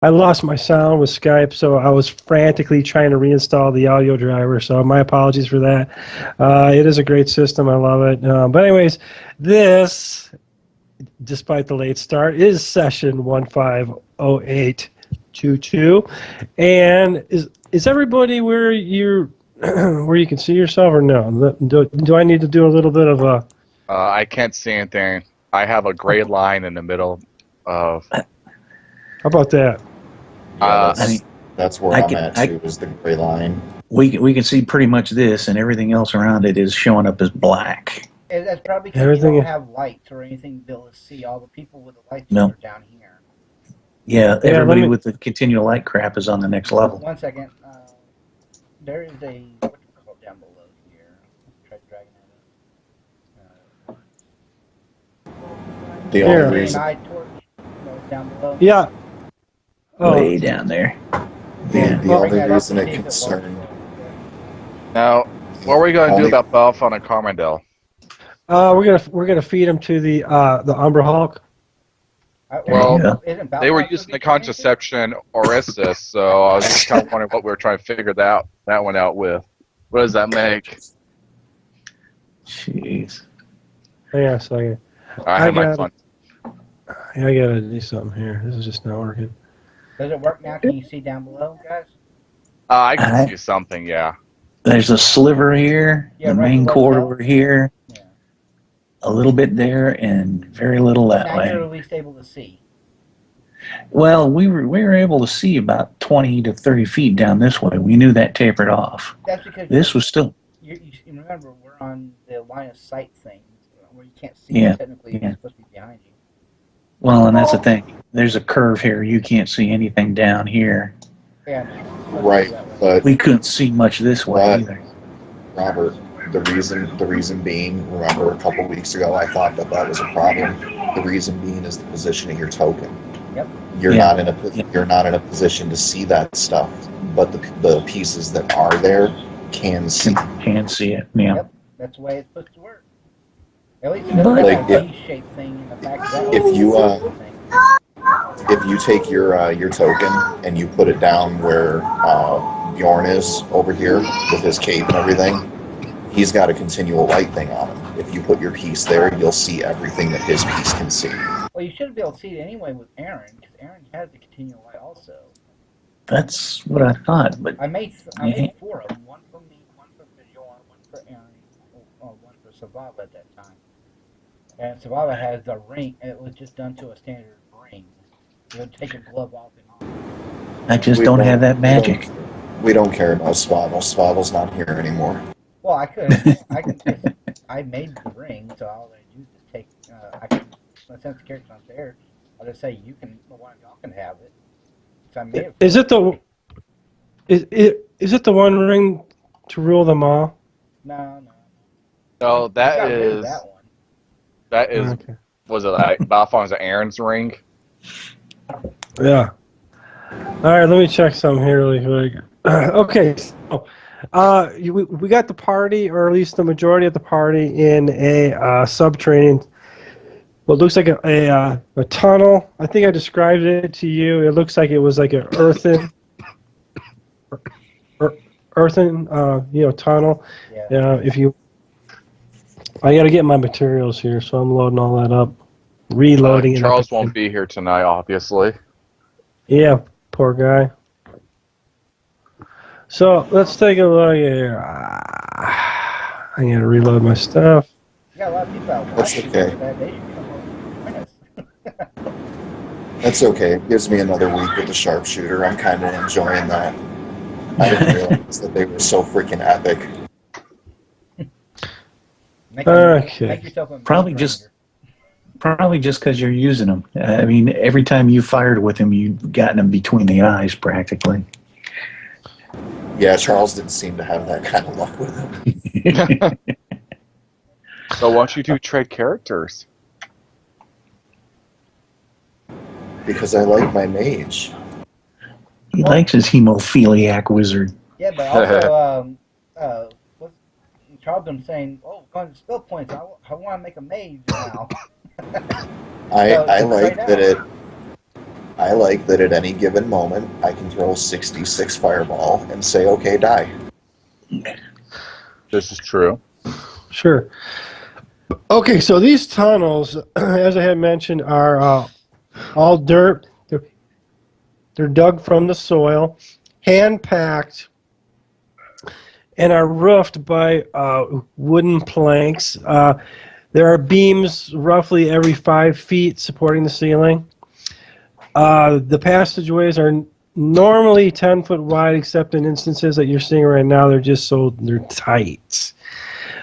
I lost my sound with Skype, so I was frantically trying to reinstall the audio driver. So my apologies for that. It is a great system. I love it. But anyways, this, despite the late start, is session 150822. And is everybody where you where you can see yourself or no? Do I need to do a little bit of a? I can't see anything. I have a gray line in the middle of. How about that? Yeah, I that's, that's where I'm at too. Is the gray line? We can see pretty much this, and everything else around it is showing up as black. And that's probably because you don't have lights or anything to be able to see. All the people with the lights are down here. Yeah, everybody with the continual light crap is on the next level. One second. There is a what you call down below here. Try dragging that up. The only reason. Down below. Yeah. Way down there. The only reason it concerned. Now, what are we going to do about Belfon and Carmondale? We're gonna feed him to the Umbra Hulk. Well, they were using the contraception Orestes, so I was just kind of wondering what we were trying to figure that one out with. What does that make? Jeez. Hang on a second. I have my fun. Yeah, I gotta do something here. This is just not working. Does it work now? Can you see down below, guys? I can see something, yeah. There's a sliver here, the main corridor here, a little bit there, and very little that way. Now you're at least able to see. Well, we were able to see about 20 to 30 feet down this way. We knew that tapered off. That's because this was still. You remember, we're on the line of sight thing, where you can't see. Technically, it's supposed to be behind you. Well, and that's the thing. There's a curve here. You can't see anything down here. Yeah. Right, but we couldn't see much this way either. Robert, the reason being, remember a couple weeks ago I thought that was a problem. The reason being is the position of your token. Yep. You're not in a position to see that stuff, but the pieces that are there can see. Can see it. Yeah. Yep. That's the way it's supposed to work. At least it doesn't have a V-shaped thing in the back of that. If you take your token and you put it down where Bjorn is over here with his cape and everything, he's got a continual light thing on him. If you put your piece there, you'll see everything that his piece can see. Well, you should be able to see it anyway with Aaron, because Aaron has the continual light also. That's what I thought, but I made 4 of them. One for me, one for Bjorn, one for Aaron, one for Savava at that time. And Savava has the ring, and it was just done to a standard ring. You would take a glove off and on. I just don't have that magic. We don't care about Swaddle. Swaddle's not here anymore. Well, I made the ring, so all I do is take, since the character's not there, I'll just say one of y'all can have it. So I made it. Is it the one ring to rule them all? No. No, that is. Okay. Was it like Balfon's Aaron's ring? Yeah. All right, let me check something here really quick. Okay, so we got the party, or at least the majority of the party, in a sub-training. What looks like a tunnel. I think I described it to you. It looks like it was like an earthen tunnel. Yeah. I got to get my materials here, so I'm loading all that up, reloading. Charles won't be here tonight, obviously. Yeah, poor guy. So let's take a look here. I got to reload my stuff. Yeah, a lot of people out That's okay. That's okay. It gives me another week with the sharpshooter. I'm kind of enjoying that. I didn't realize that they were so freaking epic. Okay. Probably just because you're using them. I mean, every time you fired with him, you've gotten him between the eyes practically. Yeah, Charles didn't seem to have that kind of luck with him. So why don't you do trade characters? Because I like my mage. He likes his hemophiliac wizard. Yeah, but also, Charles been saying, "Oh, going to skill points. I want to make a mage now." I like that it. I like that at any given moment, I can throw 66 fireball and say, okay, die. This is true. Sure. Okay, so these tunnels, as I had mentioned, are all dirt. They're dug from the soil, hand-packed, and are roofed by wooden planks. There are beams roughly every 5 feet supporting the ceiling. The passageways are normally 10 foot wide, except in instances that you're seeing right now, they're tight.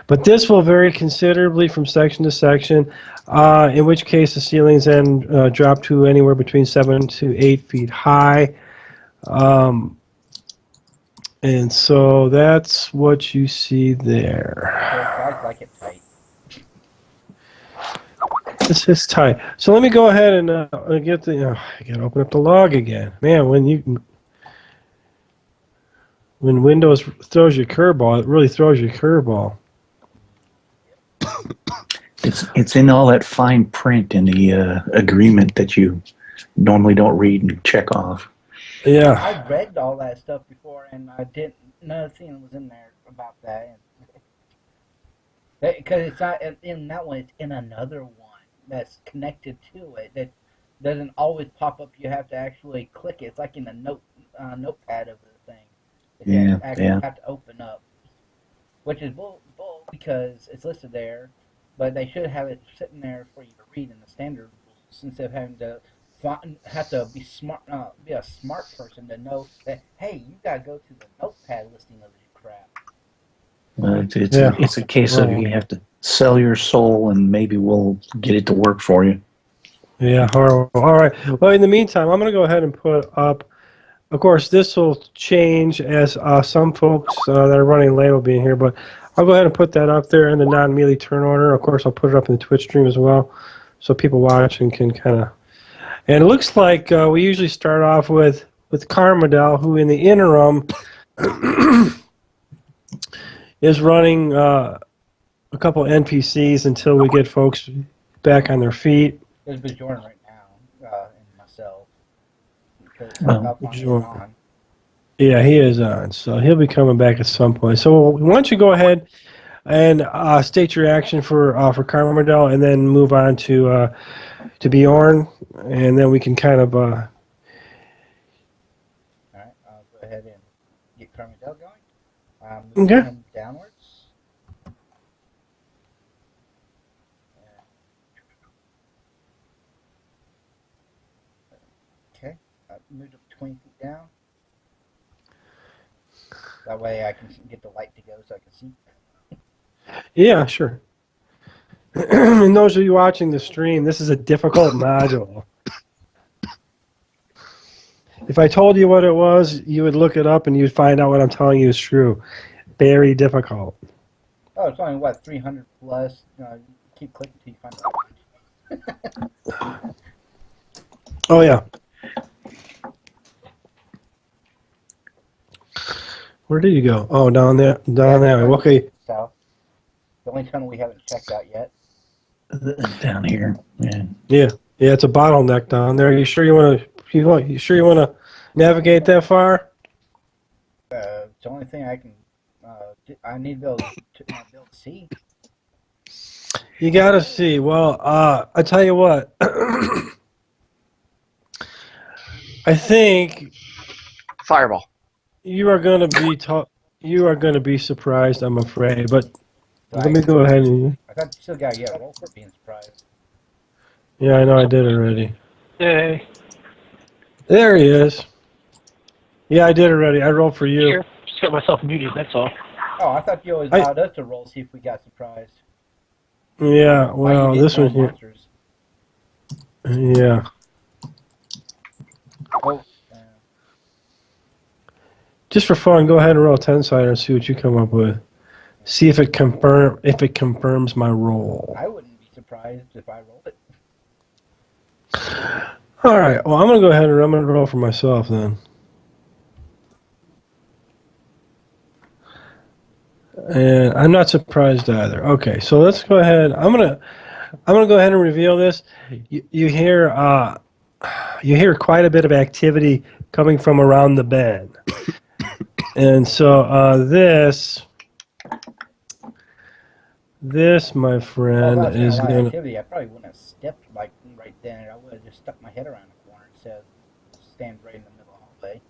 But this will vary considerably from section to section, in which case the ceilings then drop to anywhere between 7 to 8 feet high. And so that's what you see there. I like it tight. This is tight. So let me go ahead and get the. I gotta open up the log again. Man, when Windows throws you a curveball, it really throws you a curveball. It's in all that fine print in the agreement that you normally don't read and check off. Yeah. I read all that stuff before, and I didn't. Nothing was in there about that. Because it's not in that one; it's in another one that's connected to it. That doesn't always pop up. You have to actually click it. It's like in the notepad of the thing. That you actually have to open up, which is bull because it's listed there, but they should have it sitting there for you to read in the standard rules instead of having to have to be smart, be a smart person to know that hey, you gotta go to the notepad listing of this crap. It's a case of you have to sell your soul, and maybe we'll get it to work for you. Yeah, horrible. All right. Well, in the meantime, I'm going to go ahead and put up. Of course, this will change as some folks that are running late will be in here, but I'll go ahead and put that up there in the non-melee turn order. Of course, I'll put it up in the Twitch stream as well, so people watching can kind of. And it looks like we usually start off with Carmadel, who in the interim is running a couple NPCs until we get folks back on their feet. There's Bjorn right now, and myself. Bjorn. Yeah, he is on, so he'll be coming back at some point. So why don't you go ahead and state your action for Carmadel, and then move on to Bjorn, and then we can kind of. All right, I'll go ahead and get Carmadel going. Move him downwards. Okay, move him 20 feet down. That way I can get the light to go so I can see. Yeah, sure. And those of you watching the stream, this is a difficult module. If I told you what it was, you would look it up and you'd find out what I'm telling you is true. Very difficult. Oh, it's only, 300 plus? Keep clicking until you find out. Oh, yeah. Where did you go? Oh, down there. Down there. Okay. South. The only tunnel we haven't checked out yet. Down here. Yeah. Yeah. Yeah, it's a bottleneck down there. You sure you want to? You sure you want to navigate that far? It's the only thing I can. I need to be able to see. You gotta see. Well, I tell you what. I think Fireball. you are going to be surprised. I'm afraid, but let me go ahead and. I thought you still got to get a roll for being surprised. Yeah, I know I did already. Yay. There he is. Yeah, I did already. I rolled for you. Sure. Just got myself muted, that's all. Oh, I thought you always allowed us to roll, see if we got surprised. Yeah, well, this one here. Monsters. Yeah. Oh, Just for fun, go ahead and roll a 10-sider and see what you come up with. See if it confirms my roll. I wouldn't be surprised if I rolled it. All right. Well, I'm gonna go ahead and I'm gonna roll for myself then. And I'm not surprised either. Okay, so let's go ahead. I'm gonna go ahead and reveal this. You hear you hear quite a bit of activity coming from around the bend. And so this, my friend, Well, if I is was a lot of going to... activity, I probably wouldn't have stepped like right then. I would have just stuck my head around the corner instead of stand right in the middle of the hallway.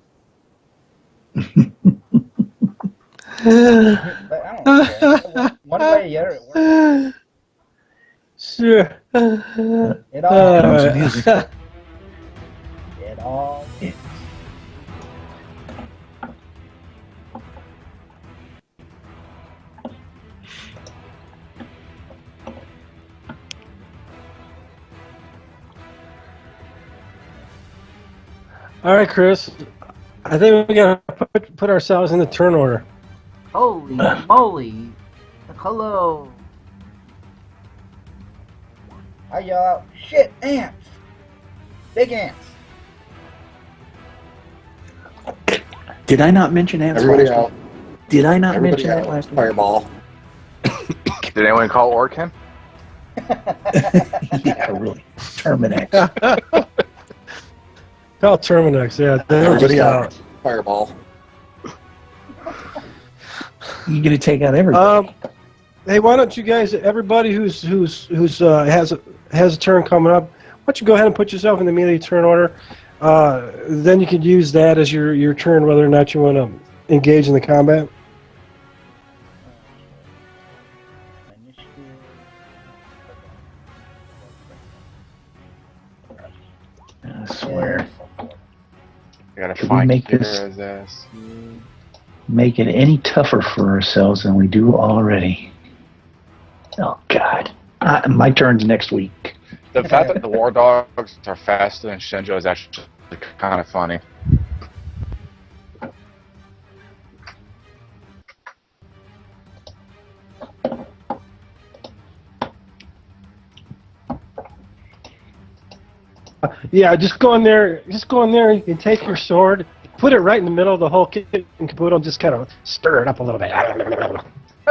But I don't care. One way or the other, it works. Sure. It all Alright. music. It all fits. All right, Chris. I think we got to put ourselves in the turn order. Holy moly! Hello! I yell out, shit, ants! Big ants! Did I not mention ants Everybody last out. week? Did I not Everybody mention that out. last week? Fireball. Did anyone call Orkin? Yeah, really. Terminex. Call Terminex, yeah. They're Everybody just out. Fireball. You're gonna take out everybody. Hey, why don't you guys, everybody who's has a turn coming up, why don't you go ahead and put yourself in the melee turn order? Then you can use that as your turn, whether or not you want to engage in the combat. I swear. I gotta Could we find make Kira's this- ass. Make it any tougher for ourselves than we do already. Oh God. My turn's next week. The fact that the war dogs are faster than Shinjo is actually kind of funny. Yeah, just go in there. Just go in there. You can take your sword, put it right in the middle of the whole kit and caboodle, and just kind of stir it up a little bit. You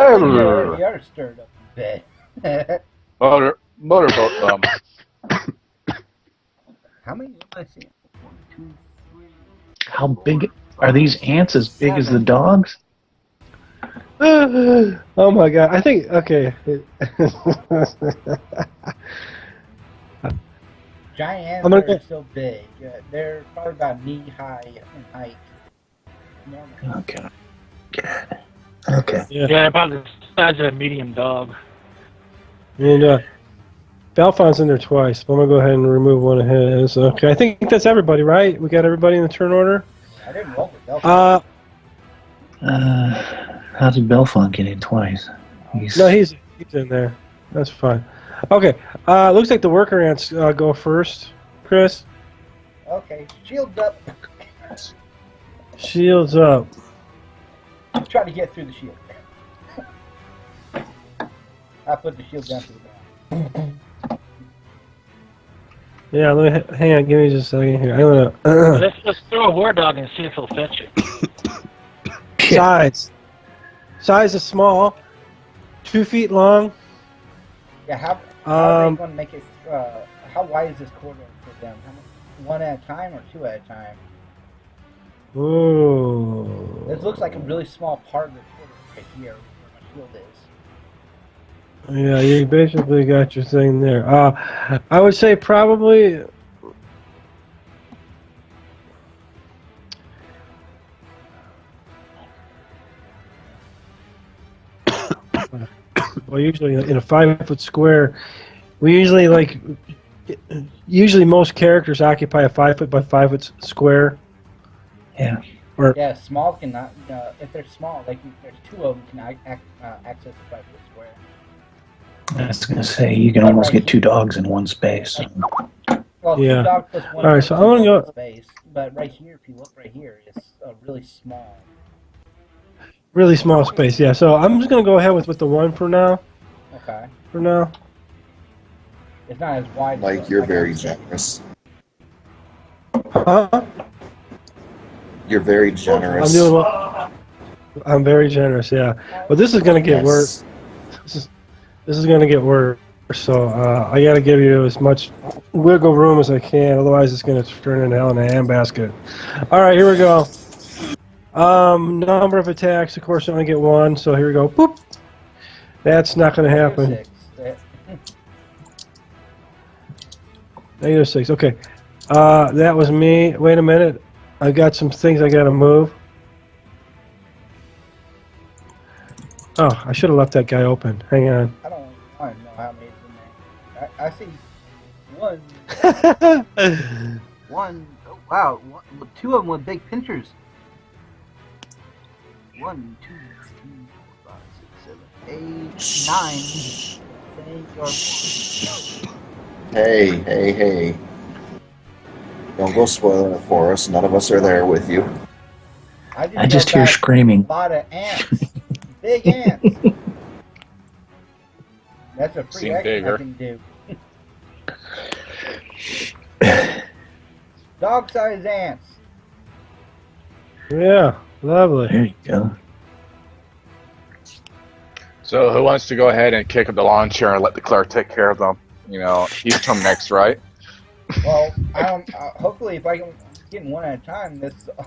are stirred up a bit. Motorboat thumb. How many did I see? 1, 2, 3. How big are these ants? As big as the dogs? Oh my god! I think okay. Giant ants I'm gonna are go- so big. They're probably about knee high in height. Normal. Okay. God. Okay. Yeah, about the size of a medium dog. And Balfon's in there twice. But I'm gonna go ahead and remove one of his. Okay, I think that's everybody, right? We got everybody in the turn order. I didn't roll for Delta. How did Belfont get in twice? No, he's in there. That's fine. Okay. Looks like the worker ants go first. Chris, Okay, shields up. shields up. Try to get through the shield. I put the shield down to the ground. Yeah, let me hang on. Give me just a second here. I'm gonna Let's throw a war dog and see if he'll fetch it. size. Size is small. 2 feet long. Yeah, how they going to make it? How wide is this corridor for them? One at a time or two at a time? Ooh. This looks like a really small part of the corridor right here where my shield is. Yeah, you basically got your thing there. I would say probably. Well, usually in a 5-foot square, we usually most characters occupy a 5-foot by 5-foot square. Yeah. Yeah, small cannot. If they're small, like there's two of them can access the 5-foot square. I was gonna say you can almost get 2 dogs in one space. Well, Yeah. 2 dogs plus 1 All right, so person I'm gonna in space. But right here, if you look right here, it's really small. Really small space, yeah. So I'm just gonna go ahead with the 1 for now. Okay. For now. It's not as wide. Like, you're very generous. Huh? You're very I'm generous. doing well. I'm very generous, yeah. But this is gonna get worse. This is gonna get worse. So I got to give you as much wiggle room as I can, otherwise it's going to turn into hell in a handbasket. All right, here we go. Number of attacks, of course, you only get one, so here we go. Boop. That's not going to happen. -6. Okay. That was me. Wait a minute. I got some things I got to move. Oh, I should have left that guy open. Hang on. I don't know how many is in there. I see one. One. Oh, wow. Two of them with big pinchers. 1, 2, 3, 4, 5, 6, 7, 8, 9. Hey. Don't go spoiling it for us. None of us are there with you. I just hear screaming. A lot of ants. Big ants. That's a free action I can do. Dog-sized ants. Yeah, lovely. There you go. So who wants to go ahead and kick up the lawn chair and let the clerk take care of them? You know, he's come next, right? Well, hopefully if I can get one at a time,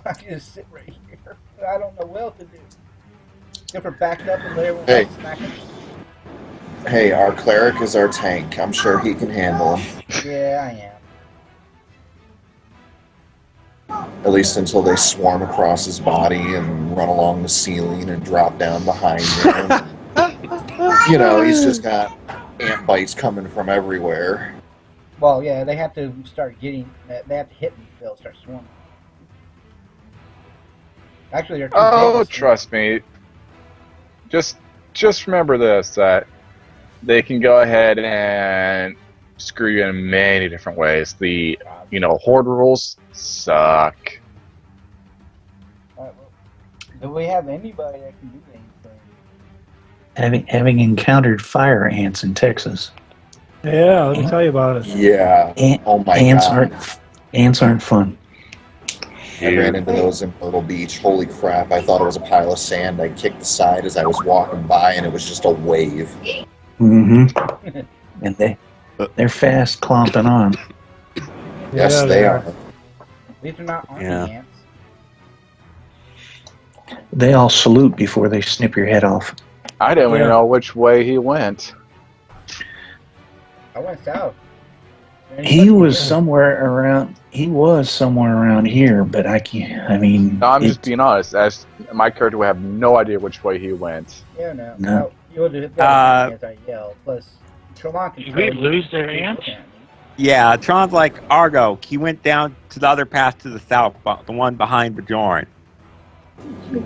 I can just sit right here. I don't know what else to do. If we're backed up and let everyone else smack him. Hey, our cleric is our tank. I'm sure he can handle him. Yeah, I am. At least until they swarm across his body and run along the ceiling and drop down behind him. You know, he's just got ant bites coming from everywhere. Well, yeah, they have to start getting. They have to hit me. They'll start swarming. Actually, they're too big. Trust me. Just remember this: that they can go ahead and screw you in many different ways. The horde rules suck. Do we have anybody that can do anything? Having encountered fire ants in Texas. Yeah, let me tell you about it. Yeah. Oh my God. Ants aren't fun. I ran into those in Myrtle Beach. Holy crap, I thought it was a pile of sand. I kicked the side as I was walking by, and it was just a wave. Mm-hmm. And they're fast clomping on. Yes, they are. These are not army ants. They all salute before they snip your head off. I didn't even know which way he went. I went south. He was somewhere around here, but I can't. I mean, no, I'm just being honest. As my character would have no idea which way he went. Yeah, no. You'll do it as I yell. Plus, Trelon can. Did we lose their ants? Yeah, Tron's like Argo. He went down to the other path to the south, the one behind Bjorn.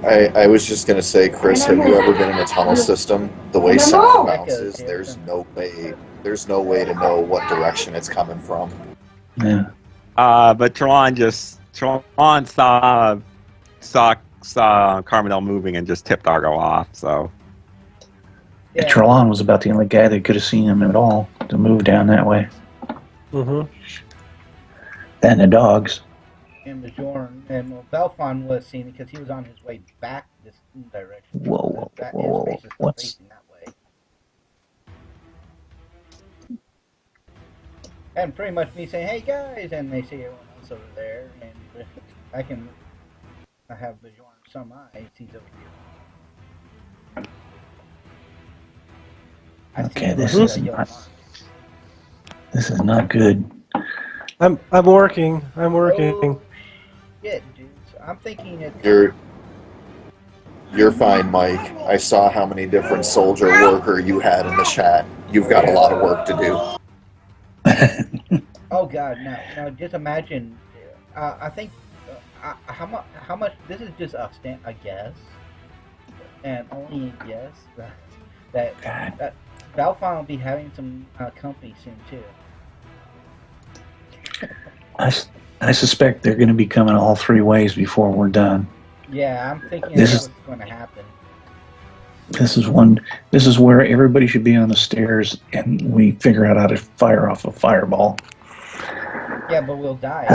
I was just gonna say, Chris, have you ever been in a tunnel system? The way sound bounces, there's no way to know what direction it's coming from. Yeah. But Tron saw Carmel moving and just tipped Argo off. So. Yeah. Trelon was about the only guy that could have seen him at all to move down that way. Mm-hmm. And the dogs. And Bjorn and Belfon was seen because he was on his way back this direction. Whoa. What's facing that way? And pretty much me saying, "Hey guys," and they see everyone else over there, and I have Bjorn some eyes. He's over here. Okay, this is not good. I'm working. Oh, shit, dudes. I'm thinking it's... You're fine, Mike. I saw how many different soldier worker you had in the chat. You've got a lot of work to do. Oh God, no! Just imagine. I think how much? This is just a guess, and only a guess that Valfon will be having some company soon too. I suspect they're going to be coming all three ways before we're done. Yeah, I'm thinking that's what's going to happen. This is where everybody should be on the stairs, and we figure out how to fire off a fireball. Yeah, but we'll die.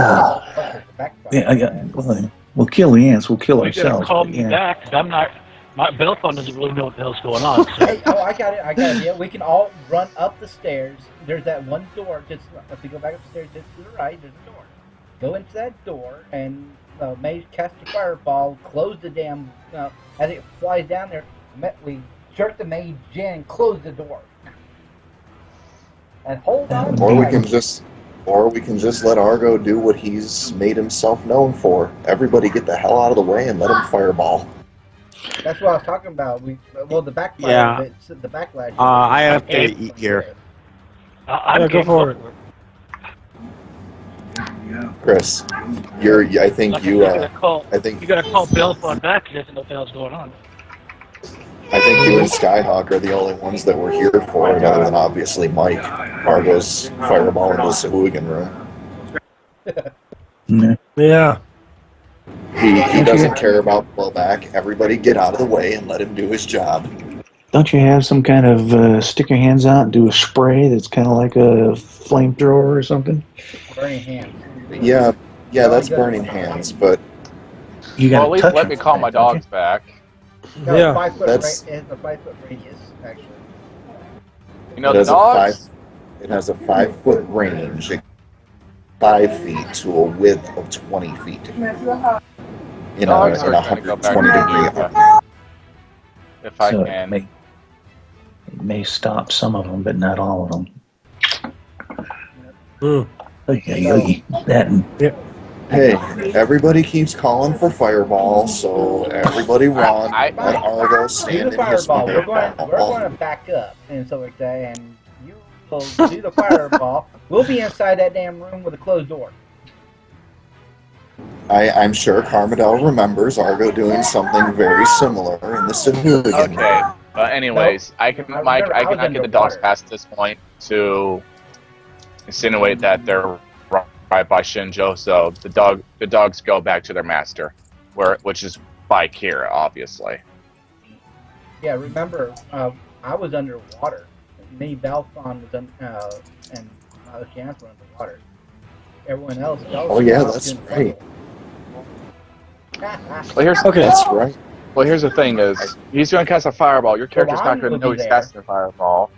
We'll kill the ants. We'll kill ourselves. Call me back. 'Cause I'm not My bell phone doesn't really know what the hell's going on. So. Hey, I got it. Yeah, we can all run up the stairs. There's that one door. Just if we go back upstairs, just to the right, there's a door. Go into that door and Maze cast a fireball. Close the damn. As it flies down there, we jerk the mage in and close the door. And hold on. Or we can just let Argo do what he's made himself known for. Everybody get the hell out of the way and let him fireball. That's what I was talking about. The backfire Yeah. of it, the backlash. I have to eat here. I'm go for it. Chris, I think Like, you gotta call bell think phone back because doesn't know what the hell's going on. you and Skyhawk are the only ones that were here for it, other than obviously Mike. Argo's fireball in the Sahuagin room. Yeah. He doesn't care about blowback. Everybody get out of the way and let him do his job. Don't you have some kind of stick your hands out and do a spray that's kind of like a flamethrower or something? Burning hands. Yeah, that's burning hands, but You got Well, at least let me call my dogs back. No, Yeah, 5 foot. that's- It has a 5 foot radius, actually. You know, it the has dogs. it has a 5-foot range, 5 feet to a width of 20 feet. In Dogs a are going to go back 120 to degree. Bermuda. If I So can. it may stop some of them, but not all of them. Mm. Okay, that Hey, everybody keeps calling for fireball, so everybody run. Let Argo Do stand the in his fireball. We're going fireball. to back up and stuff like that, and you will do the fireball. We'll be inside that damn room with a closed door. I'm sure Carmidel remembers Argo doing something very similar in the Sahuagin. Okay. But anyways, I can I Mike. remember I I was cannot get the dogs underwater. past this point to insinuate that they're right by Shinjo. So the dogs go back to their master, which is by Kira, obviously. Yeah, remember, I was underwater. Me, Balfon was and Chance were underwater. Everyone else. Oh yeah, that's right. Well, here's Okay. That's right. Well, here's the thing: is he's going to cast a fireball. Your character's not going to would know be he's there. casting a fireball,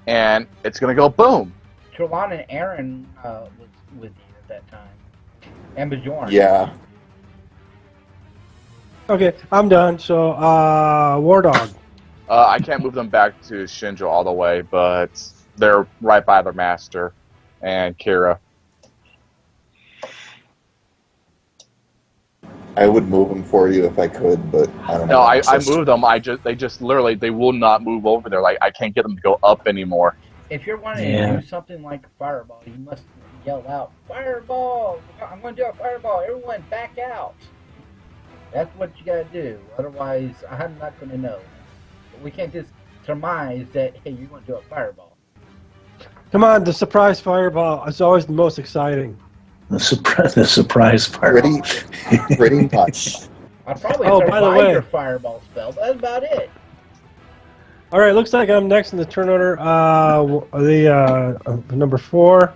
and it's going to go boom. Trelawn and Aaron was with you at that time. And Bjorn. Yeah. Okay, I'm done. So, War Dog. I can't move them back to Shinjo all the way, but they're right by their master and Kira. I would move them for you if I could, but I don't know. No, I moved them. They just literally they will not move over there. Like I can't get them to go up anymore. If you're wanting to do something like a fireball, you must yell out, "Fireball! I'm going to do a fireball! Everyone back out!" That's what you got to do. Otherwise, I'm not going to know. We can't just surmise that, hey, you're going to do a fireball. Come on, the surprise fireball is always the most exciting. the surprise part. Pretty much. I'll probably Oh, by the survive way. your fireball spell. That's about it. All right, looks like I'm next in the turn order. Number 4,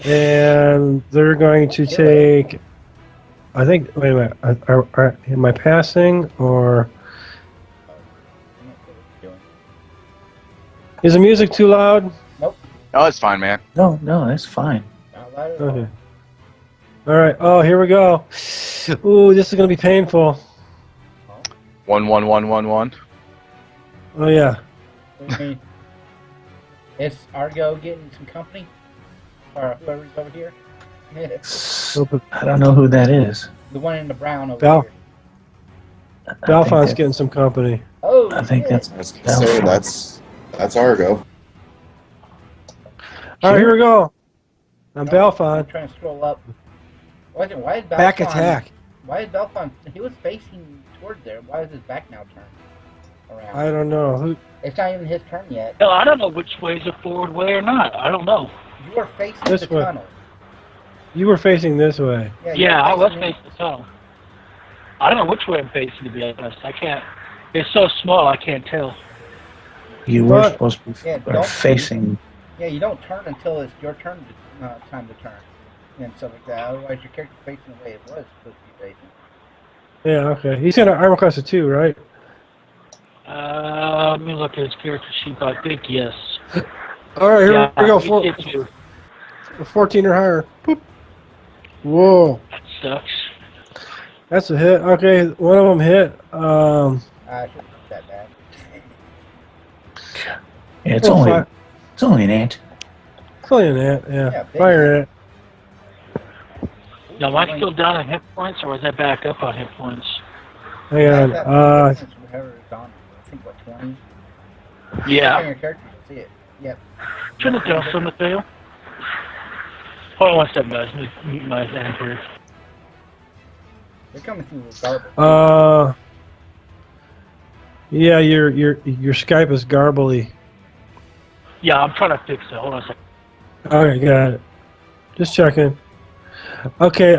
and they're going to take. I think. Wait a minute. Am I passing or is the music too loud? No, it's fine, man. No, that's fine. Not loud at all. Okay. All right. Oh, here we go. Ooh, this is gonna be painful. 1-1-1-1-1. Oh yeah. What do you mean? Is Argo getting some company? Or whoever's over here? I don't know who that is. The one in the brown over Bal- here. Balfon's getting some company. Oh, I think shit. that's. I was gonna say, that's Argo. All right, here we go. I'm I'm Balfon. trying to scroll up. Why is Balfon? Back attack. Why is Balfon? He was facing toward there. Why is his back now turned around? I don't know. Who? It's not even his turn yet. Hell, I don't know which way is a forward way or not. I don't know. You are facing This the way. tunnel. You were facing this way. you're Yeah, I was me. facing the tunnel. I don't know which way I'm facing, to be honest. I can't. It's so small, I can't tell. You were What? supposed to be Yeah, don't- facing. Yeah, you don't turn until it's your turn. Time to turn, and stuff like that. Otherwise, your character facing the way it was supposed to be facing. Yeah. Okay. He's gonna armor class of 2, right? let me look at his character sheet. I think yes. All right, here we go. He hit you. 14 or higher. Boop. Whoa. That sucks. That's a hit. Okay, one of them hit. I should put that back. Yeah, it's Oh, only an ant. It's only an ant, Yeah, yeah. big Fire ant. Now, am I still down on hit points, or was I back up on hit points? Hang on. Whatever it's on, I think, what, 20? Yeah. On your character, you'll see it. Yep. Shouldn't have done something to fail. Hold on one second, guys. Let me mute my hand here. They're coming through with garbage. Yeah, your Skype is garbly. Yeah, I'm trying to fix it. Hold on a second. Okay, got it. Just checking. Okay,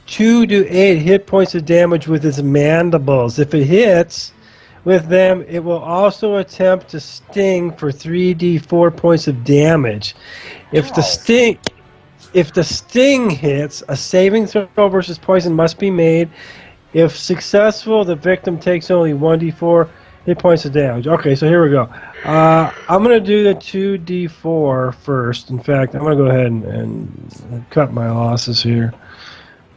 2 to 8 hit points of damage with its mandibles. If it hits with them, it will also attempt to sting for 3d4 points of damage. If the sting hits, a saving throw versus poison must be made. If successful, the victim takes only 1d4 hit points of damage. Okay, so here we go. I'm going to do the 2d4 first. In fact, I'm going to go ahead and cut my losses here.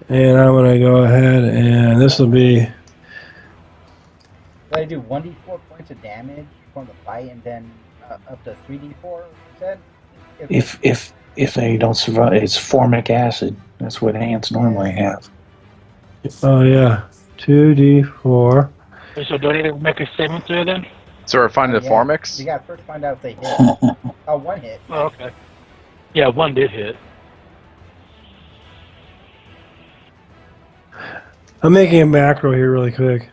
And I'm going to go ahead and this will be... They do 1d4 points of damage from the bite and then up to 3d4, you said? If they don't survive, it's formic acid. That's what ants normally have. Oh, yeah. 2d4. Okay, so do I need to make a saving throw then? So we're finding the Formix? You got to first find out if they hit. Oh, one hit. Oh, okay. Yeah, one did hit. I'm making a macro here really quick.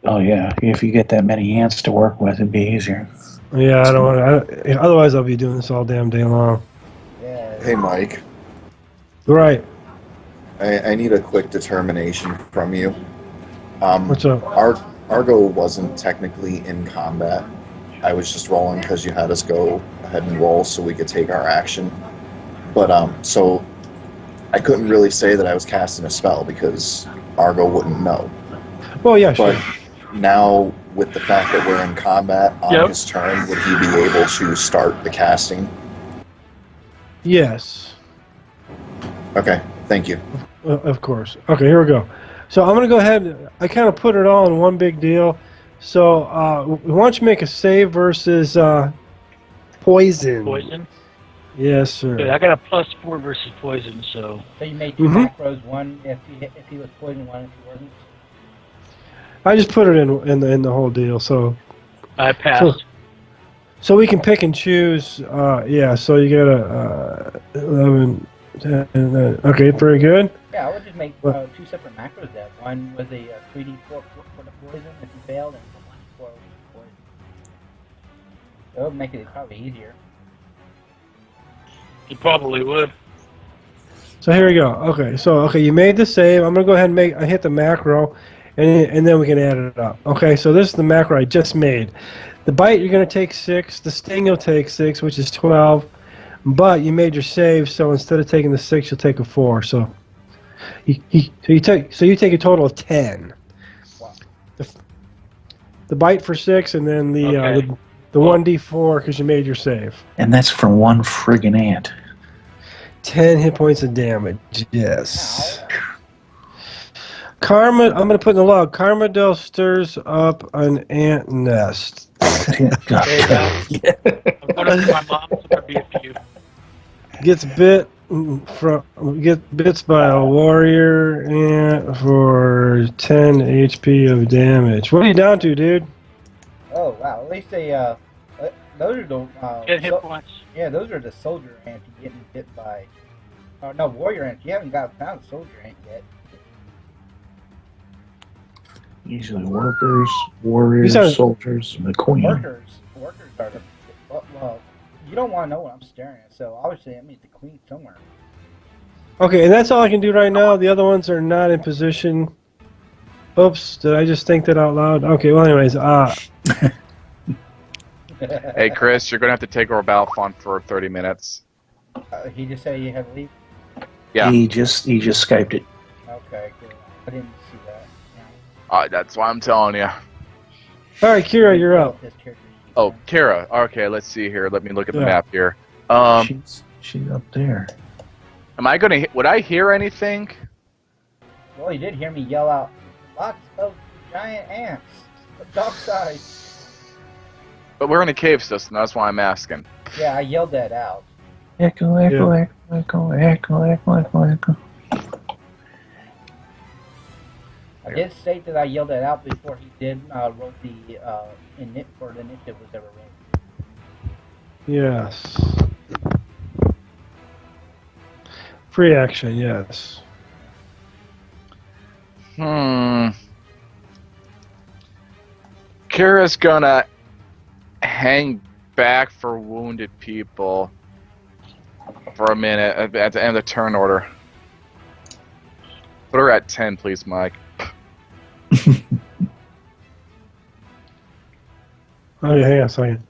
Oh yeah, if you get that many ants to work with, it'd be easier. Yeah, I don't want to... Otherwise, I'll be doing this all damn day long. Yeah. Hey, Mike. Right. I need a quick determination from you. What's up? Argo wasn't technically in combat. I was just rolling because you had us go ahead and roll so we could take our action. But, so I couldn't really say that I was casting a spell because Argo wouldn't know. Well, yeah, sure. But now, with the fact that we're in combat on his turn, would he be able to start the casting? Yes. Okay, thank you. Of course. Okay, here we go. So I'm going to go ahead. I kind of put it all in one big deal. So why don't you make a save versus poison? Poison? Yes, sir. Good. I got a +4 versus poison, so... So you made two macros, one if he was poison, one if he wasn't? I just put it in the whole deal. So I passed. So we can pick and choose. Yeah. So you got a 11, 10. Okay, very good. Yeah, I would just make two separate macros there. One was a 3d4 for the poison if you failed, and the 1d4 was poison. That would make it probably easier. You probably would. So here we go. Okay. So you made the save. I'm gonna go ahead and hit the macro, and then we can add it up. Okay. So this is the macro I just made. The bite you're gonna take 6. The sting you'll take 6, which is 12. But you made your save, so instead of taking the 6, you'll take a 4. So you take a total of 10. Wow. The bite for 6, and then the 1d4 because you made your save. And that's from one friggin' ant. 10 hit points of damage. Yes. Karma. I'm going to put in the log. Carmadel stirs up an ant nest. There you go. I'm going to my mom, so that'll be it for you. Gets bits by a warrior ant for 10 HP of damage. What are you down to, dude? Oh wow! At least they those are the 10 hit points. Yeah, those are the soldier ants getting bit by. Oh no, warrior ants. You haven't found a soldier ant yet. Usually workers, warriors, soldiers, and the queen. Workers are the well. You don't want to know what I'm staring at, so obviously that means the queen somewhere. Okay, and that's all I can do right now. The other ones are not in position. Oops, did I just think that out loud? Okay, well anyways, Hey, Chris, you're going to have to take over Battlefront for 30 minutes. He just said you had to leave? Yeah. He just Skyped it. Okay, good. I didn't see that. That's why I'm telling you. All right, Kira, you're up. This character you Oh, can. Kara. Okay, let's see here. Let me look at the Yeah. map here. She's up there. Am I gonna? Would I hear anything? Well, you did hear me yell out, lots of giant ants. Dog size. But we're in a cave system. That's why I'm asking. Yeah, I yelled that out. Echo, echo, echo, echo, echo, echo, echo. I did state that I yelled that out before he did wrote the init for the initiative was ever wrote. Yes. Free action, yes. Kira's gonna hang back for wounded people for a minute at the end of the turn order. Put her at 10, please, Mike. Oh, yeah, hang on a second.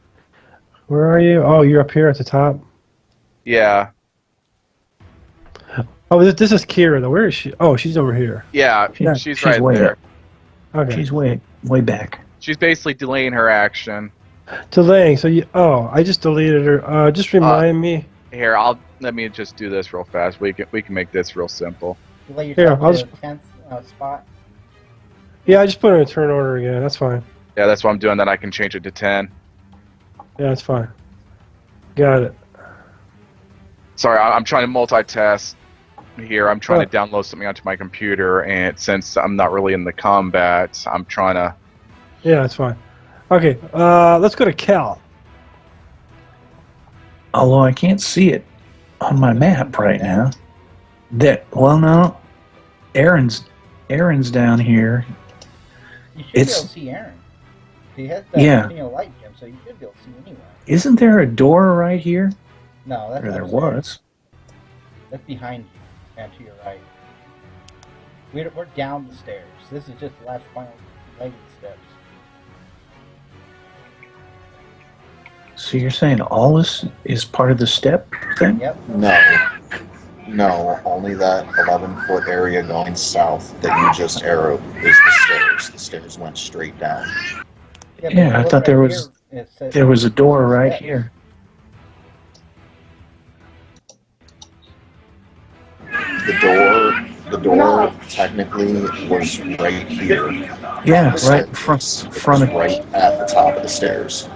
Where are you? Oh, you're up here at the top. Yeah, Oh, this is Kira, though. Where is she? Oh, she's over here. yeah, Yeah, she's she's right way there. Okay. She's way back. She's basically delaying her action. Delaying. So you. Oh, I just deleted her. Just remind me. Here, let me just do this real fast. We can make this real simple. You lay Here, yourself I'll to the 10th spot. Yeah, I just put her in turn order again. That's fine. Yeah, that's what I'm doing. Then I can change it to 10. Yeah, that's fine. Got it. Sorry, I'm trying to multitask here. I'm trying to download something onto my computer, and since I'm not really in the combat, I'm trying to. Yeah, that's fine. Okay, let's go to Cal. Although I can't see it on my map right now. No. Aaron's down here. You should be able It's- to see Aaron. He has that Yeah. continual light gem, so you should be able to see anyway. Isn't there a door right here? No, that's Or there upstairs. was. That's behind you and to your right. We're down the stairs. This is just the last final leg of the steps. So you're saying all this is part of the step thing? Yep. No, only that 11-foot area going south that you just arrowed is the stairs. The stairs went straight down. But Yeah, if you I look thought there right was- here, it says- There was a door right steps. here. The door technically was right here. Yeah, The right in staircase front was of. right at the top of the stairs.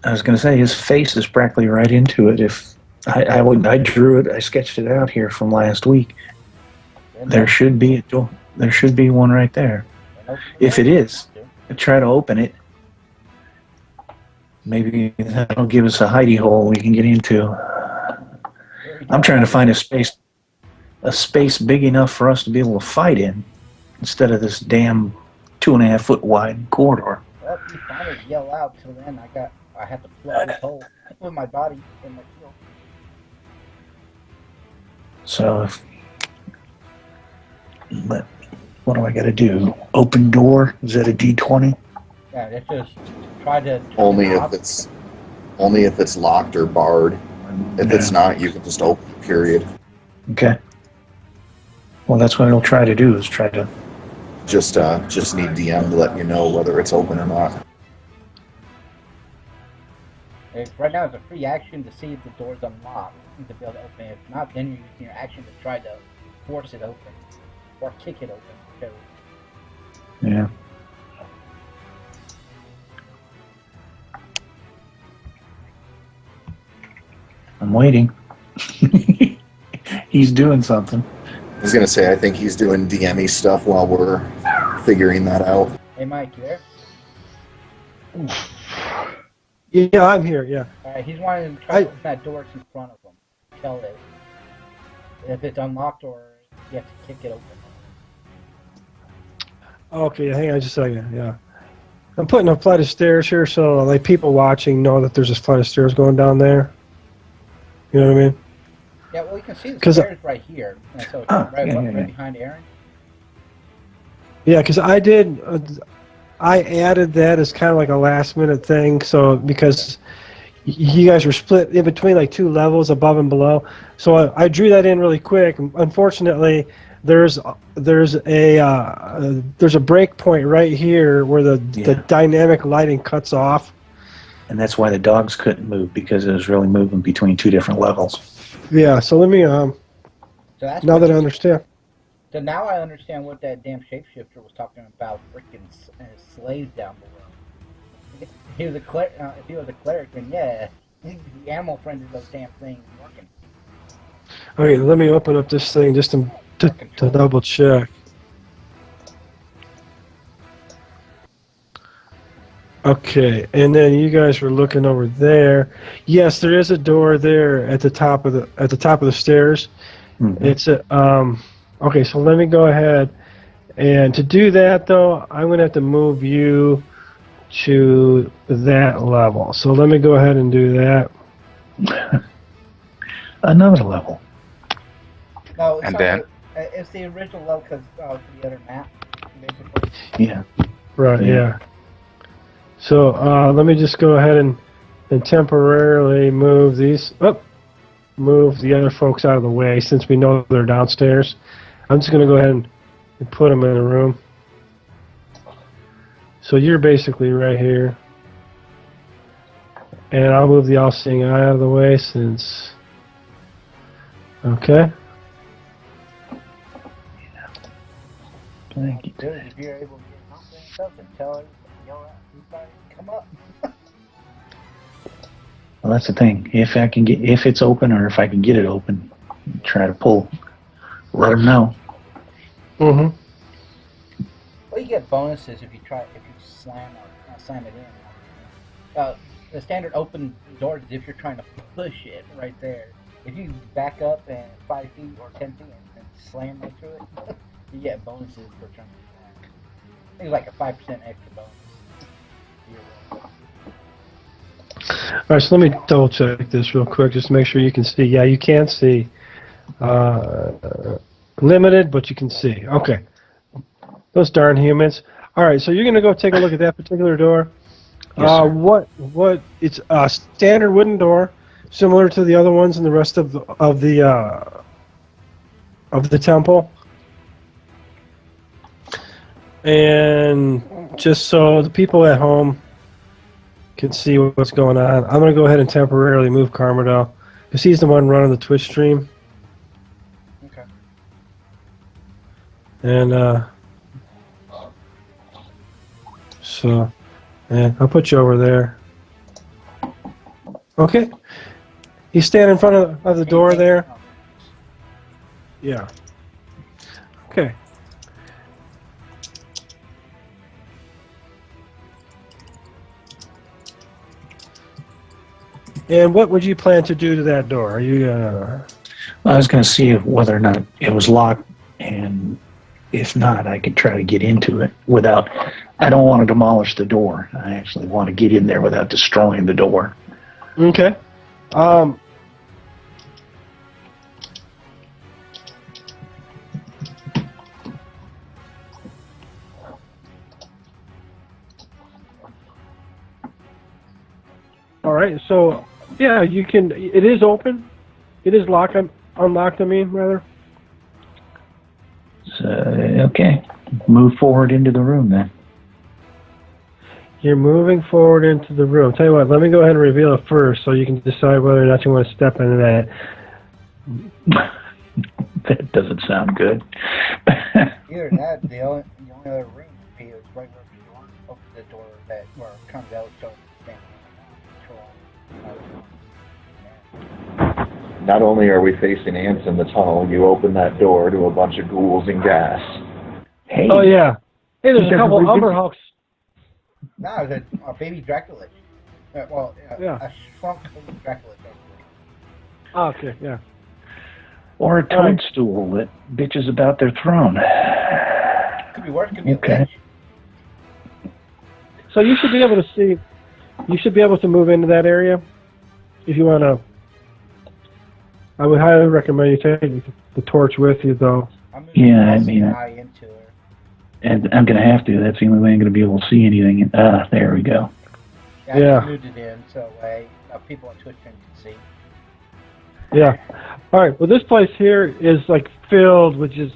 I was going to say his face is practically right into it. If I drew it, I sketched it out here from last week. There should be a door. There should be one right there. If it is, I try to open it. Maybe that'll give us a hidey hole we can get into. I'm trying to find a space big enough for us to be able to fight in, instead of this damn 2.5 foot wide corridor. Well, you finally yell out. Till then, I had to plug this hole with my body and my shield. So, what do I got to do? Open door? Is that a D20? Yeah, let's just try to. Only if it's locked or barred. If it's not, you can just open. Period. Okay. Well, that's what I'll try to do. Is try to. Just need DM to let you know whether it's open or not. Right now, it's a free action to see if the door's unlocked and to be able to open it. If not, then you're using your action to try to force it open or kick it open. whichever. Yeah. I'm waiting. He's doing something. I was gonna say I think he's doing DME stuff while we're figuring that out. Hey, Mike, you there? Yeah, I'm here. Yeah. Alright, he's wanting to try to open that door that's in front of him. Tell it if it's unlocked or you have to kick it open. Okay, hang on just a second. Yeah. I'm putting a flight of stairs here so like people watching know that there's a flight of stairs going down there. You know what I mean? Yeah, well, you can see the 'Cause- stairs right here. And so it's right yeah. behind Aaron. Yeah, because I did. I added that as kind of like a last minute thing. So because you guys were split in between like two levels, above and below. So I drew that in really quick. Unfortunately, there's a break point right here where the dynamic lighting cuts off. And that's why the dogs couldn't move, because it was really moving between two different levels. Yeah. So let me So that's now that I understand. So now I understand what that damn shapeshifter was talking about. Freaking slaves down below. He was a cleric. If he was a cleric, then yeah, the animal friend of those damn things working. Okay, let me open up this thing just to double check. Okay, and then you guys were looking over there. Yes, there is a door there at the top of the stairs. Mm-hmm. It's a okay. So let me go ahead, and to do that though, I'm gonna have to move you to that level. So let me go ahead and do that. Another level. No, And sorry, then? it's the original level because the other map, basically. Yeah. Right. Yeah. Yeah. So let me just go ahead and temporarily move these up. Move the other folks out of the way since we know they're downstairs. I'm just going to go ahead and put them in a room. So you're basically right here. And I'll move the all-seeing eye out of the way since... Okay. Thank you. Dude, if you're able to get something and stuff, and tell her, yell out, everybody, come up. Well, that's the thing. If it's open, or if I can get it open, try to pull. Let them know. Mm-hmm. Well, you get bonuses if you slam it in. The standard open doors is if you're trying to push it right there. If you back up and 5 feet or 10 feet and slam right through it, you get bonuses for trying to do that. I think it's like a 5% extra bonus. All right, so let me double check this real quick just to make sure you can see. Yeah, you can see. Limited, but you can see. Okay. Those darn humans. All right, so you're going to go take a look at that particular door. Yes, sir. What? It's a standard wooden door, similar to the other ones in the rest of the temple. And just so the people at home can see what's going on, I'm going to go ahead and temporarily move Carmodel because he's the one running the Twitch stream. Okay. And so, yeah, I'll put you over there. Okay. You stand in front of the door there. Yeah. Okay. And what would you plan to do to that door? Are you I was going to see whether or not it was locked, and if not, I could try to get into it without... I don't want to demolish the door. I actually want to get in there without destroying the door. Okay. All right. So, yeah, you can. It is open. It is locked. Unlocked. I mean, rather. So, okay. Move forward into the room then. You're moving forward into the room. Tell you what. Let me go ahead and reveal it first, so you can decide whether or not you want to step into that. That doesn't sound good. Either that, the only other room would be is right where the door opens the door that where it comes out so Not only are we facing ants in the tunnel, you open that door to a bunch of ghouls and gas. Hey. Oh yeah. Hey, there's a couple Umberhawks. No, it's a baby Dracula. Yeah. A shrunk baby Dracula. Oh, okay. Yeah. Or a toadstool that bitches about their throne. Could be worse. Could be Okay. a witch. So you should be able to see. You should be able to move into that area if you want to. I would highly recommend you take the torch with you, though. Yeah, I mean, eye into her. and I'm going to have to. That's the only way I'm going to be able to see anything. There we go. Yeah. I Yeah. just moved it in, so people on Twitch can see. Yeah. All right. Well, this place here is like filled with just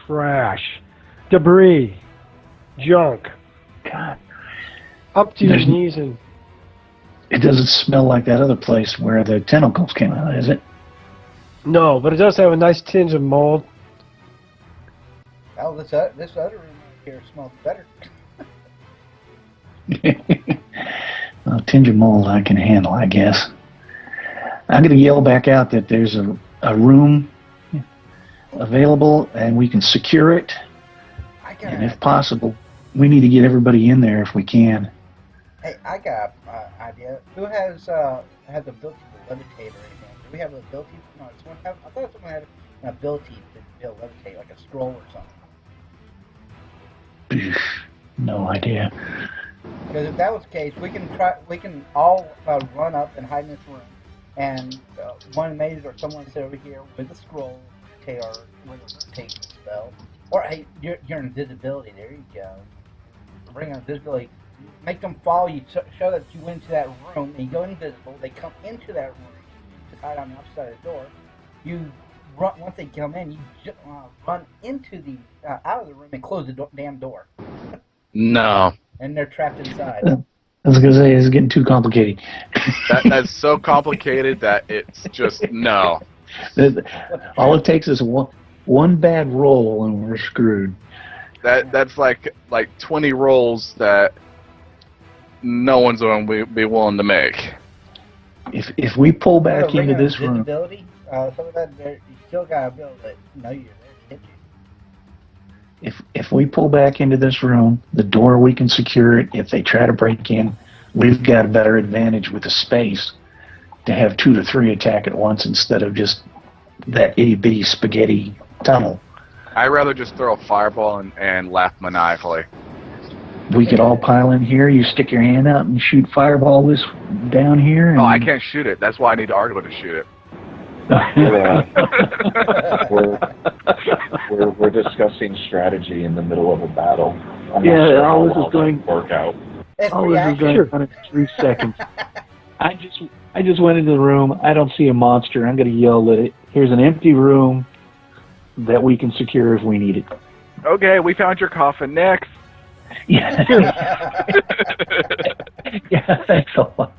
trash, debris, junk, God, up to your There's- knees in. it doesn't smell like that other place where the tentacles came out, is it? No, but it does have a nice tinge of mold. Oh, this other room here smells better. Well, tinge of mold I can handle, I guess. I'm going to yell back out that there's a room available and we can secure it. I got And if possible, we need to get everybody in there if we can. Hey, I got an idea. Who has the ability to levitate or anything? Do we have the ability? No, someone have. I thought someone had an ability to be able to levitate, like a scroll or something. No idea. Because if that was the case, we can try. We can all run up and hide in this room, and one maze or someone sit over here with a scroll, take our take spell, or hey, your invisibility. There you go. Bring invisibility. Make them follow you. Show that you went into that room, and you go invisible. They come into that room to hide on the outside of the door. You run once they come in. You run into the out of the room and close the damn door. No. And they're trapped inside. I was going to say, it's getting too complicated. That's so complicated that it's just no. All it takes is one bad roll and we're screwed. That's like 20 rolls that no one's going to be willing to make. If we pull back Ring into of this room, invisibility, some of that you still gotta be able to know you're there to hit you. if we pull back into this room, the door we can secure it. If they try to break in, we've got a better advantage with the space to have 2 to 3 attack at once instead of just that itty bitty spaghetti tunnel. I'd rather just throw a fireball and laugh maniacally. We could all pile in here. You stick your hand out and shoot fireball this down here. And Oh, I can't shoot it. That's why I need Argo to shoot it. We're discussing strategy in the middle of a battle. I'm not Yeah, sure how all this well is going- that'll work out. It's All this is reaction. going on in 3 seconds. I just went into the room. I don't see a monster. I'm going to yell at it. Here's an empty room that we can secure if we need it. Okay, we found your coffin. Next. Yeah. Yeah, thanks a lot.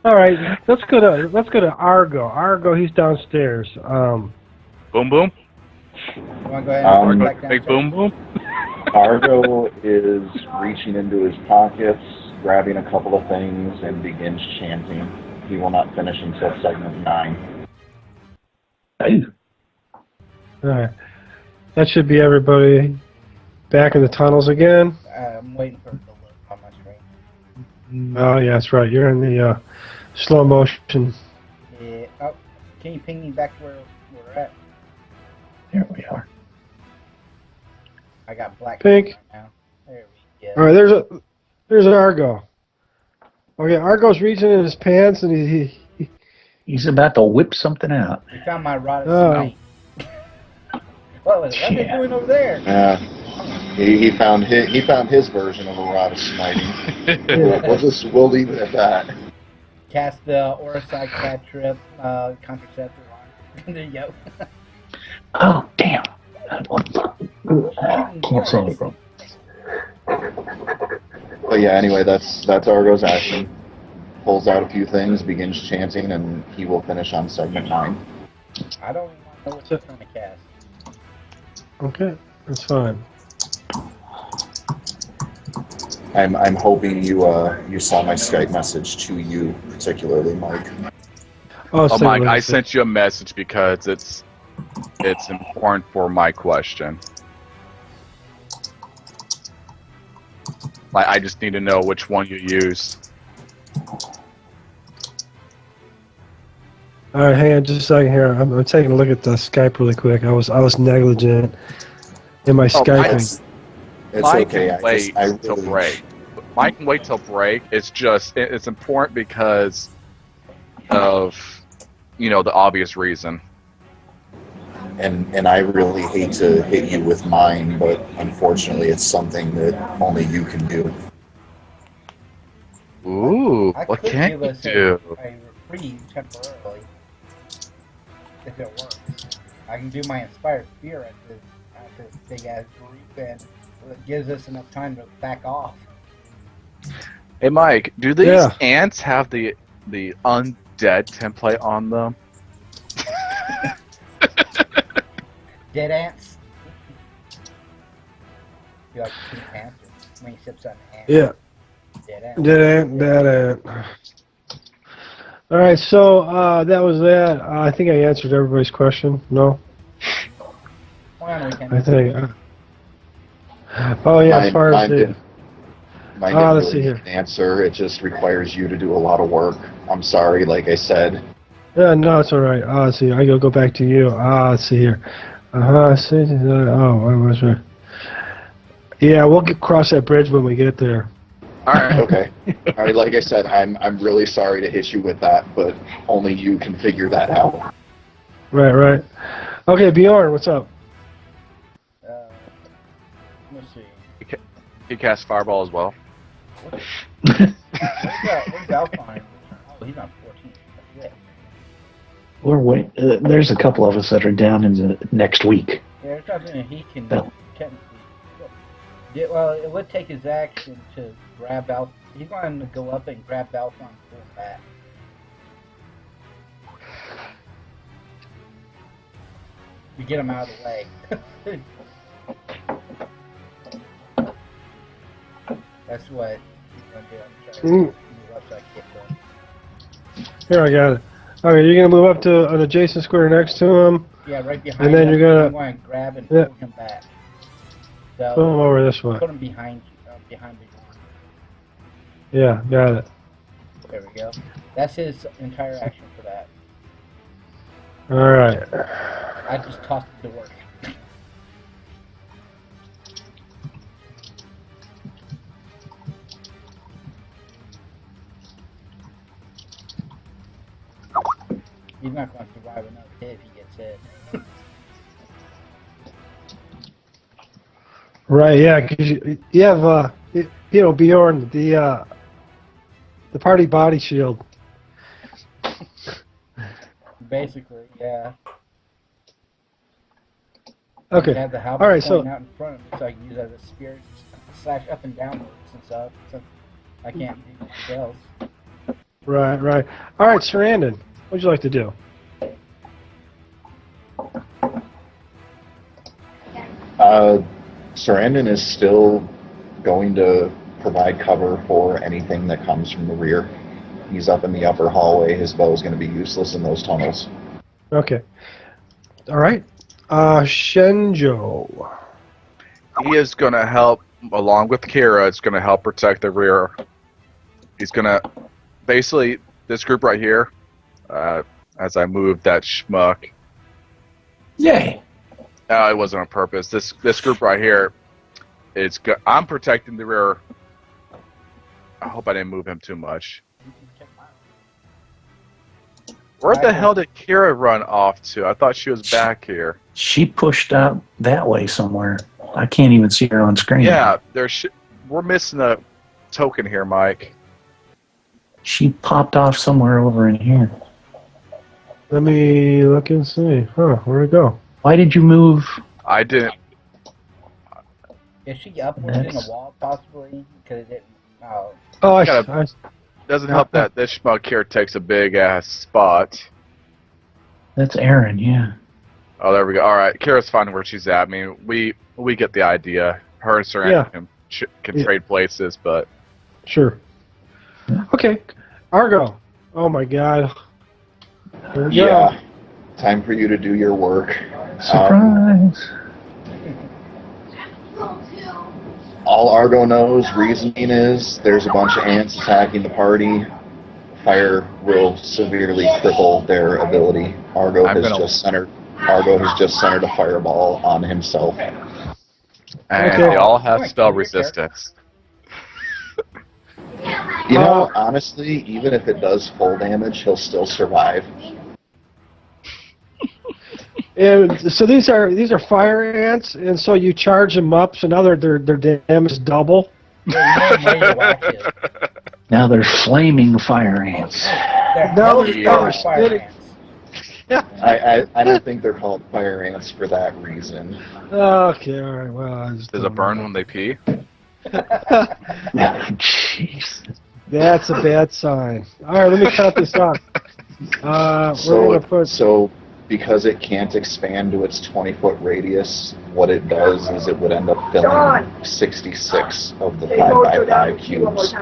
All right, let's go to Argo. Argo, he's downstairs. Boom boom. You wanna go ahead and Um, back Big downstairs? boom boom. Argo is reaching into his pockets, grabbing a couple of things, and begins chanting. He will not finish until segment 9. Ooh. All right, that should be everybody back in the tunnels again. I'm waiting for it to load on my screen. Oh yeah, that's right. You're in the slow motion. Yeah. Oh, can you ping me back to where we're at? There we are. I got black Pink. right now. There we go. All right, there's Argo. Okay, Argo's reaching in his pants and he He's about to whip something out. We found my rod of Oh. smite. What was it? What are they Yeah. doing over there? He found his version of a rod of smiting. We'll leave it at that. Cast the Oricide Cantrip Contraceptive on. There you go. Oh, damn. Can't say anything. But yeah, anyway, that's Argo's action. Pulls out a few things, begins chanting, and he will finish on segment 9. I don't even want to know what you're trying to cast. okay, that's fine. I'm hoping you saw my Skype message to you, particularly Mike. Oh, say Mike, what I it is. sent you a message because it's important for my question. Like, I just need to know which one you use. All right, hang on just a second here. I'm taking a look at the Skype really quick. I was negligent in my Skyping. It's Mike okay. can wait till really- break. Mike can wait till break. It's just it's important because of the obvious reason. And I really hate to hit you with mine, but unfortunately, it's something that only you can do. Ooh, I what could can give you us do? a reprieve temporarily if it works. I can do my Inspired Fear at this big ass group, and it gives us enough time to back off. Hey, Mike, do these Yeah. ants have the undead template on them? Dead ants. You like Pink Panther when he sips on an ant. Yeah. Dead ant. That. All right, so that was that. I think I answered everybody's question. No, Well, we can. I think. Oh yeah, as far as the. Mine didn't let's see really here. need an answer. It just requires you to do a lot of work. I'm sorry, like I said. Yeah, no, it's all right. Let's see. I gotta go back to you. Let's see here. See. I was right. Yeah, we'll cross that bridge when we get there. All right. Okay. All right, like I said, I'm really sorry to hit you with that, but only you can figure that out. Right. Okay, Bjorn, what's up? Let's see. He cast Fireball as well. Where's Alpine? Oh, he's on 14. Yeah. We're wait. There's a couple of us that are down in the next week. Yeah, there's nothing he can No. technically. Well, it would take his action to grab out. He's going to go up and grab Alpine and pull him back. You get him out of the way. That's what he's going to do. I'm trying to move up so I can get to him. Here, I got it. Okay, you're gonna move up to an adjacent square next to him. Yeah, right behind And then him. you're gonna- I'm going to grab and Yeah. pull him back. Put him So over this way. put him behind behind me. Yeah, got it. There we go. That's his entire action for that. All right. I just tossed it to work. He's not going to survive another hit if he gets hit. Right, yeah, because you have, Bjorn, the party body shield. Basically, yeah. Okay. I have the halberd All right, so pointing out in front of me so I can use it as a spear, slash up and downwards and stuff. Since I can't do anything else. right. All right, Sarandon, what'd you like to do? Sarandon is still going to provide cover for anything that comes from the rear. He's up in the upper hallway. His bow is going to be useless in those tunnels. Okay. All right. Shenjo. He is going to help, along with Kira, it's going to help protect the rear. He's going to, basically, this group right here, as I move that schmuck. Yay! It wasn't on purpose. This group right here, I'm protecting the rear. I hope I didn't move him too much. Where the hell did Kira run off to? I thought she was back here. She pushed out that way somewhere. I can't even see her on screen. Yeah, we're missing a token here, Mike. She popped off somewhere over in here. Let me look and see. Where'd it go? Why did you move? I didn't. Is she up within the wall, possibly? Because it didn't. Oh. Oh, Doesn't help that this schmuck here takes a big ass spot. That's Aaron, yeah. Oh, there we go. All right, Kira's finding where she's at. I mean, we get the idea. Her and Sarandon can trade places, but Sure. Okay. Argo. Oh my God. Here we go. Yeah. Time for you to do your work. Surprise! All Argo knows, reasoning is, there's a bunch of ants attacking the party. Fire will severely cripple their ability. Argo has just centered a fireball on himself. and Okay. they all have spell resistance. You know, honestly, even if it does full damage, he'll still survive. And so these are fire ants, and so you charge them up, so now their damage is double. Yeah, you know, ready to whack you. Now they're flaming fire ants. They're No, hellfire they're fire spitting. ants. I don't think they're called fire ants for that reason. Okay, all right. Well, I just Does don't it burn know. when they pee? Jeez. That's a bad sign. All right, let me count this up. We're gonna put. So because it can't expand to its 20-foot radius, what it does is it would end up filling 66 of the 5x5 cubes.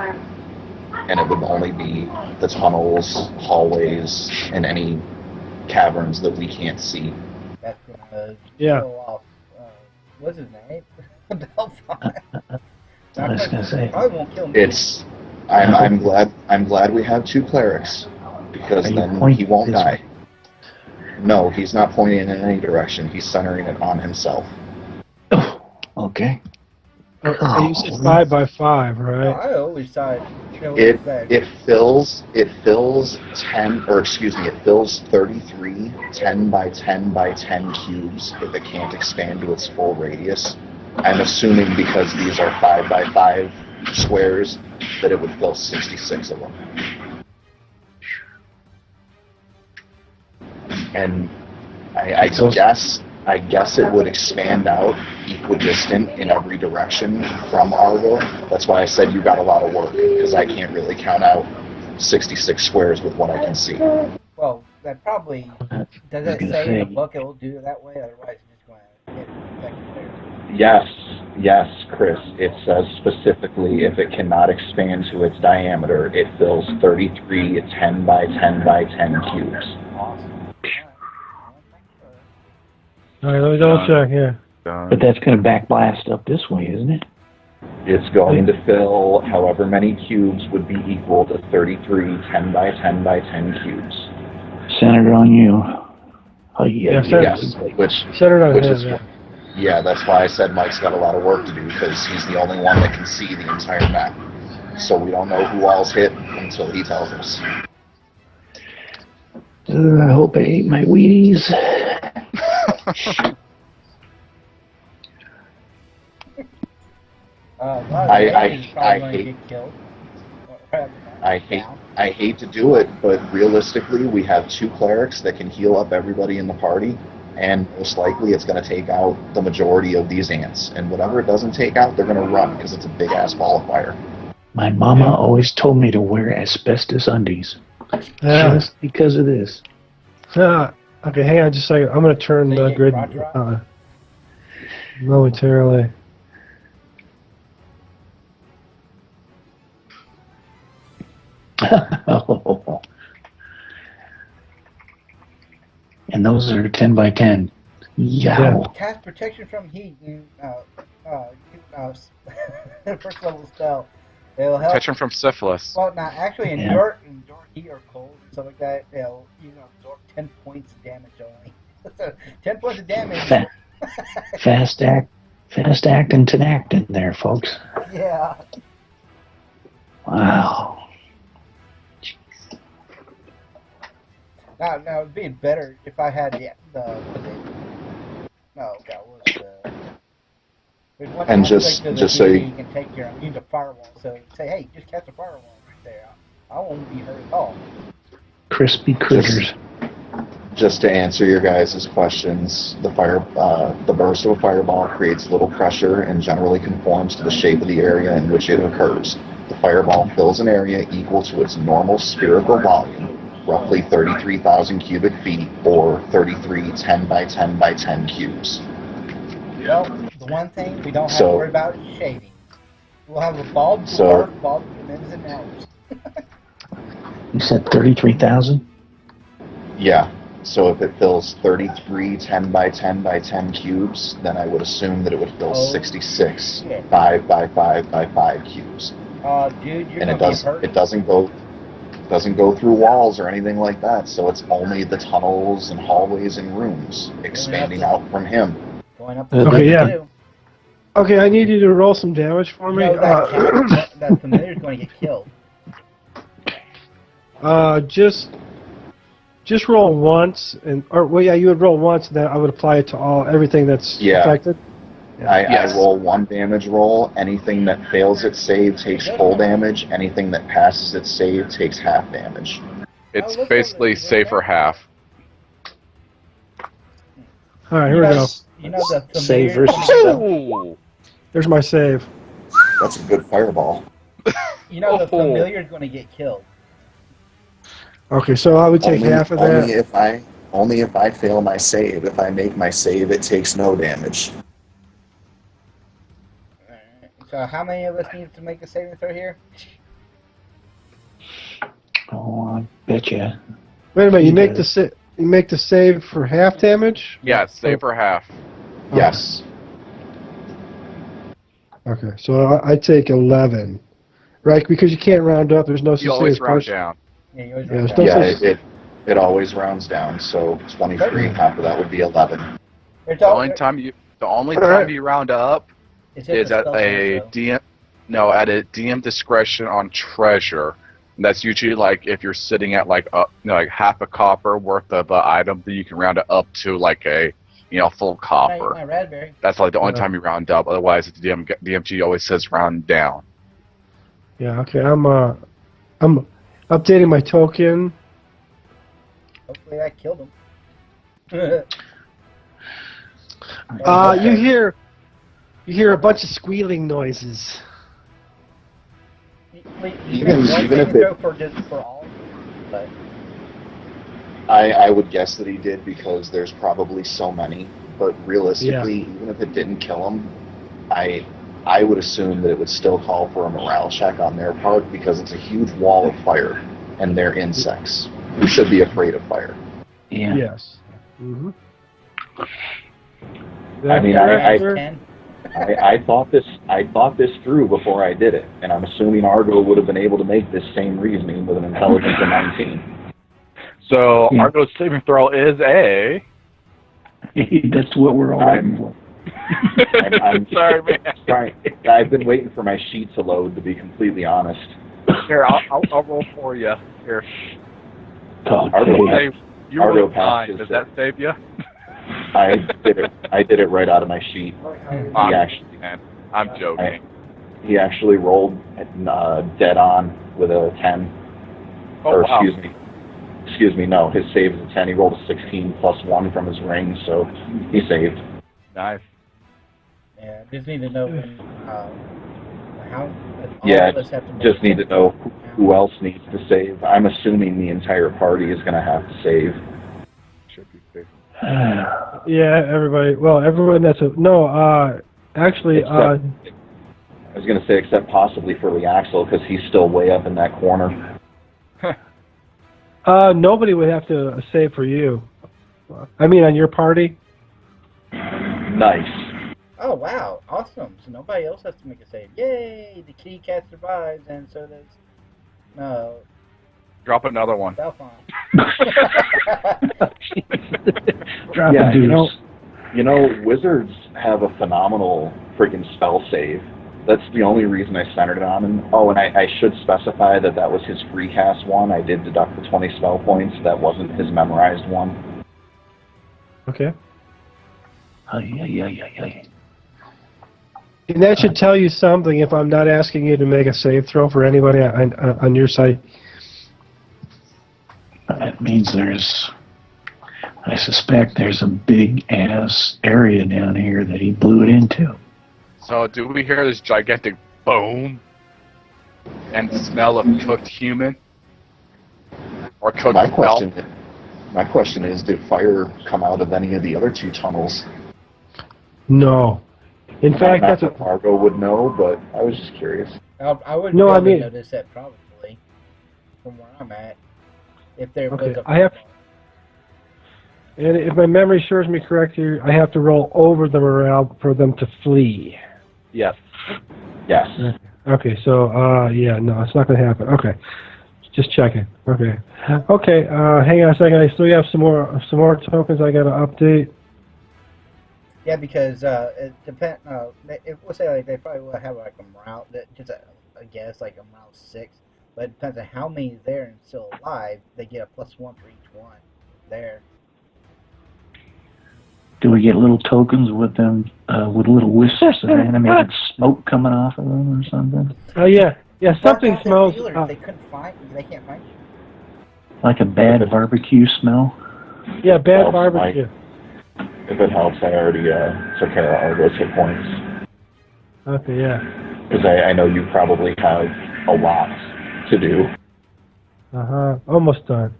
And it would only be the tunnels, hallways, and any caverns that we can't see. That's gonna Yeah. kill off. What's his name? Hellfire. I was gonna say. Probably won't kill me. I'm glad we have 2 clerics, because Are you then pointing he won't this die. No, he's not pointing in any direction. He's centering it on himself. Oh, okay. You said 5x5, right? I always thought. It fills 10, or excuse me, it fills 33 10 by 10 by 10 cubes if it can't expand to its full radius. I'm assuming because these are 5 by 5 squares that it would fill 66 of them. And I guess it would expand out equidistant in every direction from Argo. That's why I said you got a lot of work, because I can't really count out 66 squares with what I can see. Well, that probably does it say in the book it will do it that way? Otherwise, it's just going to hit infected there. Yes, Chris. It says specifically if it cannot expand to its diameter, it fills 33 10 by 10 by 10 cubes. Awesome. All right, let me double check here. But that's going to backblast up this way, isn't it? It's going to fill however many cubes would be equal to 33 10 by 10 by 10 cubes. Centered on you. Oh, yeah. Yes, Centered on which him, is yeah. yeah, that's why I said Mike's got a lot of work to do, because he's the only one that can see the entire map. So we don't know who all's hit until he tells us. I hope I ate my Wheaties. I hate to do it, but realistically, we have 2 clerics that can heal up everybody in the party, and most likely it's going to take out the majority of these ants. And whatever it doesn't take out, they're going to run, because it's a big-ass ball of fire. My mama always told me to wear asbestos undies. Yeah. Just because of this. Okay, hang on just a second. I'm going to turn the grid momentarily. And those are 10 by 10. Yeah. Cast protection from heat. First level spell. It'll help. Protection from syphilis. Well, now actually endure heat or cold and stuff like that. They'll absorb 10 points of damage only. So 10 points of damage. Fast acting to acting there, folks. Yeah. Wow. Now it'd be better if I had And just so you can take care of. You need a firewall, so say, hey, just cast a firewall right there. I won't be hurt at all. Crispy critters. Just to answer your guys' questions, the burst of a fireball creates little pressure and generally conforms to the shape of the area in which it occurs. The fireball fills an area equal to its normal spherical volume, roughly 33,000 cubic feet, or 33 10 by 10 by 10 cubes. Well, the one thing we don't have to worry about is shaving. We'll have a bald dwarf, bald tremendous and hours. You said 33,000? Yeah. So if it fills 33 10 by 10 by 10 cubes, then I would assume that it would fill 66 5 by 5 by 5 cubes. Dude, you're and hurt. It doesn't go through walls or anything like that, so it's only the tunnels and hallways and rooms expanding out from him. Going up the Okay, yeah. Okay, I need you to roll some damage for me. That familiar's going to get killed. Just roll once, you would roll once, and then I would apply it to everything that's affected. Yes. I roll 1 damage roll. Anything that fails its save takes full damage. Anything that passes its save takes half damage. It's look basically over- save for half. All right, here we go. You know the Save familiar. versus spell. Oh! There's my save. That's a good fireball. You know the Oh. familiar is going to get killed. Okay, so I would take half of Only that. if I fail my save. If I make my save, it takes no damage. Alright, so how many of us need to make a saving throw here? Oh, I betcha. Wait a minute, He you make does. you make the save for half damage? Yeah, save for half. Yes. Okay, so I take 11. Right, because you can't round up. There's no such You thing always as round partial. down. Yeah, you always Yeah, round it's down. not Yeah, so- it always rounds down. So 23. Half of that would be 11. It's The all- only time Alright. you round up it's if is the at spell a saves, though. at a DM discretion on treasure. And that's usually like if you're sitting at like like half a copper worth of item, then you can round it up to like a full Can I eat copper. my raspberry? That's like the only Yeah. time you round up. Otherwise, the DMG always says round down. Yeah, okay. I'm updating my token. Hopefully that killed him. You hear a bunch of squealing noises. Even if for all, but I would guess that he did because there's probably so many. But realistically, even if it didn't kill him, I would assume that it would still call for a morale check on their part because it's a huge wall of fire and they're insects who should be afraid of fire. Yeah. Yes. Mm-hmm. I mean, I 10. thought this through before I did it, and I'm assuming Argo would have been able to make this same reasoning with an intelligence of 19. So Yeah. Argo's saving throw is a. That's what we're all waiting for. I'm Sorry, man. sorry. I've been waiting for my sheet to load, to be completely honest. Here, I'll roll for you. Here. Oh, Argo, Hey, you Argo rolled passed 9. his Does that save you? I did it right out of my sheet. I'm joking. He actually rolled dead on with a 10. Oh, or wow. excuse me, no, his save is a 10. He rolled a 16 plus 1 from his ring, so he saved. Nice. Yeah, just need to know how. All Yeah, of us have to make just need to know saving who else needs to save. I'm assuming the entire party is going to have to save. Should be safe. Yeah, everybody. Well, everyone that's actually, I was going to say, except possibly for Liaxel, because he's still way up in that corner. nobody would have to save for you. I mean, on your party. Nice. Oh wow, awesome! So nobody else has to make a save. Yay! The kitty cat survives, and so does Drop another one. Belfon. Drop Yeah, a deuce. you know, wizards have a phenomenal freaking spell save. That's the only reason I centered it on him. Oh, and I should specify that was his free cast one. I did deduct the 20 spell points. That wasn't his memorized one. Okay. Yeah. And that should tell you something if I'm not asking you to make a save throw for anybody on your side. That means I suspect there's a big ass area down here that he blew it into. So do we hear this gigantic boom and smell of cooked human? Or cooked My elk? question is, did fire come out of any of the other 2 tunnels? No. In fact, Not that's a, that Argo would know, but I was just curious. I wouldn't No, be I able mean- to notice that probably from where I'm at. If there Okay, was a I have- and if my memory serves me correct here, I have to roll over the morale for them to flee. Yes. Yes. Okay, so yeah, no, it's not going to happen. Okay, just checking. Okay, hang on a second. I still have some more tokens I got to update. Yeah, because it depend. We'll say like they probably will have like a morale that just I guess like a morale 6, but it depends on how many is there and still alive. They get a +1 for each one there. Do we get little tokens with them, with little wisps of animated smoke coming off of them or something? Oh yeah, something Mark out their smells. feelers. They can't find you. Like a bad barbecue smell? Yeah, bad Helps, barbecue. If it helps, I already took care of Argo's hit points. Okay, yeah. Because I know you probably have a lot to do. Almost done.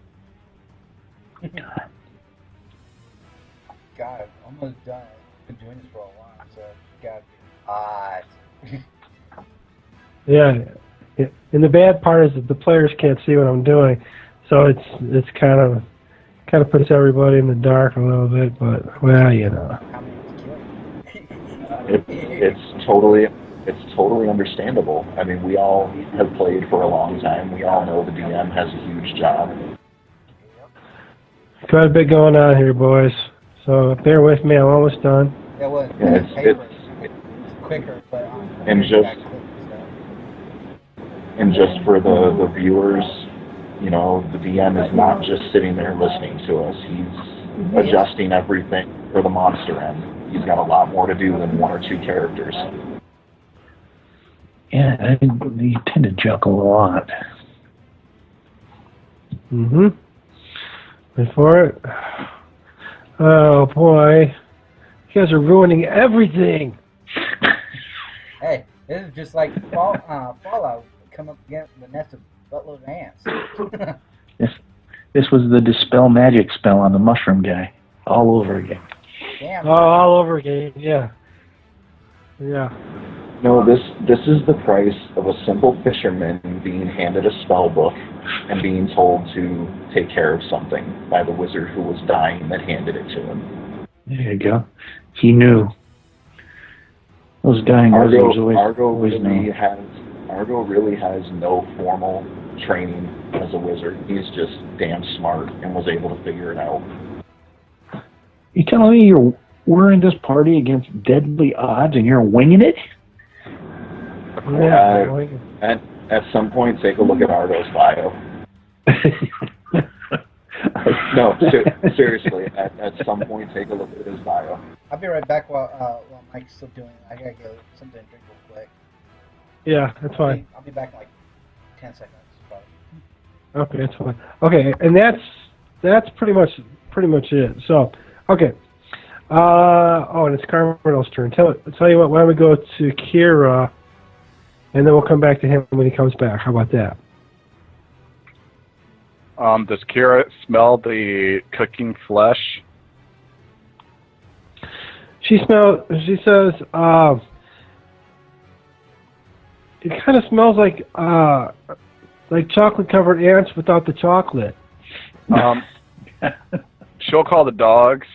God, almost done. I've been doing this for a while, so it's got to be hot. Yeah. And the bad part is that the players can't see what I'm doing, so it's kind of puts everybody in the dark a little bit. But well, you know. How many to kill? It's totally understandable. I mean, we all have played for a long time. We all know the DM has a huge job. Quite a bit going on here, boys. So bear with me. I'm almost done. Yeah, well, Yeah, it's quicker, but and just for the viewers, you know, the DM is not just sitting there listening to us. He's adjusting everything for the monster end. He's got a lot more to do than one or two characters. Yeah, you tend to juggle a lot. Mm-hmm. Before it. Oh boy, you guys are ruining everything. Hey, this is just like Fallout. Come up against the nest of buttload of ants. This was the dispel magic spell on the mushroom guy, all over again. Damn. Oh, all over again. Yeah. Yeah. No, this is the price of a simple fisherman being handed a spell book and being told to take care of something by the wizard who was dying that handed it to him. There you go. He knew. Those dying wizards always knew. Argo really has no formal training as a wizard. He's just damn smart and was able to figure it out. You telling me we're in this party against deadly odds and you're winging it? At some point, take a look at Argo's bio. No, seriously. At some point, take a look at his bio. I'll be right back while Mike's still doing it. I gotta get something to drink real quick. Yeah, that's fine. I'll be back in like 10 seconds, probably. Okay, that's fine. Okay, and that's pretty much it. So, okay. And it's Carmen's turn. Tell you what. Why don't we go to Kira, and then we'll come back to him when he comes back. How about that? Does Kira smell the cooking flesh? She says, it kind of smells like chocolate-covered ants without the chocolate. She'll call the dogs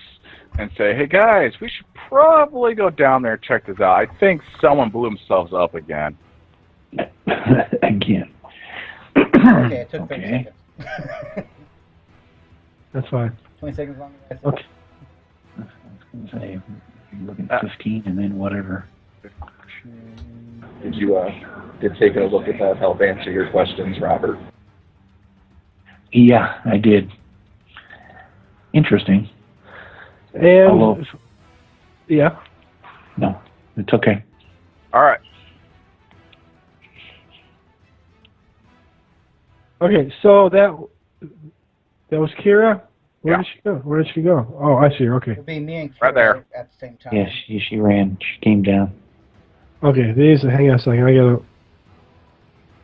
and say, "Hey guys, we should probably go down there and check this out. I think someone blew themselves up again." Again. Okay, it took 30 seconds. That's fine. 20 seconds longer. Okay. I was going to say, you're looking at 15 and then whatever. Did taking a look at that help answer your questions, Robert? Yeah, I did. Interesting. And yeah. No, it's okay. All right. Okay, so that was Kira. Where Yeah. did she go? Where did she go? Oh, I see her. Okay. It'll be me and Kira Right there. at the same time. Yeah, she ran. She came down. Okay, hang on a second.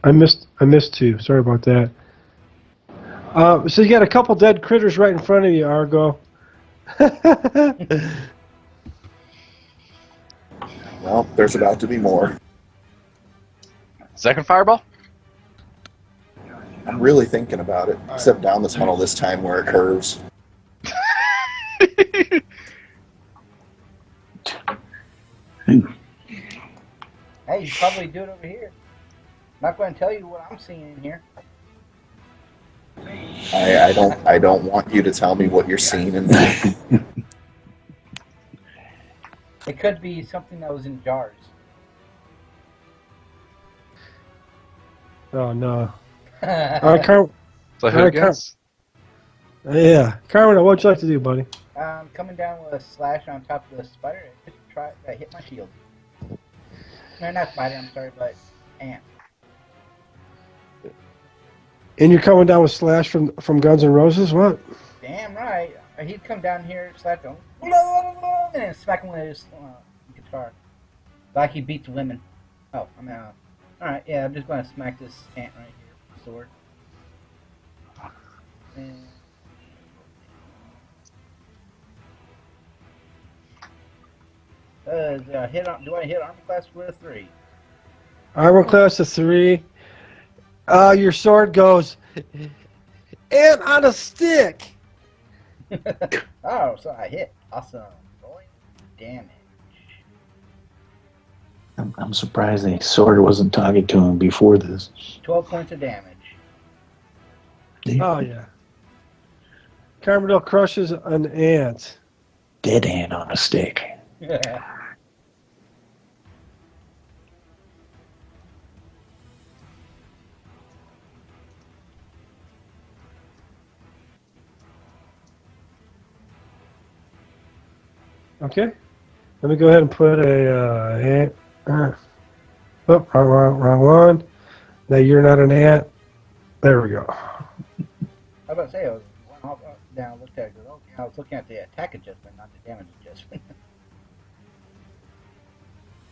I missed two. Sorry about that. So you got a couple dead critters right in front of you, Argo. Well, there's about to be more. Second fireball? I'm really thinking about it, except down the tunnel this time where it curves. Hey, you probably do it over here. I'm not going to tell you what I'm seeing in here. I don't want you to tell me what you're seeing in there. It could be something that was in jars. Oh no. So who gets? Yeah, Carmen, what'd you like to do, buddy? Coming down with a slash on top of the spider, it just hit my shield. No, not spider, I'm sorry, but ant. And you're coming down with Slash from Guns N' Roses? What? Damn right. He'd come down here, slap him, and then smack him with his guitar. Like he beats women. Oh, I'm out. Alright, yeah, I'm just going to smack this ant right here with the sword. And... do I hit armor class with a 3? Armor class of 3. Your sword goes, and on a stick. Oh, so I hit. Awesome. Rolling damage. I'm surprised the sword wasn't talking to him before this. 12 points of damage. Oh, yeah. Carbondale crushes an ant. Dead ant on a stick. Okay. Let me go ahead and put a ant. Oh, wrong one. Now you're not an ant. There we go. I was about to say, I was went off down, looked at it, goes, okay, I was looking at the attack adjustment, not the damage adjustment.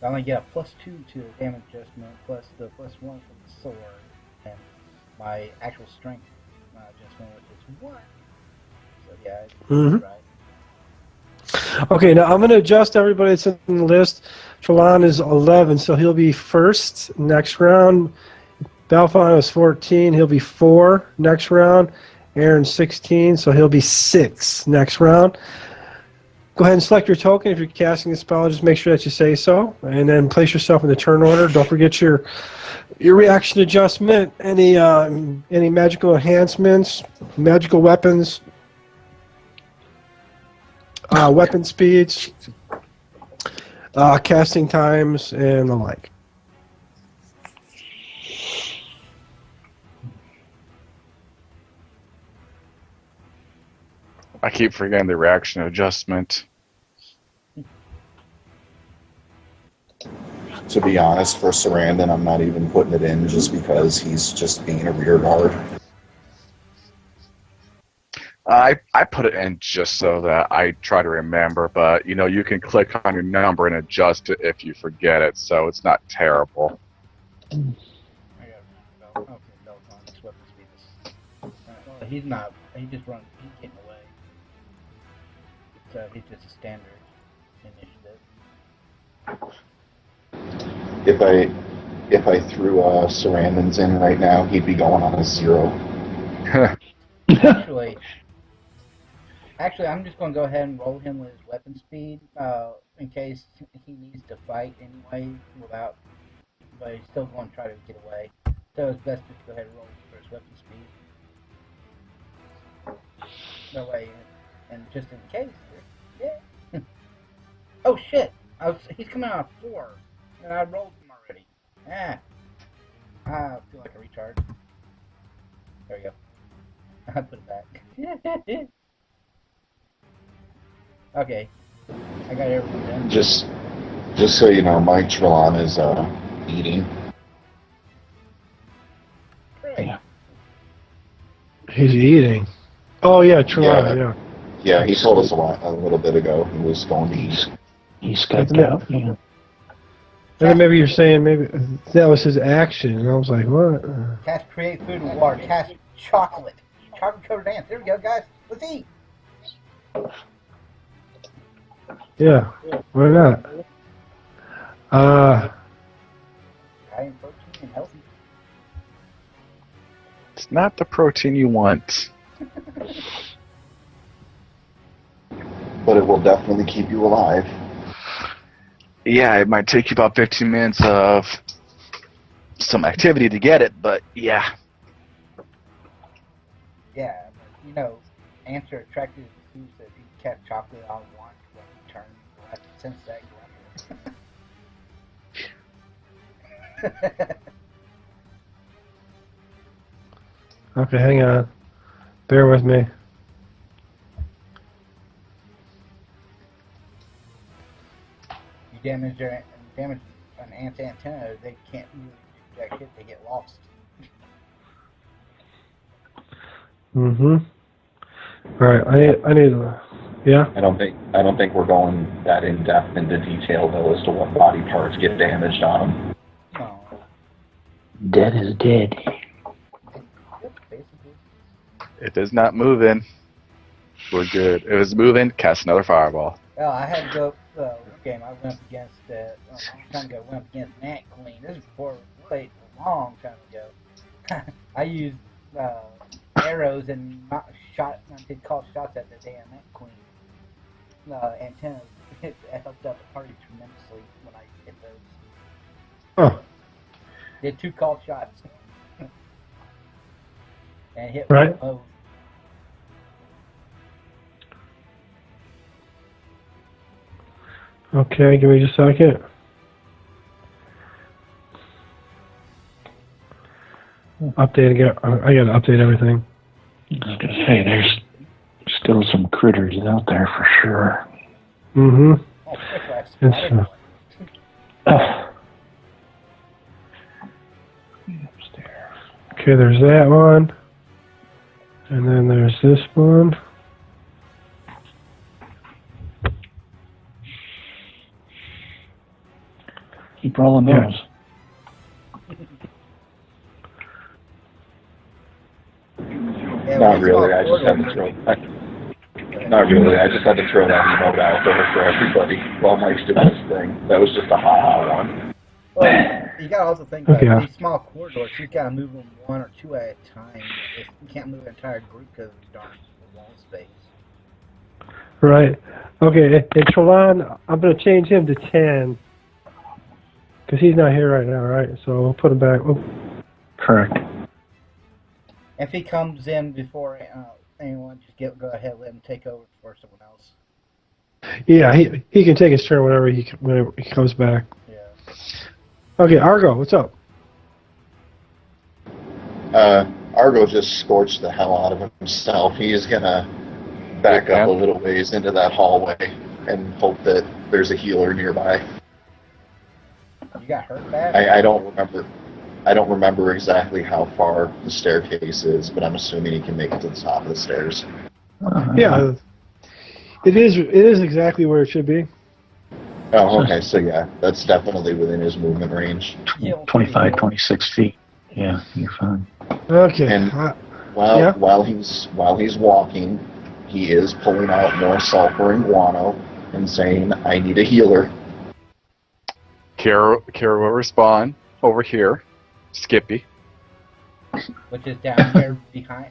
I only get a +2 to the damage adjustment, plus the +1 from the sword, and my actual strength adjustment, which is 1. So yeah, Mhm. right. Okay, now I'm going to adjust everybody that's in the list. Trelon is 11, so he'll be first next round. Balfon is 14, he'll be 4 next round. Aaron's 16, so he'll be 6 next round. Go ahead and select your token. If you're casting the spell, just make sure that you say so. And then place yourself in the turn order. Don't forget your reaction adjustment, any magical enhancements, magical weapons, weapon speeds, casting times, and the like. I keep forgetting the reaction adjustment. To be honest, for Sarandon, I'm not even putting it in just because he's just being a rear guard. I put it in just so that I try to remember, but you can click on your number and adjust it if you forget it, so it's not terrible. I got okay, Bell's on this weapon speed. Well, he's not. He just runs. He's getting away. So he's just a standard initiative. If I threw Sarandon's in right now, he'd be going on a 0. Actually, I'm just going to go ahead and roll him with his weapon speed in case he needs to fight anyway but he's still going to try to get away. So it's best just to go ahead and roll for his weapon speed. That way, and just in case, yeah. Oh shit! He's coming out of 4, and I rolled him already. I feel like a retard. There we go. I put it back. Okay, I got everything done. Just so you know, Mike Trelon is eating. Great. He's eating. Oh yeah, Trelon. Yeah. Yeah, he told us a little bit ago he was going to eat. He's got out. Yeah. And then maybe you're saying maybe that was his action, and I was like, what? Cast create food and water. Cast chocolate. Chocolate covered ants. There we go, guys. Let's eat. Yeah, why not? High in protein and healthy. It's not the protein you want. But it will definitely keep you alive. Yeah, it might take you about 15 minutes of some activity to get it, but yeah. Yeah, but ants are attracted to foods that you catch chocolate on one when you turn. You'll have to sense that going. Okay, hang on. Bear with me. damage an ant's antenna, they can't really do jack shit. They get lost. Mm-hmm. All right, I need to. Yeah. I don't think we're going that in depth into detail though as to what body parts get damaged on them. No. Dead is dead. Yep, basically. If it's not moving, we're good. If it's moving, cast another fireball. Well, I had to go one game. I went up against a long time ago. Went up against Ant Queen. This is before a long time ago. I used arrows and did call shots at the damn Ant Queen antennas. It helped out the party tremendously when I hit those. Oh. Did 2 called shots and hit Right. both. Okay, give me just a second. Update again. I gotta update everything. I was gonna say there's still some critters out there for sure. Mm-hmm. Oh, quick, It's, okay, there's that one. And then there's this one. Keep rolling Yeah. those. Yeah, Not we really. saw I just had to Portal. throw. Not really. I just had to throw that emote out there for everybody while Mike's doing his thing. That was just a ha-ha one. Well, you gotta also think about Okay. these small corridors. You gotta move them 1 or 2 at a time. You can't move an entire group because of darn wall space. Right. Okay, and Trelon, I'm going to change him to 10. Because he's not here right now, right? So we'll put him back. Oh, Correct. If he comes in before anyone, just go ahead and let him take over for someone else. yeah, he can take his turn whenever he comes back. Yeah. Okay, Argo, what's up? Argo just scorched the hell out of himself. He's gonna back up a little ways into that hallway and hope that there's a healer nearby. You got hurt bad? I don't remember. I don't remember exactly how far the staircase is, but I'm assuming he can make it to the top of the stairs. Yeah, it is exactly where it should be. Oh, okay. So yeah, that's definitely within his movement range. 25, 26 feet. Yeah, you're fine. Okay. And yeah. while he's walking, he is pulling out more sulfur and guano and saying, "I need a healer." Kara will respond over here. Skippy. Which is down here behind,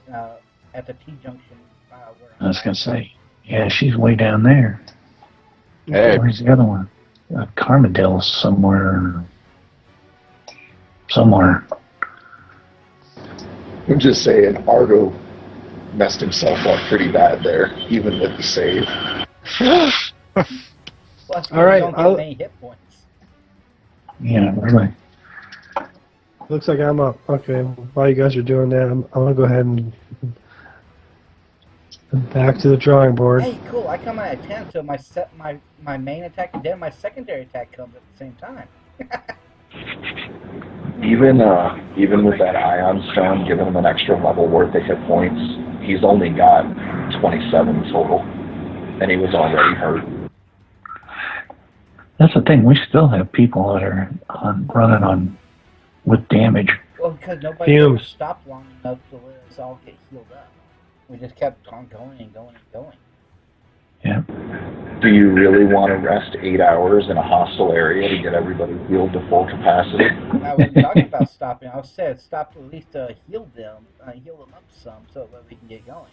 at the T-junction. I was gonna say, yeah, she's way down there. Hey, Where's the other one? Carmadill's somewhere. Somewhere. I'm just saying, Argo messed himself up pretty bad there, even with the save. Plus, All right, don't get many hit points. Yeah, really. Looks like I'm up. Okay, while you guys are doing that, I'm going to go ahead and back to the drawing board. Hey, cool. I come in at 10, so my main attack and then my secondary attack comes at the same time. Even with that ion stone giving him an extra level worth of hit points, he's only got 27 total, and he was already hurt. That's the thing. We still have people that are running on with damage. Well, because nobody ever Fumes. stopped long enough to let us all get healed up. We just kept on going and going and going. Yeah. Do you really want to rest 8 hours in a hostile area to get everybody healed to full capacity? I wasn't talking about stopping. I said stop to at least heal them up some so that we can get going.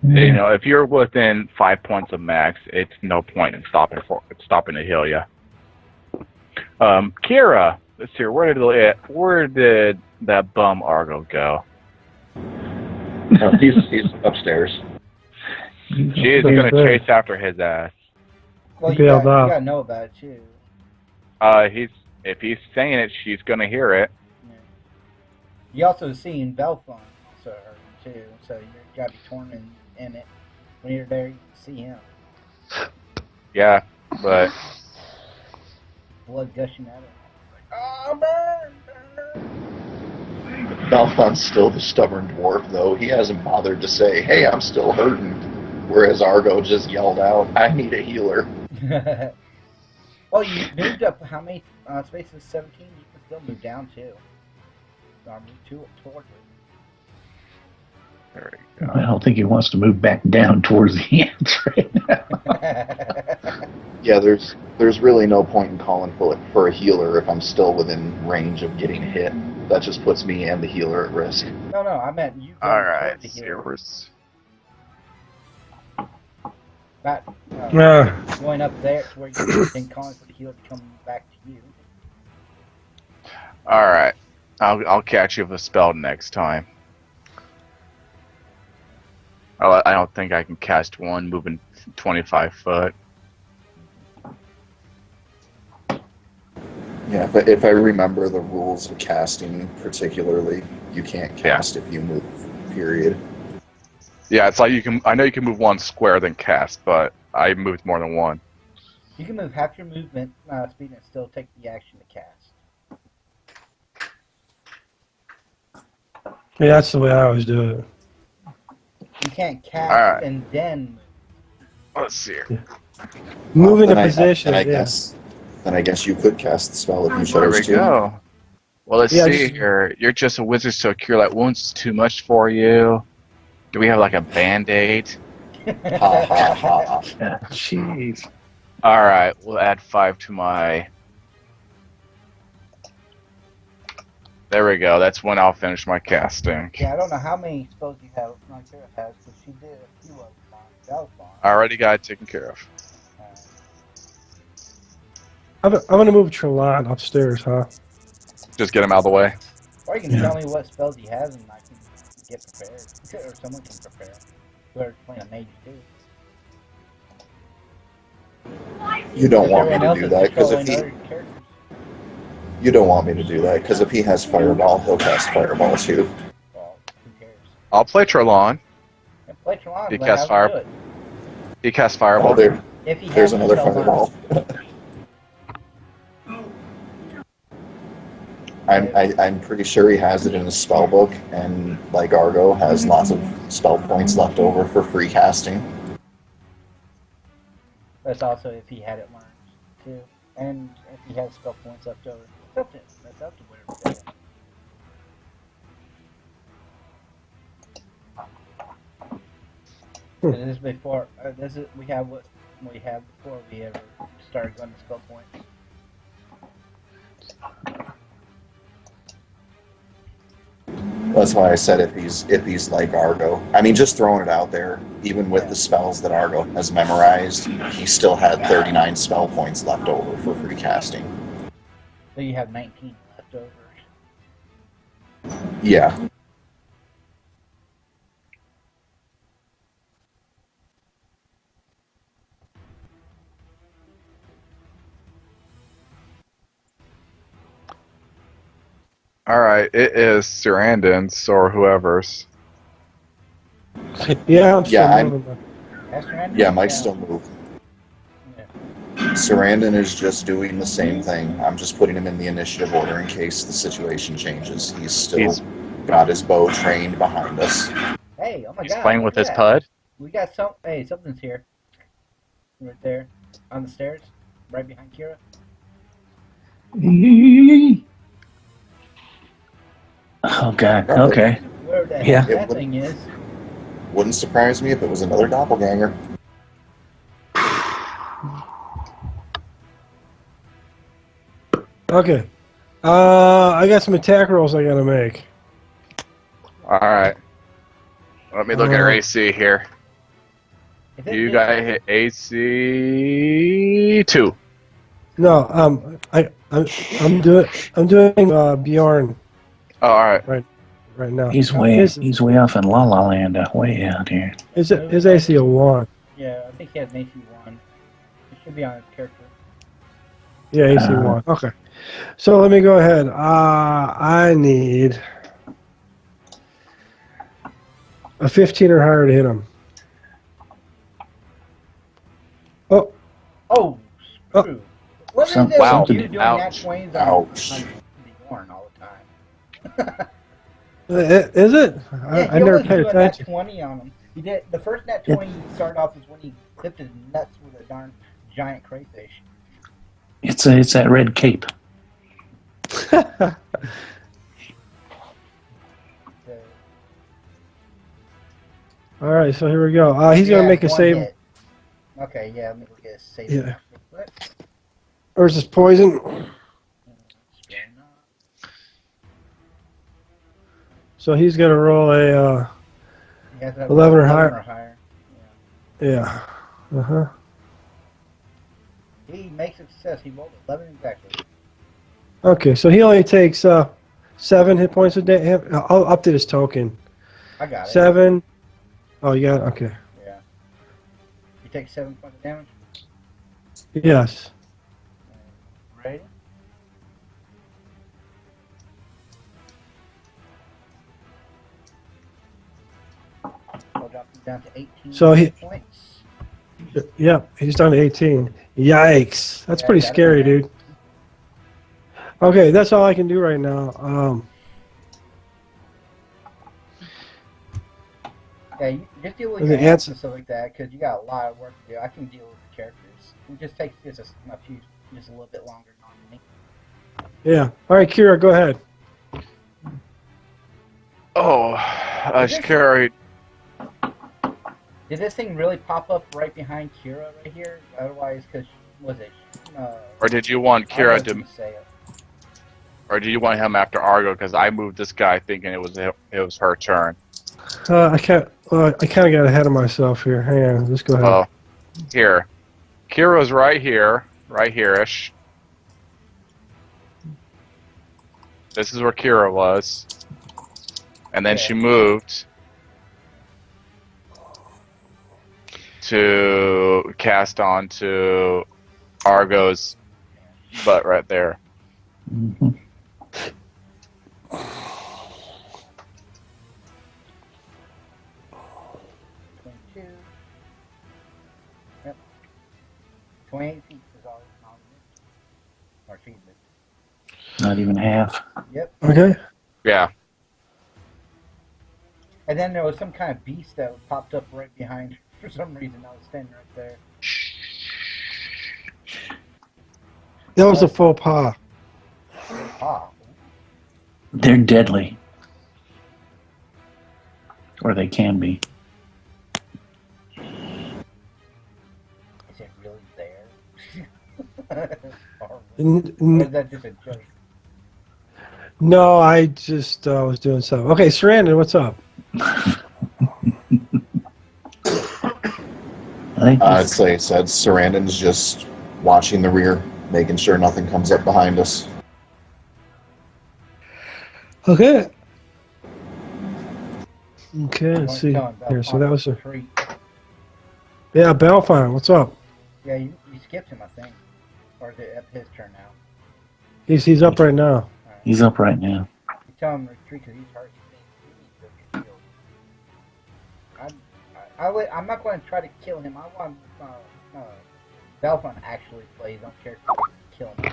you know, if you're within 5 points of max, it's no point in stopping to heal you. Kira, let's see. Where did that bum Argo go? He's upstairs. She is going to chase after his ass. Well, you Bailed off. gotta know about it too. If he's saying it, she's going to hear it. Yeah. You also seen Belfon also hurt him too, so you gotta be torn in it. When you're there, you can see him. Yeah, but blood gushing out of him. Like, oh, burn! Balfon's still the stubborn dwarf, though. He hasn't bothered to say, hey, I'm still hurting. Whereas Argo just yelled out, I need a healer. Well, you moved up how many spaces? 17? You can still move down, too. Or move towards it. There we go. I don't think he wants to move back down towards the ends right now. Yeah, there's really no point in calling for a healer if I'm still within range of getting hit. That just puts me and the healer at risk. No, I meant you. Alright, the here healer. we're. Not, Yeah. going up there to where you've been calling for the healer to come back to you. Alright. I'll catch you with a spell next time. Oh, I don't think I can cast one moving 25 foot. Yeah, but if I remember the rules of casting particularly, you can't cast if you move, period. Yeah, it's like you can. I know you can move one square then cast, but I moved more than one. You can move half your movement speed and still take the action to cast. Yeah, that's the way I always do it. You can't cast Alright. and then move. Let's see here. Move into Then position. Then I guess you could cast the spell if you There chose we to. go. Well, let's Yeah, see just- here. You're just a wizard, so cure light wounds is too much for you. Do we have like a band-aid? Ha ha ha ha. Jeez. Alright, we'll add 5 to my... There we go. That's when I'll finish my casting. Yeah, I don't know how many spells you have. Nycera has, but she did a few of them on Balfon. I already got it taken care of. I'm going to move Trelon upstairs, huh? Just get him out of the way. Or you can tell me what spells he has and I can get prepared. Or someone can prepare. Whoever's playing a mage too. You don't want me Everyone to else do is that because if controlling he other characters. you don't want me to do that because if he has fireball, he'll cast fireball too. Well, who cares? I'll play Trelon. And play Tron, He let casts him do fire- it. He casts Fireball. Oh, there, If he there's has another spell fireball. I'm pretty sure he has it in his spell book, and like Argo has lots of spell points left over for free casting. That's also if he had it learned too. And if he has spell points left over. That's up to whatever they want. And this is before we have what we had before we ever started going to spell points. That's why I said if he's like Argo. I mean, just throwing it out there, even with the spells that Argo has memorized, he still had 39 spell points left over for free casting. So you have 19 left over. Yeah. Alright, it is Sarandon's or whoever's. Yeah, I'm still Yeah, moving. That's random? Yeah, Mike's still moving. Yeah. Sarandon is just doing the same thing. I'm just putting him in the initiative order in case the situation changes. He's still got his bow trained behind us. Hey, oh my He's god. playing look with at his that. pud. We got something's here. Right there. On the stairs. Right behind Kira. Oh god. Okay. Where the Yeah. heck that thing is. Wouldn't surprise me if it was another doppelganger. Okay. I got some attack rolls I gotta make. Alright. Let me look at her AC here. If it You is- got to hit AC 2. No, I'm doing Bjorn Oh, alright. right now. He's way off in La La Land, way out here. His AC a 1. Yeah, I think he has an AC 1. It should be on his character. Yeah, AC 1. Okay. So let me go ahead. I need a 15 or higher to hit him. Oh, screw. What is Some- it wow. with you doing Ouch. nat 20s Ouch. on Bjorn all the time? Is it? Yeah, I he never always paid do a nat attention. 20 on him. He did the first nat 20 he started off is when he clipped his nuts with a darn giant crayfish. It's that red cape. So, All right, so here we go. He's gonna yeah, make a one save. hit. Okay, yeah, let me go get a save. Yeah. Real quick. Versus poison. Spin up. So he's gonna roll a. You have to have 11 or 11 higher. or higher. Yeah. Uh huh. He makes a success. He rolled 11 exactly. Okay, so he only takes 7 hit points a day. I'll update his token. I got it. 7. Oh, you got it? Okay. Yeah. You take 7 points of damage. Yes. Ready? I'll drop you down to 18 So he- points. Yep, he's down to 18. Yikes. That's Yeah, pretty got it. scary, dude. Okay, that's all I can do right now. Yeah, you just deal with The your ants ants- and stuff like that because you got a lot of work to do. I can deal with the characters. It just takes just a little bit longer normally. Yeah. All right, Kira, go ahead. Oh, Is this- Shikari. Did this thing really pop up right behind Kira right here? Otherwise, because was it? Or did you want I Kira was to, gonna say it. or do you want him after Argo? Because I moved this guy thinking it was her turn. I can't. I kind of got ahead of myself here. Hang on, just go ahead. Oh, here. Kira's right here-ish. This is where Kira was. And then she moved to cast onto Argo's butt right there. Mhm. 22. Yep. 28 feet is all it's not. Or feet. Not even half. Yep. Okay. Yeah. And then there was some kind of beast that popped up right behind her for some reason. I was standing right there. That was a faux pas. Ah. They're deadly. Or they can be. Is it really there? or is that just a joke? No, I just was doing something. Okay, Sarandon, what's up? I think It's like I said, Sarandon's just watching the rear, making sure nothing comes up behind us. Okay. Okay, I'm let's see telling here. So that was a treat. yeah, Balfine. What's up? Yeah, you skipped him, I think. Or is it his turn now? He's up right now. All right. he's up right now. You tell him to retreat because he's hurt. He needs to get killed. I'm not going to try to kill him. I want Belfon actually play his own character to kill him.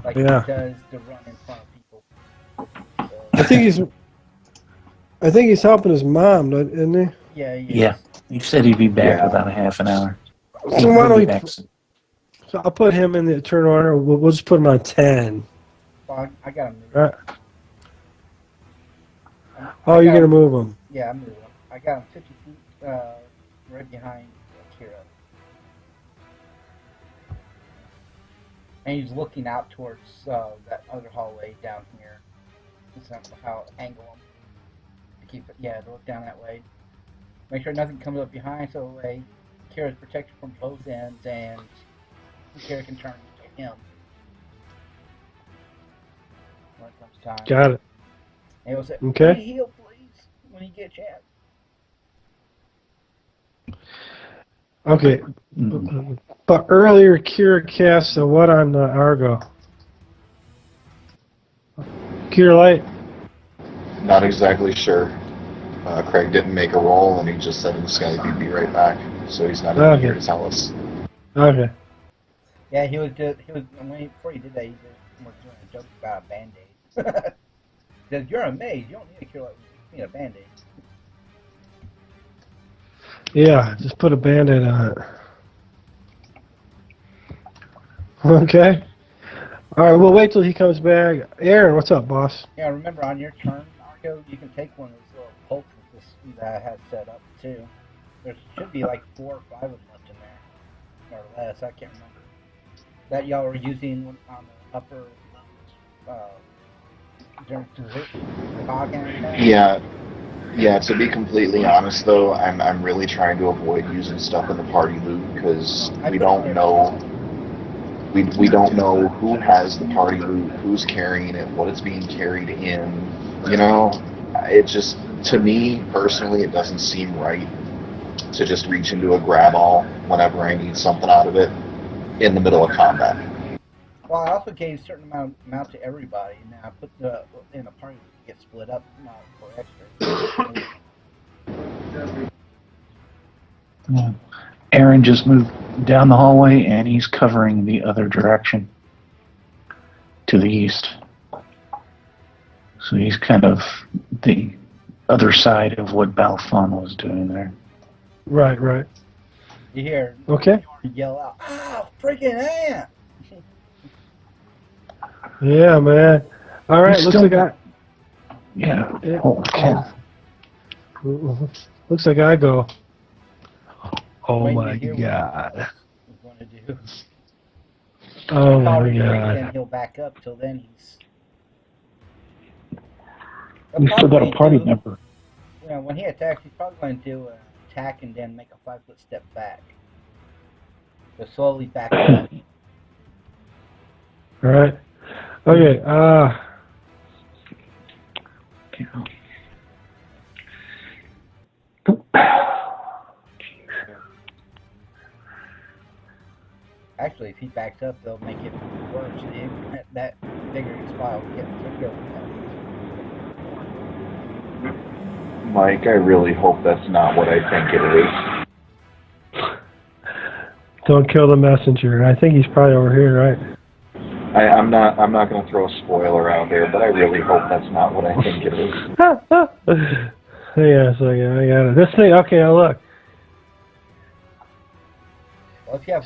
Like Yeah. he does to run in front of people. So, I think he's helping his mom, isn't he? yeah, he is. Yeah. He said he'd be back Yeah. in about a half an hour. So why He'll don't be we? back soon. So I'll put him in the turn order. We'll just put him on 10. Well, I got him. Right. Oh, you're gonna move him. Yeah, I'm moving him. I got him 50 feet right behind Kira. And he's looking out towards that other hallway down here. That's how I angle him. To keep it, yeah, to look down that way. Make sure nothing comes up behind, so that way Kira's protected from both ends, and Kira can turn to him when it comes time. Got it. And he'll say, Okay. "Hey, heal, please," when you get a chance. Okay. Mm. But earlier, Kira cast a what on Argo? Kira Light. Not exactly sure. Craig didn't make a roll, and he just said in Skype he'd be right back, so he's not even Okay. here to tell us. Okay. Yeah, he was before he did that, he was doing a joke about a Band-Aid. He says, you're a mage, you don't need a cure light, you need a Band-Aid. Yeah, just put a Band-Aid on it. Okay. All right, we'll wait till he comes back. Aaron, what's up, boss? Yeah, remember on your turn, Argo, you can take one of those little pulses that I had set up too. There should be like 4 or 5 of them left in there, or less. I can't remember. That y'all were using on the upper during the hog and everything. Yeah. Yeah, to be completely honest though, I'm really trying to avoid using stuff in the party loot because we don't know we don't know who has the party loot, who's carrying it, what it's being carried in. You know, it just, to me personally, it doesn't seem right to just reach into a grab all whenever I need something out of it in the middle of combat. Well, I also gave a certain amount to everybody. Now I put in a party to get split up, not for extra. Aaron just moved down the hallway, and he's covering the other direction to the east. So he's kind of the other side of what Balfon was doing there. Right, right. You hear Okay. yell out, "Ah, freaking ant!" Yeah, man. All right, He's looks still- like Yeah. Yeah. Holy cow. looks like I go. Oh Waiting my to hear God. what he's going to do. Oh Call my it break, God. then he'll back up. Till then, he's. We still got a party member. You know, when he attacks, he's probably going to do an attack and then make a 5-foot step back. So slowly back up. All right. Okay. Actually, if he backs up, they'll make it worse. That bigger spot will get go. Mike, I really hope that's not what I think it is. Don't kill the messenger. I think he's probably over here, right? I'm not going to throw a spoiler out there, but I really hope that's not what I think it is. Hang on a second. I got it. This thing. Okay, now look. Well, if you have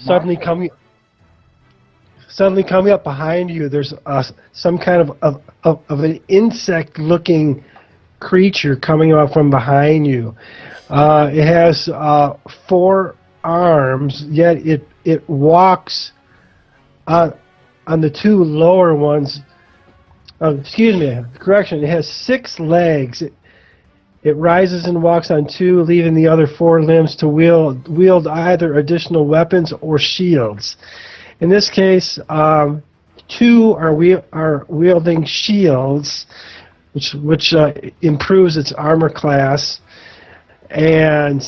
Suddenly coming up behind you, there's some kind of an insect-looking creature coming up from behind you. It has 4 arms, yet it walks on the 2 lower ones. Excuse me, correction. It has 6 legs. It rises and walks on 2, leaving the other 4 limbs to wield either additional weapons or shields. In this case, 2 are wielding shields, which improves its armor class, and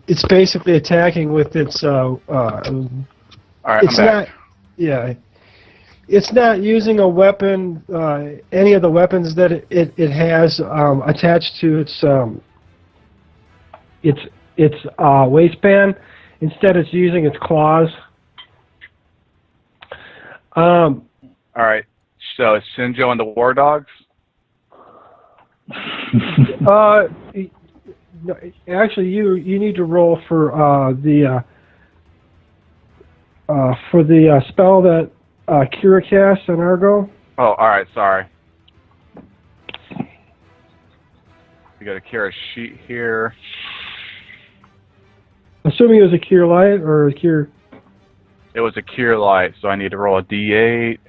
it's basically attacking with its. All right, It's I'm not. back. Yeah. It's not using a weapon, any of the weapons that it has attached to its waistband. Instead, it's using its claws. All right, so it's Shinjo and the War Dogs. No, actually, you need to roll for the spell that Kira casts on Argo. Oh, all right, sorry. We got a Kira sheet here. Assuming it was a Cure Light or a Cure. It was a Cure Light, so I need to roll a D8.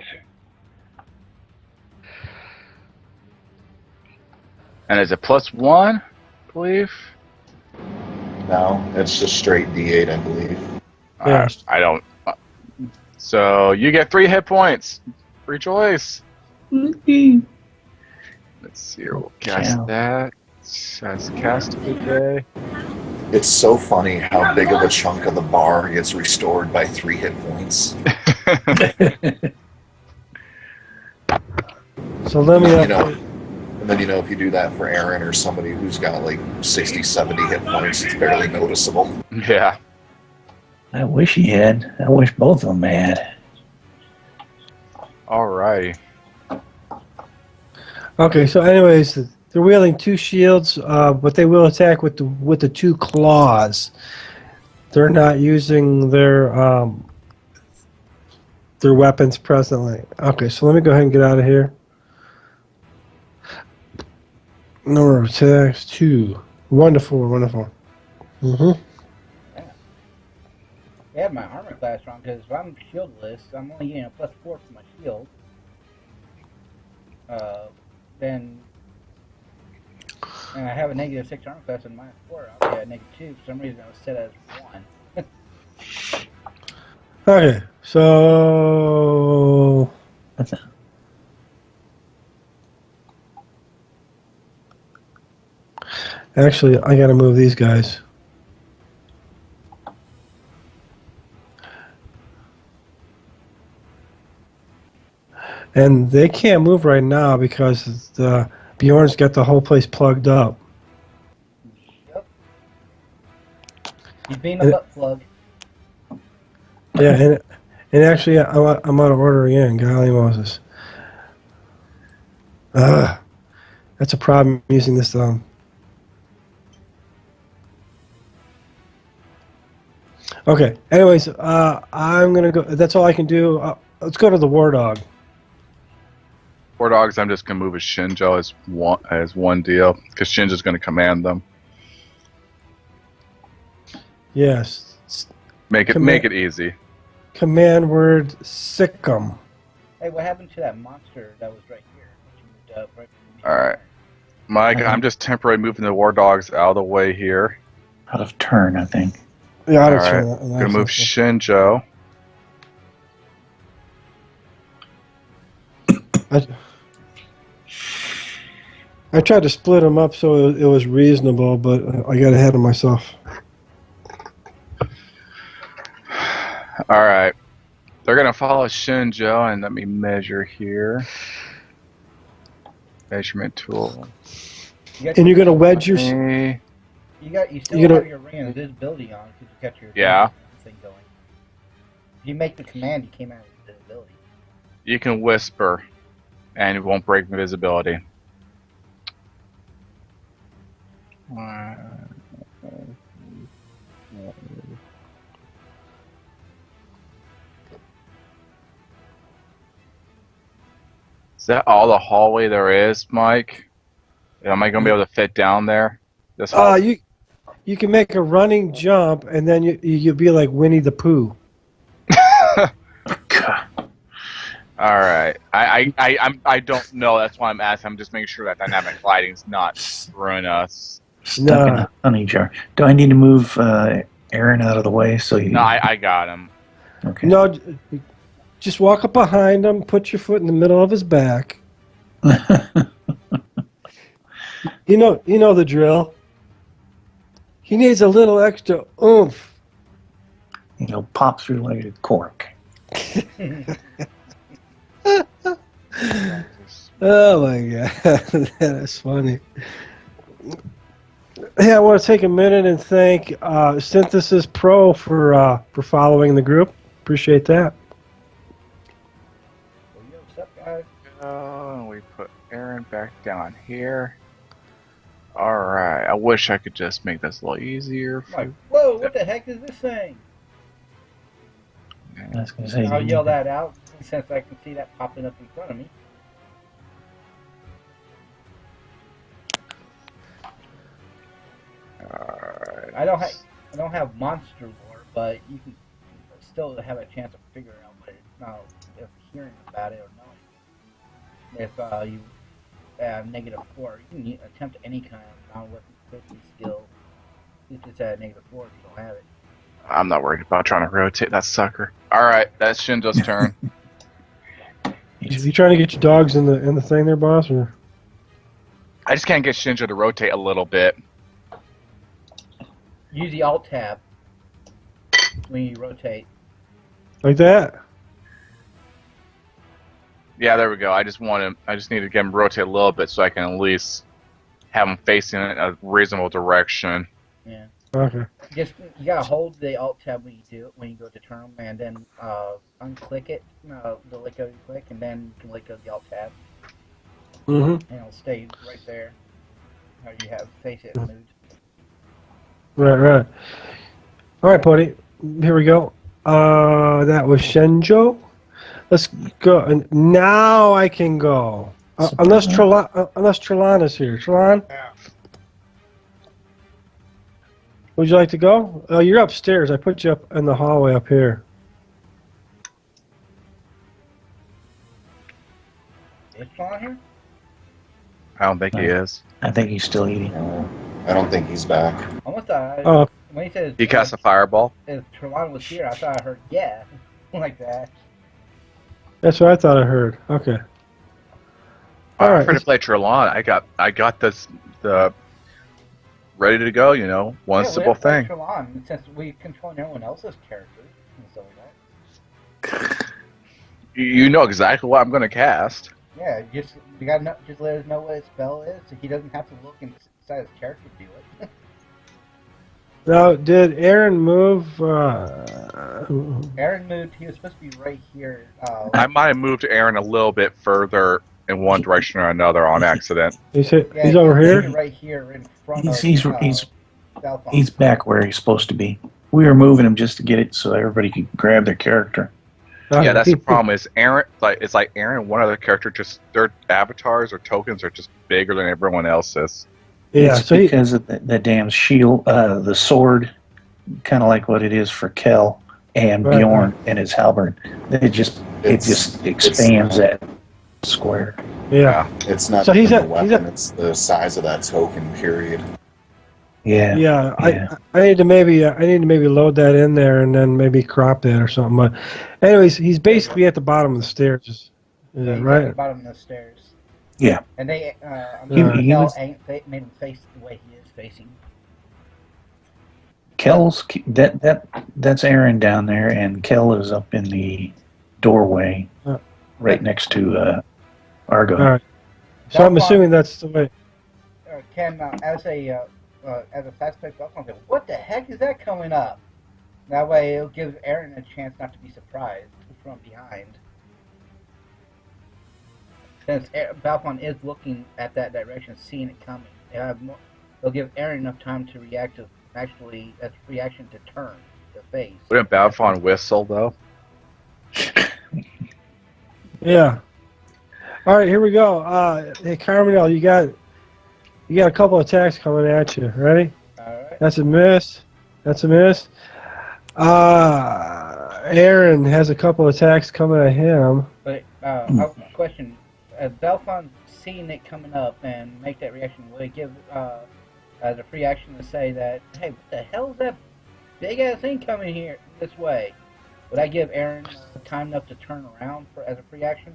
And is it +1, I believe? No, it's just straight D8, I believe. Yeah. I don't. So you get 3 hit points. Rejoice. Let's see. We'll cast Cow. that. That's cast of the day. It's so funny how big of a chunk of the bar gets restored by 3 hit points. So let me. You know, and then, if you do that for Aaron or somebody who's got like 60, 70 hit points, it's barely noticeable. Yeah. I wish he had. I wish both of them had. Alrighty. Okay, so anyways, they're wielding 2 shields, but they will attack with the 2 claws. They're not using their weapons presently. Okay, so let me go ahead and get out of here. Number of attacks 2. Wonderful, wonderful. Mm-hmm. They have my armor class wrong because if I'm shieldless, I'm only getting a +4 for my shield. Then, and I have a -6 armor class and -4. I'll be at -2. For some reason, I was set as 1. Okay, so actually, I gotta move these guys. And they can't move right now because the Bjorn's got the whole place plugged up. Yep. He's being a butt plug. Yeah, and actually, I'm out of order again. Golly Moses. That's a problem using this. Okay. Anyways, I'm gonna go. That's all I can do. Let's go to the War Dog. War Dogs, I'm just gonna move a Shinjo as one deal because Shinjo's gonna command them. Yes. Make it easy. Command word Sikkim. Hey, what happened to that monster that was right here? That you moved up right from All right, Mike. I'm just temporarily moving the War Dogs out of the way here. Out of turn, I think. Yeah, All right, gonna move Shinjo. I tried to split them up so it was reasonable, but I got ahead of myself. All right, they're gonna follow Shinjo, and let me measure here. Measurement tool. And you're gonna wedge your. Hey. You still have your ring of invisibility on because you got your thing going. If you make the command, you came out with invisibility. You can whisper, and it won't break invisibility. Is that all the hallway there is, Mike? Am I gonna be able to fit down there? This hallway? You can make a running jump, and then you'll be like Winnie the Pooh. All right. I don't know. That's why I'm asking. I'm just making sure that dynamic lighting's not screwing us. Stuck in a honey jar. Do I need to move Aaron out of the way so you? No, I got him. Okay. No, just walk up behind him, put your foot in the middle of his back. You know the drill. He needs a little extra oomph. He'll pop through like a cork. Oh my god, that is funny. Hey, I want to take a minute and thank Synthesis Pro for following the group. Appreciate that. What's up, guys? We put Aaron back down here. All right. I wish I could just make this a little easier. Like, whoa! What the heck is this thing? I was gonna say, I'll yell that out since I can see that popping up in front of me. Alright. I don't have monster lore, but you can still have a chance of figuring out what it's not if hearing about it or knowing. If you have -4, you can attempt any kind of non-weapon skill. If it's at -4, you don't have it. I'm not worried about trying to rotate that sucker. Alright, that's Shinjo's turn. You trying to get your dogs in the thing there, boss? Or? I just can't get Shinjo to rotate a little bit. Use the Alt tab when you rotate. Like that? Yeah, there we go. I just need to get him to rotate a little bit so I can at least have him facing in a reasonable direction. Yeah. Okay. Just you gotta hold the Alt tab when you do it, when you go to turn them, and then unclick it, the let go you click, and then you can let go the Alt tab, Mm-hmm. and it'll stay right there. How you have face it moved. Right. All right, buddy. Here we go. That was Shenjo. Let's go. And now I can go. Unless Trelana's here. Trelan? Would you like to go? Oh, you're upstairs. I put you up in the hallway up here. Is Sean here? I don't think he is. I think he's still eating. No, I don't think he's back. Almost thought Oh, when he said He cast a fireball. if Trelon was here, I thought I heard yeah, like that. that's what I thought I heard. Okay. All I'm right. ready to play Trelon. I got the ready to go. You know, one simple thing. Trelon, since we control everyone else's characters and stuff like that. You know exactly what I'm going to cast. Yeah, just you gotta know, just let us know what his spell is, so he doesn't have to look inside his character to do it. Now, did Aaron move? Aaron moved. He was supposed to be right here. I might have moved Aaron a little bit further in one direction or another on accident. He's Yeah, over he's here. right here in front He's of. he's back where he's supposed to be. We were moving him just to get it so everybody could grab their character. Yeah, that's the problem. Is Aaron it's like Aaron and one other character, just their avatars or tokens are just bigger than everyone else's. Yeah, It's so because of the damn shield, the sword, kind of like what it is for Kel and Right, Bjorn and his halberd. It just expands that square. yeah. It's not So he's the at- weapon, he's at- it's the size of that token, period. Yeah. Yeah, Yeah. I need to maybe load that in there and then maybe crop that or something. But anyways, he's basically at the bottom of the stairs, is He's that at right? the bottom of the stairs. Yeah. And they, He Kel was- made him face the way he is facing. Kel's that's Aaron down there, and Kel is up in the doorway, right next to Argo. All right. So I'm assuming that's the way. Ken, as a fast paced Belfon, what the heck is that coming up? That way, it'll give Aaron a chance not to be surprised from behind. Since Balfon is looking at that direction, seeing it coming, it'll give Aaron enough time to react to actually as reaction to turn the face. Wouldn't Balfon whistle though? Yeah. All right, here we go. Hey, Carmel, you got a couple of attacks coming at you. Ready? All right. That's a miss. That's a miss. Aaron has a couple of attacks coming at him. But I have a question: Belfon seeing it coming up and make that reaction, would it give the free action to say that, hey, what the hell is that big ass thing coming here this way? Would I give Aaron time enough to turn around as a free action?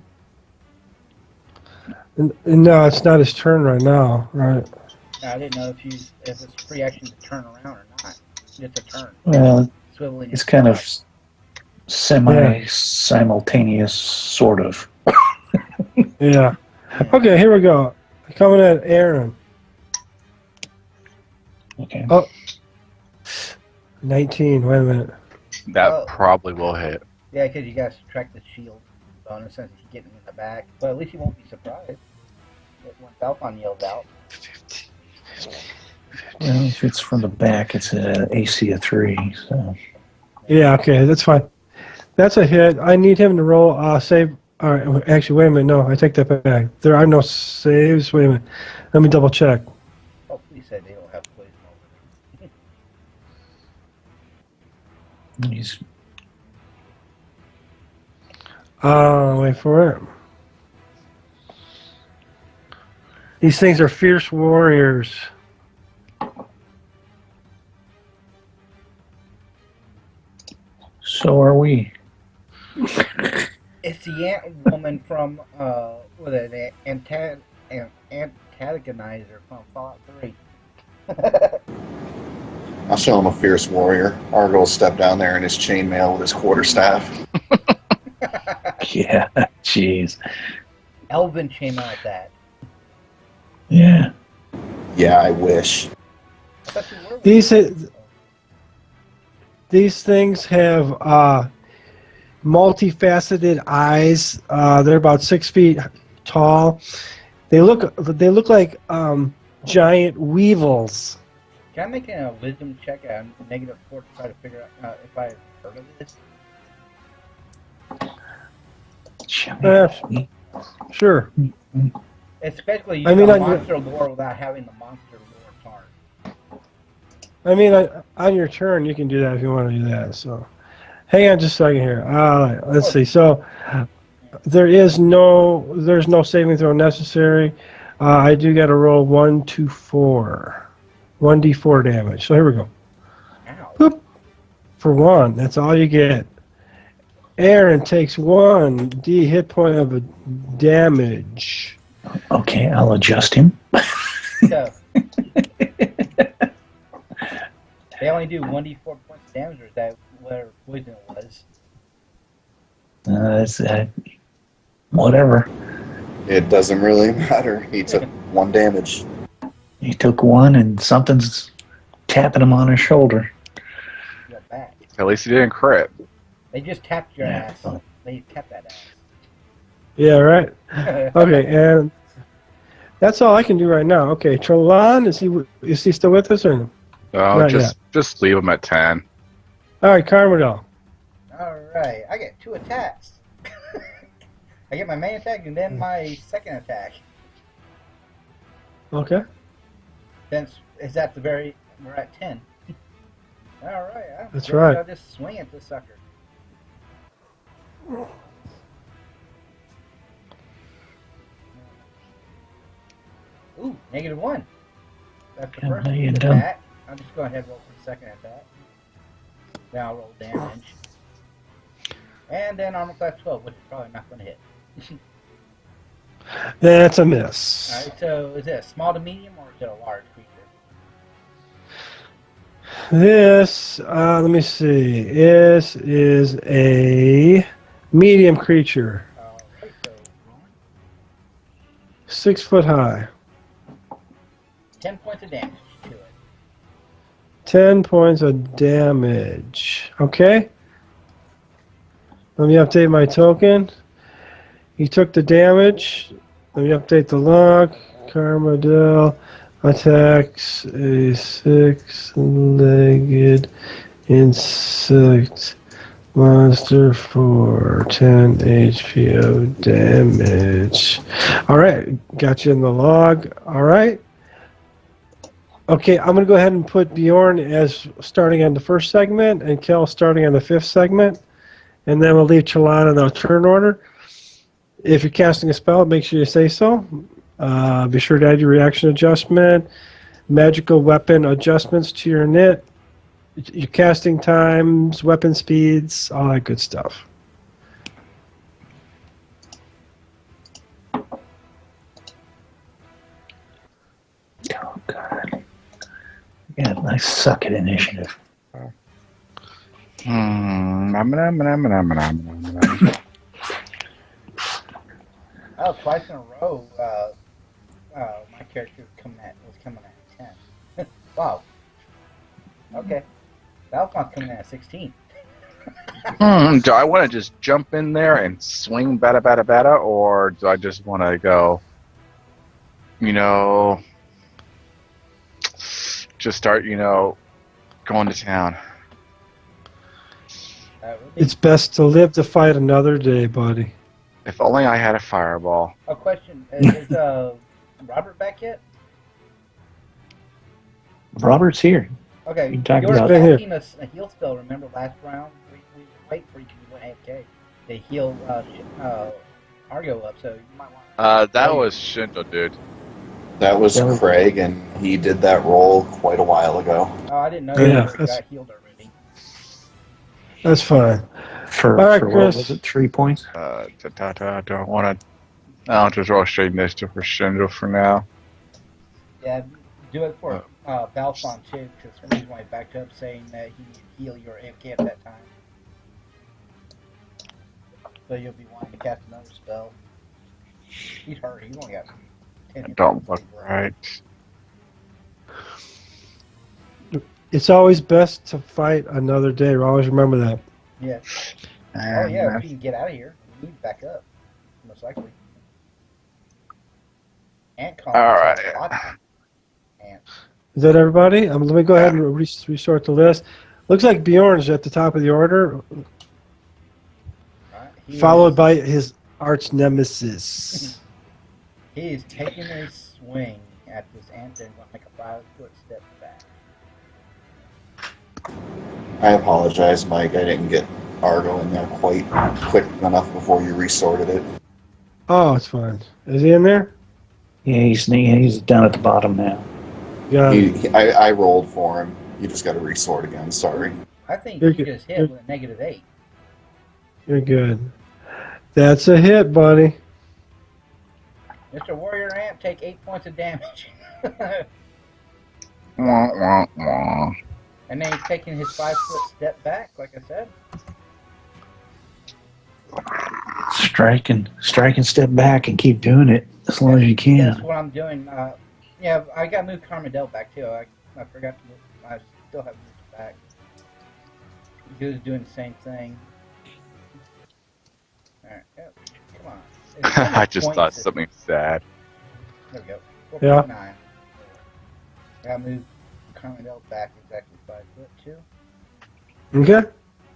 No, it's not his turn right now, right? I didn't know if it's free action to turn around or not. Just a turn. Well, Swiveling. it's kind of semi-simultaneous, sort of. Yeah. Okay, here we go. Coming at Aaron. Okay. Oh. 19. Wait a minute. That probably will hit. Yeah, because you guys subtract the shield bonus since you get him in the back. But at least you won't be surprised when Balfon yells out. Well, if it's from the back, it's an AC of 3. So. Yeah, okay, that's fine. That's a hit. I need him to roll save. All right, actually, wait a minute. No, I take that back. There are no saves. Wait a minute. Let me double check. Oh, please say they don't have poison over He's Wait for it. These things are fierce warriors. So are we. It's the ant woman from the antagonizer from Fallout 3. I'll show him a fierce warrior. Argo will step down there in his chainmail with his quarterstaff. Yeah, jeez. Elven chainmail at that. Yeah. Yeah, I wish. I thought you were. These These things have multifaceted eyes. They're about 6 feet tall. They look like giant weevils. Can I make a wisdom check at -4 to try to figure out if I've heard of this? Sure. Especially I using mean, monster lore without having the monster lore part. I mean, on your turn, you can do that if you want to do that. So, hang on just a second here. All right, let's see. So, there's no saving throw necessary. I do got to roll 1, 2, 4, 1d4 damage. So here we go. Ow. Boop. For 1, that's all you get. Aaron takes 1d hit point of damage. Okay, I'll adjust him. So, they only do 1d4 points of damage, or is that whatever poison it was? It's whatever. It doesn't really matter. He took 1 damage. He took 1, and something's tapping him on his shoulder. You're back. At least he didn't crit. They just tapped your Yeah. ass. They tapped that Yeah, right. ass. Okay, and that's all I can do right now. Okay, Trelon, is he still with us or no? No, Not just leave him at 10. All right, Carmadel. Alright, I get 2 attacks. I get my main attack and then my second attack. Okay. Since it's at the very, we're at 10. Alright, That's right. I'll just swing at this sucker. Ooh, -1. That's the Yeah, first how you done? attack. I'm just going ahead and roll for the second attack. Then I'll roll damage. And then armor class 12, which is probably not going to hit. That's a miss. Alright, so is it a small to medium or is it a large creature? This, let me see. This is a medium creature, Alright, so 6 foot high. 10 points of damage to it. 10 points of damage. Okay. Let me update my token. He took the damage. Let me update the log. Carmadel attacks a 6-legged insect monster for 10 HP of damage. Alright, got you in the log. Alright. Okay, I'm going to go ahead and put Bjorn as starting on the first segment and Kel starting on the 5th segment. And then we'll leave Chalana in the turn order. If you're casting a spell, make sure you say so. Be sure to add your reaction adjustment, magical weapon adjustments to your knit, your casting times, weapon speeds, all that good stuff. Oh, God. Yeah, I suck at initiative. Oh, twice in a row, my character was coming at 10. Wow. Okay. Valcon's coming in at 16. Do I want to just jump in there and swing bada bada bada, or do I just want to go, just start, going to town? It's best to live to fight another day, buddy. If only I had a fireball. A question. Is Robert back yet? Robert's here. Okay, You talked you were about- casting a heal spell, remember, last round? We wait for you because you went AFK. They heal Argo up, so you might want That was Shindo, dude. That was Craig, and he did that roll quite a while ago. Oh, I didn't know Yeah, you that's- got healed already. That's fine. For, All right, for what Chris. was it, 3 points? Don't want to. I'll just roll straight initiative for Shindo for now. Yeah, do it for Valfon too, because for some reason I backed up saying that he needed to heal your AFK at that time. So you'll be wanting to cast another spell. He's hurt, he's only got 10 hit Don't points look left. right. It's always best to fight another day. Always remember that. Yeah. Oh yeah, if you can get out of here, you need to back up. Most likely. Ant colony. All right. Ants. Is that everybody? Let me go ahead and resort the list. Looks like Bjorn's at the top of the order, Right. followed by his arch nemesis. He is taking a swing at this ant and going like a 5-foot step back. I apologize, Mike. I didn't get Argo in there quite quick enough before you resorted it. Oh, it's fine. Is he in there? Yeah, he's down at the bottom now. Yeah. I rolled for him. You just got to resort again. Sorry. I think You're you good. just hit with a -8. You're good. That's a hit, buddy. Mr. Warrior Ant, take 8 points of damage. Wah, wah, wah. And then he's taking his 5-foot step back, like I said. Strike and step back and keep doing it as long as you can. That's what I'm doing. Yeah, I got moved Carmadel back too. I forgot to move. I still haven't moved it back. He was doing the same thing. Alright, come on. I just thought something sad. There we go. Yeah. 4.9. I moved Carmadel back exactly 5 foot too. Okay.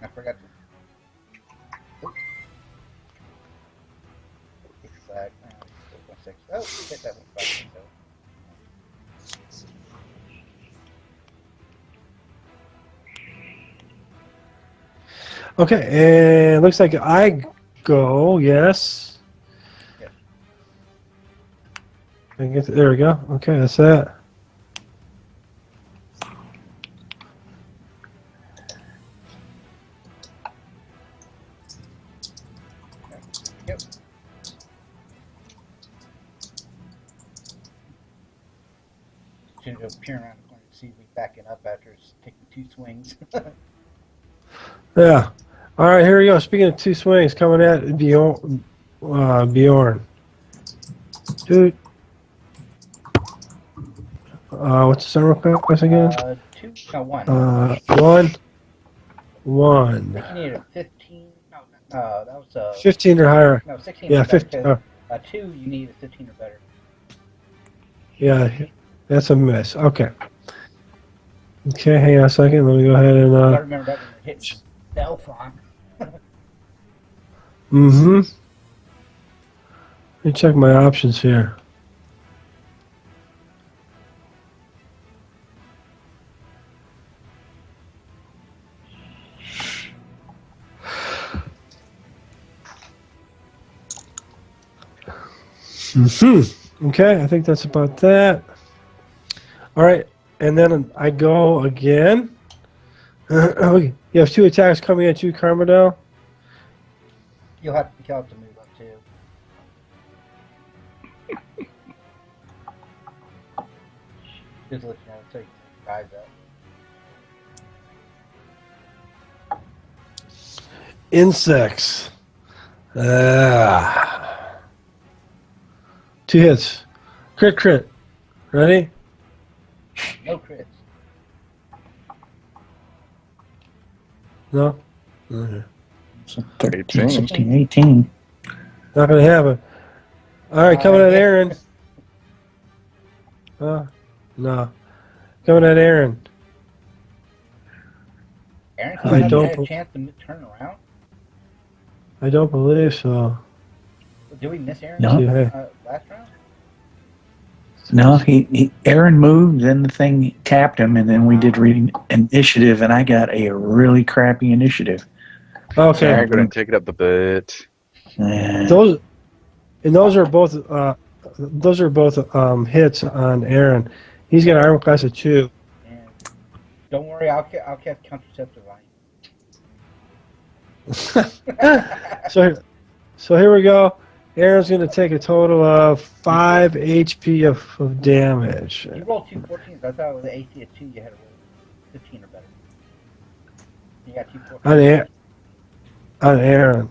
I forgot to. Oops. Kick flag. 4.6. Oh, hit that one 5. So. Okay, and looks like I go. Yes. Yep. There we go. Okay, that's that. Yep. Should go peering around the corner to see me backing up after taking 2 swings. Yeah. All right, here we go. Speaking of 2 swings, coming at Bjorn. Dude. What's the server class again? 2, no, 1. 1. 1. I think you needed a 15. No, that was 15 or higher. No, 16. Yeah, or better, 15. 2, you need a 15 or better. Yeah, that's a miss. Okay. Okay, hang on a second. Let me go ahead and. I remember that when it hit Belfon. Mm-hmm. Let me check my options here. Mm-hmm. Okay, I think that's about that. All right, and then I go again. You have 2 attacks coming at you, Carmadel. You'll have to move up too. Just let you know so you can rise up. Insects. 2 hits. Crit. Ready? No crits. No? Okay. So 13, 18. 16, 18. Not going to happen. All right, coming at Aaron. No. Coming at Aaron. Aaron, I you don't have a chance to turn around? I don't believe so. Did we miss Aaron No. last round? No, Aaron moved, then the thing tapped him, and then we did initiative, and I got a really crappy initiative. Okay. I'm going to take it up a bit. Those are both hits on Aaron. He's got an armor class of 2. And don't worry, I'll cast contraceptive on you. So here we go. Aaron's going to take a total of 5 HP of damage. You rolled 2 14s. I thought with the AC of 2 you had to roll 15 or better. You got 2 14s. On Aaron.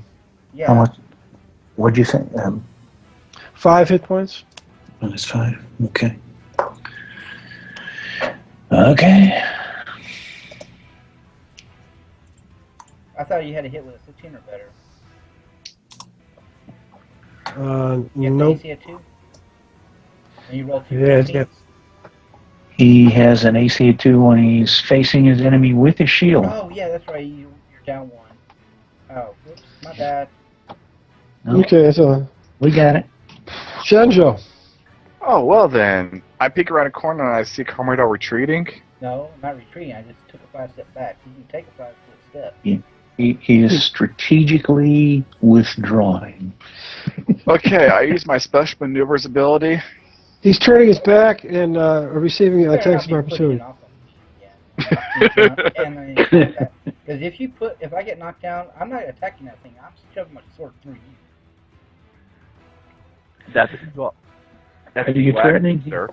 Yeah. How much? What'd you say? 5 hit points. Minus 5. Okay. Okay. I thought you had to hit with a 15 or better. You have Nope. AC at 2? And you roll 2 Yeah, it's 15s? He has an AC of 2 when he's facing his enemy with his shield. Oh, yeah, that's right. You're down 1. Oh, whoops, my bad. No, Okay, so we got it. Shenjo. Oh, well then. I peek around a corner and I see Carmelo retreating. No, I'm not retreating. I just took a 5-step back. You can take a 5-foot step. He is strategically withdrawing. Okay, I use my special maneuvers ability. He's turning his back and receiving attacks of Better not be putting opportunity. it off on me again. Because if I get knocked down, I'm not attacking that thing. I'm shoving my sword through you. That's well. Are you threatening? Sir.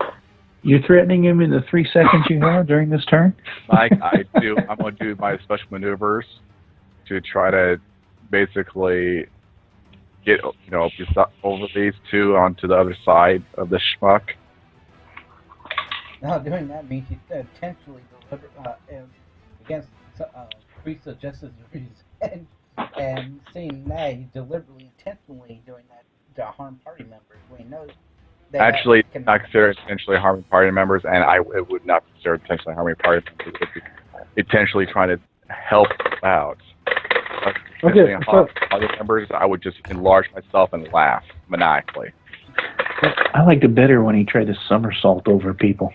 You're threatening him in the 3 seconds you have during this turn? Mike, I'm going to do my special maneuvers to try to basically get over these two onto the other side of the schmuck. Now, doing that means you intentionally deliver against priests of justice and seeing that he's deliberately, intentionally doing that to harm party members. We know. Actually, not consider intentionally harming party members, and it would not consider intentionally harming party members. It would be intentionally trying to help out. Okay, Party members, I would just enlarge myself and laugh maniacally. I liked it better when he tried to somersault over people.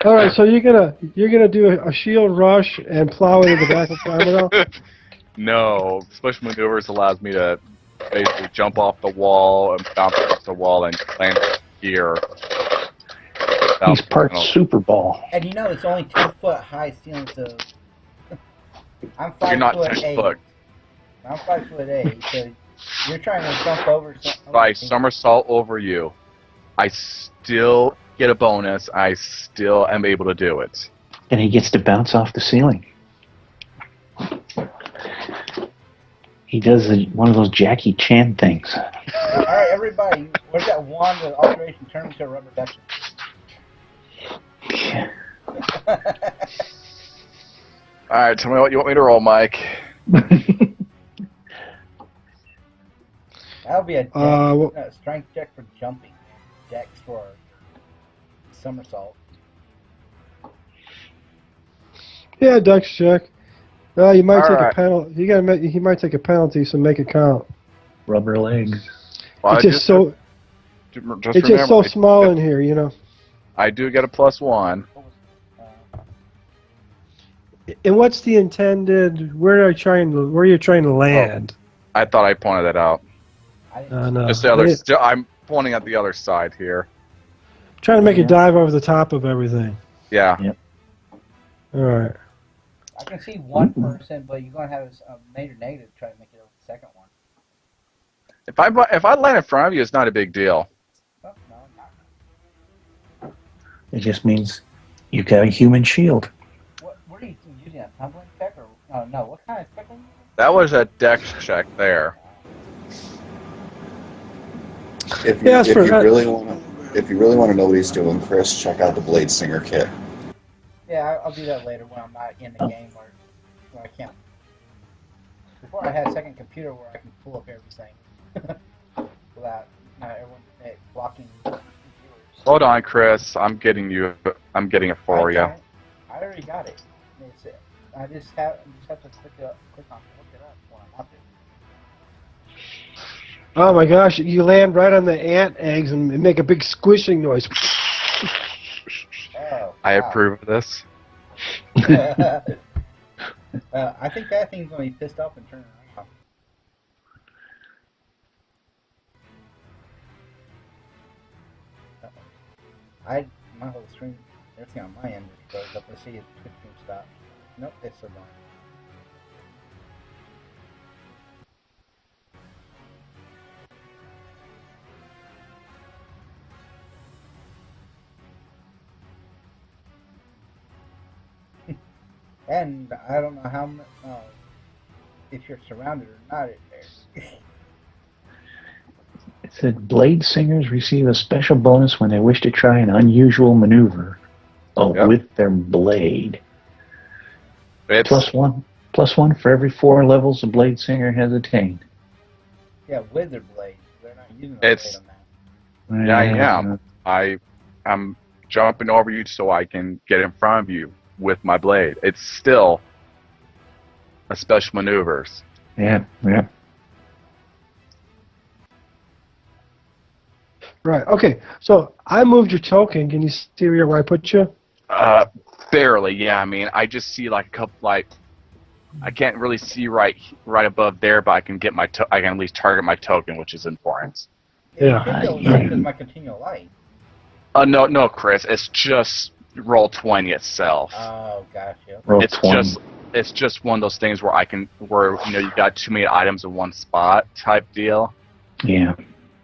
All right, so you're gonna do a shield rush and plow into the back of Carmelo? No, special maneuvers allows me to basically jump off the wall and bounce off the wall and land here. He's part Super Ball. And it's only 10-foot high ceiling, so I'm 5 You're not foot 10 8. foot. I'm 5'8", so you're trying to jump over something. If I somersault over you, I still get a bonus. I still am able to do it. And he gets to bounce off the ceiling. He does one of those Jackie Chan things. All right, everybody, where's that wand with alteration turn into a rubber ducky? All right, tell me what you want me to roll, Mike. That'll be a strength check for jumping, dex for somersault. Yeah, dex check. You might All take right. a penalty. He might take a penalty, so make it count. Rubber legs. Well, It's just so small in here, I do get a +1. And what's the intended? Where are you trying to land? I thought I pointed that out. No. Just the other. I'm pointing at the other side here. Trying to make a dive over the top of everything. Yeah. Yep. All right. I can see one person, but you're going to have a major negative to try to make it over the second one. If I land in front of you, it's not a big deal. Oh, no, not. It just means you've got a human shield. What are you using? A tumbling check or no? What kind of check are you using? That was a dex check there. If you really want to know what he's doing, Chris, check out the Blade Singer kit. Yeah, I'll do that later when I'm not in the game or when I can't. Before I had a second computer where I can pull up everything without not everyone blocking viewers. Hold on, Chris. I'm getting it for you. I already got it. I just have to click on look it up when I want to. Oh my gosh! You land right on the ant eggs and make a big squishing noise. Oh, I approve of this. I think that thing's going to be pissed off and turn around. My whole screen, everything on my end is froze up. Let's see if Twitch can stop. Nope, it's still going. And I don't know how if you're surrounded or not in there. It said Blade Singers receive a special bonus when they wish to try an unusual maneuver with their blade. It's plus one for every 4 levels a blade singer has attained. Yeah, wizard blades. They're not using a It's- blade on that. yeah, I'm jumping over you so I can get in front of you with my blade. It's still a special maneuvers. Yeah. Right. Okay. So I moved your token. Can you see where I put you? Barely. Yeah. I mean, I just see like a couple like. I can't really see right above there, but I can get I can at least target my token, which is important. Yeah. You should be able to because my continual light. No, Chris. It's just roll 20 itself. Oh, gotcha. Roll It's 20. it's just one of those things where you got too many items in one spot type deal. Yeah.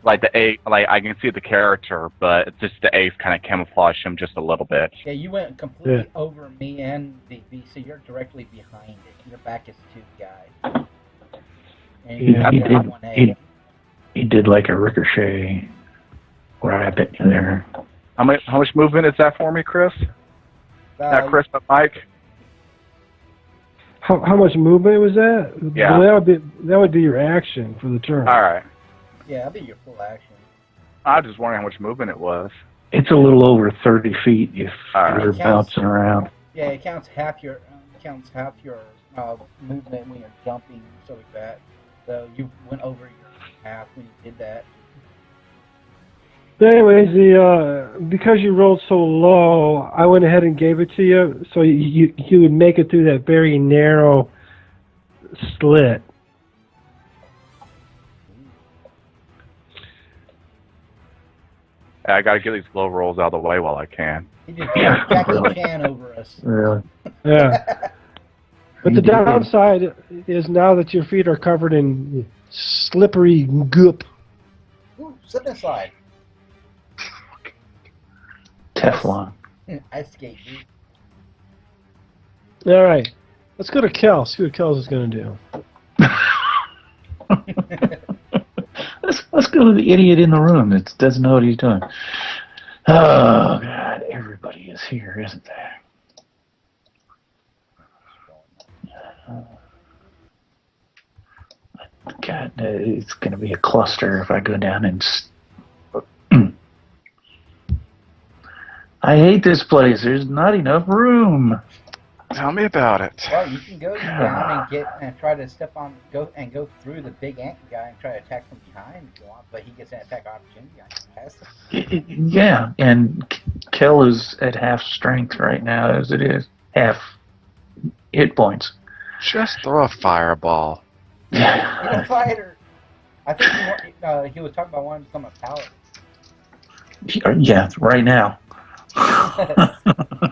Like the A, like I can see the character, but it's just the A's kind of camouflage him just a little bit. Yeah, you went completely over me and VV, so you're directly behind it. Your back is to the guy. And Yeah, you're he on did. 1A. He did like a ricochet rabbit in there. How much movement is that for me, Chris? Not Chris, but Mike. How much movement was that? Yeah. Well, that would be your action for the turn. All right. Yeah, that'll be your full action. I was just wondering how much movement it was. It's a little over 30 feet if All right. you're bouncing around. Yeah, it counts half your movement when you're jumping and stuff like that. So you went over your half when you did that. But anyways, because you rolled so low, I went ahead and gave it to you, so you would make it through that very narrow slit. I got to get these low rolls out of the way while I can. He just Jackie Chan over us. Really? Yeah. But the downside is now that your feet are covered in slippery goop. Ooh, slip and slide. Teflon. Ice skate, dude. All right. Let's go to Kel. See what Kel's is going to do. Let's go to the idiot in the room that doesn't know what he's doing. Oh, God. Everybody is here, isn't there? God, it's going to be a cluster if I go down and... I hate this place. There's not enough room. Tell me about it. Well, you can go down and try to go through the big ant guy and try to attack from behind if you want, but he gets an attack opportunity on you. Yeah, and Kel is at half strength right now as it is. Half hit points. Just throw a fireball. He's a fighter. I think he was talking about wanting to become a paladin. Yeah, right now.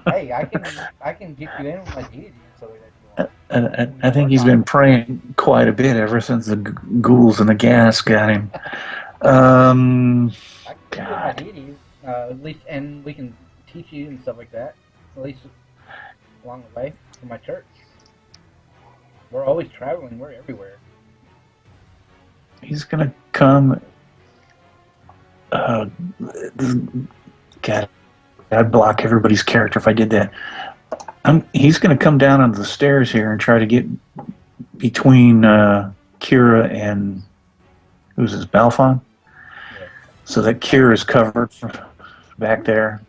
Hey, I can get you in with my deity and stuff like that if you want. I think he's been praying quite a bit ever since the ghouls and the gas got him. I can get you with my deities, at least, and we can teach you and stuff like that. At least along the way for my church. We're always traveling. We're everywhere. He's gonna come. God, I'd block everybody's character if I did that. He's gonna come down onto the stairs here and try to get between Kira and who's this, Balfon? Yeah. So that Kira's covered from back there.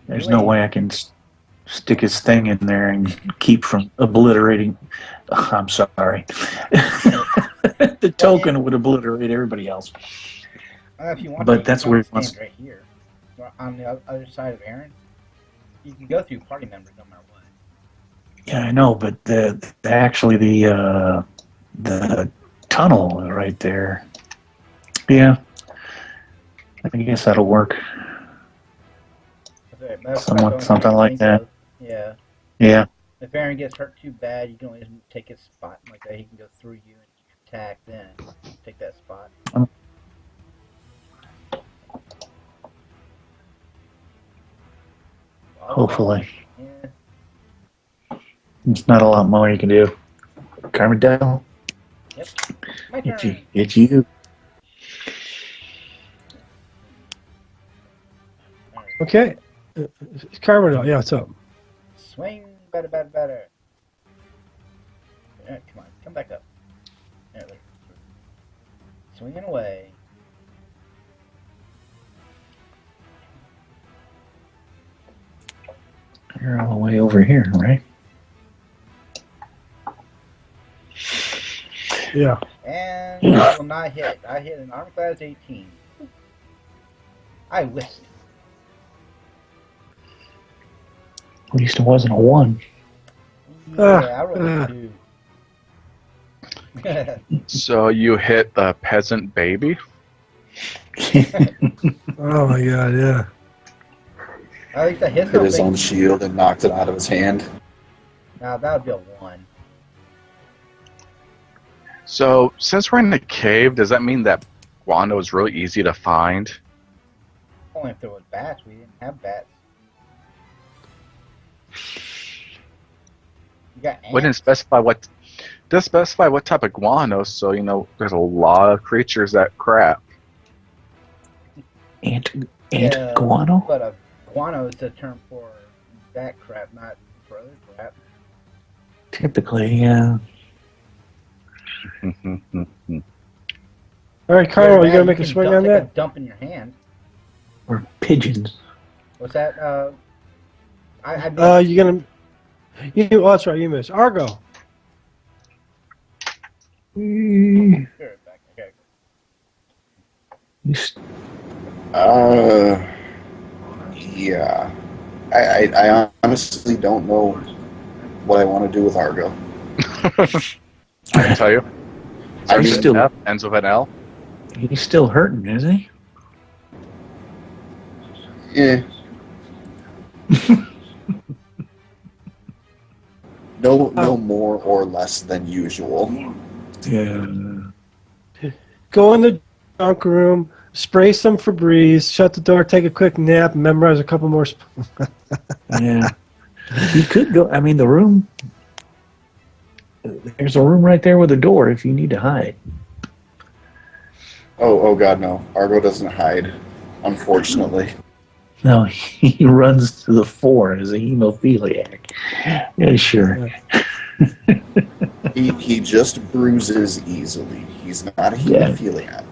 There's no way I can stick his thing in there and keep from obliterating. I'm sorry. The token would obliterate everybody else. If you want But to, that's you where can stand right here, on the other side of Aaron. You can go through party members no matter what. Yeah, I know, but the tunnel right there. Yeah, I guess that'll work. Something like that. Yeah. Yeah. If Aaron gets hurt too bad, you can always take his spot like that. He can go through you and attack, then take that spot. Hopefully. Yeah. There's not a lot more you can do. Carmidale? Yep. My turn. It's you. Okay. Carmelo, yeah, what's up? Swing Better. Come on, come back up. There. Swinging away. You're all the way over here, right? Yeah. And I will not hit. I hit an armor class 18. I whiffed. At least it wasn't a 1. Yeah, I rolled a 2. So you hit the peasant baby? Oh my god, yeah. At least I hit Hit his own something. shield and knocked it out of his hand. Now that would be a 1. So, since we're in the cave, does that mean that guano is really easy to find? Only if there was bats. We didn't have bats. You got ants. We didn't specify what. Does specify what type of guano, so you know there's a lot of creatures that crap. Ant Yeah, guano? But a guano is the term for that crap, not for other crap. Typically, yeah. All right, Carl, you gonna make a swing on Take that? a dump in your hand. Or pigeons. What's that? I missed. You gonna? Oh, that's right, you missed. Argo. You Sure, back. Okay. Yeah. I honestly don't know what I want to do with Argo. I can tell you. I Starts mean, with still- F, ends with an L. He's still hurting, is he? Yeah. No more or less than usual. Yeah. Go in the junk room, spray some Febreze, shut the door, take a quick nap, memorize a couple more. Yeah. You could go. I mean, the room. There's a room right there with a door if you need to hide. Oh God, no. Argo doesn't hide, unfortunately. No, he runs to the fore as a hemophiliac. Yeah, sure. He just bruises easily. He's not a Yeah. hemophiliac.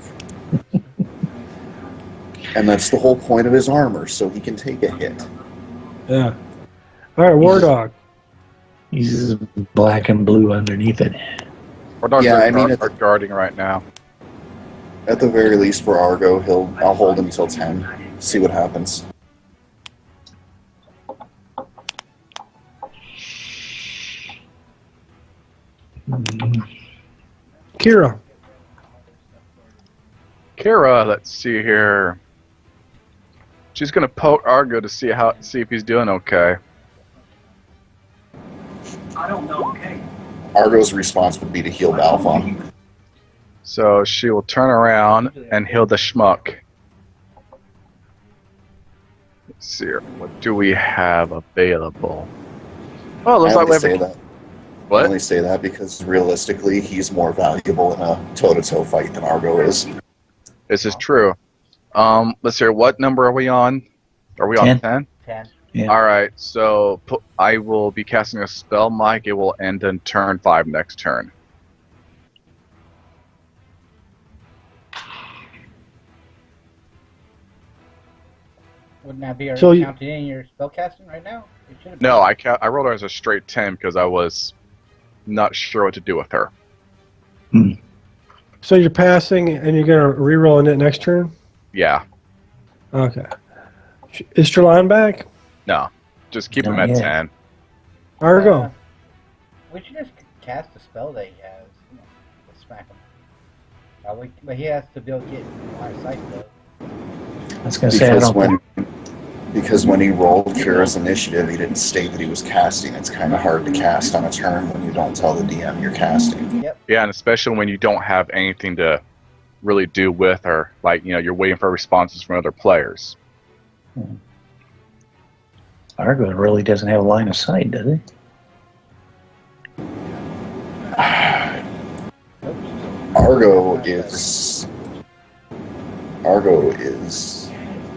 And that's the whole point of his armor, so he can take a hit. Yeah. All right, War Dog. He's black and blue underneath it. Our dogs Yeah, are, I mean, are guarding right now. At the very least, for Argo, I'll hold him till 10. See what happens. Kira. Kira, let's see here. She's gonna poke Argo to see if he's doing okay. Argo's response would be to heal Balfon. So she will turn around and heal the schmuck. Let's see here. What do we have available? Oh, it I looks like we only have say a... that. I What? only say that because realistically, he's more valuable in a toe-to-toe fight than Argo is. This is true. Let's see. What number are we on? Are we on 10. 10? 10. Yeah. All right. So I will be casting a spell, Mike. It will end in turn 5 next turn. Wouldn't that be So you- counted in your spellcasting right now? It should have No, I rolled her as a straight 10 because I was not sure what to do with her. So you're passing and you're gonna reroll in it next turn. Yeah. Okay. Is Trelawn back? No. Just keep him Not at yet. 10. Argo. We should just cast the spell that he has. You know, to smack him. But he has to be able to get line of sight though. I was going to say, I don't think. Because when he rolled Kira's initiative, he didn't state that he was casting. It's kind of hard to cast on a turn when you don't tell the DM you're casting. Yep. Yeah, and especially when you don't have anything to really do with her. Like, you know, you're waiting for responses from other players. Argo really doesn't have a line of sight, does he? Argo is.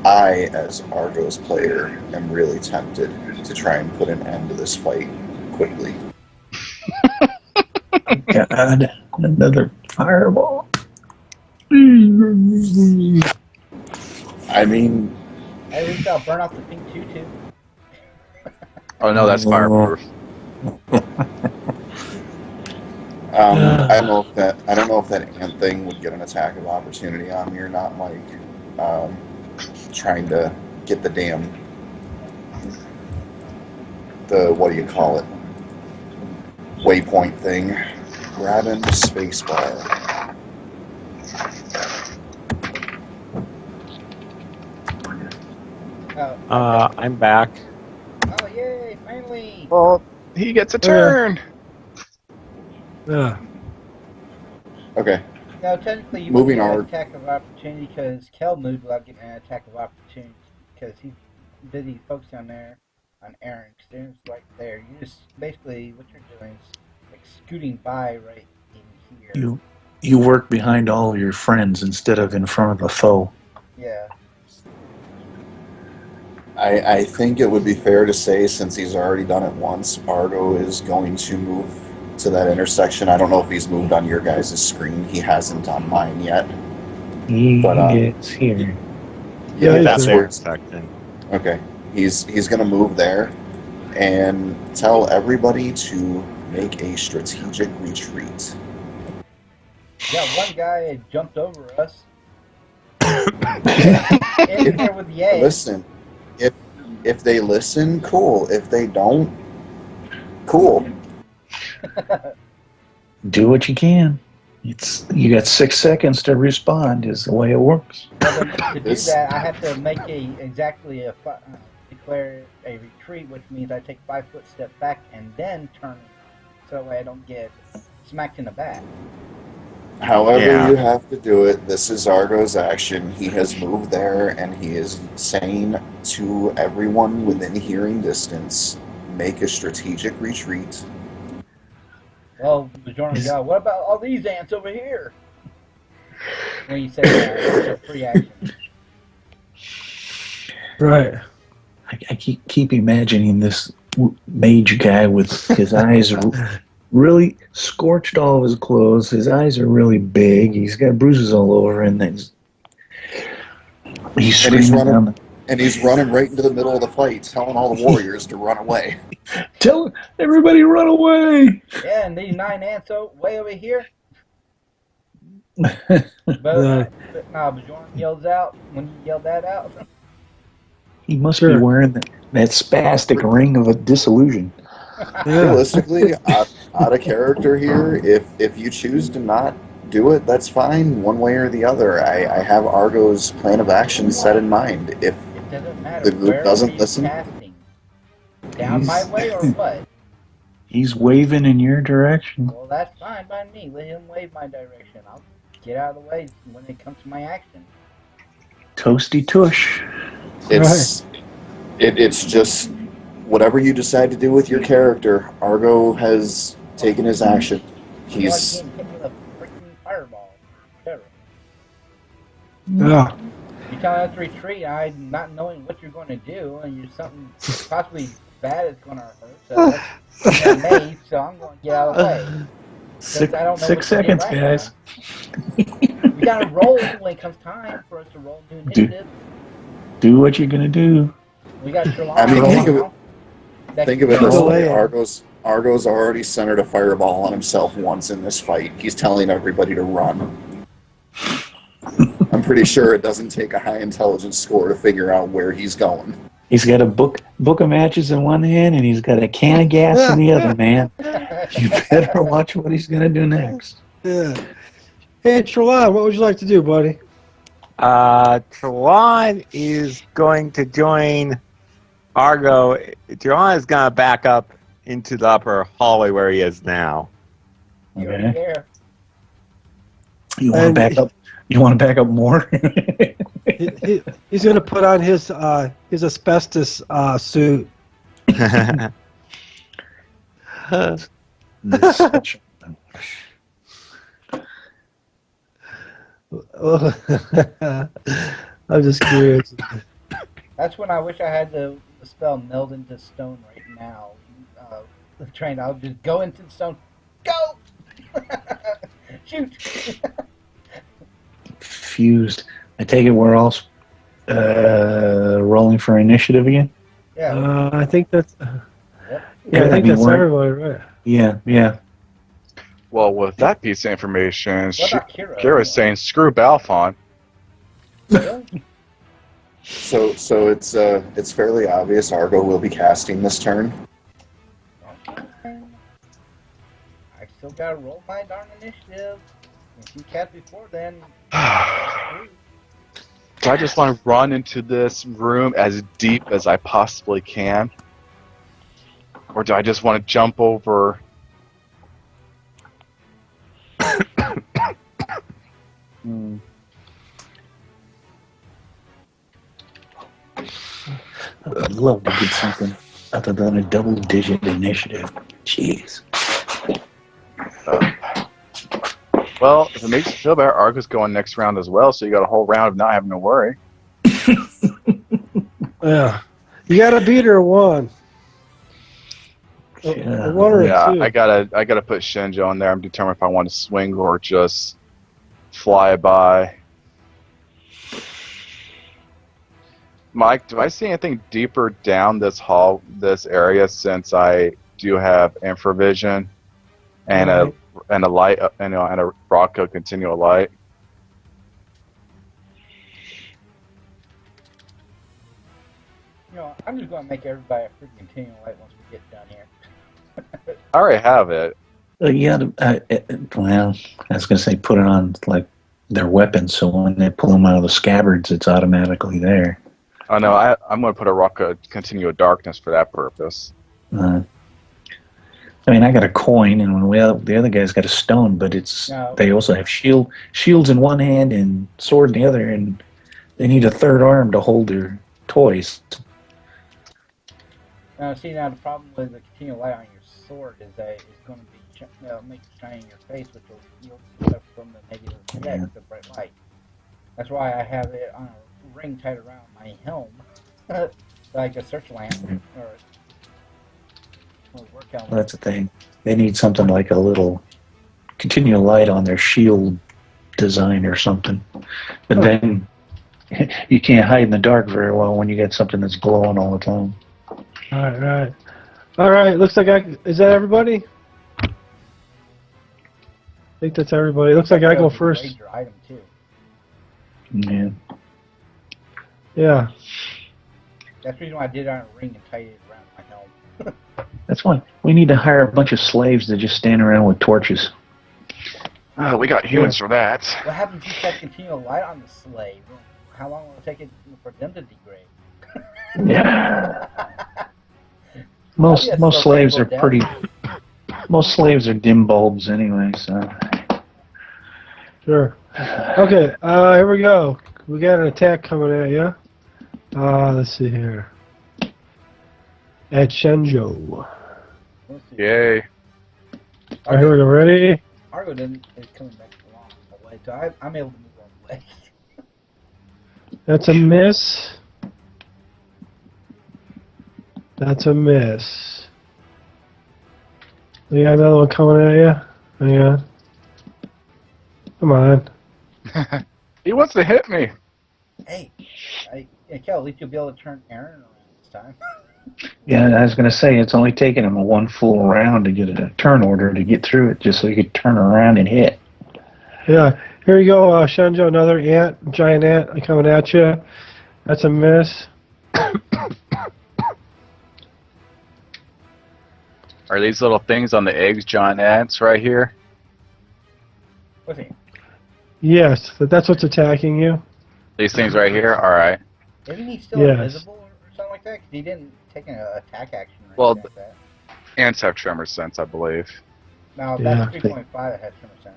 I, as Argo's player, am really tempted to try and put an end to this fight quickly. God, another fireball. I mean, At least I'll burn off the pink tutu. Oh no, that's fireproof. I don't know if that ant thing would get an attack of opportunity on me or not, Mike. Trying to get the what do you call it? Waypoint thing. Grabbing the space bar. I'm back. Oh, yay, finally! Well, he gets a turn. Yeah. Okay. No, technically you Moving wouldn't get an on. attack of opportunity because Kel moved without getting an attack of opportunity because he's busy focusing on Aaron. Because Aaron's right there. You just basically what you're doing is like scooting by right in here. You work behind all of your friends instead of in front of the foe. Yeah. I think it would be fair to say, since he's already done it once, Argo is going to move to that intersection. I don't know if he's moved on your guys' screen. He hasn't on mine yet. He But, is here. Yeah, he's that's there. where it's... Okay. He's going to move there and tell everybody to make a strategic retreat. Yeah, one guy had jumped over us. In here with the eggs. Listen, if they listen, cool. If they don't, cool. Do what you can. You got 6 seconds to respond. Is the way it works. Well, to do that, I have to make declare a retreat, which means I take 5-foot step back and then turn, so that way I don't get smacked in the back. However you have to do it, this is Argo's action. He has moved there, and he is saying to everyone within hearing distance, make a strategic retreat. Well, Majority God, what about all these ants over here? When you say that, it's a free action. Right. I keep imagining this mage guy with his eyes really scorched all of his clothes. His eyes are really big. He's got bruises all over, and he's running right into the middle of the fight, telling all the warriors to run away. Tell everybody run away. Yeah, and these 9 ants way over here. But Bjorn yells out when you yell that out. He must be wearing that spastic ring of a disillusion. Realistically, out of character here, if you choose to not do it, that's fine, one way or the other. I have Argo's plan of action set in mind. If it doesn't matter. the group doesn't listen, casting? Down my way or what? He's waving in your direction. Well, that's fine by me. Let him wave my direction. I'll get out of the way when it comes to my action. Toasty tush. It's just whatever you decide to do with your character. Argo has taken his action. He's... Well, I can't hit with a freaking fireball. Whatever. Yeah. You tell us to retreat, I'm not knowing what you're going to do, and you're something possibly bad is going to hurt. So that's me, so I'm going to get out of the way. 6 seconds, right guys. We got to roll when it comes time for us to roll new initiative. Do what you're going to do. We got Trelawney. I mean, think of it this way. Argo's already centered a fireball on himself once in this fight. He's telling everybody to run. I'm pretty sure it doesn't take a high intelligence score to figure out where he's going. He's got a book of matches in one hand, and he's got a can of gas in the other, man. You better watch what he's going to do next. Yeah. Hey, Trelawn, what would you like to do, buddy? Trelawn is going to join Argo. Trelawn is going to back up into the upper hallway where he is now. Okay. You want to back up? You want to back up more? He's going to put on his asbestos suit. I'm just curious. That's when I wish I had the spell meld into stone right now. the train. I'll just go into the stone. Go! Shoot! Fused. I take it we're all rolling for initiative again? Yeah. I think that's. Yep. Yeah, I think that's we're- everybody, right? Yeah. Well, with that piece of information, What about Kira? Kira's saying screw Balfon. Really? So it's fairly obvious Argo will be casting this turn. I still gotta roll my darn initiative. If you cast before then. Do I just want to run into this room as deep as I possibly can? Or do I just want to jump over? I'd love to get something other than a double-digit initiative. Jeez. Well, if it makes you feel better, Argo's going next round as well, so you got a whole round of not having to worry. Yeah. You gotta beat her one. Yeah. One or Yeah, two. I gotta put Shinjo on there. I'm determined if I want to swing or just fly by. Mike, do I see anything deeper down this hall, this area, since I do have infravision and a light, and a Rocco continual light? You know, I'm just gonna make everybody a freaking continual light once we get done here. I already have it. Yeah, well, I was going to say put it on, like, their weapons, so when they pull them out of the scabbards, it's automatically there. Oh no, I'm going to put a Rocco continual darkness for that purpose. I mean, I got a coin, and the other guy's got a stone, but it's No. they also have shields in one hand and sword in the other, and they need a third arm to hold their toys. Now, see, now the problem with the continual light on your sword is that it's going to be make it shine in your face, which will yield stuff from the negative effect, the bright light. That's why I have it on a ring tied around my helm, like a search lamp or work helmet. Well, that's the thing. They need something like a little continual light on their shield design or something. But then you can't hide in the dark very well when you get something that's glowing all the time. All right. Looks like is that everybody? I think that's everybody. Looks like I go first. Major item too. Yeah. Yeah. That's the reason why I did it on a ring and tied it around my helm. That's why we need to hire a bunch of slaves to just stand around with torches. Oh, we got humans for that. What happens if you set continual light on the slave? How long will it take it for them to degrade? Yeah. Most slaves are pretty. Most slaves are dim bulbs anyway. So. Sure. Okay. Here we go. We got an attack coming at you. Let's see here. At Shinjo. Yay. All right, here we go. Ready? Argo is coming back along the way, so I'm able to move on the way. That's a miss. That's a miss. We got another one coming at you. Hang on. Come on. He wants to hit me. Hey, Kel, at least you'll be able to turn Aaron around this time. Yeah, I was going to say, it's only taken him one full round to get a turn order to get through it, just so he could turn around and hit. Yeah. Here you go, Shinjo. Another giant ant coming at you. That's a miss. Are these little things on the eggs giant ants right here? What's he? Yes, that's what's attacking you. These things right here? Alright. Isn't he still Yes. invisible or something like that? 'Cause he didn't take an attack action or Well, anything like that. Ants have tremor sense, I believe. Now, Yeah. that's 3.5 that has tremor sense.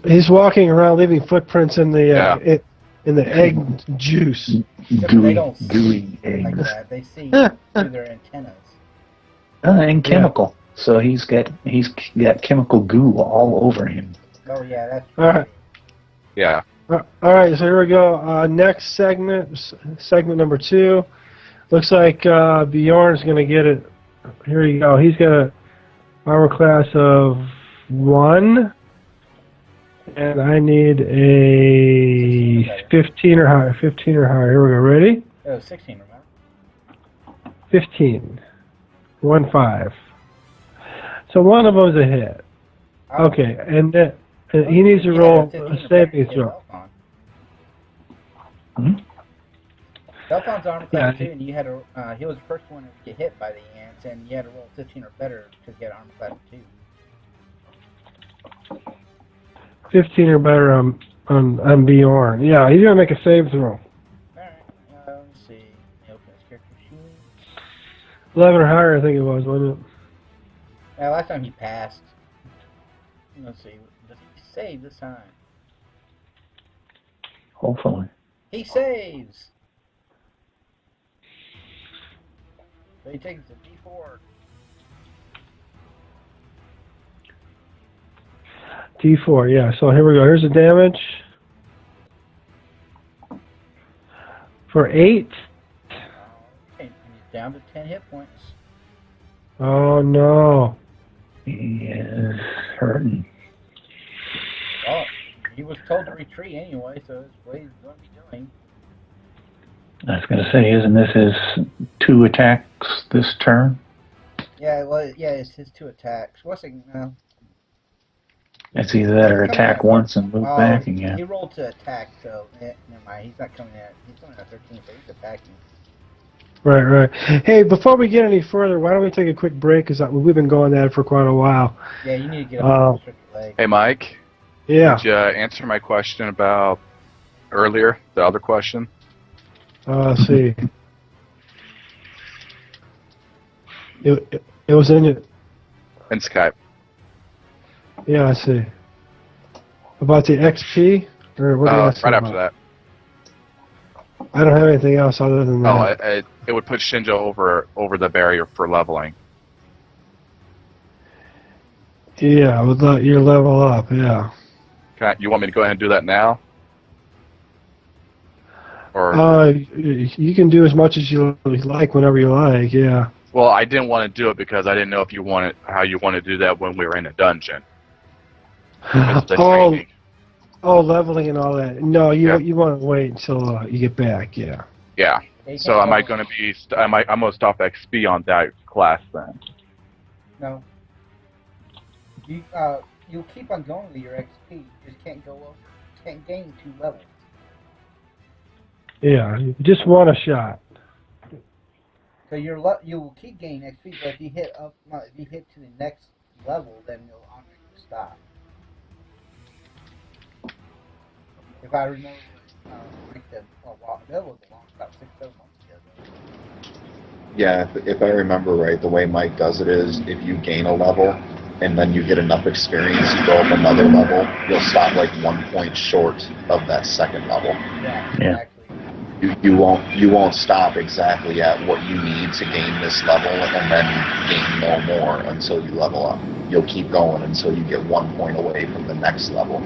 He's walking around, leaving footprints in the Yeah. in the egg juice. Except they don't gooey see like eggs. that. They see through their antennas. And chemical. So he's got chemical goo all over him. Oh, yeah, that's All right. Yeah. All right, so here we go. Next segment number 2. Looks like Bjorn's going to get it. Here you go. He's got a armor class of 1. And I need a 15 or higher. 15 or higher. Here we go. Ready? It was 16, remember? 15. 1-5. So one of them's a hit. Okay, and he needs to roll a saving throw. Delphon's armor class 2, and you had to, he was the first one to get hit by the ants, and you had to roll 15 or better to get armor class 2. 15 or better on Bjorn. Yeah, he's gonna make a save throw. Alright, let's see. Open his character sheet. 11 or higher, I think it was, wasn't it? Last time he passed. Let's see. Does he save this time? Hopefully. He saves! So he takes a D4. D4, yeah. So here we go. Here's the damage. For 8. Okay, and he's down to 10 hit points. Oh, no. He is hurting. Well, he was told to retreat anyway, so that's what he's going to be doing. I was going to say, isn't this his 2 attacks this turn? Yeah, well, yeah, it's his 2 attacks. What's it now? It's either that or attack once and move back again. He rolled to attack, so never mind. He's not coming at. He's coming at 13, so he's attacking. Right, right. Hey, before we get any further, why don't we take a quick break? Because we've been going at it for quite a while. Yeah, you need to get up and your leg. Hey, Mike. Yeah. Did you answer my question about earlier, the other question? Let's see. It was in it. In Skype. Yeah, I see. About the XP? Or what right after that. I don't have anything else other than that. Oh, it would put Shinjo over the barrier for leveling. Yeah, with your level up, yeah. You want me to go ahead and do that now? Or you can do as much as you like whenever you like, yeah. Well, I didn't want to do it because I didn't know if how you want to do that when we were in a dungeon. Leveling and all that. No, you want to wait until you get back, yeah. Yeah. So am I going to be? I'm going to stop XP on that class then? No. You'll keep on going with your XP. You just can't go over. Can't gain 2 levels. Yeah, you just want a shot. So you will keep gaining XP, but if you hit to the next level, then you'll automatically stop. If I remember, that was about 6-7 months ago. Yeah, if I remember right, the way Mike does it is if you gain a level and then you get enough experience, you go up another level, you'll stop like 1 point short of that second level. Yeah. Exactly. You won't stop exactly at what you need to gain this level and then gain no more until you level up. You'll keep going until you get 1 point away from the next level.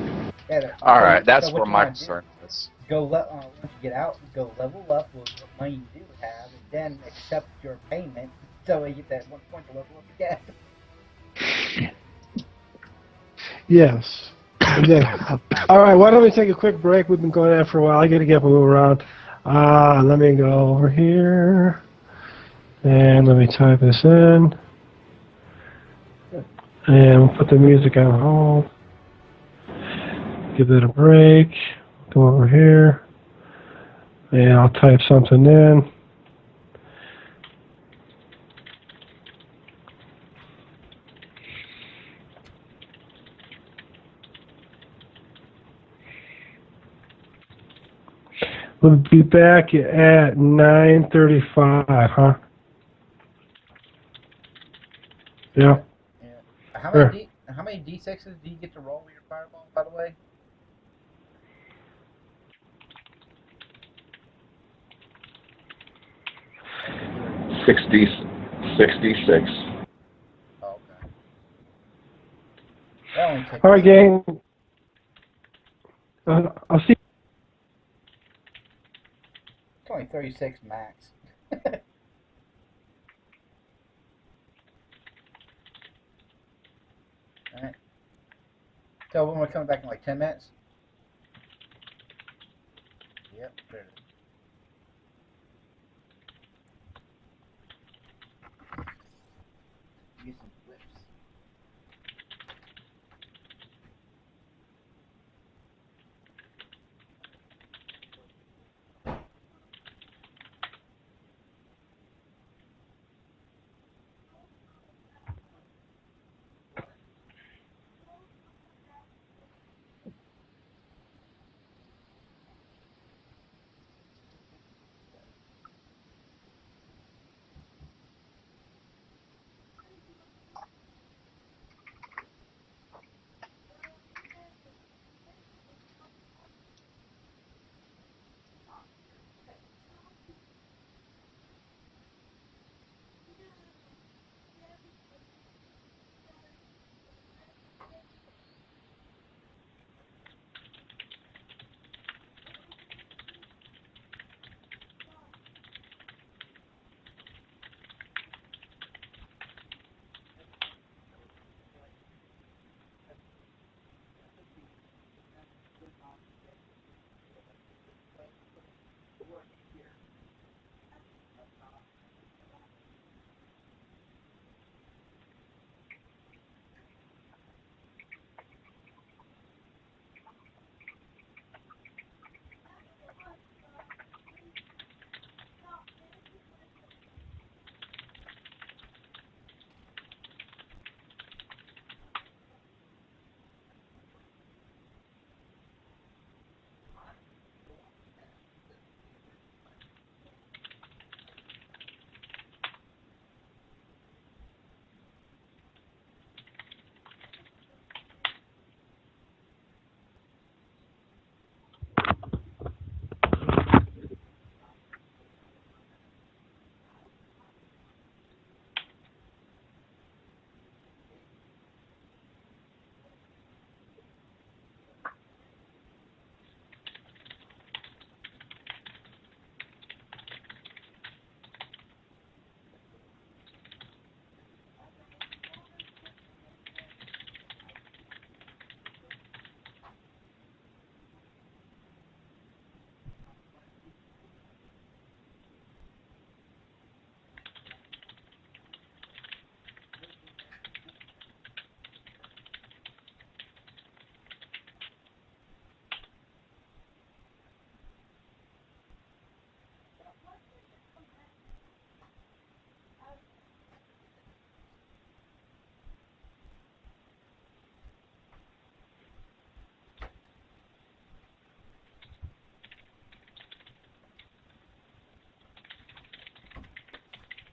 Yeah, Alright, that's where my concern is. Once you get out, go level up with what money you do have, and then accept your payment so you get that 1 point to level up again. Yes. Yeah. Alright, why don't we take a quick break? We've been going at it for a while. I got to get up and move around. Let me go over here. And let me type this in. And we'll put the music on hold. Give it a break. Go over here. And I'll type something in. We'll be back at 9:35, huh? Yeah. How many D6s do you get to roll with your fireball, by the way? $66. Oh, okay. That only takes All right, gang. I'll see. It's only 36 max. Alright. So when we're coming back in like 10 minutes? Yep, there it is. Use some flips.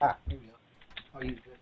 Ah, here we go. I'll use this.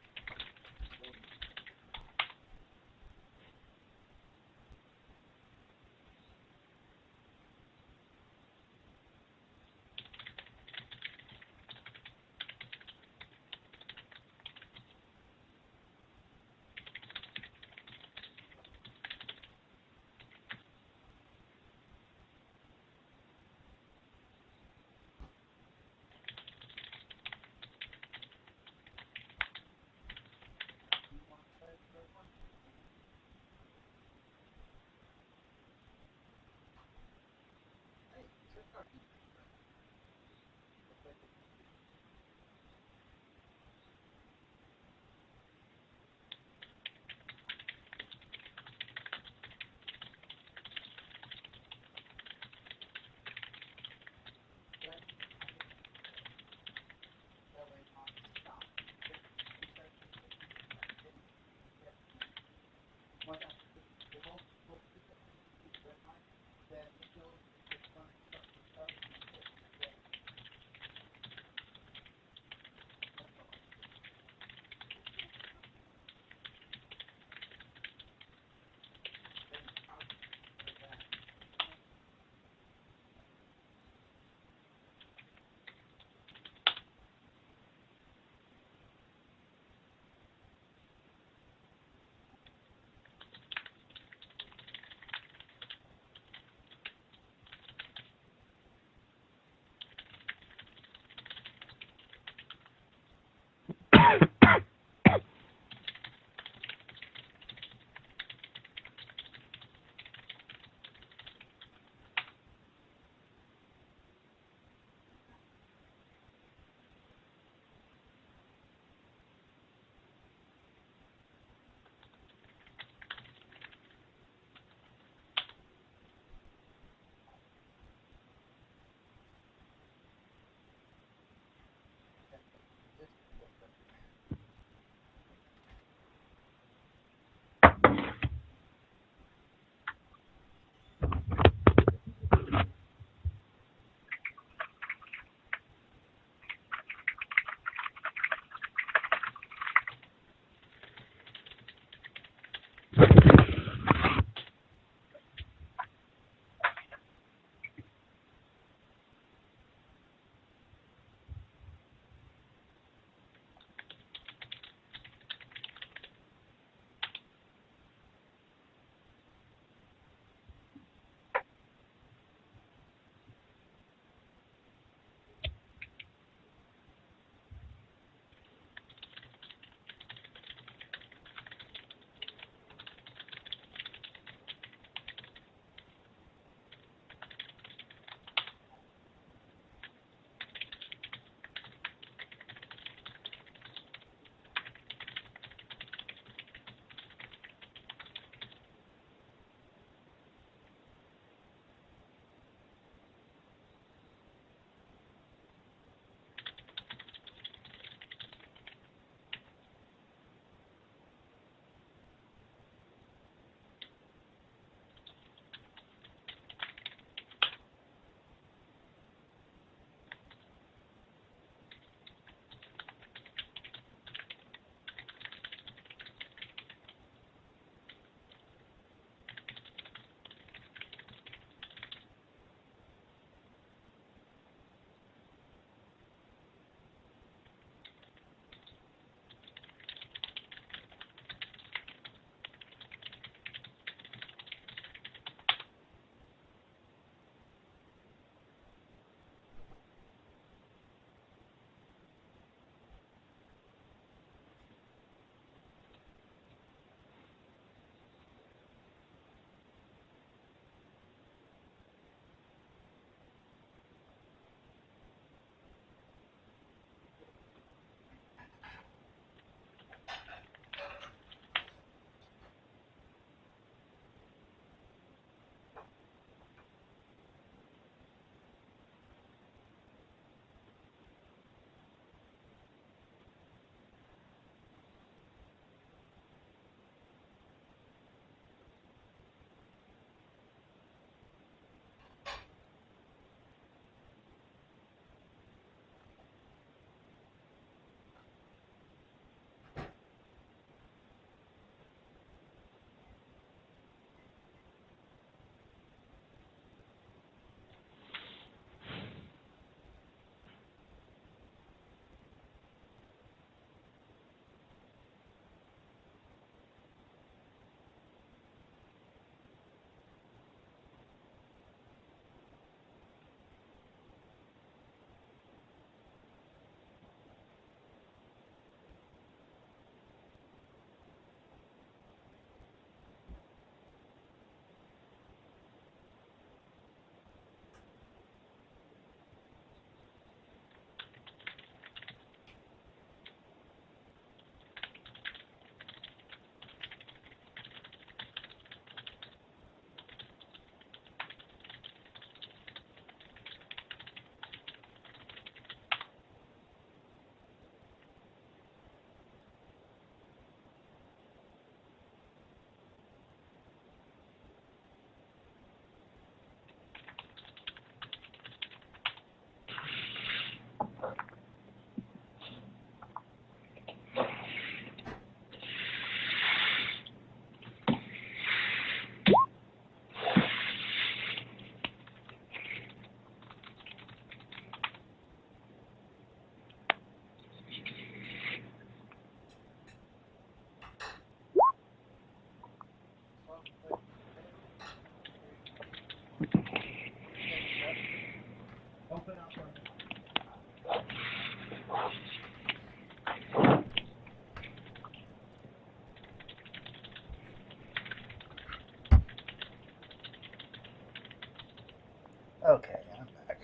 Okay, I'm back.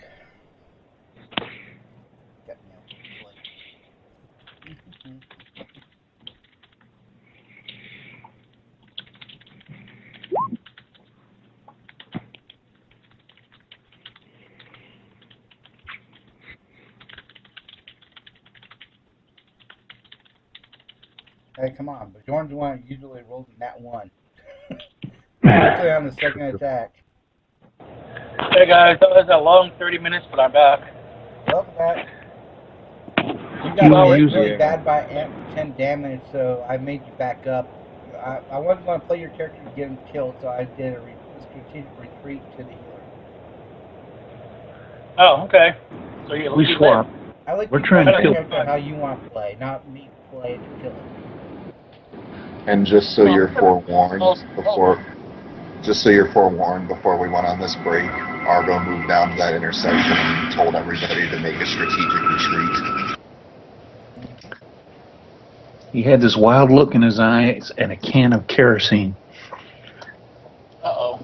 Got me on play. Hey, come on. But Jordan's one usually rolls in that one. Especially on the second attack. Hey guys, that was a long 30 minutes, but I'm back. Welcome back. You You got hit use really it. bad by Amp for 10 damage, so I made you back up. I wasn't going to play your character to get him killed, so I did a strategic retreat to the healer. Oh, okay. So you We swap. I like We're you trying play to your kill. character how you want to play, not me play to kill him. And just so you're forewarned before we went on this break, Argo moved down to that intersection and told everybody to make a strategic retreat. He had this wild look in his eyes and a can of kerosene. Uh-oh.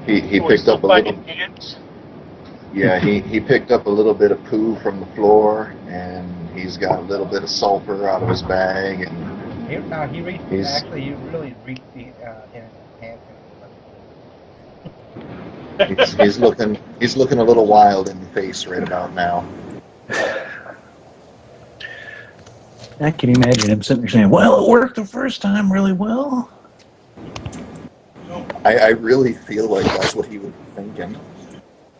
He So picked up a little. Hands? Yeah, he picked up a little bit of poo from the floor, and he's got a little bit of sulfur out of his bag, and He reached. He's- Actually, he really reached the in his hands. he's looking a little wild in the face right about now. I can imagine him sitting there saying, well, it worked the first time really well. I really feel like that's what he was thinking.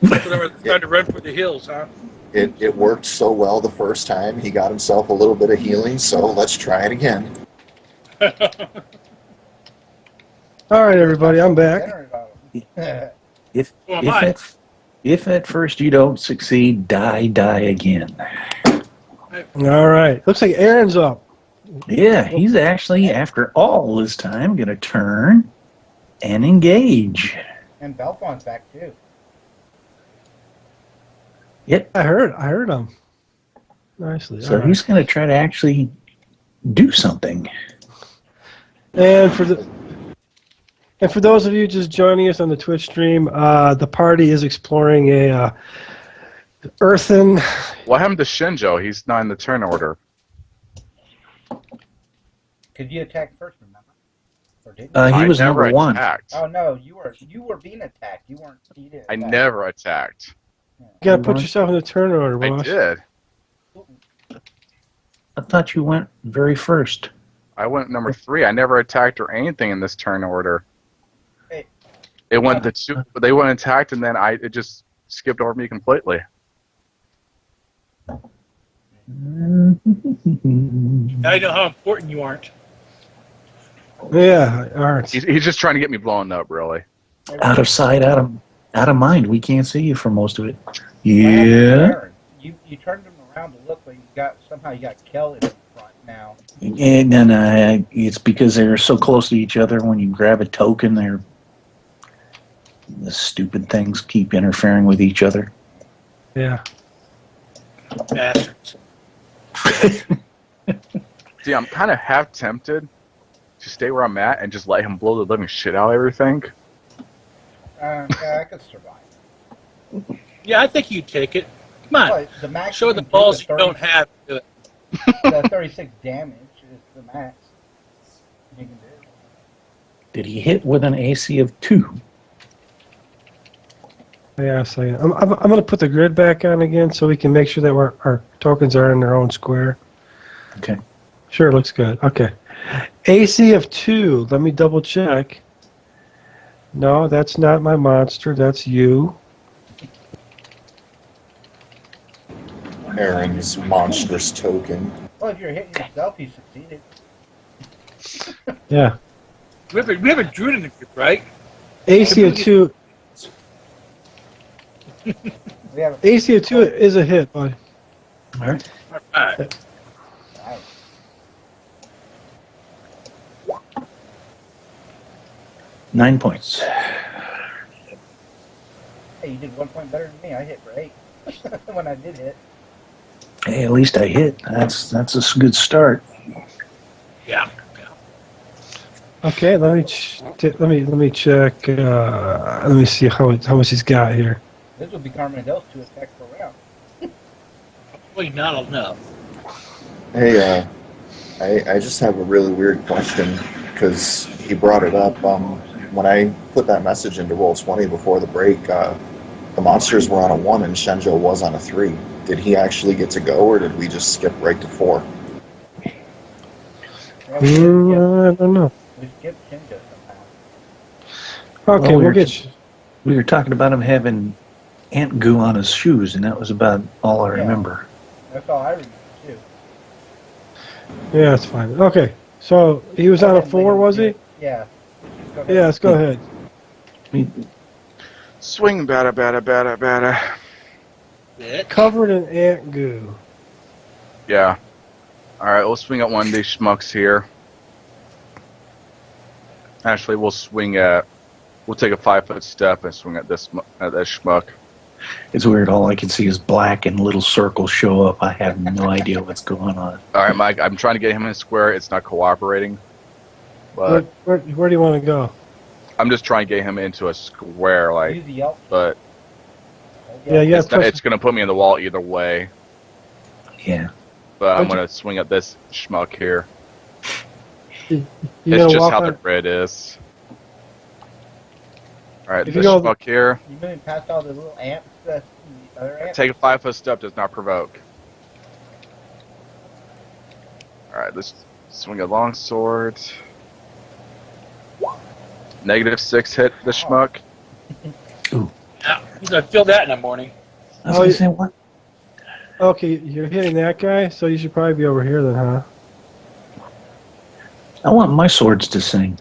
So they were trying to run for the hills, huh? It worked so well the first time, he got himself a little bit of healing, so let's try it again. All right, everybody, I'm back. If Well, mine. if at first you don't succeed, die again. All right. Looks like Aaron's up. Yeah, he's actually, after all this time, going to turn and engage. And Belfon's back too. Yep. I heard him. Nicely. So All right. he's going to try to actually do something. And for those of you just joining us on the Twitch stream, the party is exploring a earthen. What happened to Shinjo? He's not in the turn order. Because you attacked first, remember? Or didn't He I was never number one. attacked. Oh no, you were being attacked. You didn't. I attack. never attacked. You gotta put yourself in the turn order, I boss. did. I thought you went very first. I went number 3. I never attacked or anything in this turn order. Hey. It went they went attacked, and then it just skipped over me completely. Now you know how important you aren't. Yeah, all right. He's just trying to get me blown up, really. Out of sight, out of mind. We can't see you for most of it. What happened to Yeah. Aaron? You turned him around to look, but somehow you got Kel in the front now. And then it's because they're so close to each other. When you grab a token, the stupid things keep interfering with each other. Yeah. Bastards. See, I'm kind of half tempted to stay where I'm at and just let him blow the living shit out of everything. Yeah, I could survive. Yeah, I think you'd take it. Come on. But the max Show you the can do balls is you don't have. To it. The 36 damage is the max you can do. Did he hit with an AC of 2? Yeah, so I'm going to put the grid back on again so we can make sure that our tokens are in their own square. Okay. Sure, looks good. Okay. AC of 2. Let me double check. No, that's not my monster. That's you. Aaron's monstrous token. Well, if you're hitting yourself, you succeeded. Yeah. We have a druid in the group, right? AC of 2. We have AC of 2 is a hit, buddy. All right. All right. Nice. 9 points. Hey, you did 1 point better than me. I hit for 8 when I did hit. Hey, at least I hit. That's a good start. Yeah. Okay, let me check. Let me see how much he's got here. This will be Carmen Del's 2 attacks per round. Probably not enough. Hey, I just have a really weird question because he brought it up. When I put that message into Roll20 before the break, the monsters were on a 1 and Shenjo was on a 3. Did he actually get to go, or did we just skip right to 4? Yeah, I don't know. we skipped Shinjo somehow. Okay, Well, we'll get you. We were talking about him having ant goo on his shoes, and that was about all I remember. That's all I remember, too. Yeah, that's fine. Okay, so he was Go on a ahead, 4, Liam. was he? Yeah. Go ahead. Yeah, let's go ahead. Swing, batter. Covered in ant goo. Yeah. Alright, we'll swing at one of these schmucks here. Actually, we'll take a 5-foot step and swing at this schmuck. It's weird. All I can see is black and little circles show up. I have no idea what's going on. Alright, Mike, I'm trying to get him in a square. It's not cooperating. But Where do you want to go? I'm just trying to get him into a square, Use the Yelp. but Yeah, you it's, got to it's going to put me in the wall either way. Yeah. But I'm Don't going to swing at this schmuck here. You It's gonna just walk how on. the grid is. Alright, If this you go- schmuck here. You moving past all the little ants, the other ants? Take a 5-foot step, does not provoke. Alright, let's swing a long sword. -6 hit the schmuck. Yeah, he's gonna feel that in the morning. I was going to say, what? Okay, you're hitting that guy, so you should probably be over here then, huh? I want my swords to sing.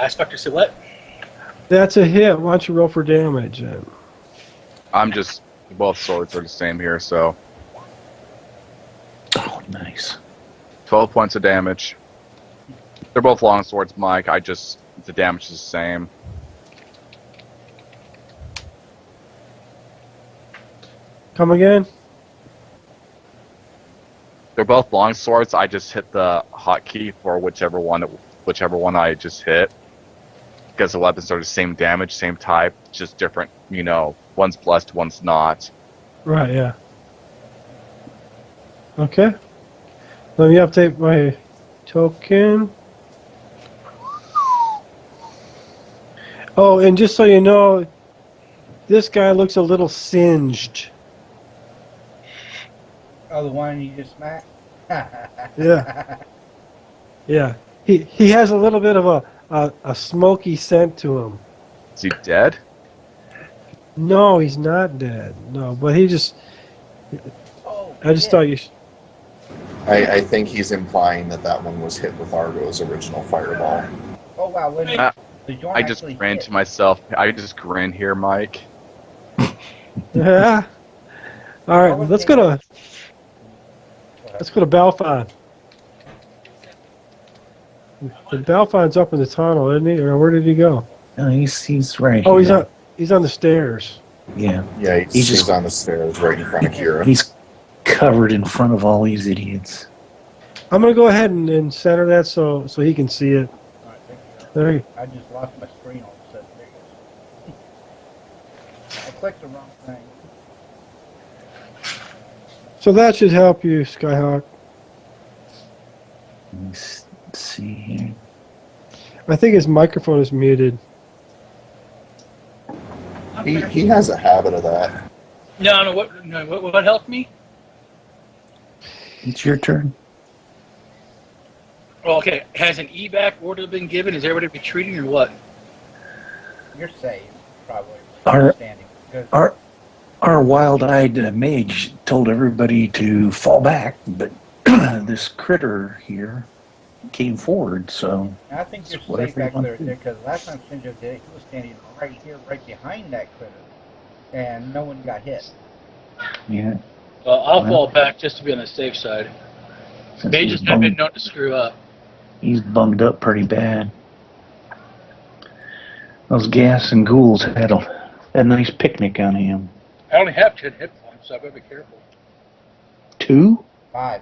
Inspector said what? That's a hit. Why don't you roll for damage? I'm just, both swords are the same here, so Oh, nice. 12 points of damage. They're both long swords, Mike. The damage is the same. Come again? They're both long swords. I just hit the hotkey for whichever one I just hit. Because the weapons are the same damage, same type, just different, one's blessed, one's not. Right, yeah. Okay. Let me update my token. Oh, and just so you know, this guy looks a little singed. Oh, the one you just smacked? Yeah. Yeah. He has a little bit of a smoky scent to him. Is he dead? No, he's not dead. No, but he just... Oh, I just thought you... I think he's implying that one was hit with Argo's original fireball. Oh, wow. Wait a Uh, minute. The joint I just actually grinned hit. to myself. I just grinned here, Mike. Yeah. All right, let's go to Balfon. The Balfon's up in the tunnel, isn't he? Or where did he go? No, he's right Oh, here. he's on the stairs. Yeah. Yeah, He's just- he's on the stairs right in front of Kira. He's covered in front of all these idiots. I'm gonna go ahead and center that so he can see it. All right, thank you. There you I just lost my screen all of a sudden. There it goes. I clicked the wrong thing. So that should help you, Skyhawk. Let's see here. I think his microphone is muted. He has a habit of that. No, what helped me? It's your turn. Well, okay, has an evac order been given? Is everybody retreating or what? You're safe, probably. Our- Standing. Because Our wild-eyed mage told everybody to fall back, but this critter here came forward, so I think you're whatever safe you back want there to do. because last time Shinjo did it, he was standing right here, right behind that critter, and no one got hit. Yeah. Well, I'll Well. fall back just to be on the safe side. Since Mages have been known to screw up. he's bunged up pretty bad. Those gas and ghouls had a nice picnic on him. I only have 10 hit points, so I better be careful. 2? 5.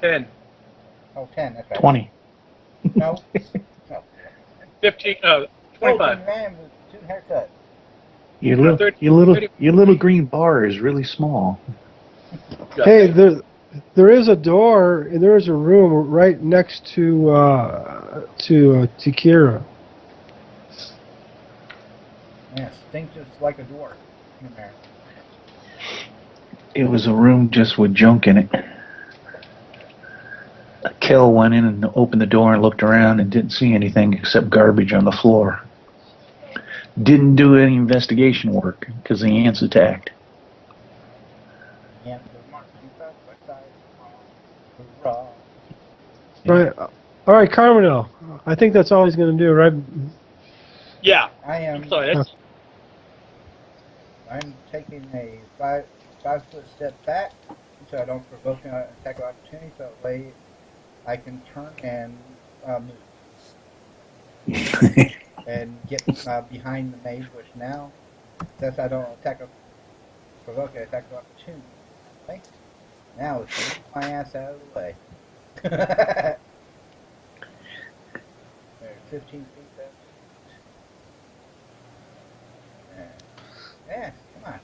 10. Oh, 10, that's right. 20. No. No. 15, 25. Man with 2 haircuts. Your Yeah, little green bar is really small. Hey, there is a door and there is a room right next to Kira. Man, stinks just like a dwarf in there. It was a room just with junk in it. Kel went in and opened the door and looked around and didn't see anything except garbage on the floor. Didn't do any investigation work because the ants attacked. Yeah, the mark, raw. Right. All right, Carmelo. I think that's all he's going to do, right? Yeah. I am. I'm sorry. That's, I'm taking a 5-foot step back so I don't provoke an attack of opportunity. So that way I can turn and move and get behind the mage. Which now, since I don't provoke an attack of opportunity, okay? Now it's move my ass out of the way. There's 15 feet there. Yeah, come on.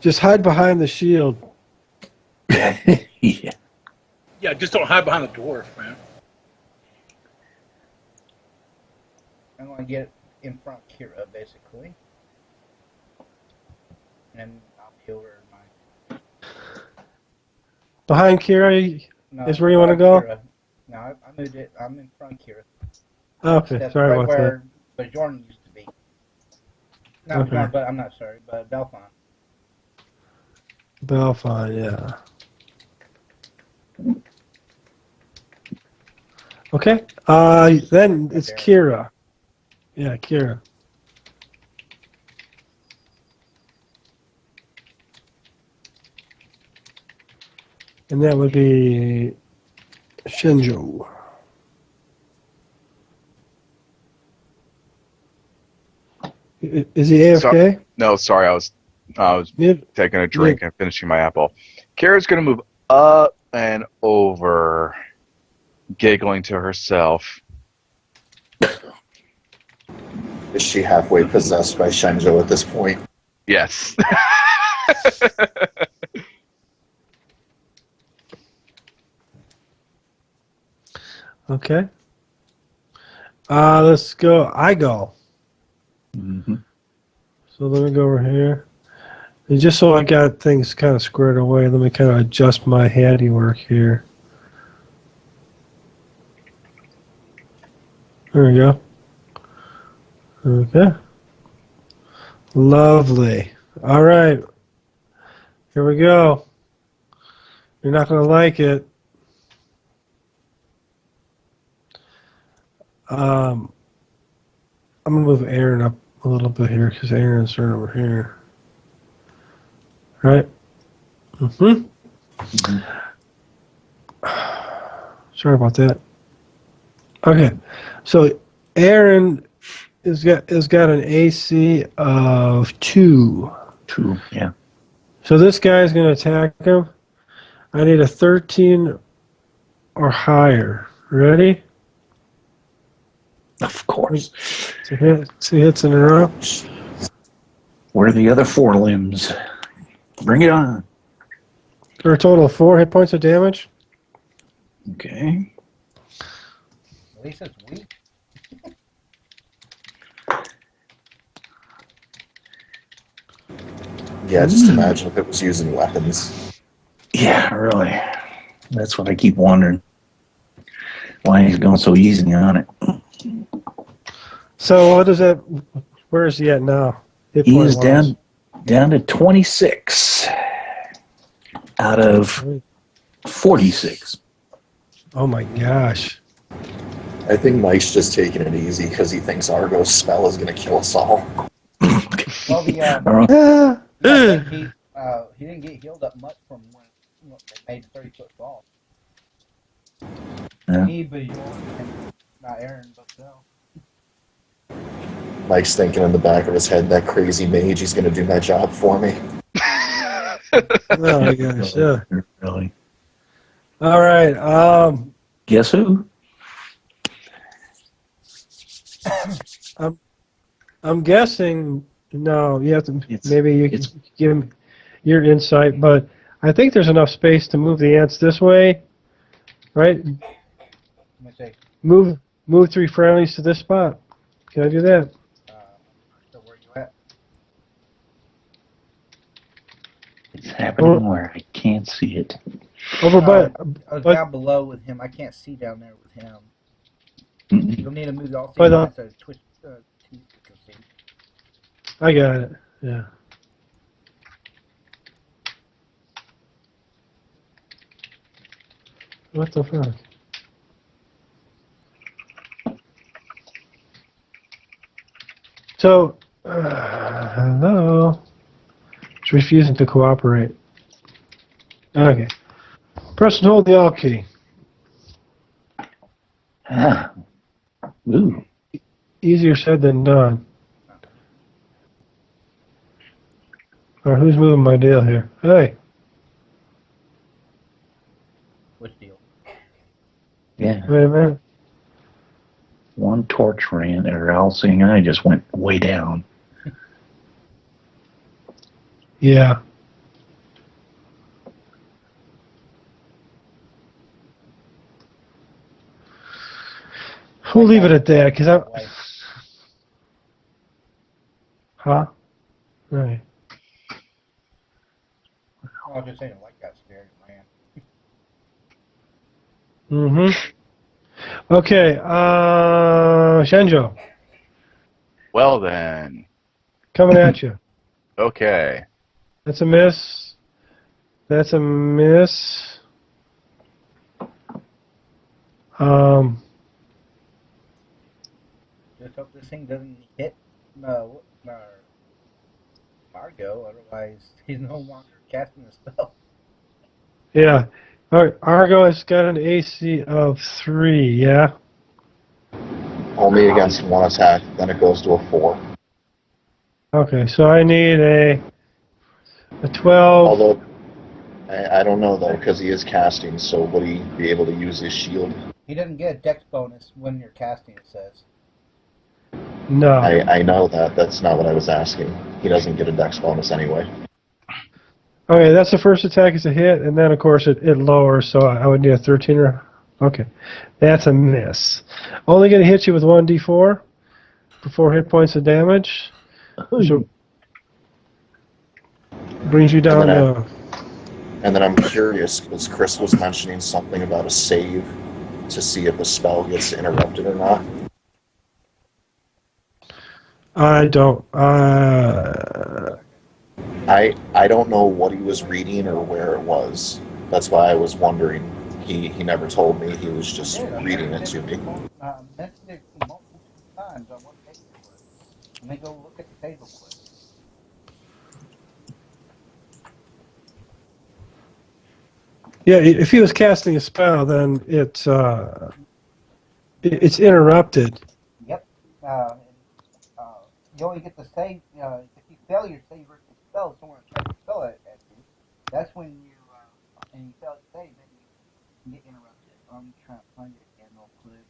Just hide behind the shield. Yeah. Yeah, just don't hide behind the dwarf, man. I'm going to get in front of Kira, basically. And I'll be over my... Behind Kira No, is where you want to go? Kira. No, I moved it. I'm in front of Kira. Okay, Step sorry right about that. where Jordan used to be. Not Okay. Jordan, but I'm not sorry, but Belfon. Belfon, yeah. Okay. Then it's Kira. Yeah, Kira. And that would be Shinjo. Is he AFK? No, sorry, I was Mid- taking a drink and finishing my apple. Kara's gonna move up and over, giggling to herself. Is she halfway possessed by Shenjo at this point? Yes. Okay. Let's go. I go. Mm-hmm. So let me go over here. And just so I got things kind of squared away, let me kind of adjust my handiwork here. There we go. Okay. Lovely. All right. Here we go. You're not going to like it. I'm going to move Aaron up a little bit here because Aaron's right over here. Right? Sorry about that. Okay. So Aaron has got an AC of 2. 2, yeah. So this guy's going to attack him. I need a 13 or higher. Ready? Of course. 2 hits in a row. Where are the other 4 limbs? Bring it on. For a total of 4 hit points of damage. Okay. At least it's weak. Yeah, just imagine if it was using weapons. Yeah, really. That's what I keep wondering. Why he's going so easy on it. So what is that? Where is he at now? Hit He is point-wise? down to 26 out of 46. Oh my gosh. I think Mike's just taking it easy because he thinks Argo's spell is going to kill us all. Well, the Yeah. he didn't get healed up much from when they made 30-foot fall. Yeah. Me, but not Aaron, but so. Mike's thinking in the back of his head, that crazy mage, he's going to do my job for me. Oh my gosh. Yeah. Really. All right. Guess who? I'm I'm guessing. No, you have to. It's- Maybe you can it's- give him your insight, but I think there's enough space to move the ants this way, right? Let me see. Move 3 friendlies to this spot. Can I do that? So where you at? It's happening where I can't see it. Over by. I was but- down below with him. I can't see down there with him. Mm-mm. You'll need to move all By three the- lines so twitch teeth can see. I got it. Yeah. What the fuck? So, hello. It's refusing to cooperate. Okay. Press and hold the Alt key. Ah. Ooh. Easier said than done. Or who's moving my deal here? Hey. Which deal? Yeah. Wait a minute. One torch ran, or else seeing I just went way down. Yeah. We'll leave it at that, because I... Huh? Right. I was just saying, like that scared man. Mm-hmm. Okay, Shenjo, Well then. coming at you. Okay. That's a miss. That's a miss. Just hope this thing doesn't hit Margo, otherwise he's no longer casting the spell. Yeah. All right, Argo has got an AC of 3, yeah? Only against one attack, then it goes to a 4. Okay, so I need a 12. Although, I don't know though, because he is casting, so would he be able to use his shield? He doesn't get a dex bonus when you're casting, it says. No. I know that. That's not what I was asking. He doesn't get a dex bonus anyway. Okay, that's the first attack is a hit, and then of course it lowers, so I would need a 13 or... Okay, that's a miss. Only going to hit you with 1d4 for 4 hit points of damage. So brings you down to... And then I'm curious, because Chris was mentioning something about a save to see if the spell gets interrupted or not. I don't... I don't know what he was reading or where it was. That's why I was wondering. He never told me. He was just reading it to me. Mentioned it multiple times on what page it was. Let me go look at the page real quick. Yeah, if he was casting a spell, then it's interrupted. Yep. You only get to save, if you fail your save versus spell, someone tries to spell it at you. That's when you, and you fail to save, then you get interrupted. I'm trying to find it again real quick.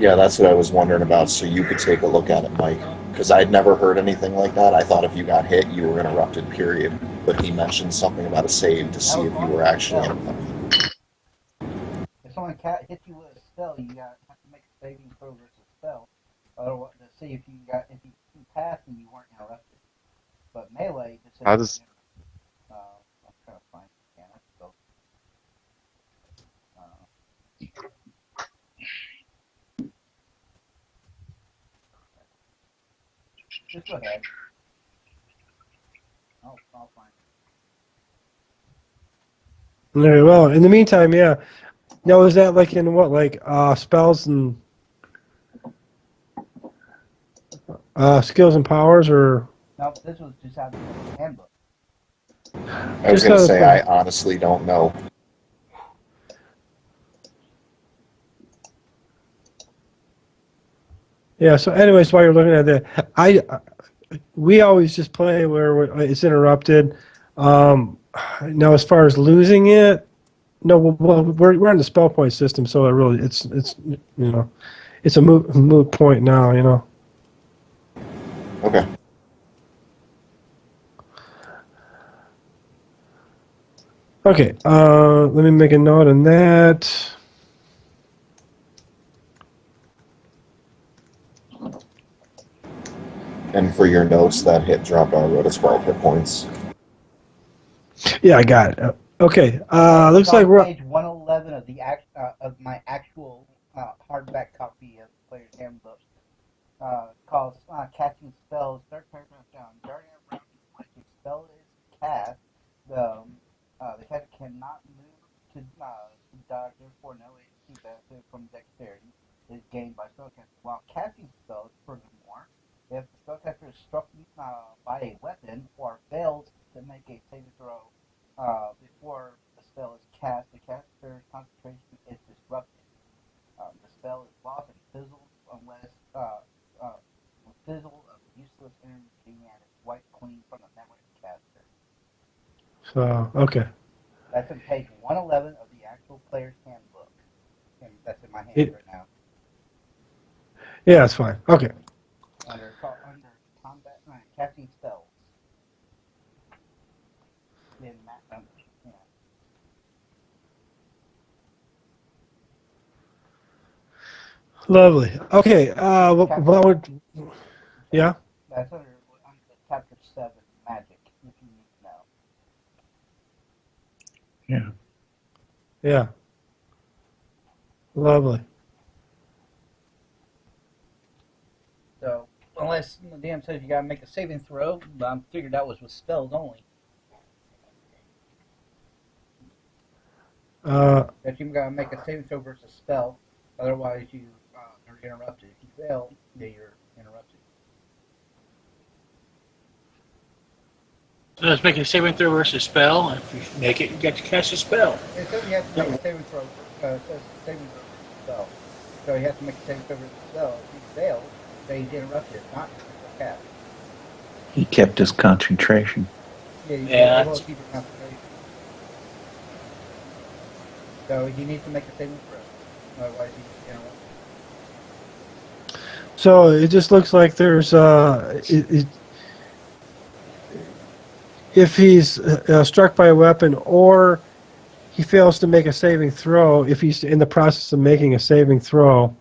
Yeah, that's what I was wondering about, so you could take a look at it, Mike. Because I'd never heard anything like that. I thought if you got hit, you were interrupted, period. But he mentioned something about a save to see if you were actually interrupted. If someone hits you with a spell, you have to make a saving throw versus spell. Otherwise, to see if you passed and you weren't interrupted. But melee, just How does... I'm trying to find it again. I have to go. Just go ahead. I'll find it. Very well. In the meantime, yeah. Now, is that like in what, like spells and skills and powers, or? No, this was just out of the handbook. I was going to say, I honestly don't know. Yeah. So, anyways, while you're looking at that, we always just play where it's interrupted. Now, as far as losing it, No, well, we're on the spell point system, so it's it's a moot point now. Okay. Okay. Let me make a note on that. And for your notes, that hit dropped Argo to 12 hit points. Yeah, I got it. Okay. Looks It's like on we're. page 111 of of my actual hardback copy of Player's Handbook. Called Casting Spells. Third paragraph down. During a round when a spell is cast, the caster cannot move to dodge. Therefore, no HP benefit from dexterity is gained by spellcaster. While casting spells, furthermore, if the spellcaster is struck by a weapon or fails to make a saving throw before the spell is cast, the caster's concentration is disrupted. The spell is lost and fizzles unless fizzle of useless energy and is wiped clean from the memory of the caster. So okay. That's in page 111 of the actual Player's Handbook. And that's in my hand right now. Yeah, it's fine. Okay. Under combat, casting spells. In that number. Yeah. Lovely. Okay. Yeah. That's under chapter 7, magic, if you need to know. Yeah. Yeah. Lovely. So, unless the DM says you gotta make a saving throw, I figured that was with spells only. That you gotta make a saving throw versus spell, otherwise you are interrupted. If you fail, then you're interrupted. So let's make a saving throw versus spell. If you make it, you get to cast a spell. It says you have to make a saving throw. It says saving throw versus spell. So you have to make a saving throw versus spell. If you fail, then he's interrupted. If not, it's a cast. He kept his concentration. Yeah, you Yeah, able to keep your concentration. So you need to make a saving throw. Otherwise, he's interrupted. So it just looks like there's if he's struck by a weapon or he fails to make a saving throw, if he's in the process of making a saving throw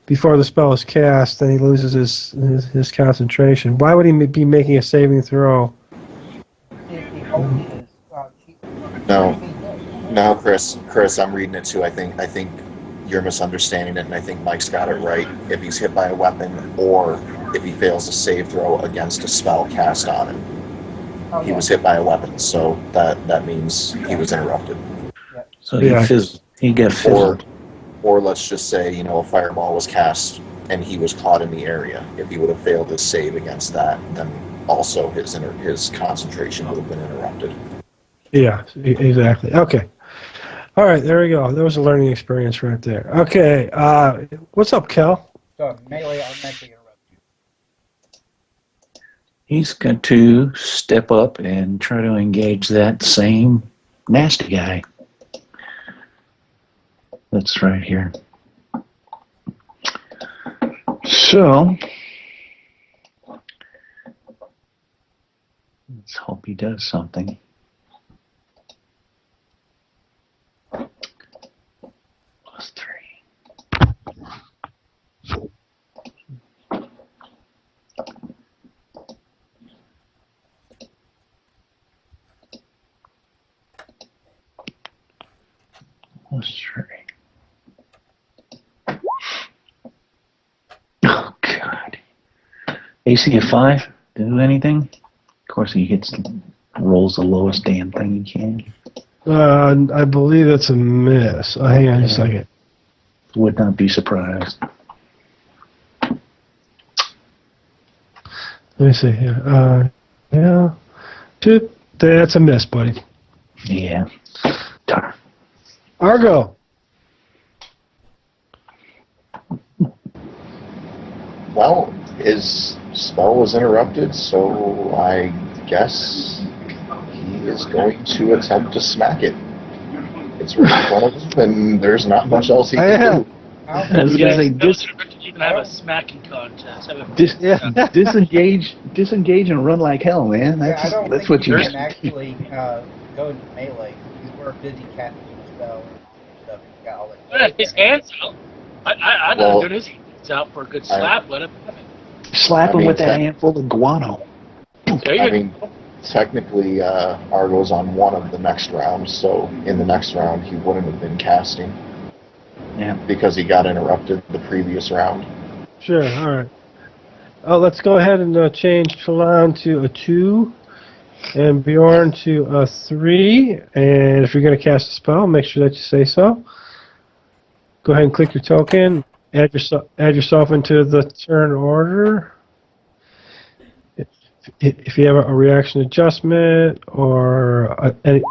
before the spell is cast, then he loses his concentration. Why would he be making a saving throw? No, Chris, I'm reading it too. I think you're misunderstanding it, and I think Mike's got it right. If he's hit by a weapon or if he fails a save throw against a spell cast on him. He was hit by a weapon, so that means he was interrupted. So he got fizzled. Or let's just say, a fireball was cast and he was caught in the area. If he would have failed his save against that, then also his concentration would have been interrupted. Yeah, exactly. Okay. All right, there we go. There was a learning experience right there. Okay, what's up, Kel? So melee automatically interrupt you. He's got to step up and try to engage that same nasty guy. That's right here. So, let's hope he does something. +3. +3. Oh, God. AC of 5? Do anything? Of course, he rolls the lowest damn thing he can. I believe it's a miss. Hang on a second. Would not be surprised. Let me see here. Yeah. That's a miss, buddy. Yeah. Darn. Argo. Well, his spell was interrupted, so I guess he is going to attempt to smack it. It's right in front of him, and there's not much else he can do. I don't I was think gonna say You can have a smacking contest. disengage and run like hell, man. I don't That's think what you you can actually go into melee. You were busy casting the spell and all your stuff. You got all that. His hands out. I'd Well, let his hands out for a good slap. Let him have it. slap I him mean, with that handful of guano. There you I go. mean, technically, Argo's on one of the next rounds, so in the next round he wouldn't have been casting. Yeah. Because he got interrupted the previous round. Sure, alright. Let's go ahead and change Talon to a 2 and Bjorn to a 3. And if you're going to cast a spell, make sure that you say so. Go ahead and click your token. Add yourself into the turn order. If you have a reaction adjustment or any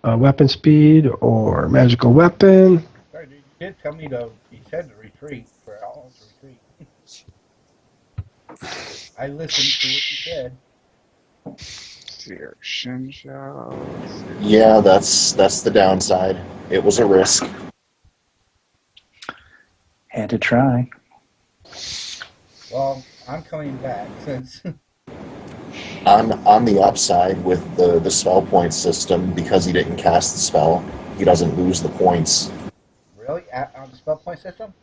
weapon speed or magical weapon. Sorry, dude, you did tell me you said to retreat for all to retreat. I listened to what you said. Here, Shinjo. Yeah, that's the downside. It was a risk. Had to try. Well, I'm coming back since. On the upside, with the spell point system, because he didn't cast the spell, he doesn't lose the points. Really? On the spell point system?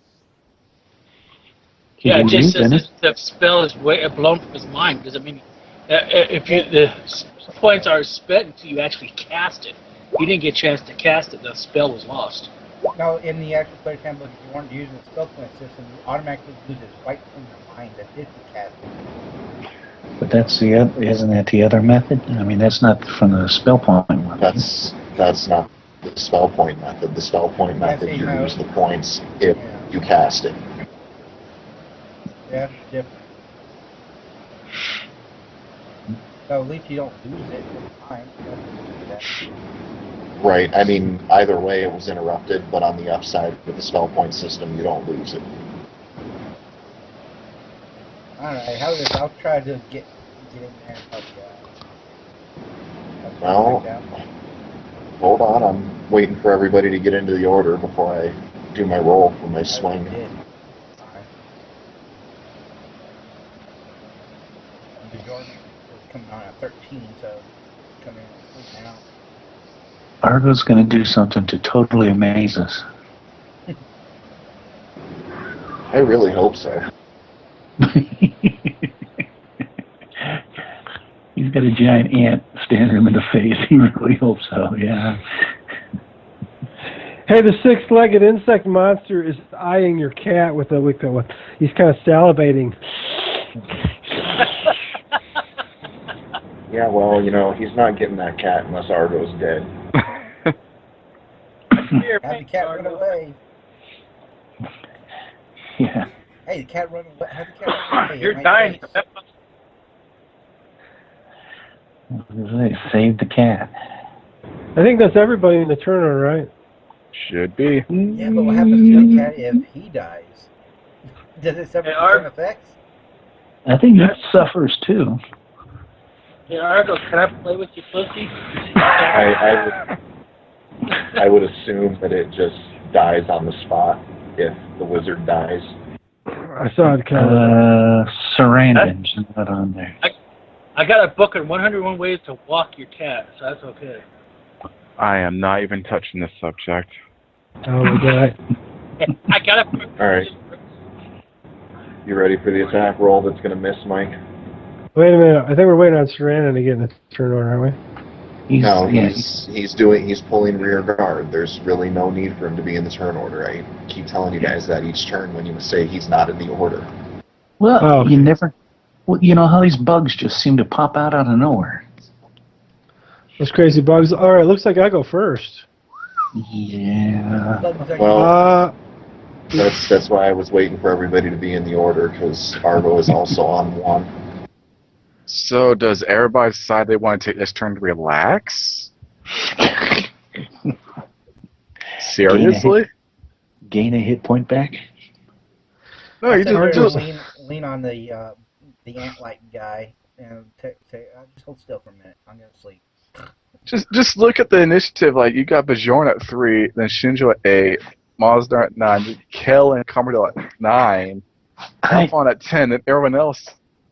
Yeah, it just says Dennis? the spell is blown from his mind. Because I mean, if the points are spent until you actually cast it, you didn't get a chance to cast it. The spell was lost. No, in the actual player's handbook, if you weren't using the spell point system, you automatically lose it right from your mind that did the casting. But isn't that the other method? I mean, that's not from the spell point one. That's not the spell point method. The spell point method, you use the points if you cast it. Yeah, that's different. So at least you don't lose it from time. Right. I mean, either way, it was interrupted, but on the upside, with the spell point system, you don't lose it. Alright, I'll try to get in there and help you out. Well, hold on. I'm waiting for everybody to get into the order before I do my roll for my swing. Did. The Jordan was coming on at 13, so coming in now. Argo's going to do something to totally amaze us. I really hope so. He's got a giant ant staring him in the face. He really hopes so, yeah. Hey, the six-legged insect monster is eyeing your cat with he's kind of salivating. Yeah, well, he's not getting that cat unless Argo's dead. Have the cat run away. Yeah. Hey, the cat run away. Have the cat run away. You're dying. Save the cat. I think that's everybody in the turn order, right? Should be. Yeah, but what happens to the cat if he dies? Does it suffer the same effects? I think it suffers too. Hey, Argo, can I play with your pussy? I would assume that it just dies on the spot if the wizard dies. I saw it kind of. Sarandon's not on there. I got a book on 101 ways to walk your cat, so that's okay. I am not even touching this subject. Oh my god. I got it. All right. You ready for the attack roll that's going to miss, Mike? Wait a minute. I think we're waiting on Sarandon to get in the turn order, aren't we? He's pulling rear guard. There's really no need for him to be in the turn order. I keep telling you guys that each turn when you say he's not in the order. Well, you never. Well, you know how these bugs just seem to pop out of nowhere. Those crazy bugs. All right, looks like I go first. Yeah. Well, that's why I was waiting for everybody to be in the order, because Argo is also on one. So does everybody decide they want to take this turn to relax? Seriously? Gain a hit point back? No, you just lean on the ant-like guy and just hold still for a minute. I'm gonna sleep. Just look at the initiative. Like you got Bjorn at 3, then Shinjo at 8, Mazda at 9, Kel and Commodore at 9, Alphon at 10, and everyone else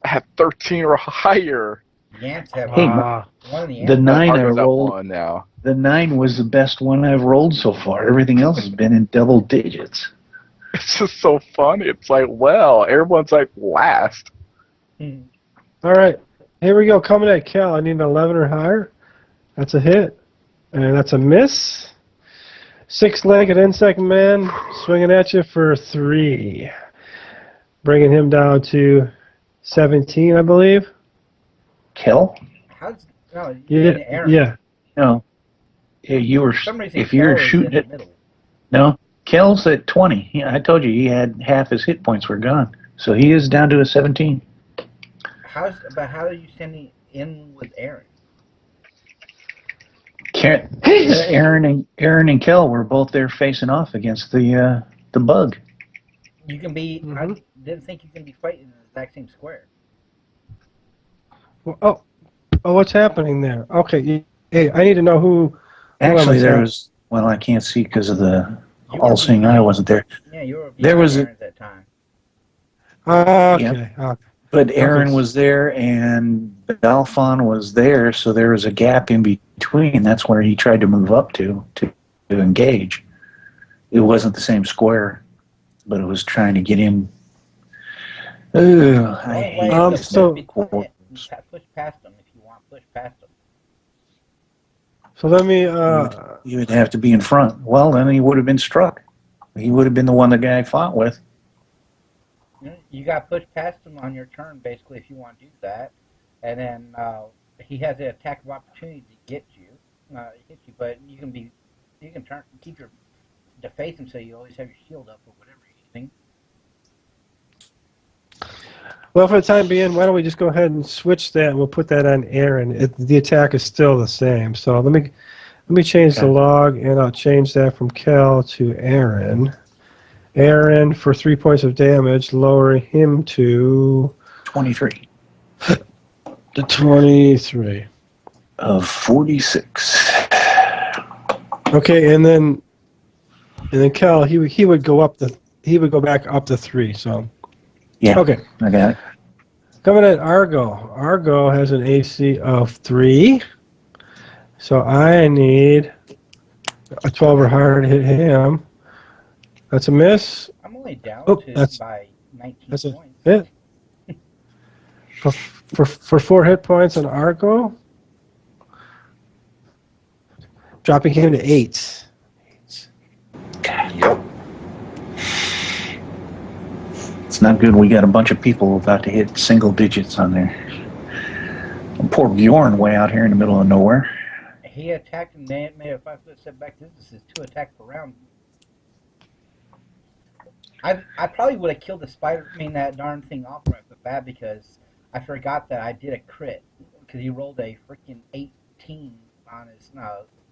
had 13 or higher. The ants have Hey, one of the the ants. 9 I Argo's at rolled. 1 now. The 9 was the best one I've rolled so far. Everything else has been in double digits. It's just so funny. It's like, well, everyone's like last. All right, here we go. Coming at Cal. I need an 11 or higher. That's a hit, and that's a miss. 6-legged insect man swinging at you for 3, bringing him down to 17, I believe. Kel? How's no? Yeah, Aaron. yeah. No. Yeah, you were. For some reason, If you're Kel is shooting in the it, middle. no. Kel's at 20. Yeah, I told you he had half his hit points were gone, so he is down to a 17. How are you standing in with Aaron? Aaron and Kel were both there facing off against the bug. You can be. I didn't think you can be fighting in the exact same square. Well, what's happening there? Okay, hey, I need to know who. Actually, there at. was. Well, I can't see because of the You were all-seeing behind- eye wasn't there. Yeah, you were. There was Aaron at that time. Okay. But Aaron Okay. was there and Alphon was there, so there was a gap in between. That's where he tried to move up to engage. It wasn't the same square, but it was trying to get in. Ugh, I hate this. Push past them if you want. Push past them. So let me. You would have to be in front. Well, then he would have been struck. He would have been the one the guy fought with. You got pushed past him on your turn, basically, if you want to do that, and then he has an attack of opportunity to get you, but you can keep your to face him, so you always have your shield up or whatever you're using. Well, for the time being, why don't we just go ahead and switch that, and we'll put that on Aaron. The attack is still the same. So let me change the log, and I'll change that from Kel to Aaron. Aaron, for 3 points of damage, lower him to 23. To 23 of 46. Okay, and then Kel, he would go back up to 3. So yeah, okay, I got it. Coming at Argo. Argo has an AC of 3, so I need a 12 or higher to hit him. That's a miss. I'm only down by 19 that's points. a hit. For 4 hit points on Argo, dropping him to 8. Yep. It's not good. We got a bunch of people about to hit single digits on there. Poor Bjorn way out here in the middle of nowhere. He attacked and made a 5-foot setback. This is 2 attacks per round. I probably would have killed that darn thing off right off the bat because I forgot that I did a crit because he rolled a freaking 18 on his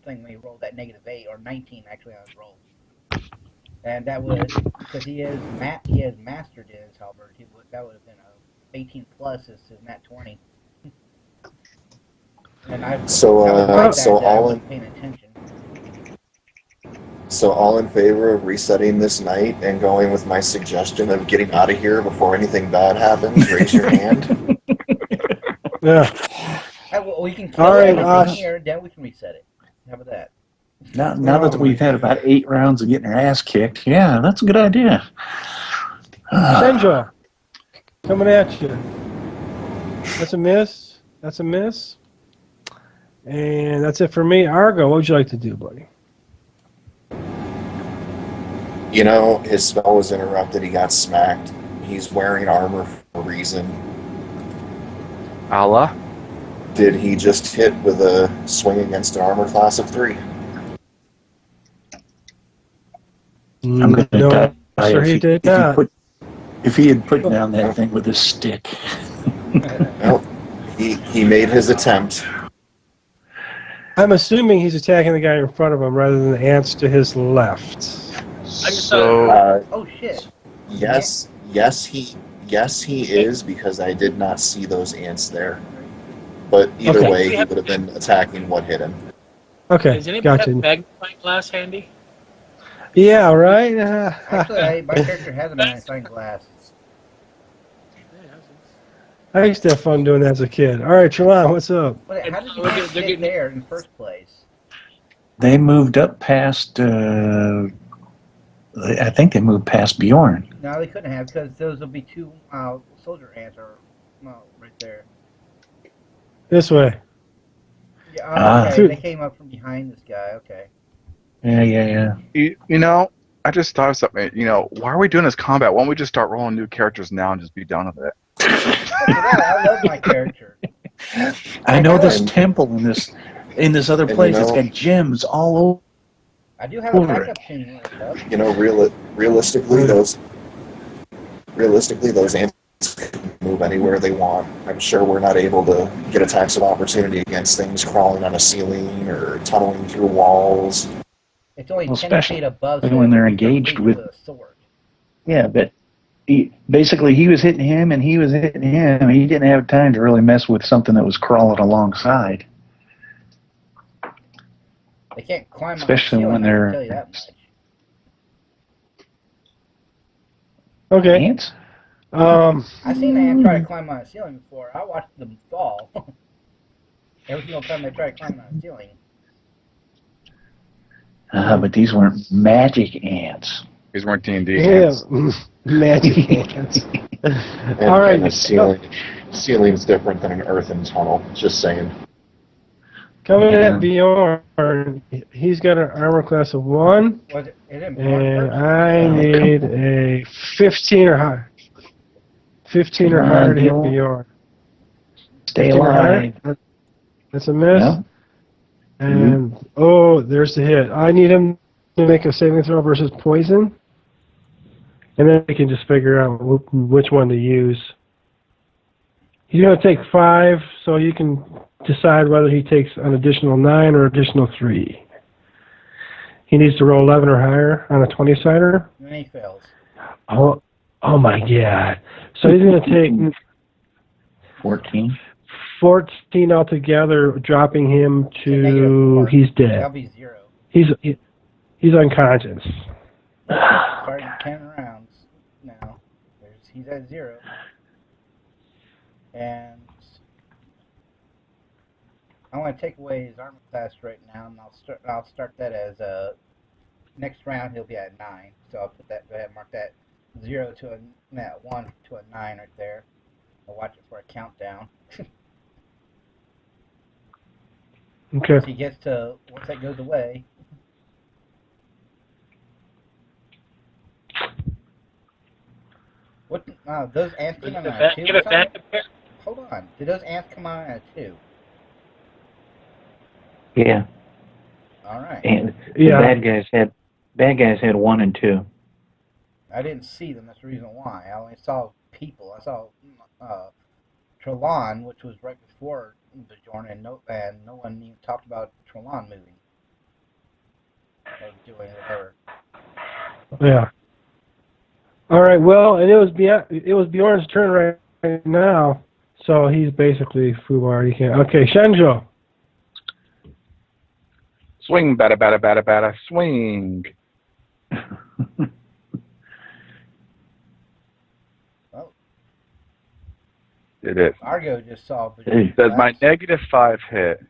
thing when he rolled that -8 or 19 actually on his roll, and that would because he has mastered his halberd. That would have been a 18 plus is his nat 20. And I wasn't paying attention. So all in favor of resetting this night and going with my suggestion of getting out of here before anything bad happens? Raise your hand. Yeah. We can kill All right, everything here, then we can reset it. How about that? Now that we've had about 8 rounds of getting our ass kicked, yeah, that's a good idea. Shinjo, coming at you. That's a miss. That's a miss. And that's it for me. Argo, what would you like to do, buddy? You know, his spell was interrupted. He got smacked. He's wearing armor for a reason. Allah? Did he just hit with a swing against an armor class of 3? I'm going to die sir, he did not. If he had put down that thing with a stick. Well, he made his attempt. I'm assuming he's attacking the guy in front of him rather than the ants to his left. So, oh shit. Yes, he is, because I did not see those ants there. But either Okay. way, he would have been attacking what hit him. Okay, Does anybody gotcha. have magnifying glass handy? Yeah, right? Actually, my character has a magnifying glass. I used to have fun doing that as a kid. All right, Trelon, what's up? But how did you They're get getting- there in the first place? They moved up past. I think they moved past Bjorn. No, they couldn't have, because those will be two soldier ants right there. This way. Yeah, okay, Dude. they came up from behind this guy. Okay. Yeah. You know, I just thought of something. You know, why are we doing this combat? Why don't we just start rolling new characters now and just be done with it? Look at that! I love my character. I know this temple in this other And place. you It's know- got gems all over. I do have a Over backup team right up. You know, realistically, those ants can move anywhere they want. I'm sure we're not able to get attacks of opportunity against things crawling on a ceiling or tunneling through walls. It's only Well, 10 especially feet above. when they're you can engaged reach with- a sword. Yeah, but basically he was hitting him and he was hitting him. He didn't have time to really mess with something that was crawling alongside. They can't climb Especially on the when ceiling, I they're- can tell you that much. Okay. Ants? I've seen an ant try to climb on a ceiling before. I watched them fall. Every single time they try to climb on a ceiling. But these weren't magic ants. These weren't D&D Yeah, ants. magic hands. And, All right. and the ceiling's different than an earthen tunnel. Just saying. Coming Yeah. at Bjorn, he's got an armor class of 1, Was it didn't and first? I need a 15 or higher. 15 or Come higher on, to hit Bjorn. Bjorn. Stay 15 or higher? alive. That's a miss. Yeah. And, there's the hit. I need him to make a saving throw versus poison. And then we can just figure out which one to use. He's going to take 5, so you can decide whether he takes an additional 9 or additional 3. He needs to roll 11 or higher on a 20-sider. And then he fails. Oh my God. So he's going to take 14. 14 altogether, dropping him to, -4. he's That'll dead. be 0. He's unconscious. Starting 10 rounds now. He's at 0. And I want to take away his armor class right now, and I'll start that as next round he'll be at 9. So I'll put that, go ahead and mark that 0 to a 1 to a 9 right there. I'll watch it for a countdown. Okay. Once he gets to, once that goes away. What? Those ants come on a 2 Give or it back something? a pair. Hold on. Did those ants come on a 2? Yeah. All right. And Yeah. the bad guys had 1 and 2. I didn't see them. That's the reason why. I only saw people. I saw Trelon, which was right before the Bjorn, and no one even talked about Trelon moving or doing whatever. Yeah. All right. Well, and it was Bjorn's turn right now, so he's basically Fubar. He can't. Okay, Shenjo. Swing, bada, bada, bada, bada, swing. Oh, Did it. Argo just saw. Does my -5 hit?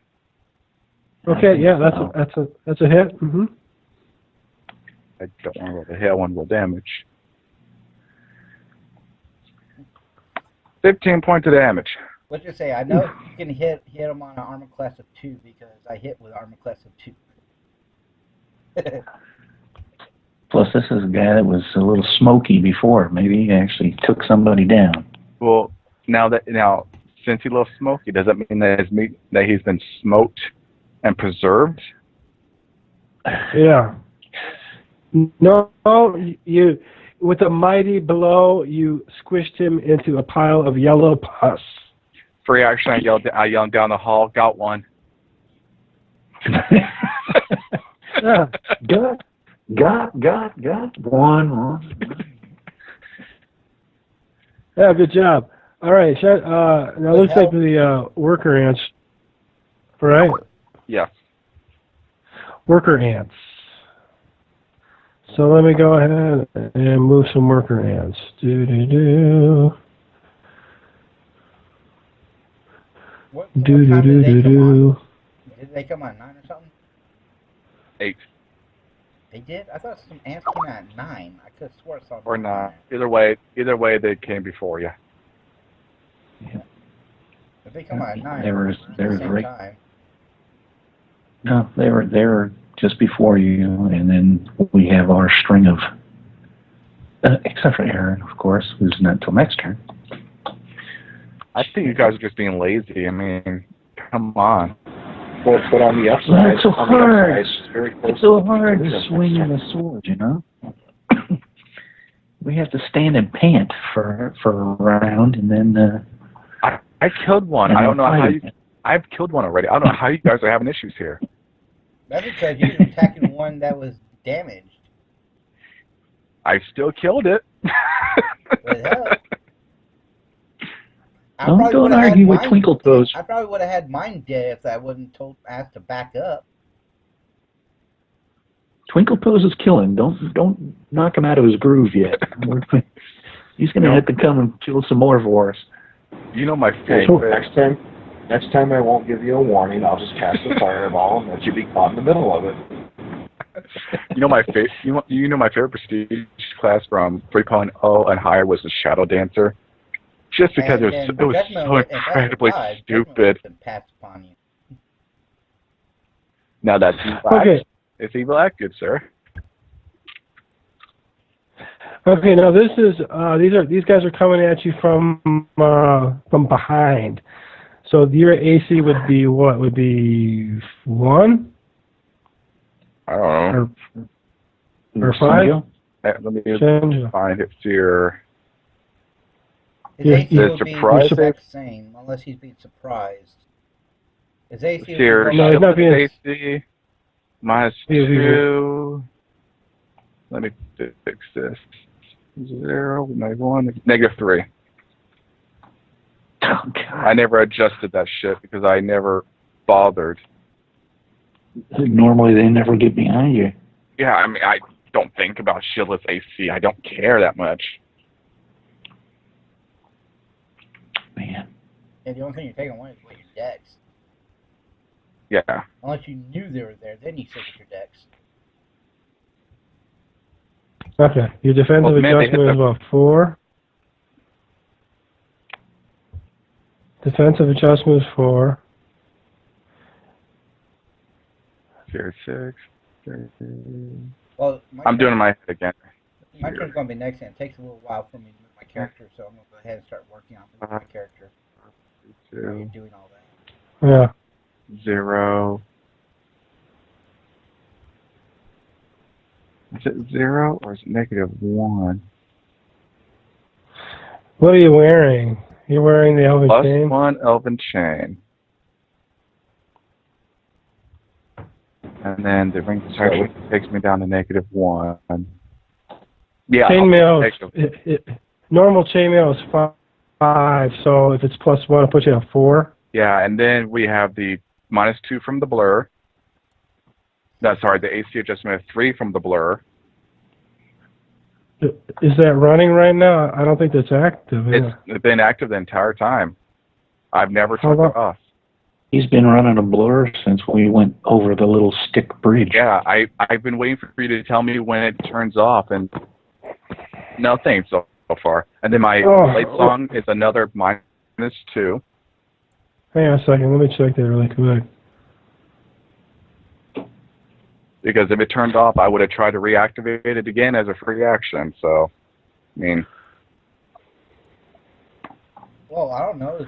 Okay. Yeah, that's a hit. Mm-hmm. I don't want to roll the hit. I want to roll damage. 15 points of damage. Let's just say I know you can hit him on an armor class of 2 because I hit with armor class of 2. Plus, this is a guy that was a little smoky before. Maybe he actually took somebody down. Well, now since he loves smoky, does that mean that he's been smoked and preserved? Yeah. No, you with a mighty blow, you squished him into a pile of yellow pus. Free action. I yelled down the hall. Got one. Yeah. Got one. Yeah, good job. All right, now it looks like the worker ants right? Yeah. Worker ants. So let me go ahead and move some worker ants. What time did they come on? Did they come on 9 or something? 8. They did? I thought some ants came out at 9. I could have swore I saw them Or on 9. there. Either way, they came before you. If they come out at 9, They were at the same right. time. No, they were just before you, and then we have our string of, except for Aaron, of course, who's not till next turn. I think you guys are just being lazy. I mean, come on. But on the upside, Well, it's so hard. it's very close. It's so hard to swing the sword, you know. We have to stand and pant for a round, and then. I killed one. And I don't know how fighting. you. I've killed one already. I don't know how you guys are having issues here. That's because you were attacking one that was damaged. I still killed it. With help. Don't argue with Twinkle Toes. I probably would have had mine dead if I wasn't asked to back up. Twinkle Toes is killing. Don't knock him out of his groove yet. He's going to have to come and kill some more for us. You know my Hey, favorite. next time I won't give you a warning. I'll just cast a fireball and let you be caught in the middle of it. You know my favorite. You know my favorite prestige class from 3.0 and higher was the Shadow Dancer, just because it was so incredibly stupid. Now that's evil Okay. act. It's evil act, good sir. Okay, now this is these guys are coming at you from behind. So your AC would be what? Would be 1? I don't know. Or 5? Let me Change. find it here. His AC The would be the surprise exact same, unless he's being surprised. His AC would be Here, No, he's not being- AC minus 2. Let me fix this. 0, -1, -3. Oh, God. I never adjusted that shit because I never bothered. Normally they never get behind you. Yeah, I mean, I don't think about shitless AC. I don't care that much. Man. Yeah, the only thing you're taking away is your decks. Yeah. Unless you knew they were there, then you sit with your decks. Okay, your defensive Well, man, they hit adjustment is about 4. Defensive adjustment is 4. 6. Well, I'm doing my head again. My turn's going to be next, and it takes a little while for me to move my character, so I'm going to go ahead and start working on my character. While you're 2, doing all that. Yeah. 0. Is it 0 or is it -1? What are you wearing? You're wearing the Elven chain? +1 Elven Chain. And then the ring protection takes me down to -1. Yeah. Chainmail. Normal chainmail is 5, so if it's +1, it'll put you at 4. Yeah, and then we have the -2 from the blur. No, sorry, the AC adjustment is 3 from the blur. Is that running right now? I don't think that's active. It's been active the entire time. I've never How turned long- it off. He's been running a blur since we went over the little stick bridge. Yeah, I've been waiting for you to tell me when it turns off, and nothing so far. And then my late song is another -2. Hang on a second. Let me check that really quick. Because if it turned off, I would have tried to reactivate it again as a free action. So, I mean, Well, I don't know.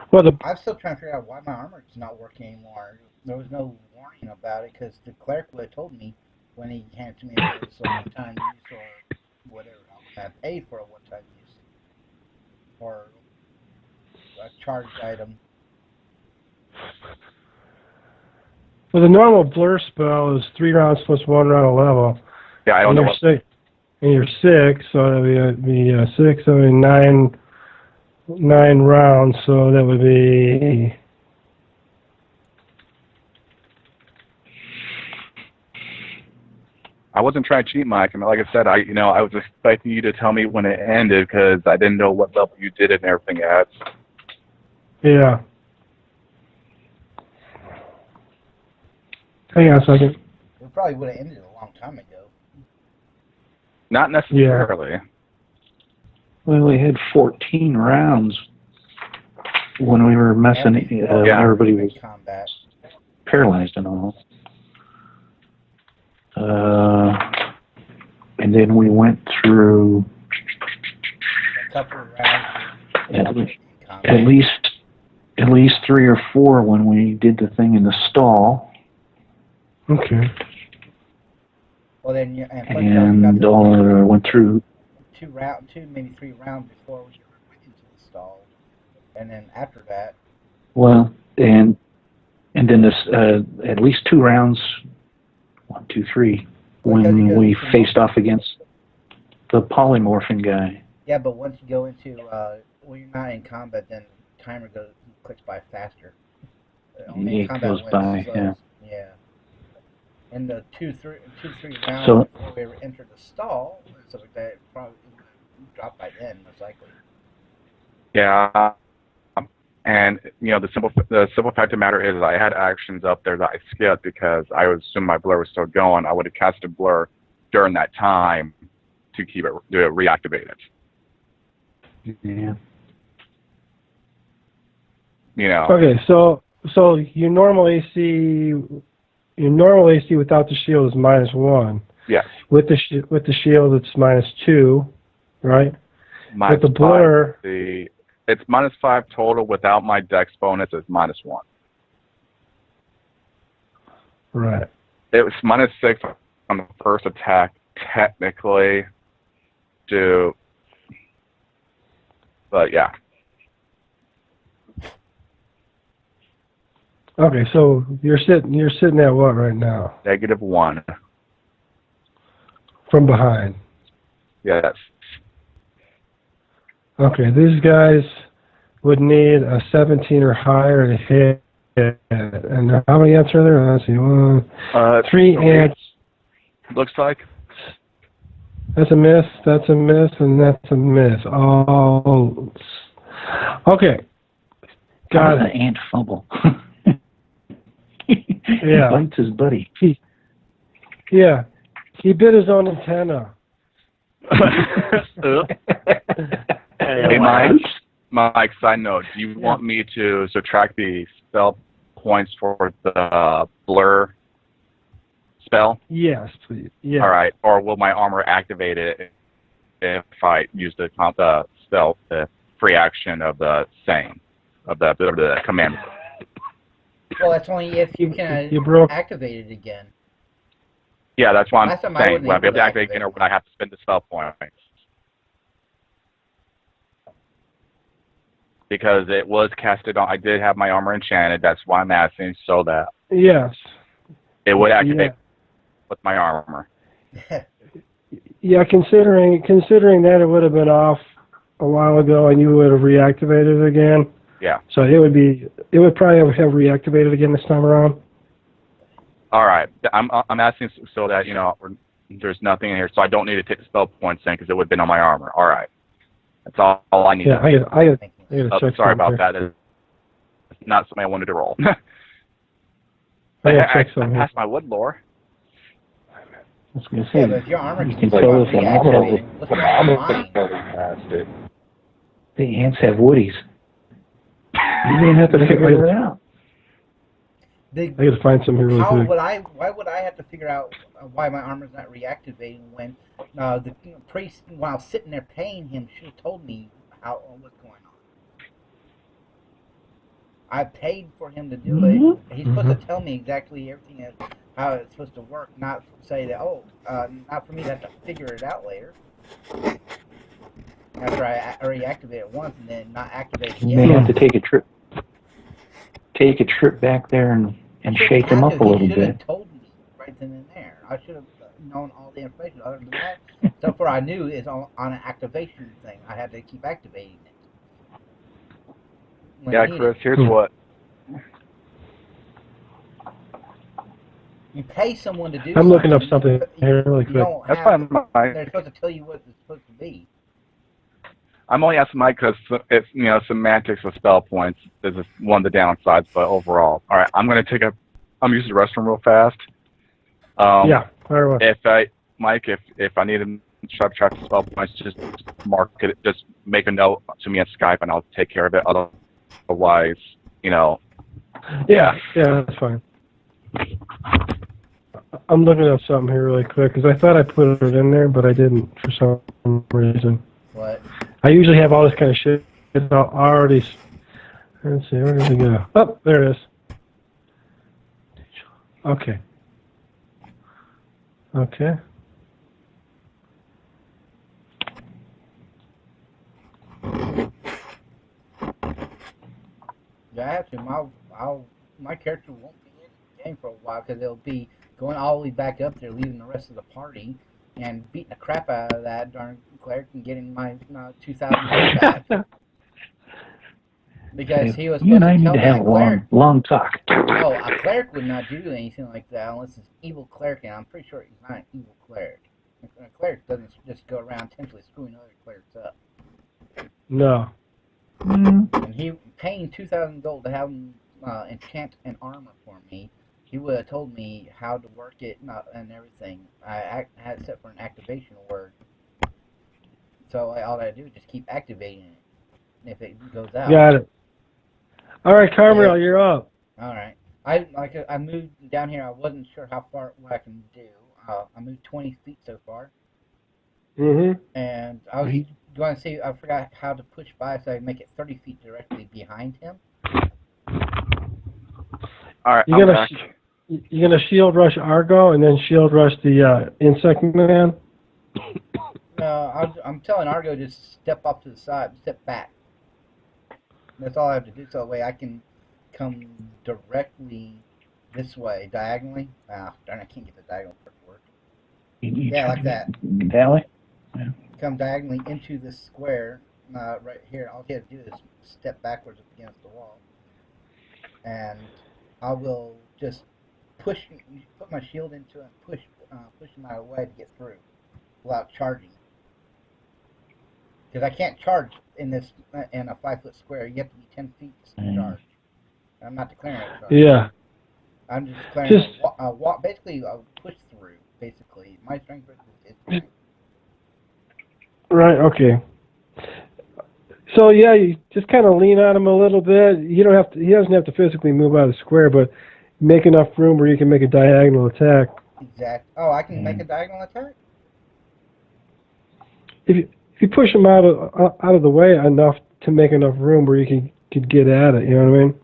I'm still trying to figure out why my armor's not working anymore. There was no warning about it because the cleric would have told me when he handed to me it was a one-time use or whatever. I paid for a one-time use or a charged item. Well, the normal blur spell is 3 rounds plus 1 round of level. yeah, I don't know what. And you're 6, so that would be 6, I mean 9 rounds, so that would be I wasn't trying to cheat, Mike. I mean, like I said, I was expecting you to tell me when it ended because I didn't know what level you did it and everything at. Yeah. Hang on a second. We probably would have ended a long time ago. Not necessarily. Well, we had 14 rounds when we were messing. When everybody was combat. Paralyzed and all. And then we went through A couple of rounds. at least 3 or 4 when we did the thing in the stall. Okay. Well, then went through 2, maybe 3 rounds before we went into the stall, and then after that. Well, and then this at least 2 rounds, 1, 2, 3, when we faced off against the polymorphin guy. Yeah, but once you go into when you're not in combat, then the timer clicks by faster. It goes by, yeah. Yeah. In the 2, 3 rounds So, before we entered the stall, and stuff like that, probably dropped by then, most likely. Yeah. And the simple fact of the matter is I had actions up there that I skipped because I would assume my blur was still going. I would have casted blur during that time to keep it reactivated. Yeah. Okay, so your normal AC without the shield is -1. Yes. With the shield, it's -2, right? With the blur, it's -5 total. Without my dex bonus, it's -1. Right. It was -6 on the first attack, technically, but yeah. Okay, so you're sitting at what right now? -1. From behind. Yes. Okay, these guys would need a 17 or higher to hit. And how many ants are there? Let's see, 3 ants. Looks like. That's a miss, and that's a miss. Oh. Okay. Got an it. ant fumble. Yeah. He bites his buddy. Yeah. He bit his own antenna. Hey, Mike, side note, do you want me to subtract the spell points for the blur spell? Yes, please. Yeah. All right. Or will my armor activate it if I use the spell, the free action of the the command? Well, that's only if you can activate it again. Yeah, that's what Last I'm time I saying. wasn't Will I be able to able to activate again, or would I have to spend the spell points? Because it was casted on, I did have my armor enchanted. That's why I'm asking, so that Yes. it would activate with my armor. Yeah, considering that it would have been off a while ago and you would have reactivated it again. Yeah. So it would probably have reactivated again this time around. All right. I'm asking so that there's nothing in here, so I don't need to take the spell points in because it would have been on my armor. All right. That's all I need. Yeah, I gotta check. Sorry about that. It's not something I wanted to roll. I passed my wood lore. I was going to say, but if your armor you can can tell if an reactivate, look at mine. The ants have woodies. You didn't have to figure it out. I gotta find some here really quick. Why would I have to figure out why my armor's not reactivating when the priest, when I was sitting there paying him, should have told me what's going on. I paid for him to do it. He's supposed to tell me exactly everything how it's supposed to work, not say that not for me to have to figure it out later. After I reactivate it once and then not activate it again. You may have to take a trip back there and shake them up a little He should bit. have told me right then and there. I should have known all the information. Other than that, so far I knew it's on an activation thing. I had to keep activating it. Yeah, Chris, here's what. You pay someone to do I'm looking up something. something here really You quick. don't That's have. fine, Mike. They're supposed to tell you what it's supposed to be. I'm only asking Mike because it's semantics of spell points is just one of the downsides, but overall, all right. I'm using the restroom real fast. Yeah, fire away. If I need to subtract the spell points, just mark it. Just make a note to me on Skype, and I'll take care of it. Otherwise, Yeah, that's fine. I'm looking up something here really quick because I thought I put it in there, but I didn't for some reason. What? I usually have all this kind of shit already. Let's see, where did it go? Oh, there it is. Okay. Okay. Yeah, I have to. My character won't be in the game for a while because they'll be going all the way back up there, leaving the rest of the party, and beating the crap out of that darn cleric and getting my 2,000 back. Because he was You supposed and I to need tell to me have a a cleric. long talk. Oh, a cleric would not do anything like that unless it's an evil cleric, and I'm pretty sure he's not an evil cleric. A cleric doesn't just go around intentionally screwing other clerics up. No. And he paying 2,000 gold to have him enchant an armor for me. He would have told me how to work it and everything. I had it set for an activation word. So all I do is just keep activating it. And if it goes out. Got it. All right, Carmel, you're up. All right. I moved down here. I wasn't sure what I can do. I moved 20 feet so far. Mm-hmm. And I was going to see. I forgot how to push by so I can make it 30 feet directly behind him. All right, You're I'm back. gonna shield rush Argo and then shield rush the insect man. No, I'm telling Argo just step up to the side, step back. That's all I have to do, so that way I can come directly this way, diagonally. Ah, darn, I can't get the diagonal part to work. Yeah, like that. That way? Yeah. Come diagonally into this square, right here. All you have to do is step backwards up against the wall. And I will just put my shield into it and push him out of the way to get through without charging. Because I can't charge in a 5-foot square. You have to be 10 feet to charge. I'm not declaring a charge. Yeah. I'm just declaring a walk, basically a push through. Basically, my strength is strength. Right. Okay. So yeah, you just kind of lean on him a little bit. You don't have to. He doesn't have to physically move out of the square, but make enough room where you can make a diagonal attack. Exactly. Oh, I can make a diagonal attack? If you push him out of the way enough to make enough room where you could get at it, you know what I mean?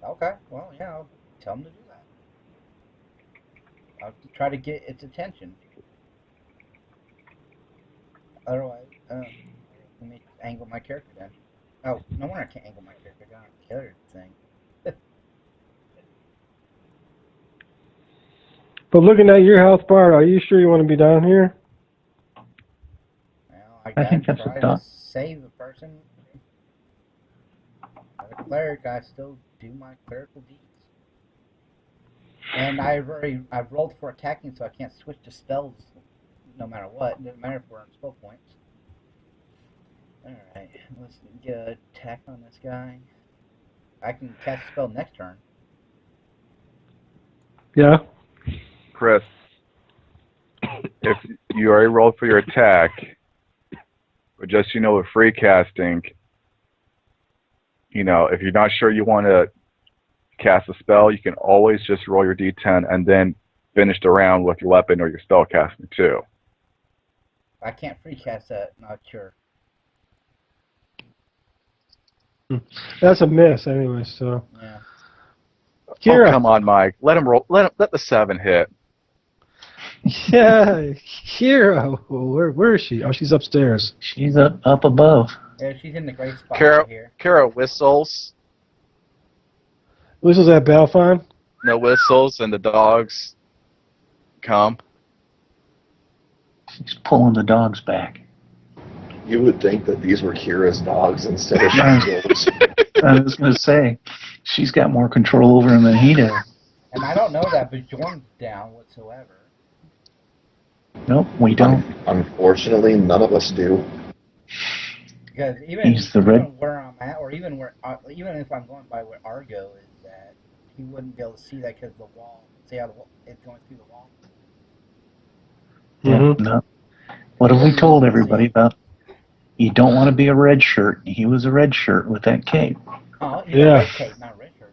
Okay. Well, yeah, I'll tell him to do that. I'll try to get its attention. Otherwise, let me angle my character then. Oh, no wonder I can't angle my character. I got a killer thing. But looking at your health bar, are you sure you want to be down here? Well, I think that's try a to save the person. As a cleric, I still do my clerical deeds. And I've rolled for attacking, so I can't switch to spells no matter what. It doesn't matter if we're on spell points. Alright, let's get an attack on this guy. I can cast a spell next turn. Yeah. Chris, if you already rolled for your attack, but just with free casting, if you're not sure you want to cast a spell, you can always just roll your d10 and then finish the round with your weapon or your spell casting too. I can't free cast that, not sure. That's a miss anyway, so. Yeah. Kira. Oh, come on, Mike. Let him roll. Let the 7 hit. Yeah, Kira. Where is she? Oh, she's upstairs. She's up above. Yeah, she's in the great spot right here. Kara whistles. Whistles at Balfon? No whistles, and the dogs come. She's pulling the dogs back. You would think that these were Kira's dogs instead of Shields. I was going to say, she's got more control over him than he does. And I don't know that Bjorn's down whatsoever. Nope, we don't. Unfortunately, none of us do. Because even He's the red. where I'm at, or even even if I'm going by where Argo is at, he wouldn't be able to see that because the wall. See how it's going through the wall. Yeah, Mhm. no. What have we told everybody about? You don't want to be a red shirt. He was a red shirt with that cape. Oh, he's a red cape, not a red shirt.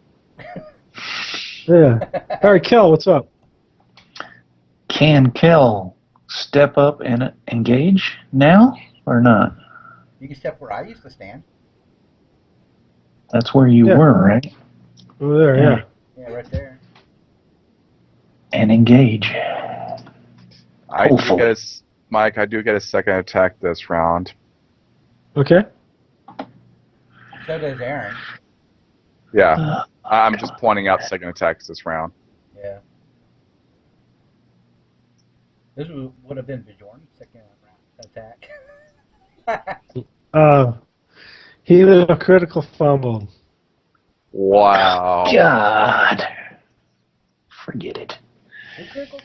Yeah. All right, Kel, what's up? Can Kel step up and engage now or not? You can step where I used to stand. That's where you were, right? Over there, yeah. Yeah, right there. And engage. Mike, I do get a second attack this round. Okay. So does Aaron. Yeah. I'm just pointing out second attacks this round. Yeah. This would have been Bjorn's second round attack. He was a critical fumble. Wow. God. Forget it.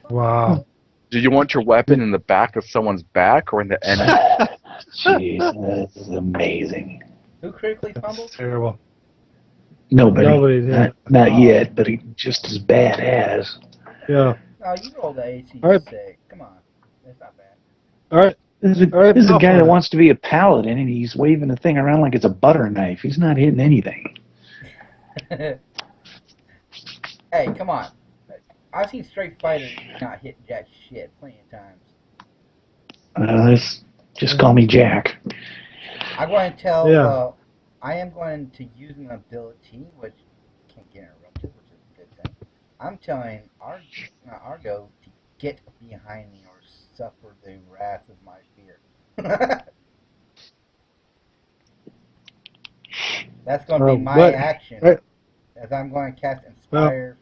Wow. Do you want your weapon in the back of someone's back or in the end? Jeez, this is amazing. Who critically fumbled? Terrible. Nobody did. Not yet, but he just as bad as. Yeah. No, you rolled the AC All right. 6. Come on. That's not bad. All right. This is a guy that wants to be a paladin, and he's waving the thing around like it's a butter knife. He's not hitting anything. Hey, come on. I've seen straight fighters not hit jack shit plenty of times. Just call me Jack. I'm going to tell. Yeah. I am going to use an ability which can't get interrupted, which is a good thing. I'm telling Argo to get behind me or suffer the wrath of my fear. That's going to be my action. Right. As I'm going to cast Inspire Fear.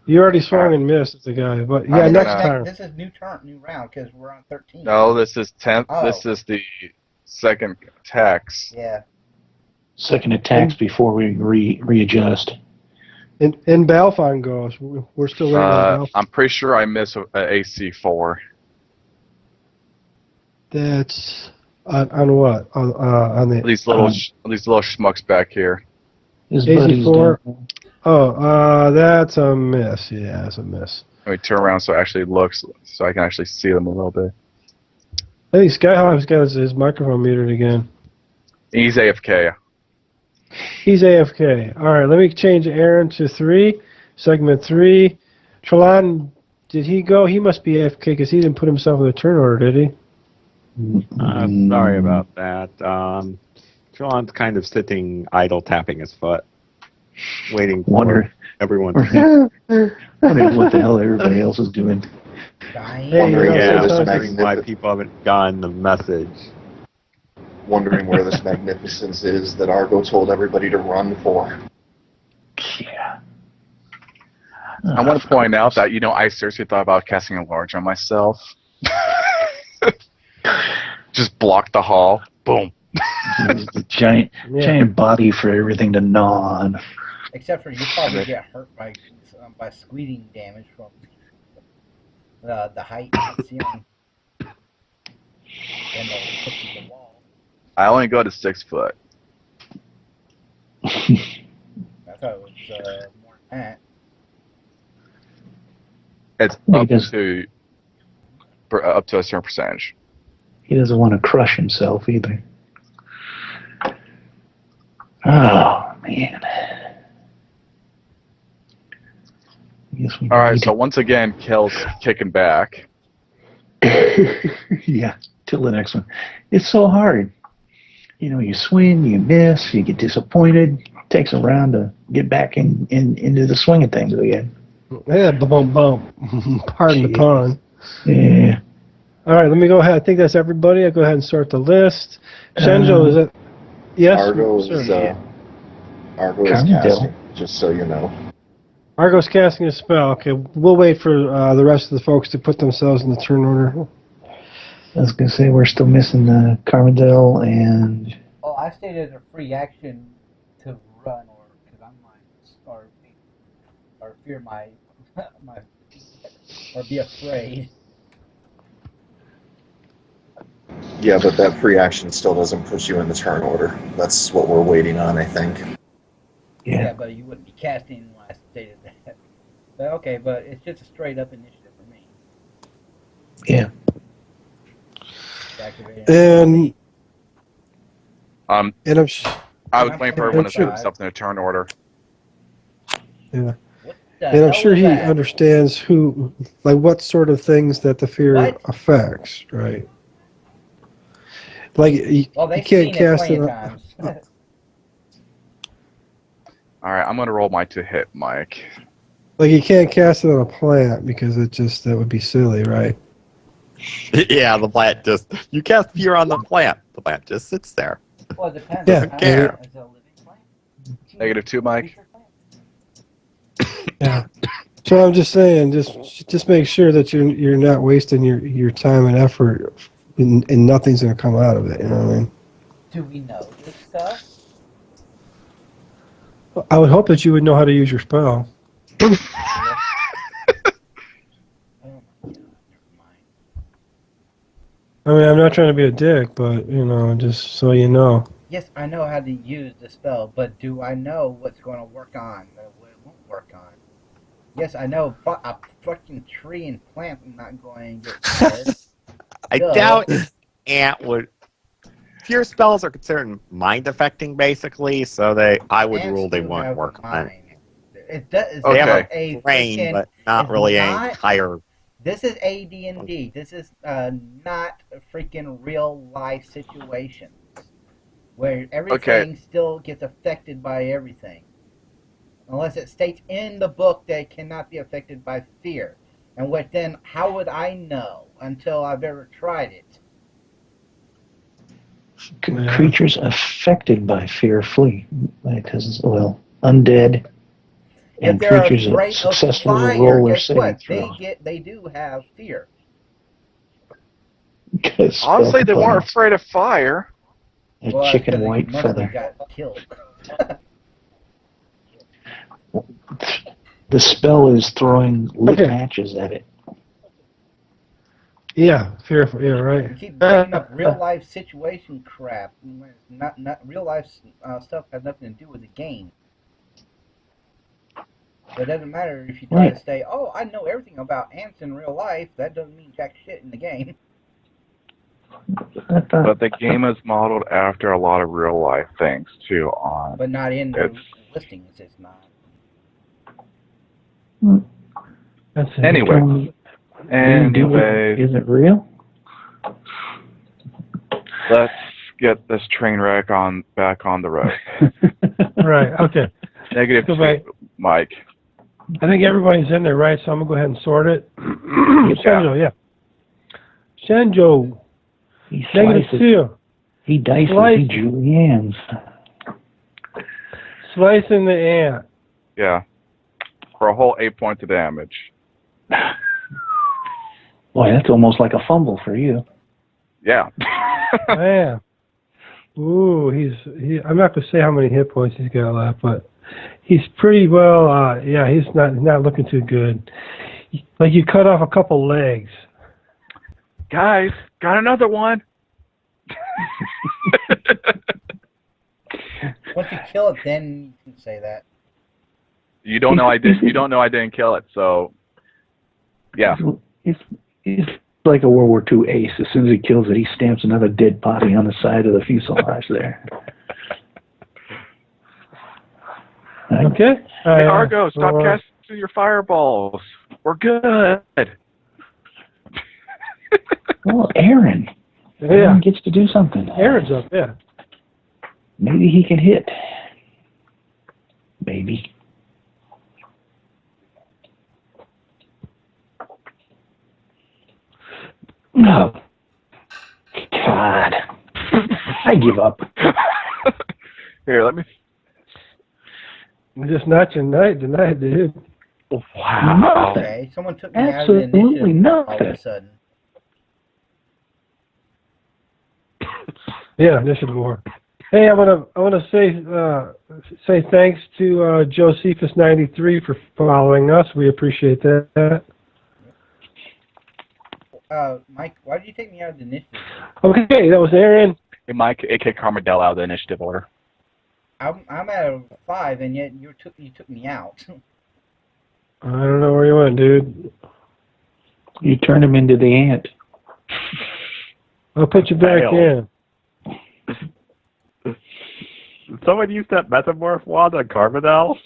You already swung and missed at the guy, but yeah, next time. This is new round because we're on 13. No, this is 10th. Oh. This is the second attacks. Yeah. Second attacks before we readjust. In Balfon goes. We're still waiting on Balfon. I'm pretty sure I miss AC 4. That's on what? On the These little schmucks back here. His buddy's AC4. down. Oh, that's a miss. Yeah, that's a miss. Let me turn around so it actually looks, so I can actually see them a little bit. I think Skyhawk's got his microphone muted again. He's AFK. He's AFK. All right, let me change Aaron to 3. Segment 3. Trelon, did he go? He must be AFK because he didn't put himself in the turn order, did he? Sorry about that. John's kind of sitting idle, tapping his foot, waiting for everyone. Wondering what the hell everybody else is doing. Wondering why people haven't gotten the message. Wondering where this magnificence is that Argo told everybody to run for. Yeah. I want to point out that, I seriously thought about casting a large on myself. Just block the hall. Boom. giant body for everything to gnaw on. Except for you probably get hurt by squeezing damage from the height of the ceiling. And the wall. I only go to 6 foot. I thought it was more than that. It's up to a certain percentage. He doesn't want to crush himself either. Oh, man. All right, so once again, Kel's kicking back. Yeah, till the next one. It's so hard. You swing, you miss, you get disappointed. It takes a round to get back into the swing of things again. Yeah, bump. Pardon the pun. Yeah. All right, let me go ahead. I think that's everybody. I'll go ahead and start the list. Shenjo, is it? Yes? Argo is casting, just so you know. Argo's casting a spell. Okay, we'll wait for the rest of the folks to put themselves in the turn order. I was going to say we're still missing Carmidel and... Oh, I stated a free action to run, or because I'm like, or being or fear my or be afraid. Yeah, but that free action still doesn't put you in the turn order. That's what we're waiting on, I think. Yeah, but you wouldn't be casting when I stated that. But okay, but it's just a straight up initiative for me. Yeah. Activating And Um, and I'm I was waiting for everyone to sure. put themselves in a turn order. yeah. What the And I'm hell sure was he that? understands what sort of things that the fear What? affects, right? Like you Well, they've can't seen it cast plenty it of on, times. All right, I'm gonna roll my to hit, Mike. like you can't cast it on a plant because that would be silly, right? Yeah, the plant just you cast fear on the plant. The plant just sits there. Well, it depends. Yeah. What kind Care. of- Is it a living plant? -2, Mike. Creature plant? Yeah. So I'm just saying, just make sure that you're not wasting your time and effort, and nothing's gonna come out of it. You know what I mean? Do we know this stuff? I would hope that you would know how to use your spell. Oh my god, never mind. I mean, I'm not trying to be a dick, but just so you know. Yes, I know how to use the spell, but do I know what's going to work on and what it won't work on? Yes, I know a fucking tree and plant is not going to get scared. I Duh. doubt an ant would. Fear spells are considered mind affecting, basically, so I would Ants rule they do won't have work a on it. mind. It does. Okay. They have Not a a brain, freaking. but not it's really an not- entire. This is AD&D. This is not a freaking real life situations where everything still gets affected by everything, unless it states in the book that it cannot be affected by fear. And what then? How would I know until I've ever tried it? Creatures affected by fear flee because, well, undead If and they're creatures that afraid of successfully fire, roll their guess saving what? throw. They do have fear. Honestly, they weren't afraid of fire. A Well, chicken because white most of them feather. got killed. The spell is throwing lit Okay. matches at it. Yeah, fearful. Yeah, You right. keep bringing up real life situation crap. Not real life stuff has nothing to do with the game. But it doesn't matter if you try to say, "Oh, I know everything about ants in real life." That doesn't mean jack shit in the game. But the game is modeled after a lot of real life things too. But not in the listings. It's not. That's it. Anyway, Is it real? let's get this train wreck back on the road. Right. Okay. Go back. -2, Mike. I think everybody's in there, right? So I'm gonna go ahead and sort it. Shenjo, yeah. Shenjo, He -2. He dices. Slice. He juliennes. Slicing the ant. Yeah. For a whole 8 points of damage. Boy, that's almost like a fumble for you. Yeah. Man. Ooh, I'm not gonna say how many hit points he's got left, but he's pretty well. Yeah, he's not looking too good. Like you cut off a couple legs. Guys, got another one. Once you kill it, then you can say that. You don't know I did. You don't know I didn't kill it. So, yeah. He's like a World War II ace. As soon as he kills it, he stamps another dead body on the side of the fuselage there. Okay. Hey, Argo, stop casting your fireballs. We're good. Well, Aaron. Yeah. Aaron gets to do something. Aaron's up, yeah. Maybe he can hit. Maybe. No. God. I give up. Here, let me. Just not tonight, dude. Wow. Okay, someone took me out of the Absolutely initiative all of nothing. a sudden. Yeah, initiative war. Hey, I want to say thanks to Josephus93 for following us. We appreciate that. Mike, why did you take me out of the initiative? Okay, that was Aaron. Hey, Mike, it kicked Carmardell out of the initiative order. I'm at a 5, and yet you took me out. I don't know where you went, dude. You turned him into the ant. I'll put you back in. Someone used that metamorph wand on Carmardell?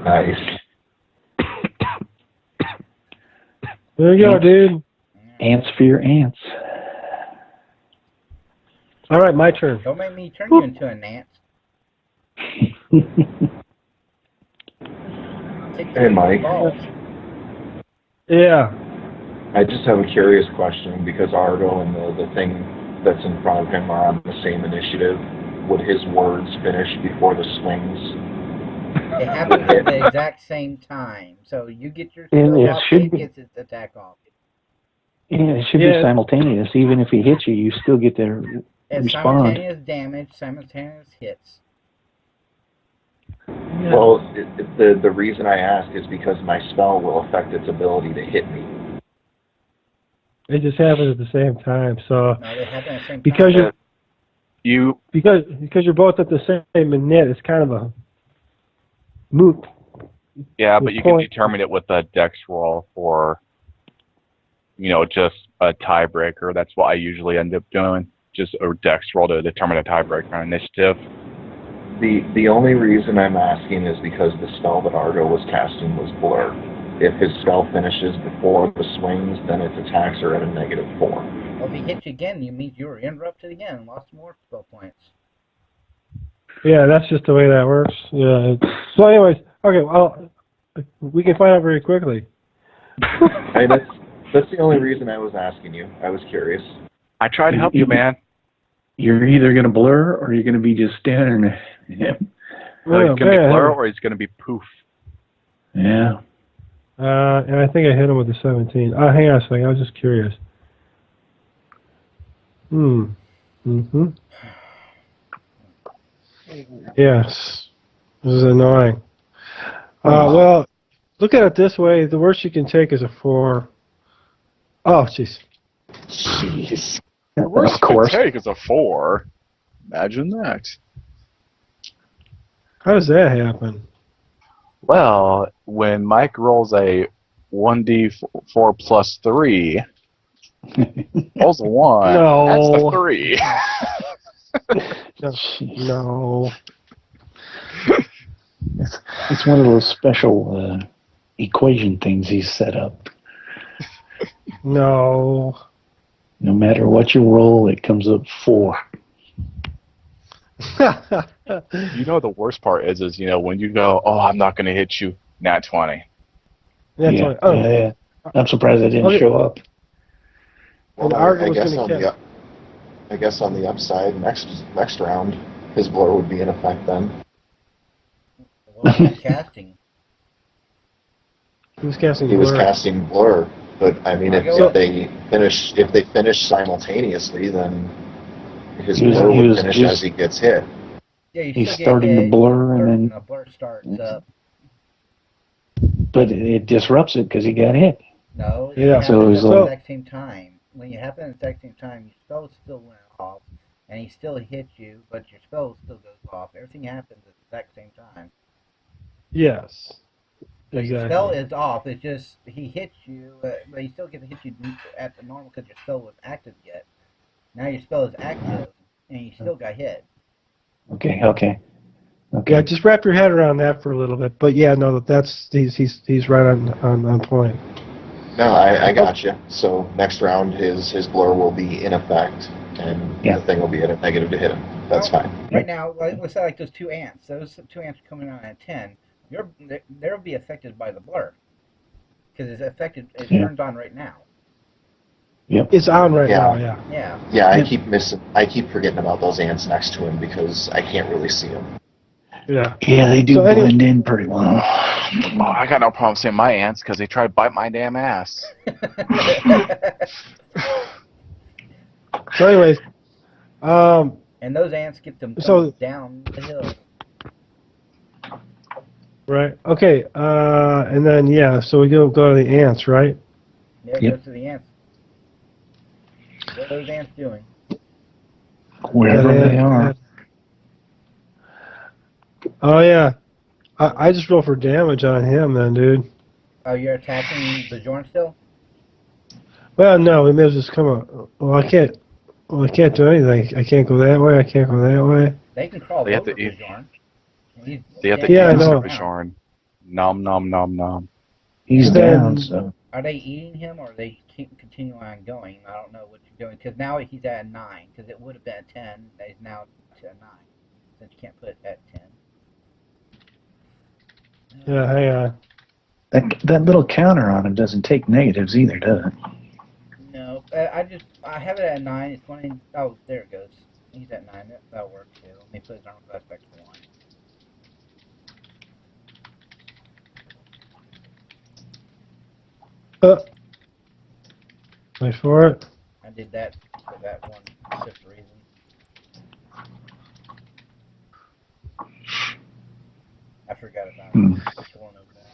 Nice. There you go, dude. Ants for your ants. All right, my turn. Don't make me turn you into an ant. Hey, Mike. Yeah. I just have a curious question because Argo and the thing that's in front of him are on the same initiative. Would his words finish before the swings? It happens at the exact same time. So you get your Yeah, skill it off, should it be. gets its attack off. Yeah, it should be simultaneous. Even if he hits you, you still get to It's respond. simultaneous damage, simultaneous hits. Yeah. Well, the reason I ask is because my spell will affect its ability to hit me. It just happened at the same time. So No, they happen at the same because time. you're both at the same minute, it's kind of a moot. Yeah, Good but you can point. determine it with a dex roll for, just a tiebreaker. That's what I usually end up doing. Just a dex roll to determine a tiebreaker on initiative. The only reason I'm asking is because the spell that Argo was casting was Blur. If his spell finishes before the swings, then its attacks are at a -4. Well, if he hits you again, you mean you were interrupted again and lost more spell points. Yeah, that's just the way that works. Yeah. So, anyways, okay. Well, we can find out very quickly. Hey, that's the only reason I was asking you. I was curious. I tried to help you, man. You're either going to blur or you're going to be just staring at him. So he's going to be blur or he's going to be poof. Yeah. And I think I hit him with the 17. Hang on a second. I was just curious. Mm-hmm. Yes. This is annoying. Well, look at it this way. The worst you can take is a 4. Oh, jeez. Jeez. The worst Of course. you can take is a 4. Imagine that. How does that happen? Well, when Mike rolls a 1d4 plus 3, rolls a 1, No. that's the 3. No. It's one of those special equation things he's set up. No. No matter what you roll, it comes up 4. The worst part is when you go, oh, I'm not going to hit you, nat 20. Yeah. I'm surprised I didn't show up. Well, Argo I was guess gonna I guess on the upside, next round, his blur would be in effect then. What was he casting? He was casting He was Blur. casting blur, but I mean, Argo? if they finish simultaneously, then his He was- blur he would was finish just- as he gets hit. Yeah, you He's still get starting to hit, blur and then- the blur starts up. But it disrupts it because he got hit. No, it Yeah. happens So it was at the like- exact same time. When it happens at the exact same time, your spell still went off, and he still hits you, but your spell still goes off. Everything happens at the exact same time. Yes. So your Exactly. spell is off. It's just he hits you, but he still gets to hit you at the normal because your spell was active yet. Now your spell is active, and you still got hit. Okay. Yeah, just wrap your head around that for a little bit. But yeah, no, he's right on point. No, I got you. So next round, his blur will be in effect, and the thing will be at a negative to hit him. That's fine. Right now, let's say like those two ants. Those two ants are coming out at 10. They'll be affected by the blur because it's affected. It turns on right now. Yep. It's on right now. Yeah. Yeah. Yeah, I keep forgetting about those ants next to him because I can't really see them. Yeah. Yeah, they do So anyway- blend in pretty well. Oh, I got no problem seeing my ants because they try to bite my damn ass. So anyways, And those ants get them So- down the hill. Right. Okay. And then yeah, so we go to the ants, right? There Yep. goes to the ants. What are those ants doing? Wherever That they ant- are. that- Oh yeah. I just roll for damage on him then, dude. Oh, you're attacking the Jorn still? Well, no, we may as well just come up. Well, I can't. Well, I can't do anything. I can't go that way. I can't go that way. They can crawl They have over to eat- Bajorn. They have to Yeah, I eat know. Bajorn. Nom nom nom nom. He's Then- down, so Are they eating him or are they keep continuing on going? I don't know what you're doing because now he's at a 9 because it would have been at 10. He's now to a 9 since you can't put it at 10. Yeah, hang on. that little counter on him doesn't take negatives either, does it? No, I have it at 9. It's one. Oh, there it goes. He's at 9. That'll work too. Let me put his armor class back to 1. Wait for it. I did that for that one specific reason. I forgot about it. Just going over that.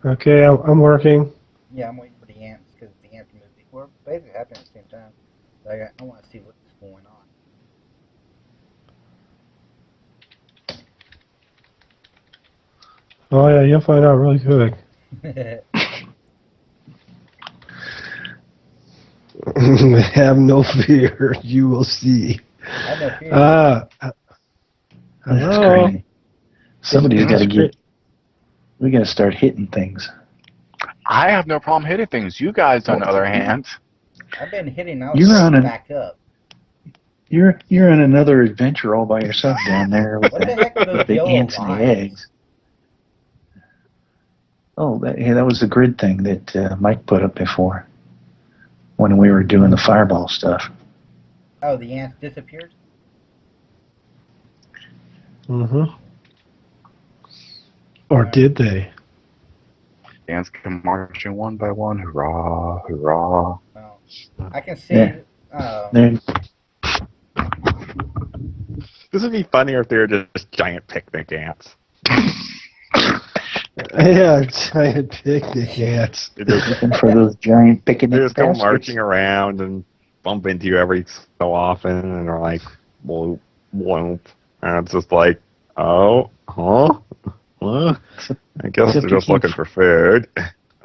Okay, I'm working. Yeah, I'm waiting for the ants because the ants move. We're basically happening at the same time. So I want to see what's going on. Oh yeah, you'll find out really quick. Have no fear, you will see. I have no fear. That's Hello. crazy. Somebody's got to That's get. We got to start hitting things. I have no problem hitting things. You guys, on the other hand, I've been hitting. I You're was on an- back up. You're in another adventure all by yourself down there with What the heck are those with the yellow ants and the lines? eggs. Oh, that was the grid thing that Mike put up before when we were doing the fireball stuff. Oh, the ants disappeared? Mm-hmm. Or did they? ants come marching one by one. Hurrah, hurrah. Well, I can see. Yeah. There- This would be funnier if they were just giant picnic ants. Yeah, giant picnic ants. They just, looking for those giant picnic they just go baskets. marching around and bump into you every so often, and they're like, whoop, whoop. And it's just like, oh, huh? What? I guess Except they're you just can't- looking for food.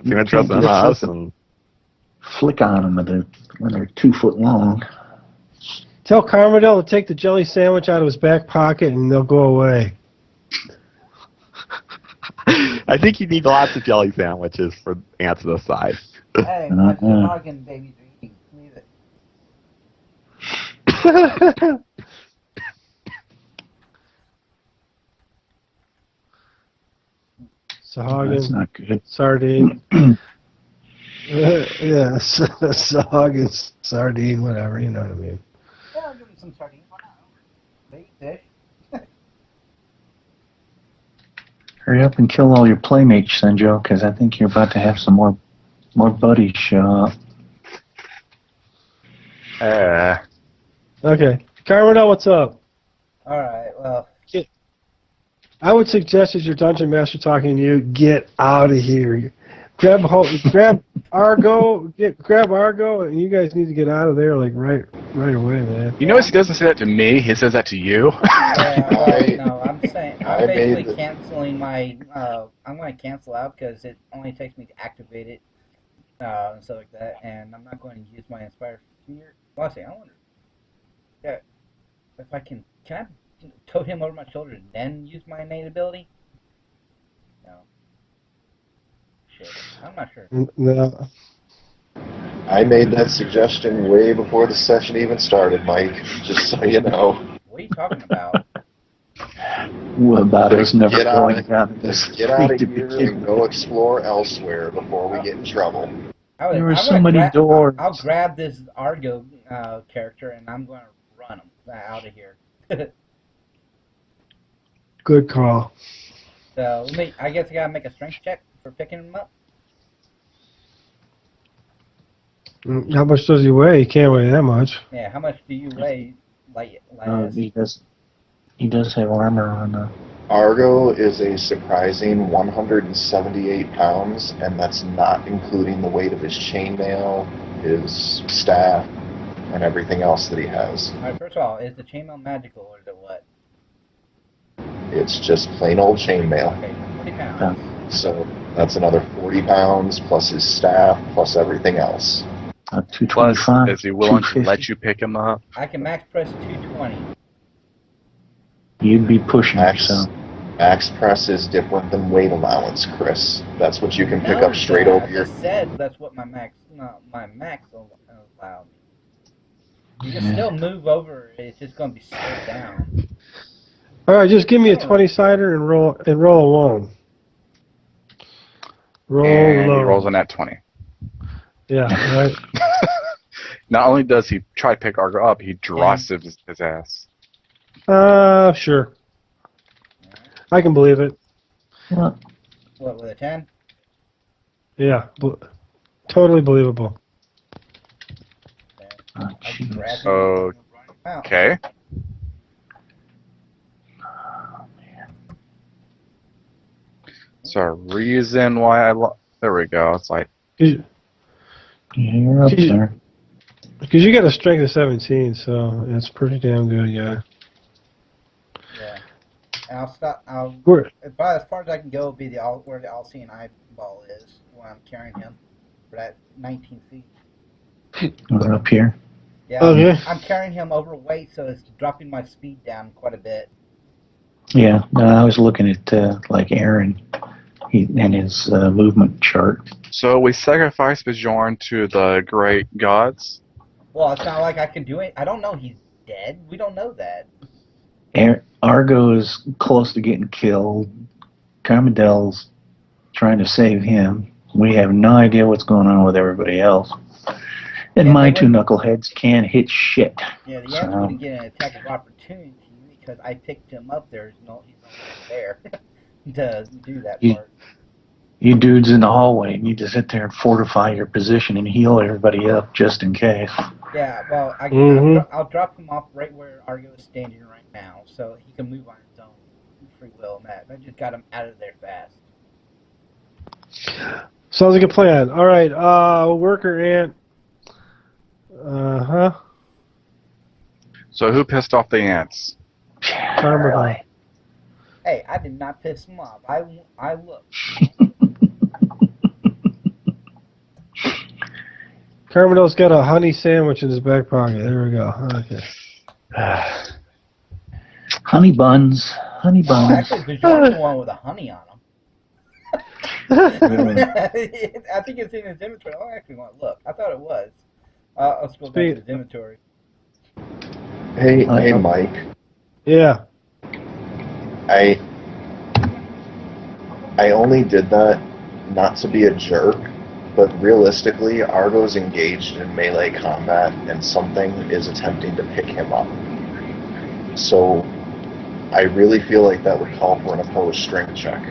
Seem interested in us, and Flick on them when they're 2 foot long. Tell Carmodell to take the jelly sandwich out of his back pocket and they'll go away. I think you need lots of jelly sandwiches for ants this size. Hey, my toboggan babies are eating. Leave it. That's Sahagin, not good. sardine. Yeah, sahagin, sardine, whatever, you know what I mean. Yeah, I'll give them some sardines. Why not? They eat fish. Hurry up and kill all your playmates, Senjo, because I think you're about to have some more buddies show up. Okay. Carmodell, what's up? Alright, well, I would suggest as your dungeon master talking to you, get out of here. Grab Argo, grab Argo, and you guys need to get out of there like right away, man. You notice he doesn't say that to me. He says that to you. no, I'm saying I I'm made basically the- canceling my. I'm going to cancel out because it only takes me to activate it and stuff like that, and I'm not going to use my Inspire Fear. Well, I wonder. Yeah, if I can I tote him over my shoulder and then use my innate ability? No. Shit, I'm not sure. No. I made that suggestion way before the session even started, Mike, just so you know. What are you talking about? What about us never Get out going of- down this Just get out of street to here begin and go explore elsewhere before we get in trouble. There were I'm so gonna many doors. I'll grab this Argo character and I'm going to run him out of here. Good call. So I guess I gotta make a strength check for picking him up. How much does he weigh? He can't weigh that much. Yeah, how much do you weigh, like, He does have armor on. Argo is a surprising 178 pounds, and that's not including the weight of his chainmail, his staff, and everything else that he has. Alright, first of all, is the chainmail magical or is it what? It's just plain old chainmail. Okay, 40 pounds. So that's another 40 pounds plus his staff plus everything else. Plus, 225. is he willing to 250. let you pick him up? I can max press 220. You'd be pushing Max, yourself. max press is different than weight allowance, Chris. That's what you can pick No, up straight Dad, over your. I said that's what my max allowed me. You can still move over. It's just going to be slowed down. All right, just give me a 20-sider and roll a one. Roll And low. he rolls on that 20. Yeah, right. Not only does he try to pick Argo up, he drops his ass. Sure. I can believe it. What, with a 10? Yeah, totally believable. Oh, I jeez. grab him Oh, and run him out. Okay. So reason why there we go. It's like Because You're up there. you got a strength of 17, so it's pretty damn good, yeah. Yeah. And I'll stop. Where? About as far as I can go will be where the all-seeing eyeball is when I'm carrying him. For that 19 feet. We're up here. Yeah, Okay. I'm carrying him overweight, so it's dropping my speed down quite a bit. Yeah, no, I was looking at like Aaron and his movement chart. so we sacrifice Bjorn to the great gods. Well, it's not like I can do it. I don't know he's dead. We don't know that. Argo is close to getting killed. Carmidel's trying to save him. We have no idea what's going on with everybody else. And Yeah, my but two knuckleheads can't hit shit. Yeah, the Ants wouldn't get an attack of opportunity because I picked him up. He's no there to do that part. You dudes in the hallway need to sit there and fortify your position and heal everybody up just in case. Yeah, well, Mhm. I'll drop him off right where Argo is standing right now, so he can move on his own free will. And that I just got him out of there fast. Sounds like a plan. All right, worker ant. Uh-huh. So who pissed off the ants? Carmine. Hey, I did not piss him off. I looked. Carmidel's got a honey sandwich in his back pocket. There we go. Okay. Honey buns. Honey Oh, buns. actually, Bjorn's the one with the honey on him. Really? I think it's in his inventory. I actually want to look. I thought it was. Let's go back to his inventory. Hey, Mike. Yeah. I only did that not to be a jerk, but realistically, Argo's engaged in melee combat, and something is attempting to pick him up. So, I really feel like that would call for an opposed strength check,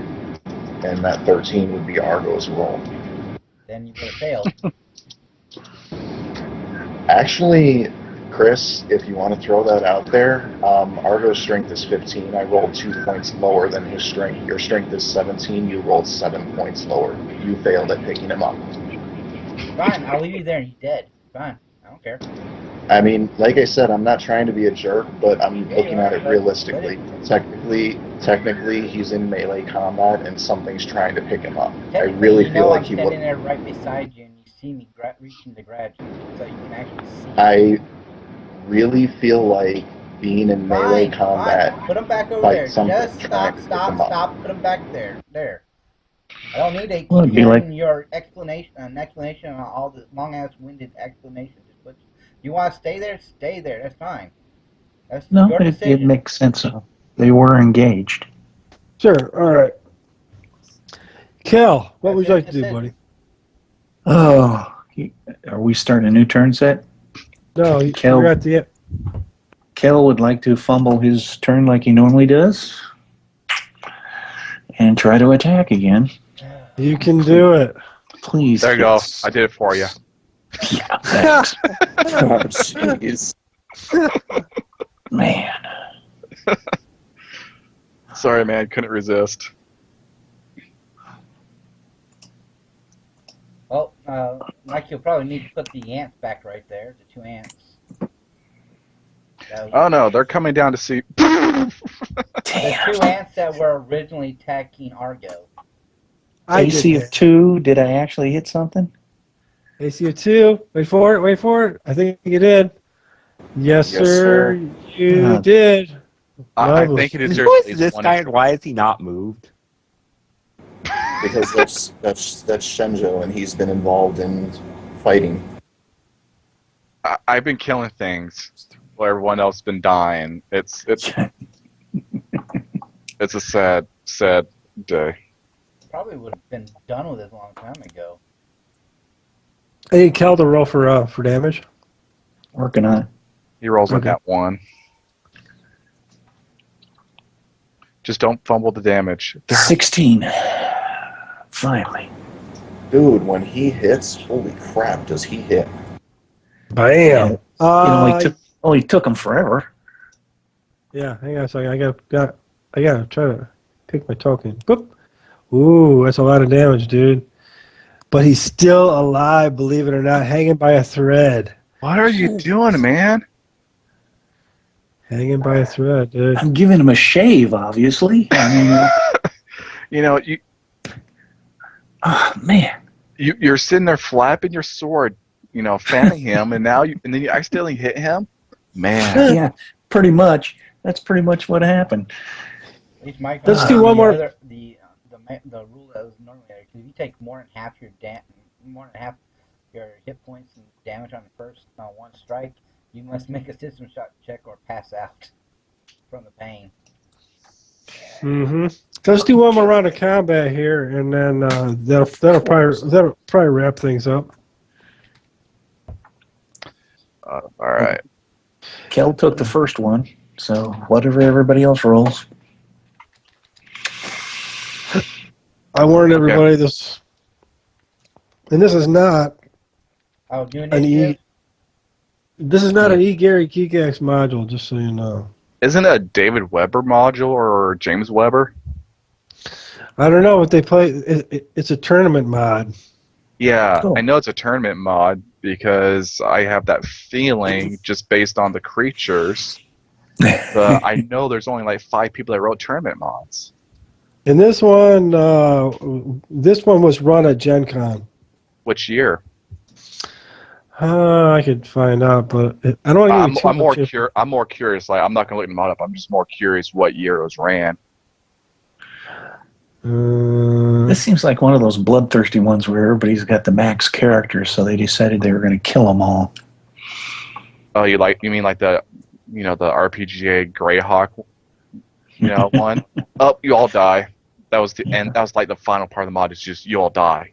and that 13 would be Argo's roll. Then you would have failed. Actually, Chris, if you want to throw that out there, Argo's strength is 15. I rolled 2 points lower than his strength. Your strength is 17. You rolled 7 points lower. You failed at picking him up. Fine, I'll leave you there and he's dead. Fine, I don't care. I mean, like I said, I'm not trying to be a jerk, but I'm looking at it realistically. Technically, he's in melee combat and something's trying to pick him up. I really feel like he would. I'm standing there right beside you and you see me reaching to grab you, so you can actually see. I really feel like being in melee combat. Fine. Put him back over fight there. something Just trying to pick him up. stop. Put him back there. There. I don't need to Well, it'd keep be like- hearing your explanation on all the long-ass winded explanations. You want to stay there? Stay there. That's fine. That's No, your it decision. makes sense. They were engaged. Sure. All right. Kel, what would you like to do, buddy? Oh, are we starting a new turn set? No, Kel- you're at the. Kel would like to fumble his turn like he normally does and try to attack again. You can do it. Please. There you go. kids. I did it for you. Yeah, thanks. Oh, jeez. Man. Sorry, man, couldn't resist. Well, Mike, you'll probably need to put the ants back right there, the 2 ants. Oh no, they're coming down to see. The Damn. 2 ants that were originally attacking Argo. I did AC of that. 2, did I actually hit something? AC of 2. Wait for it. Wait for it. I think you did. Yes, Yes, sir. sir. You did. I Marvelous. think it is Who your is phase this one guy and and why is he not moved? Because that's Shenjo, and he's been involved in fighting. I've been killing things while everyone else has been dying. It's a sad day. Probably would have been done with it a long time ago. Hey, Kel, the roll for damage. Working on it. He rolls on Okay. that one. Just don't fumble the damage. 16. Finally. Dude, when he hits, holy crap, does he hit? Bam. It only took him forever. Yeah, hang on a second. I gotta try to pick my token. Boop. Ooh, that's a lot of damage, dude. But he's still alive, believe it or not, hanging by a thread. What are you doing, man? Hanging by a thread, dude. I'm giving him a shave, obviously. I mean, You know, oh, man. you're sitting there flapping your sword, fanning him, and then you accidentally hit him. Man, Yeah, pretty much. That's pretty much what happened. At least Mike. Let's do one more. The rule that was normally there, because if you take more than half your hit points and damage on the first one strike, you must make a system shot check or pass out from the pain. Mm-hmm. Let's do one more round of combat here, and then that'll probably wrap things up. all right. Kel took the first one, so whatever everybody else rolls. I warned everybody this, and this is not Oh, do an initiative? This is not an Gary Geekax module, just so you know. Isn't it a David Weber module or James Weber? I don't know what they play. It's a tournament mod. Yeah, Cool. I know it's a tournament mod because I have that feeling just based on the creatures. But I know there's only like 5 people that wrote tournament mods. And this one was run at Gen Con. Which year? I could find out, but I don't want to give you too much. I'm more curious. Like, I'm not gonna look the mod up. I'm just more curious what year it was ran. This seems like one of those bloodthirsty ones where everybody's got the max characters, so they decided they were going to kill them all. Oh, you mean like the RPGA Greyhawk, one? Oh, you all die. That was the end. That was like the final part of the mod. It's just you all die.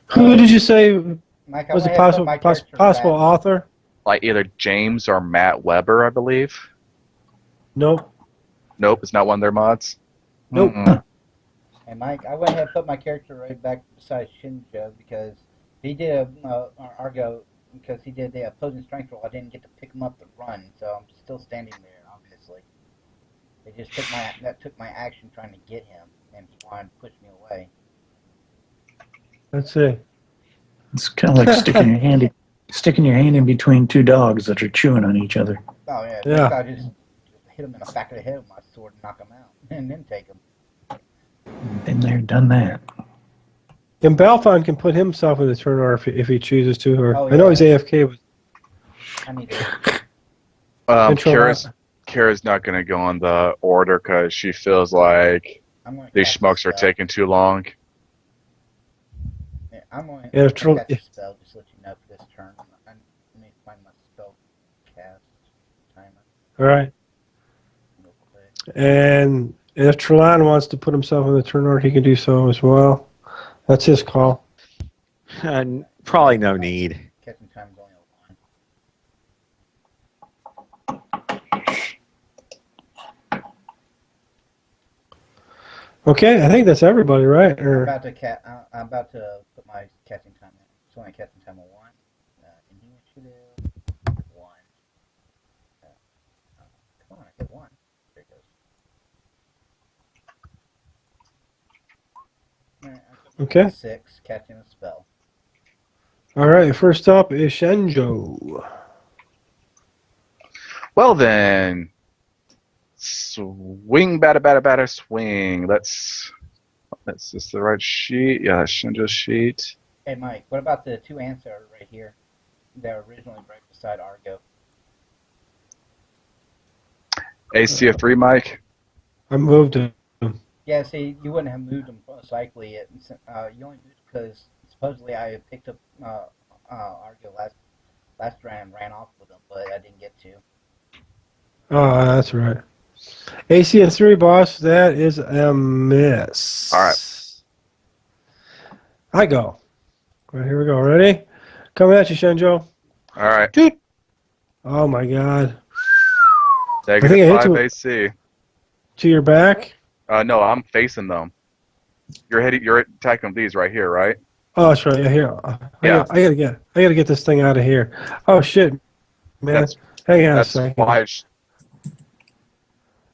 Who did you say Mike, I was the went ahead and put my character possible back. author? Like either James or Matt Weber, I believe. Nope. Nope, it's not one of their mods. Nope. Mm-mm. Hey, Mike, I went ahead and put my character right back beside Shinjo because he did Argo, because he did the opposing strength roll. I didn't get to pick him up to run, so I'm still standing there, obviously. They just took my action trying to get him, and he wanted to push me away. Let's see. It's kind of like sticking your hand in between 2 dogs that are chewing on each other. Oh, yeah. Yeah. I just hit him in the back of the head with my sword and knock him out, and then take him. Been there, done that. And Balfon can put himself in the turn order if he chooses to. Or Oh, I know yeah. he's AFK, but I need to. Kara's not going to go on the order because she feels like these schmucks are taking too long. Yeah, I'm going Yeah, to if Tro- cast a spell, just to let you know for this turn. I need to find my spell cast timer all right. real quick. And if Trelon wants to put himself in the turn order, he can do so as well. That's his call. Probably no need. Casting time is only a 1. Okay, I think that's everybody, right? I'm Or about to put my casting time in. It's only a casting time of 1. -1. Come on, I hit 1. There it goes. Alright, I took Okay. 6, catching a spell. All right. First up is Shenjo. Well then, swing, batter, swing. That's this the right sheet? Yeah, that's Shinjo's sheet. Hey, Mike, what about the 2 ants that are right here? They're originally right beside Argo. AC of 3, Mike. I moved him. Yeah, see, you wouldn't have moved them most likely. You only moved because supposedly I picked up Argo last round and ran off with them, but I didn't get to. Oh, that's right. AC of 3, boss. That is a miss. All right. I go. All right, here we go. Ready? Coming at you, Shenjo. All right. Dude. Oh my God. I Negative think I hit 5 you AC. to your back. No, I'm facing them. You're attacking these right here, right? Oh, that's right. Yeah, here. Yeah. I gotta get this thing out of here. Oh shit, man. That's Hang on a that's second. why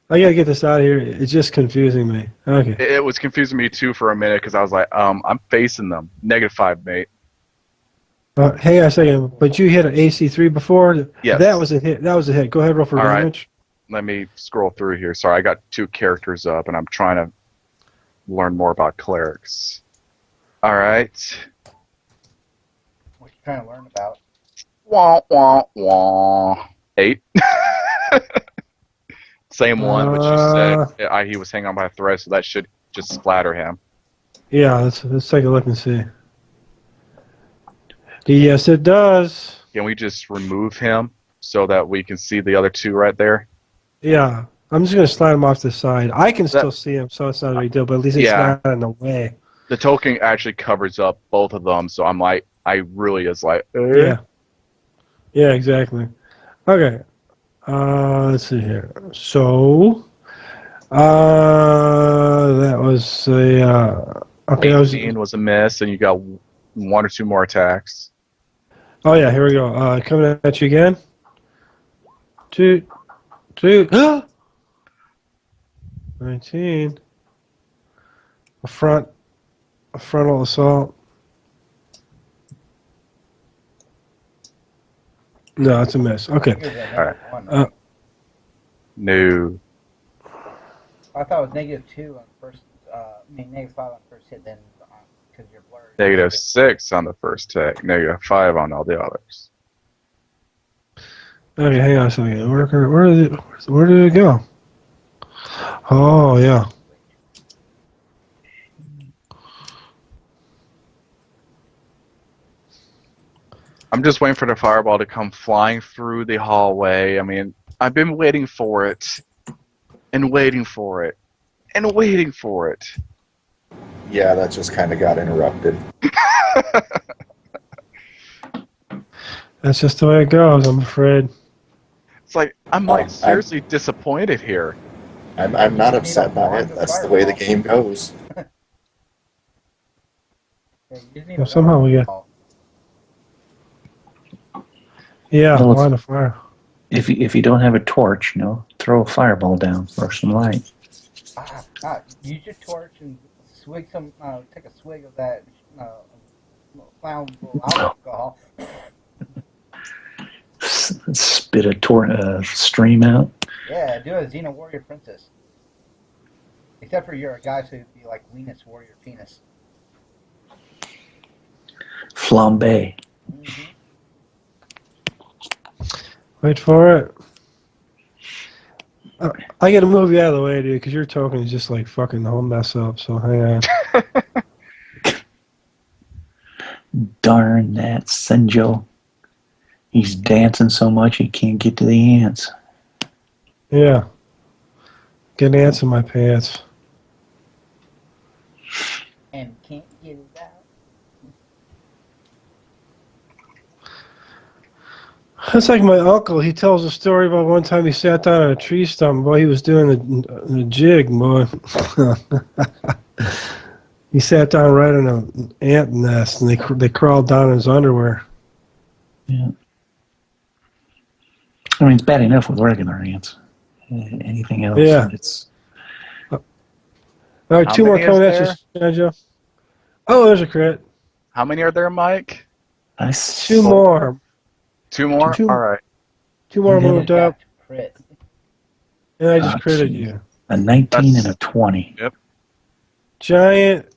I gotta get this out of here. It's just confusing me. Okay. it was confusing me too for a minute because I was like, I'm facing them. Negative 5, mate. Hang on a second. But you hit an AC3 before. Yes. That was a hit. That was a hit. Go ahead, roll for All right. damage. Let me scroll through here. Sorry, I got 2 characters up, and I'm trying to learn more about clerics. All right. What you trying to learn about? Wah, wah, wah. 8. Same one, but you said he was hanging on by a thread, so that should just splatter him. Yeah. Let's take a look and see. Yes, it does. Can we just remove him so that we can see the other 2 right there? Yeah. I'm just gonna slide him off the side. I can still see him, so it's not a big deal. But at least it's Yeah. not in the way. The token actually covers up both of them, so I'm like, I really is like, Yeah. Yeah, exactly. Okay. Let's see here. So, that was a, okay. 18 was a miss, and you got 1 or 2 more attacks. Oh yeah, here we go. Coming at you again. 2. 19. A frontal assault. No, it's a miss. Okay. All right. No. I thought it was -2 on the first. -5 on the first hit, then because you're blurred. Negative 6 on the first hit. Negative 5 on all the others. Okay, hang on a second. Where did it go? Oh yeah. I'm just waiting for the fireball to come flying through the hallway. I mean, I've been waiting for it, and waiting for it, and waiting for it. Yeah, that just kind of got interrupted. That's just the way it goes, I'm afraid. It's like, I'm like seriously disappointed here. I'm not upset by it. That's the way the game goes. Well, somehow we get. Yeah, Well, line of fire. If you don't have a torch, throw a fireball down or some light. Use your torch and swig some. Take a swig of that flammable alcohol. Spit a stream out. Yeah, do a Xena Warrior Princess. Except for you're a guy, so it'd be like Venus Warrior Penis. Flambe. Mm-hmm. Wait for it. I gotta move you out of the way, dude, because your token is just like fucking the whole mess up. So hang on. Darn that Senjo. He's dancing so much he can't get to the ants. Yeah. Get ants in my pants. And can't get it out. That's like my uncle. He tells a story about one time he sat down on a tree stump while he was doing the jig, boy. He sat down right in an ant nest, and they crawled down in his underwear. Yeah. I mean, it's bad enough with regular ants. Anything else? Yeah. It's All right, How 2 more many is coming at there? you, Joe. Oh, there's a crit. How many are there, Mike? 2 more. 2 more? Two- All right. 2 more You moved Got up, to crit. and I just critted geez. you. A 19 That's- and a 20. Giant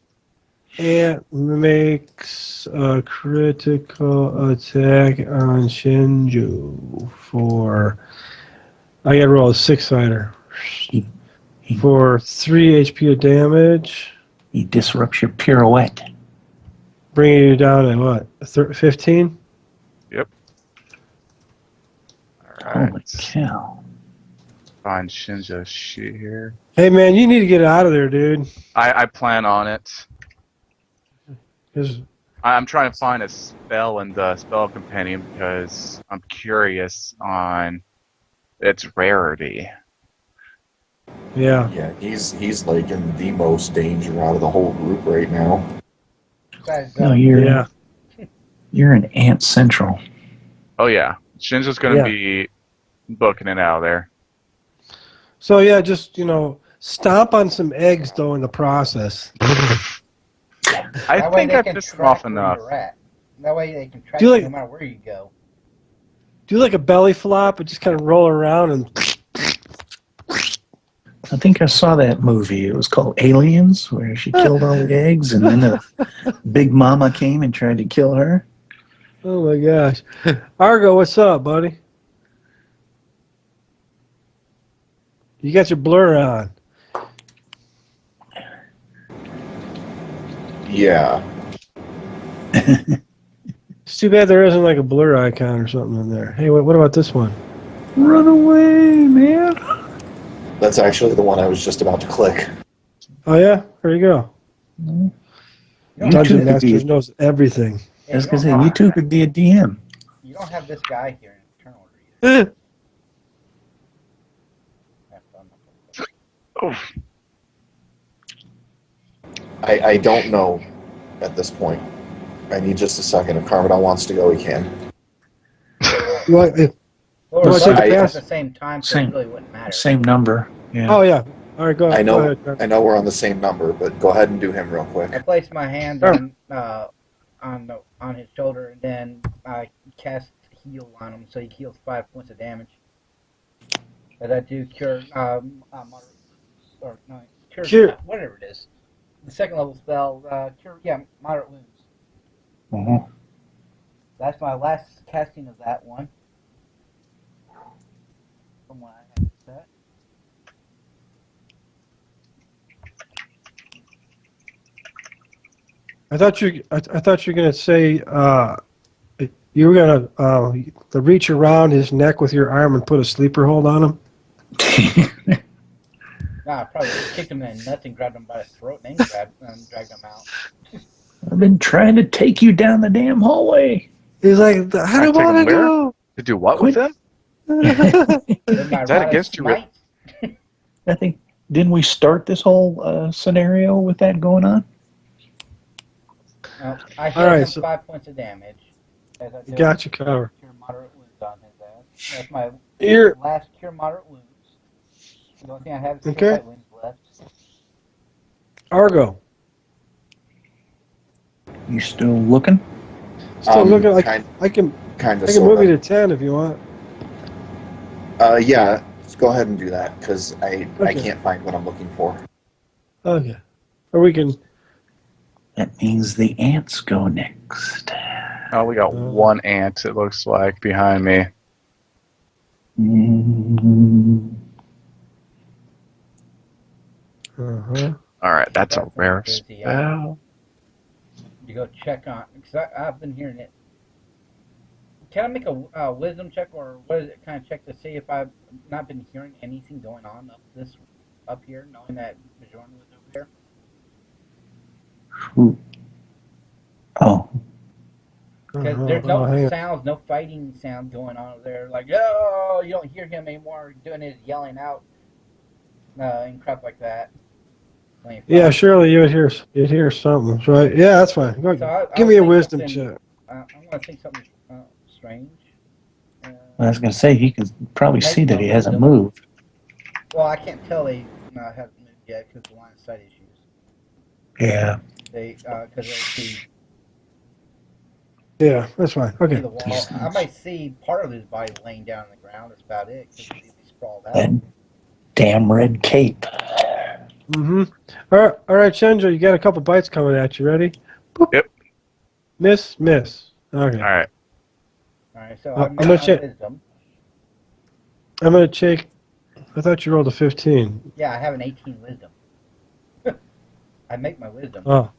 ant makes a critical attack on Shinju for. I gotta roll a 6-sider. He- For 3 HP of damage, He disrupts your pirouette. bringing you down to what? 15? All right. Holy cow. Find Shinja's sheet here. Hey man, you need to get out of there, dude. I plan on it. 'Cause- I'm trying to find a spell in the spell compendium because I'm curious on its rarity. yeah. Yeah, he's like in the most danger out of the whole group right now. Besides, No, you're Yeah. you're an ant central. Oh yeah, Shinja's gonna Yeah. be booking it out of there. So yeah, just stomp on some eggs though in the process. I that way think they I've can pissed him track off where enough. you're at. That way they can track Do you you like- no matter where you go. Do like a belly flop and just kind of roll around and. I think I saw that movie. It was called Aliens, where she killed all the eggs, and then the big mama came and tried to kill her. Oh my gosh, Argo, what's up, buddy? You got your blur on. Yeah. It's too bad there isn't like a blur icon or something in there. Hey, what about this one? Run away, man! That's actually the one I was just about to click. Oh yeah, there you go. You don't, You have, too Dungeon could Masters be. knows everything. I was you gonna don't say you have- two could be a DM. You don't have this guy here in turn order either. Oh, I don't know at this point. I need just a second. If Carmidon wants to go, he can. You want- Well, Well, we're I both think at the the same time, so Same- it really wouldn't matter. Same number. Yeah. Oh yeah. All right, go. I Go know. ahead, Trevor. I know we're on the same number, but go ahead and do him real quick. I place my hand on his shoulder, and then I cast heal on him, so he heals 5 points of damage. And I do cure moderate, or no, Cure. whatever it is. The second level spell, cure, moderate wounds. Mhm. That's my last casting of that one. From what I had set. I thought you were gonna say you were gonna reach around his neck with your arm and put a sleeper hold on him. Nah, I probably kicked him in the nuts and grabbed him by the throat and then dragged him out. I've been trying to take you down the damn hallway. He's like, I don't take him want to where? go. to do what with him? With my Is that rod against of your will? smite. I think, didn't we start this whole scenario with that going on? No, I All healed right, him so- 5 points of damage. As I did Got you covered. cure moderate wounds on his ass. That's my Here, last cure moderate wounds. The only thing I have is Okay. light wounds left. Argo. You still looking? Still looking like kind I can of move you sort to 10 if you want. Yeah, just go ahead and do that because I Okay. can't find what I'm looking for. Okay. Or we can. That means the ants go next. Oh, we got one ant, it looks like, behind me. Mm, Uh-huh. Alright, that's a That's rare busy, spell. You go check on, because I've been hearing it. Can I make a wisdom check, or what is it, kind of check to see if I've not been hearing anything going on up here, knowing that Bjorn was over here? Ooh. Oh, Because there's no hang on. sounds, no fighting sound going on over there. Like, oh, you don't hear him anymore doing his yelling out and crap like that. When he Yeah, fights. surely you'd hear something, right? Yeah, that's fine. Go, So I give was me a thinking wisdom something- check. I'm going to think something strange. I was going to say, he can probably see that he hasn't moved. Well, I can't tell they haven't moved yet because of line of sight issues. Yeah. Because they'll see Yeah, that's fine. Okay. the wall. I might see part of his body laying down on the ground. That's about it. Because he'll be sprawled out. That damn red cape. Mm-hmm. All right, Shenjo, you got a couple bites coming at you. Ready? Boop. Yep. Miss. Okay. All right. All right, so I'm gonna check. wisdom. I'm gonna check. I thought you rolled a 15. Yeah, I have an 18 wisdom. I make my wisdom. Oh.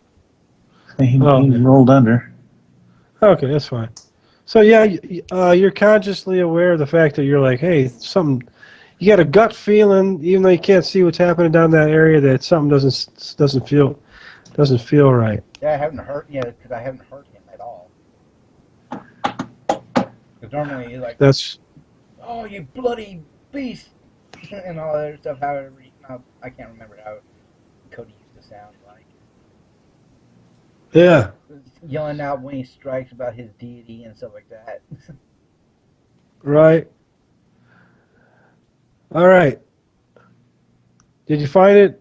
He rolled under. Okay, that's fine. So yeah, you're consciously aware of the fact that you're like, hey, something. You got a gut feeling, even though you can't see what's happening down that area, that something doesn't feel right. Yeah, I haven't hurt. Yeah, because I haven't hurt him at all. Because normally he's like, That's. "Oh, you bloody beast," and all that other stuff. However, I can't remember how Cody used to sound like. Yeah. Yelling out when he strikes about his deity and stuff like that. Right. All right. Did you find it,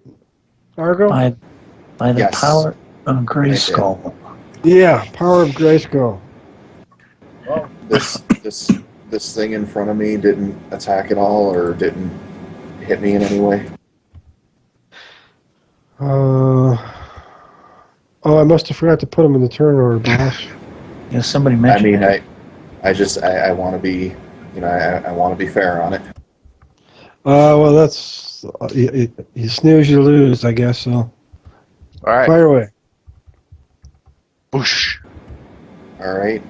Argo? By the Yes. power of Grayskull. Yeah, power of Grayskull. Well, This thing in front of me didn't attack at all, or didn't hit me in any way. I must have forgot to put them in the turn order, boss. Yeah, somebody I mentioned mean, that. I want to be, I want to be fair on it. Well, that's you snooze, you lose, I guess. So, All right. fire away. Boosh. All right.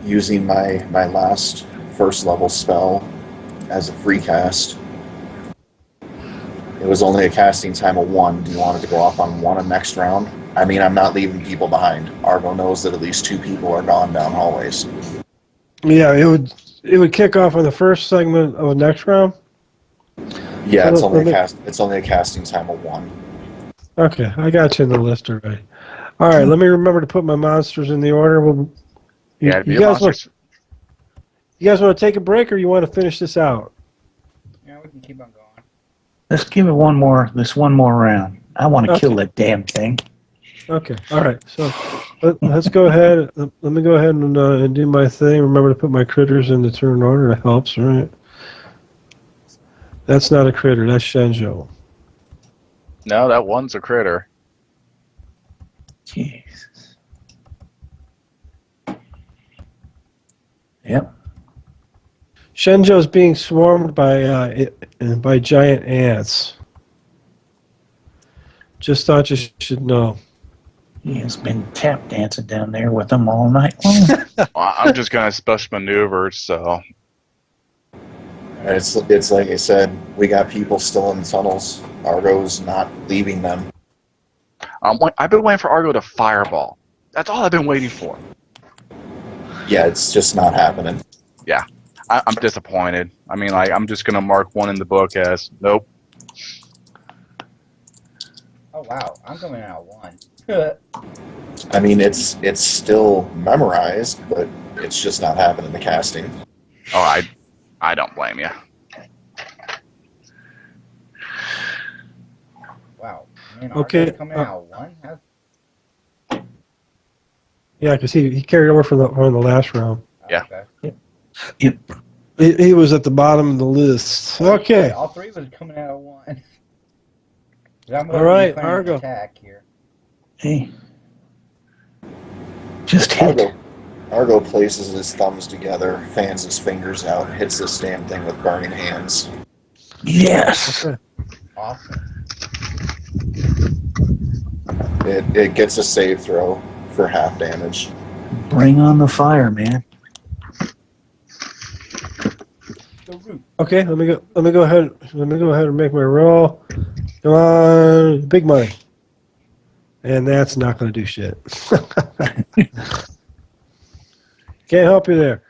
Using my last first level spell as a free cast. It was only a casting time of 1. Do you want it to go off on 1 next round? I mean, I'm not leaving people behind. Argo knows that at least 2 people are gone down hallways. Yeah, it would kick off on the first segment of the next round. Yeah, it's only Let me- it's only a casting time of 1. Okay, I got you in the list already. All right, let me remember to put my monsters in the order. Yeah, you guys want to take a break, or you want to finish this out? yeah, we can keep on going. Let's give it one more round. I want to kill that damn thing. Okay, all right. So let's go ahead. Let me go ahead and do my thing. Remember to put my critters in the turn order. That helps, right? That's not a critter. That's Shenjo. No, that one's a critter. Jesus. Yep. Shenjo's being swarmed by giant ants. Just thought you should know. He has been tap dancing down there with them all night long. Well, I'm just gonna special maneuver, so It's like I said, we got people still in the tunnels. Argo's not leaving them. I've been waiting for Argo to fireball. That's all I've been waiting for. Yeah, it's just not happening. Yeah, I'm disappointed. I mean, like, I'm just gonna mark 1 in the book as nope. Oh wow, I'm coming out 1. I mean, it's still memorized, but it's just not happening in the casting. Oh, I don't blame you. Wow. Man, Okay, Argo's coming out 1? Yeah, because he carried over from the last round. Yeah. Okay. Yep. He was at the bottom of the list. Okay. All 3 was coming out 1. I'm All right, declaring an Argo. attack here. Hey. Just hit. Argo places his thumbs together, fans his fingers out, and hits this damn thing with burning hands. Yes. Okay. Awesome. It gets a save throw for half damage. Bring on the fire, man. The root. Okay, let me go ahead and make my roll. Come on, big money. And that's not going to do shit. Can't help you there.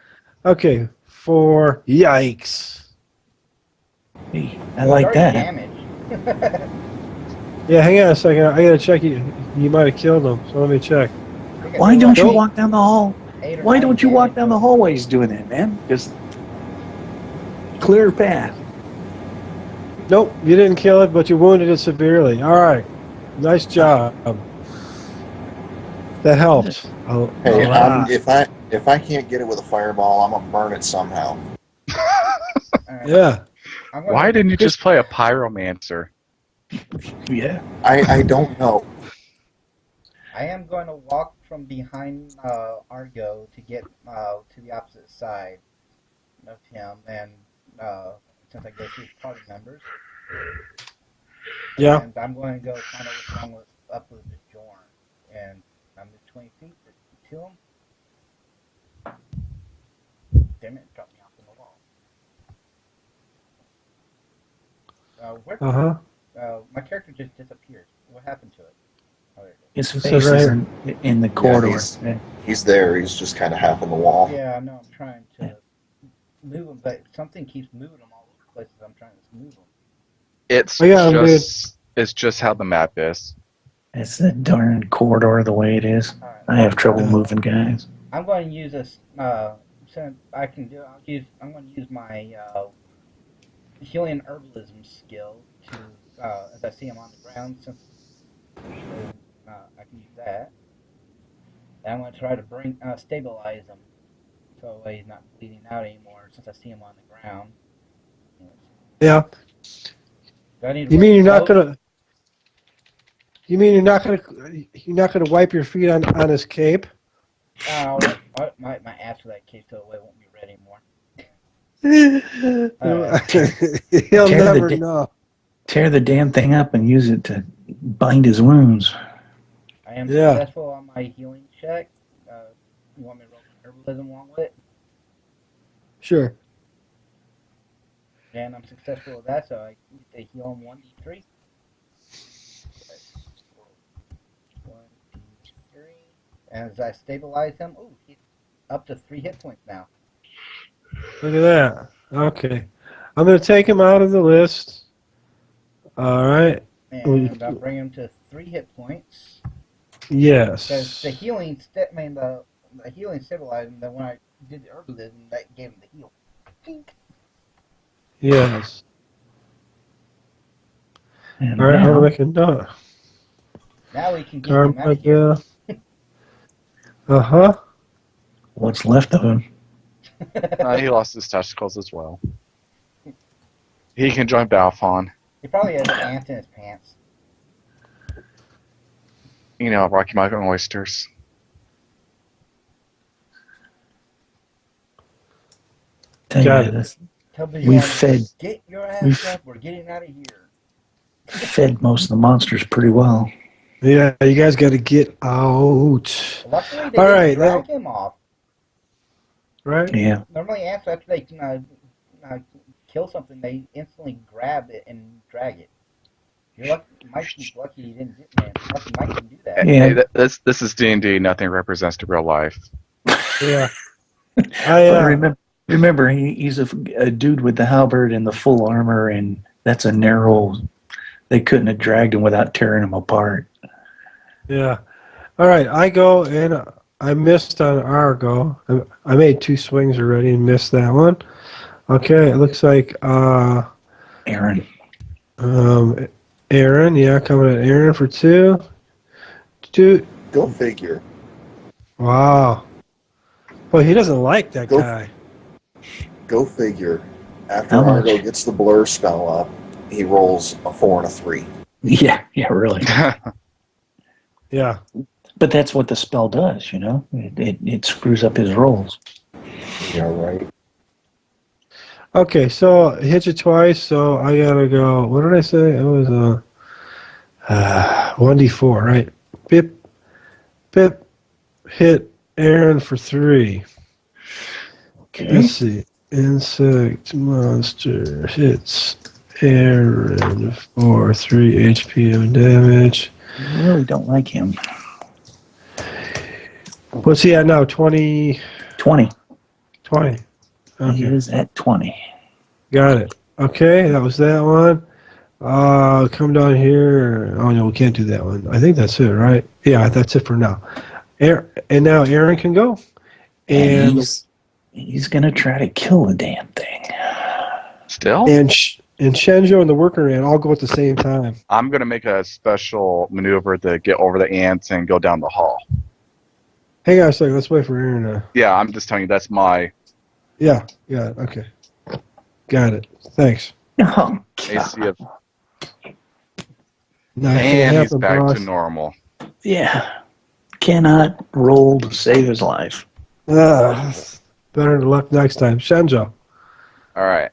Okay, for yikes. Hey, I like that. Damage. Yeah, hang on a second. I got to check you. You might have killed him, so let me check. Why don't you Nope. walk down the hall? 8 or Why 9 don't you walk damage down the on- hallways doing that, man? Just clear path. Nope, you didn't kill it, but you wounded it severely. All right, nice job. That helped. Hey, lot. if I can't get it with a fireball, I'm gonna burn it somehow. Alright, Yeah. I'm gonna, Why didn't you just play a pyromancer? Yeah. I don't know. I am going to walk from behind Argo to get to the opposite side of him, and since I go through party members, Yeah. and I'm going to go find out what's wrong with up with the Jorn, and I'm at 20 feet to him. Damn it! Dropped me off on the wall. Where? My character just disappeared. What happened to it? Oh, there it is. His So face right is here. in the Yeah, corridor. he's there. He's just kind of half on the wall. Yeah, I know. I'm trying to move him, but something keeps moving him all over the places I'm trying to move him. It's Oh, yeah, it's just how the map is. It's the darn corridor the way it is. All right. I have trouble moving guys. I'm going to use this. Since I can do, I'm going to use my healing herbalism skill to, as I see him on the ground, since I can use that. And I'm going to try to stabilize him, so he's not bleeding out anymore. Since I see him on the ground. Yeah. Do I need to You mean roll you're not close? gonna? You mean you're not gonna wipe your feet on his cape? I might ask for that case so it won't be red anymore. He'll Tear the never di- know. Tear the damn thing up and use it to bind his wounds. I am Yeah. successful on my healing check. You want me to roll some herbalism along with it? Sure. And I'm successful with that, so I get to heal him 1d3. 1d3. And as I stabilize him, he's up to 3 hit points now. Look at that. Okay. I'm gonna take him out of the list. All right. And I'll bring him to 3 hit points. Yes. Because the healing, the healing stabilized him. Then when I did the herbalism, that gave him the heal. Pink. Yes. And All right. I'm now, gonna make a note. Now we can get him out of here. Carmichael. Uh-huh. what's left of him? He lost his testicles as well. He can join Balfon. He probably has ants in his pants. You know, Rocky Mountain oysters. Tell Got you it. this, Tell me We've fed- Get your we've- ass up. We're getting out of here. fed most of the monsters pretty well. Yeah. You guys got to get out. Luckily, they All didn't right, drag him off. Right. Yeah. Normally, ants, after they kill something, they instantly grab it and drag it. You're lucky. Mike's lucky he didn't. Lucky Mike didn't do that. Yeah. Hey, this is D&D. Nothing represents the real life. Yeah. But remember, he's a dude with the halberd and the full armor, and that's a narrow. They couldn't have dragged him without tearing him apart. Yeah. All right. I go and I missed on Argo. I made 2 swings already and missed that one. Okay. It looks like Aaron. Aaron. Yeah, coming at Aaron for 2. 2. Go figure. Wow. Well, he doesn't like that Go- guy. Go figure. After How much? Argo gets the blur spell up, he rolls a 4 and a 3. Yeah, really. Yeah. But that's what the spell does, you know? It screws up his rolls. Yeah, right. Okay, so it hit you twice, so I gotta go. What did I say? It was 1d4, right? Bip, bip, hit Aaron for 3. Okay. Let's see. Insect monster hits Aaron for 3 HP of damage. I really don't like him. What's he at now? 20? 20. 20. He Okay, is at 20. got it. Okay, that was that one. Come down here. Oh, no, we can't do that one. I think that's it, right? Yeah, that's it for now. And now Aaron can go. And he's gonna try to kill the damn thing. Still? and Shenjo and the worker ant all go at the same time. I'm going to make a special maneuver to get over the ants and go down the hall. Hang on a second. Let's wait for Aaron to... Yeah, I'm just telling you that's my Yeah, okay. Got it. Thanks. Oh, AC of... Not And he's happen, back boss. to normal. yeah. Cannot roll to save his life. Better luck next time. Shenjo. All right.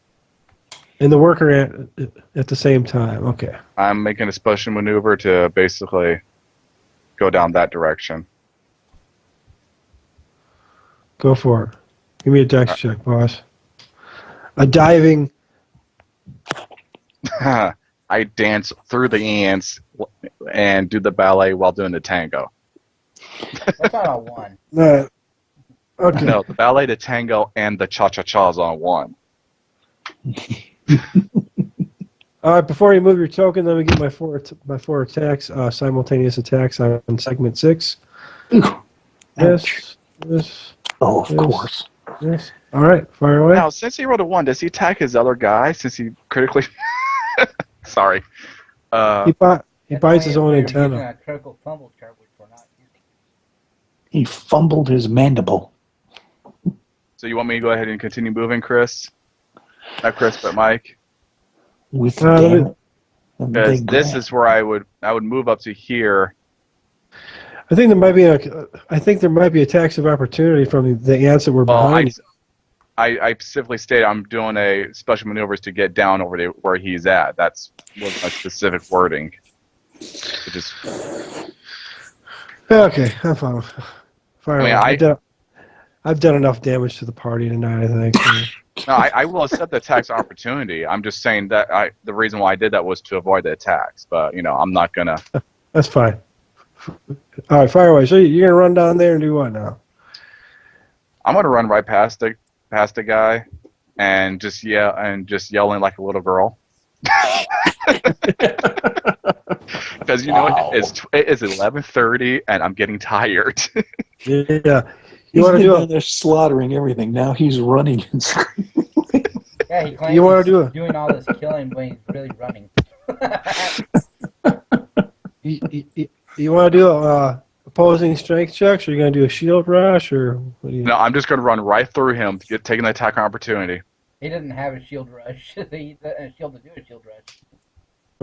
And the worker ant at the same time. Okay. I'm making a special maneuver to basically go down that direction. Go for it. Give me a dex check, boss. A diving... I dance through the ants and do the ballet while doing the tango. That's not a 1. Okay. No, the ballet, the tango, and the cha-cha-cha's on one. All right, before you move your token, let me get my four attacks, simultaneous attacks on segment 6. This. Oh, of Yes. course. Yes. All right, fire away. Now, since he rolled a 1, does he attack his other guy since he critically... Sorry. He bites his own Using antenna. a critical fumble chart, which we're not using. He fumbled his mandible. So you want me to go ahead and continue moving, Chris? Not Chris, but Mike? With the let me- Because this is where I would move up to here. I think there might be attacks of opportunity from the ants that were Well, behind. I specifically stated I'm doing a special maneuvers to get down over to where he's at. That's was my specific wording. It just, Okay, I'm fine. Fire I mean, away. I've done enough damage to the party tonight, I think. no, I will accept the attacks opportunity. I'm just saying that the reason why I did that was to avoid the attacks. But I'm not gonna. That's fine. All right, fire away. So you're gonna run down there and do what now? I'm gonna run right past the guy, and just yelling like a little girl. Because Wow. it is 11:30 and I'm getting tired. Yeah. He's You want to been do down there slaughtering everything. Now he's running and screaming. Yeah, he claims You wanna he's do it? doing all this killing when he's really running. you want to do opposing strength checks, or are you gonna do a shield rush, or what do you? No, I'm just gonna run right through him to get taking the attack opportunity. He doesn't have a shield rush. He a shield to do a shield rush.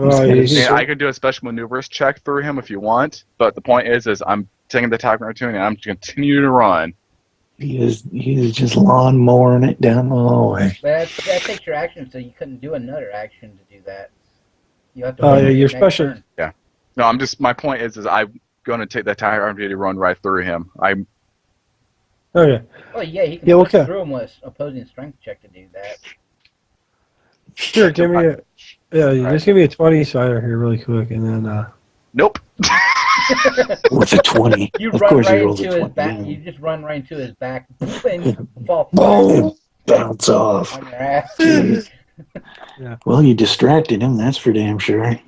Oh, And I can do a special maneuvers check through him if you want, but the point is I'm taking the attack opportunity and I'm continuing to run. He is just lawn mowing it down the hallway. But that takes your action, so you couldn't do another action to do that. You have to. Oh, wait yeah, for your your next special- turn. No, my point is I'm going to take the attack opportunity to run right through him. Okay. Oh yeah, he can Yeah, push okay. through him with opposing strength check to do that. Sure. Give me a. Yeah, All just give me a 20-sider here, really quick, and then. Nope. With a 20. You Of run course he right rolls a into his 20. back. Yeah. You just run right into his back and fall Boom! Bounce off. on your ass. Jeez. Well, you distracted him, that's for damn sure.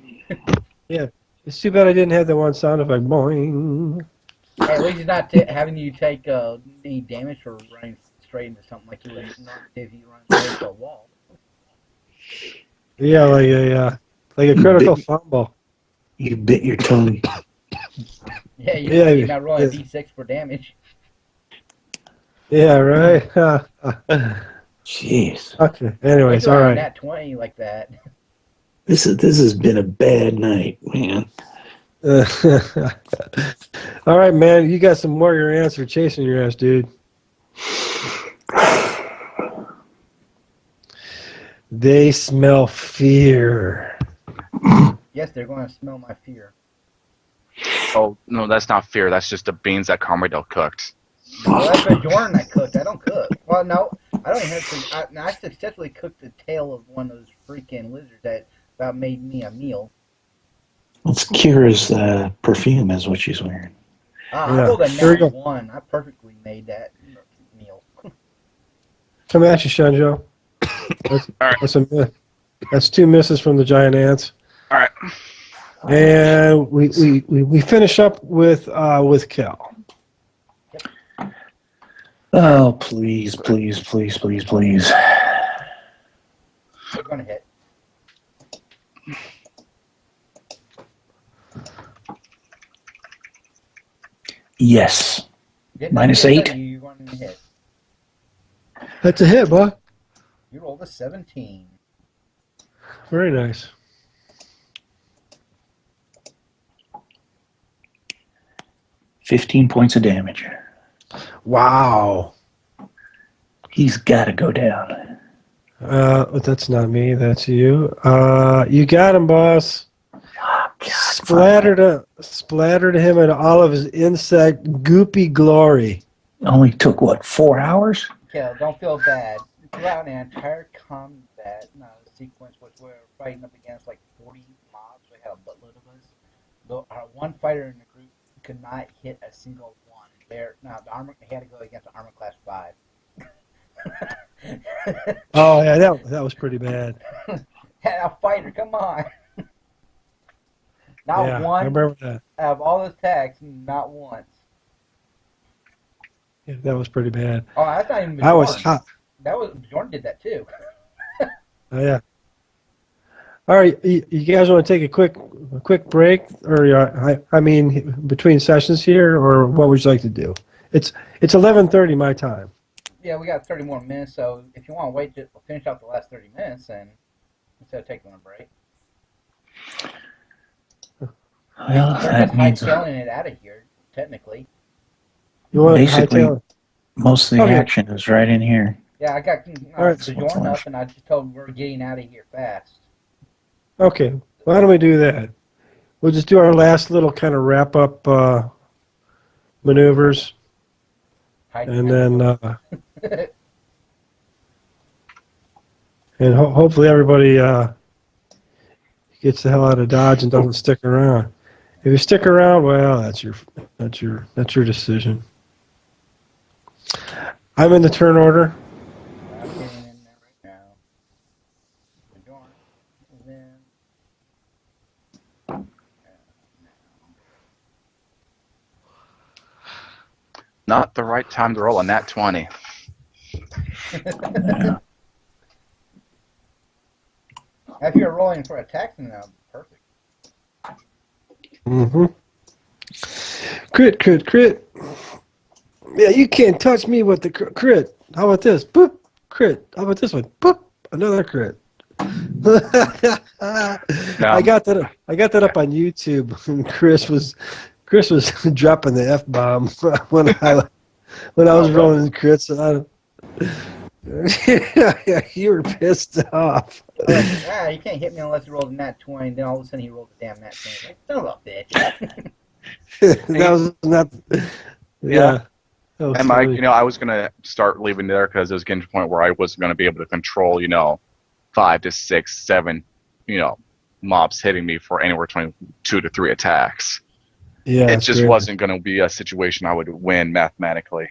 It's too bad I didn't have that one sound effect. Boing. Hey, at least he's not having you take any damage for running straight into something like you would not if you run straight into a wall. Yeah, like a critical fumble. You bit your tongue. Yeah, you're not rolling a d6 for damage. Yeah, right. Jeez. Okay. Anyways, You're all on right. Nat 20 like that. This has been a bad night, man. All right, man. You got some warrior ants for chasing your ass, dude. They smell fear. Yes, they're going to smell my fear. Oh, no, that's not fear. That's just the beans that Carmadale cooked. Well, that's the Jordan I cooked. I don't cook. Well, no, I don't even have to. I successfully cooked the tail of one of those freaking lizards that about made me a meal. It's Kira's perfume is what she's wearing. I Yeah, rolled a here we go. nat 1. I perfectly made that meal. Come at you, Shenjo. That's 2 misses from the giant ants. All right. And we finish up with Cal. Oh, please, please, please, please, please. You're going to hit. Yes. Didn't Minus I just 8. tell you're going to hit. That's a hit, boy. You rolled a 17. Very nice. 15 points of damage. Wow. He's got to go down. That's not me. That's you. You got him, boss. Splattered him in all of his insect goopy glory. Only took, what, 4 hours? Okay, don't feel bad. Throughout an entire combat sequence, which we're fighting up against like 40 mobs, we had a buttload of us. Our one fighter in the group could not hit a single one. The armor, he had to go against an armor class 5. Oh yeah, that was pretty bad. A fighter, come on. Not Yeah, one I remember that. out of all those attacks, not once. Yeah, that was pretty bad. Oh, that's not even I was Bjorn. hot. Jordan did that too. Oh, yeah. All right, you guys want to take a quick break, or I mean between sessions here, or what would you like to do? It's 11:30 my time. Yeah, we got 30 more minutes, so if you want to wait to finish out the last 30 minutes, and instead of taking a break. Well, They're that just means hightailing it out of here, technically. You want basically hightail? most of the Okay. action is right in here. Yeah, I got All right. Bjorn up, and I just told him we're getting out of here fast. Okay, why don't we do that? We'll just do our last little kind of wrap up maneuvers, and then hopefully everybody gets the hell out of Dodge and doesn't stick around. If you stick around, well, that's your decision. I'm in the turn order. I'm getting in there right now. Bjorn is in. Not the right time to roll a nat 20. If you're rolling for attacks now, perfect. Mm-hmm. Crit. Yeah, you can't touch me with the crit. How about this? Boop. Crit. How about this one? Boop. Another crit. I got that up on YouTube. And Chris was dropping the F-bomb when I was rolling crits. Yeah, you were pissed off. You can't hit me unless you rolled a nat 20. Then all of a sudden he rolled a damn nat 20. Like, son of a bitch. That was not. Yeah. That was And Mike, funny. I was gonna start leaving there because it was getting to the point where I wasn't gonna be able to control, 5 to 6, 7, mobs hitting me for anywhere between 2 to 3 attacks. Yeah, It it's just great. wasn't gonna be a situation I would win mathematically.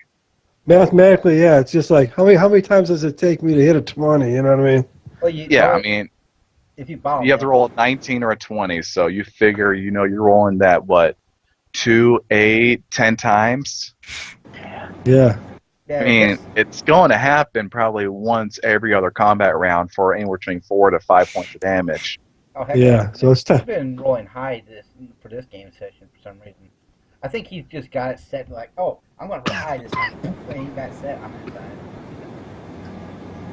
Mathematically, yeah, it's just like how many times does it take me to hit a 20? You know what I mean? Well, if you bottle you have to roll a 19 or a 20, so you figure, you're rolling that, 2, 8, 10 times? Yeah. I mean, it's going to happen probably once every other combat round for anywhere between 4 to 5 points of damage. Oh, heck Yeah, so it's tough. He's been rolling high for this game session for some reason. I think he's just got it set like, oh, I'm going to roll high this time. When he got set, I'm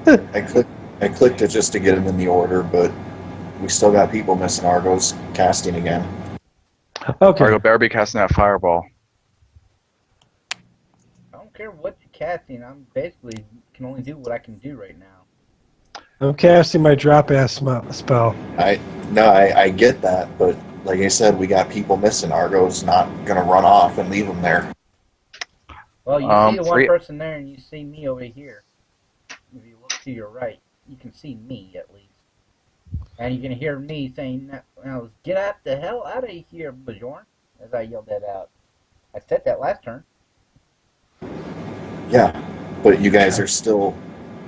inside. I clicked it just to get them in the order, but we still got people missing. Argo's casting again. Okay. Argo better be casting that fireball. I don't care what you're casting. I'm basically can only do what I can do right now. I'm casting my drop ass spell. I get that, but like I said, we got people missing. Argo's not gonna run off and leave them there. Well, you see the one person there, and you see me over here. If you look to your right, you can see me at least, and you can hear me saying, "Now get the hell out of here, Bjorn!" As I yelled that out. I said that last turn. Yeah, but you guys are still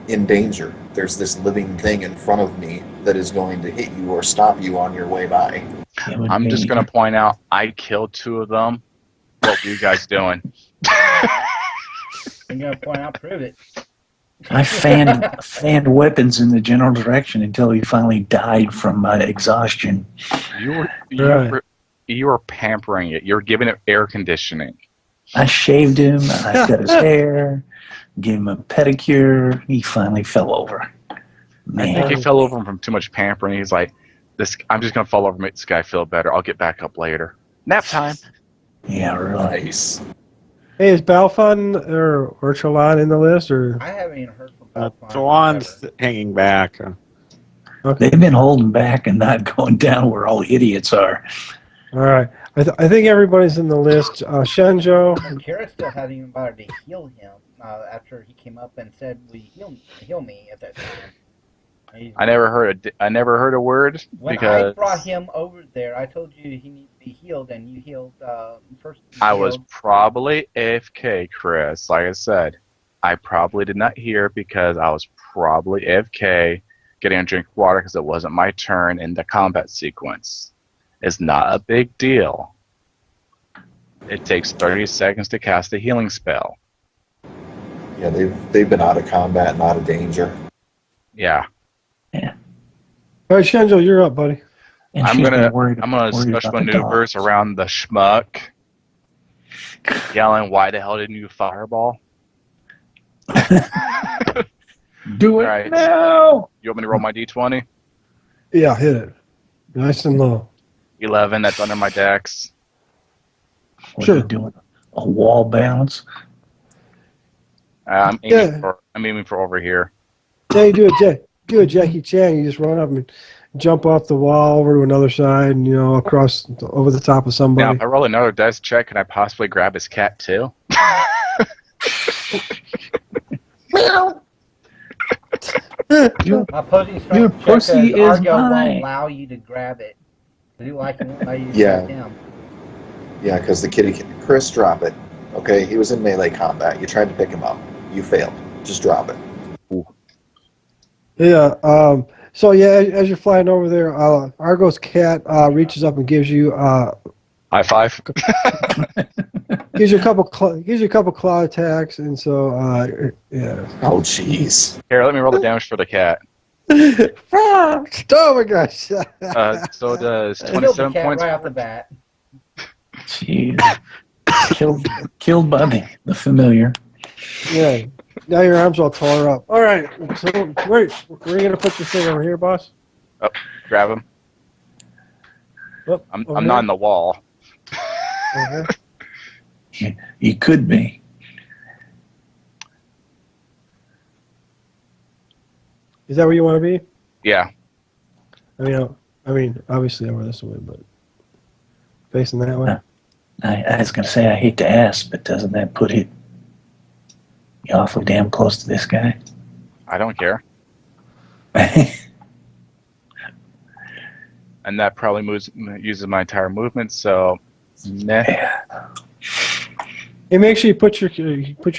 in danger. There's this living thing in front of me that is going to hit you or stop you on your way by. I'm just going to point out, I killed 2 of them. What were you guys doing? I'm gonna point out, prove it. I fanned weapons in the general direction until he finally died from exhaustion. You Right. were pampering it. You're giving it air conditioning. I shaved him, I cut his hair, gave him a pedicure. He finally fell over. I think Man, he fell over from too much pampering. He's like, I'm just gonna fall over and make this guy feel better. I'll get back up later. Nap time. yeah, really. Nice. Hey, is Balfun or Chalon in the list, or I haven't even heard from Balfon. Jawan's hanging back. okay? They've been holding back and not going down where all the idiots are. All right. I think everybody's in the list. Shenjo. Kara still hadn't even bothered to heal him after he came up and said, "Will you heal me?" At that time. I never heard a word When because I brought him over there, I told you he needs to be healed, and you healed first. I was probably AFK, Chris. Like I said, I probably did not hear because I was probably AFK, getting a drink of water because it wasn't my turn in the combat sequence. It's not a big deal. It takes 30 seconds to cast a healing spell. Yeah, they've been out of combat and out of danger. Yeah. All right, Shenjo, you're up, buddy. And I'm she's gonna been worried special about the maneuvers dogs. around the schmuck, yelling, "Why the hell didn't you fireball?" Do it Alright. now! You want me to roll my d20? Yeah, hit it. Nice and low. 11. That's under my dex. What Sure. are you doing? A wall bounce? I'm aiming for over here. Yeah, you do it, do a Jackie Chan. You just run up and jump off the wall over to another side, and across over the top of Now, somebody. if I roll another dice check, can I possibly grab his cat too? Opposing Your strength check pussy says is Argo won't mine. allow you to grab it. He won't allow you to Yeah. grab him. Yeah, because the kitty, Chris, drop it. Okay, he was in melee combat. You tried to pick him up. You failed. Just drop it. Yeah. So yeah, as you're flying over there, Argo's cat reaches up and gives you High five. gives you a couple claw attacks, and so yeah. Oh, jeez. Here, let me roll the damage for the cat. Oh my gosh. So does Killed the 27 cat points. right off the bat. Jeez. Killed by the familiar. Yeah. Now your arms all tore up. All right. So where are you gonna put this thing over here, boss? Grab him. Oh, I'm over not here? in the wall. Okay. He could be. Is that where you want to be? Yeah. I mean, obviously over this way, but facing that way. I was going to say, I hate to ask, but doesn't that put it awfully damn close to this guy? I don't care. And that probably uses my entire movement, so meh. Hey, make sure you put your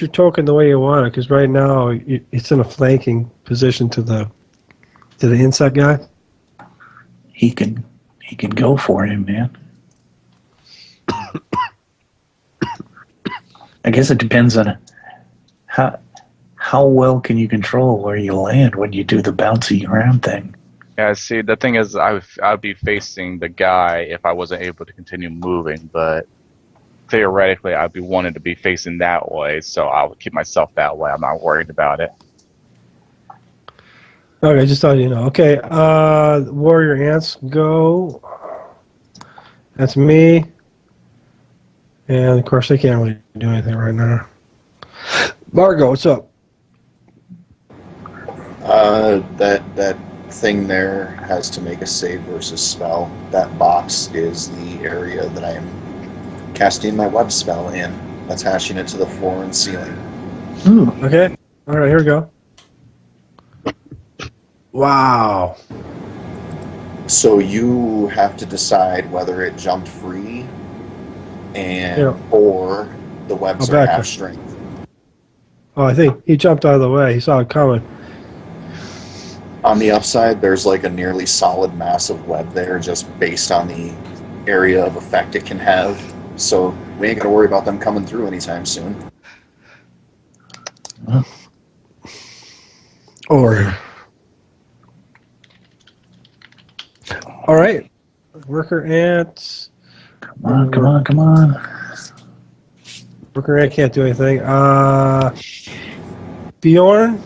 token the way you want it, because right now it's in a flanking position to the insect guy. He can go for him, man. I guess it depends on how well can you control where you land when you do the bouncy around thing. Yeah, see, the thing is, I'd be facing the guy if I wasn't able to continue moving, but theoretically, I'd be wanting to be facing that way, so I'll keep myself that way. I'm not worried about it. Okay, just thought you know. Okay, warrior ants go. That's me. And of course, they can't really do anything right now. Margo, what's up? That thing there has to make a save versus spell. That box is the area that I am casting my web spell in, attaching it to the floor and ceiling. Okay. All right, here we go. Wow. So you have to decide whether it jumped free or the webs are back half up. strength. Oh, I think he jumped out of the way. He saw it coming. On the upside, there's like a nearly solid mass of web there just based on the area of effect it can have. So we ain't gonna worry about them coming through anytime soon. Or. All right. Worker ants. Come on. Worker ant can't do anything. Bjorn?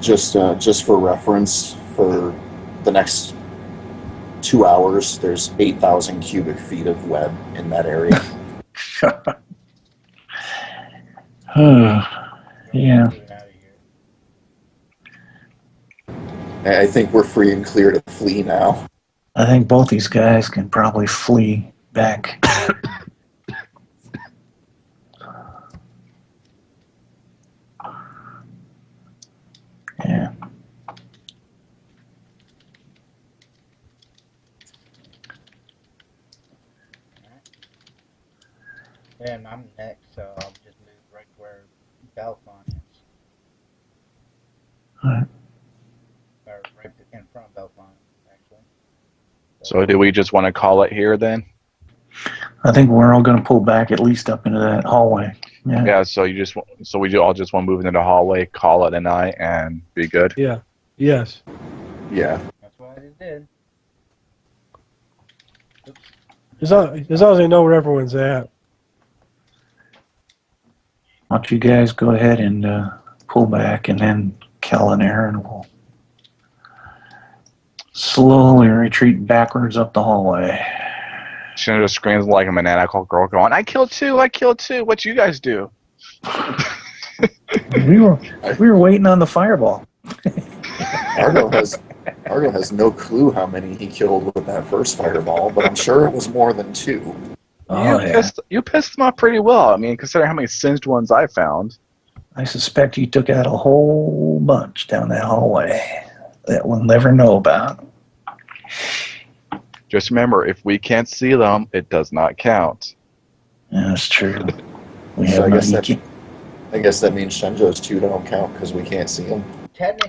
Just for reference, for the next 2 hours, there's 8,000 cubic feet of web in that area. Yeah. I think we're free and clear to flee now. I think both these guys can probably flee back. Yeah. And I'm next, so I'll just move right where Belfon is. Alright. Or right in front of Belfon, actually. So do we just want to call it here then? I think we're all going to pull back at least up into that hallway. Yeah. Yeah. So we all just want to move into the hallway, call it a night, and be good. Yeah. Yes. Yeah. That's what I just did. Oops. As long as I know where everyone's at. Why don't you guys go ahead and pull back, and then Kel and Aaron will slowly retreat backwards up the hallway. She just screams like a maniacal girl going, I killed two, what you guys do? We were waiting on the fireball. Argo has no clue how many he killed with that first fireball, but I'm sure it was more than 2. Oh, You pissed them off pretty well. I mean, considering how many singed ones I found. I suspect you took out a whole bunch down that hallway that we'll never know about. Just remember, if we can't see them, it does not count. Yeah, that's true. So I guess that means Shenjo's 2 don't count because we can't see them. Technically,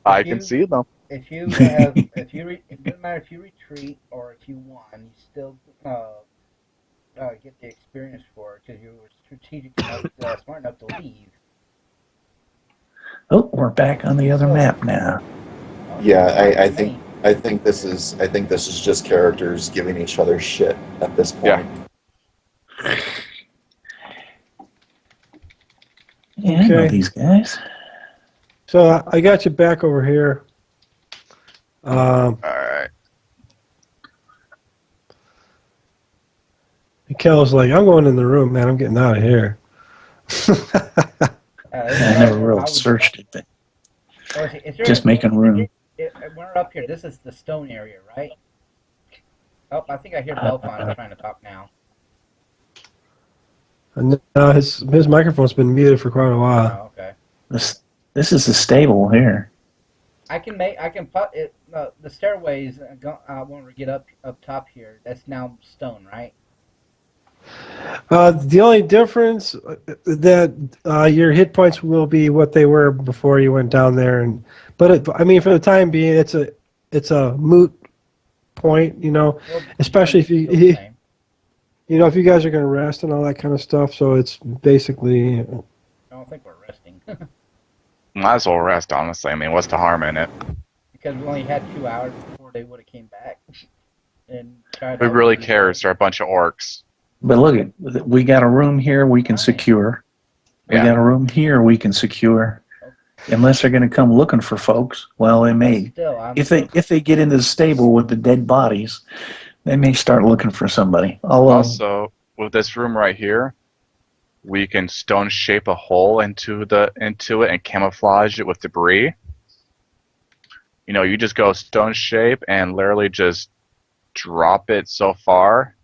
I can see them. If you have, it doesn't matter if you retreat or if you won, you still get the experience for it because you were strategic enough, smart enough to leave. Oh, we're back on the other map now. Yeah, I think this is just characters giving each other shit at this point. Yeah, I know these guys. So I got you back over here. All right. Kel's like, I'm going in the room, man. I'm getting out of here. I never really searched it, but just making room. We're up here. This is the stone area, right? Oh, I think I hear Belfon trying to talk now. His microphone's been muted for quite a while. Oh, okay. This is the stable here. I can put it. The stairways when we get up top here. That's now stone, right? The only difference that your hit points will be what they were before you went down there, but I mean, for the time being, it's a moot point, well, especially if if you guys are going to rest and all that kind of stuff. So it's basically. I don't think we're resting. Might as well rest, honestly. I mean, what's the harm in it? Because we only had 2 hours before they would have came back. And who really cares? They're a bunch of orcs. But look, we got a room here we can secure. We got a room here we can secure. Unless they're going to come looking for folks, well, they may. If they get into the stable with the dead bodies, they may start looking for somebody. Also, with this room right here, we can stone shape a hole into it and camouflage it with debris. You just go stone shape and literally just drop it so far,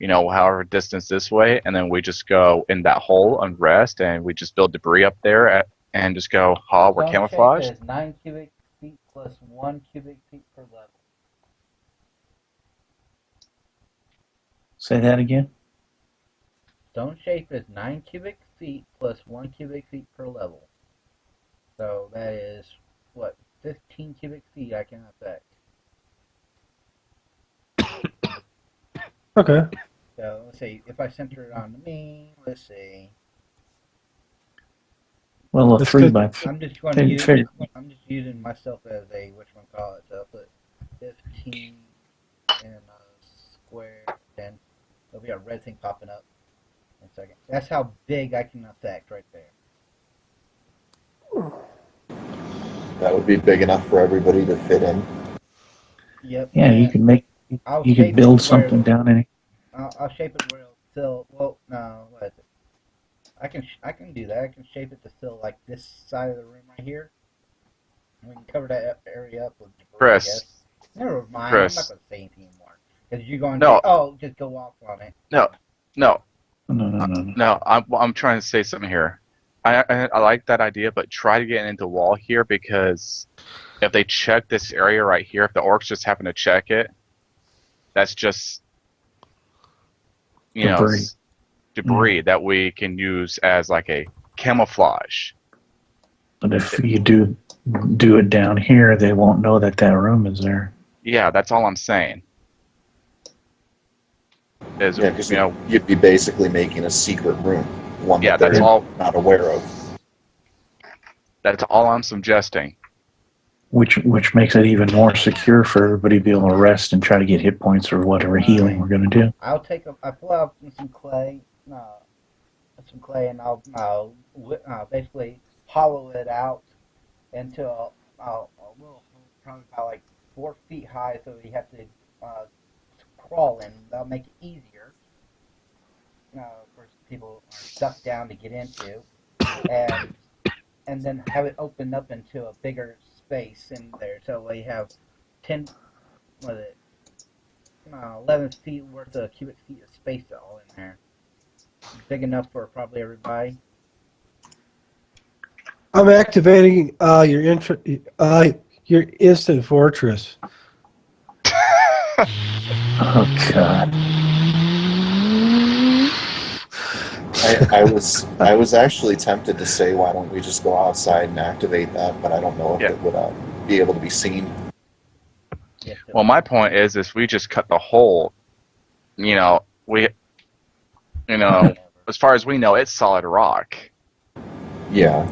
however distance this way, and then we just go in that hole and rest, and we just build debris up there and just go, we're camouflaged. Stone shape is 9 cubic feet plus 1 cubic feet per level. Say that again. Stone shape is 9 cubic feet plus 1 cubic feet per level. So that is, 15 cubic feet I can affect. Okay. So let's see, if I center it on me, let's see. Well, a That's 3 good. by I'm just going to use. figure. I'm just using myself as a whatchamacallit. So I'll put 15 in a square. Then there'll be a red thing popping up in a second. That's how big I can affect right there. That would be big enough for everybody to fit in. Yep. Yeah, you And can make. I'll You shape could build it where something down in it. I'll shape it where it'll fill. Well, no, what is it? I can do that. I can shape it to fill like this side of the room right here. We can cover that area up with debris, I Chris. guess. Never mind. Chris. I'm not going to say anything anymore. Because you're going to No. say, oh, just go off on it. No. No. No, I'm trying to say something here. I like that idea, but try to get into wall here, because if they check this area right here, if the orcs just happen to check it, that's just Debris. Debris that we can use as like a camouflage. But if you do it down here, they won't know that that room is there. Yeah, that's all I'm saying. Is, Yeah, because you'd be basically making a secret room, one Yeah, that that's they're all. not aware of. That's all I'm suggesting. Which makes it even more secure for everybody to be able to rest and try to get hit points or whatever healing we're going to do. I pull out some clay, and I'll basically hollow it out into a little hole, probably about like 4 feet high, so you have to crawl in. That'll make it easier for people are stuck down to get into, and then have it open up into a bigger space in there, so we have 11 feet worth of cubic feet of space all in there. Big enough for probably everybody. I'm activating your instant fortress. Oh God! I was actually tempted to say, why don't we just go outside and activate that, but I don't know if it would be able to be seen. Yes, Well, my point is we just cut the hole. As far as we know, it's solid rock. Yeah.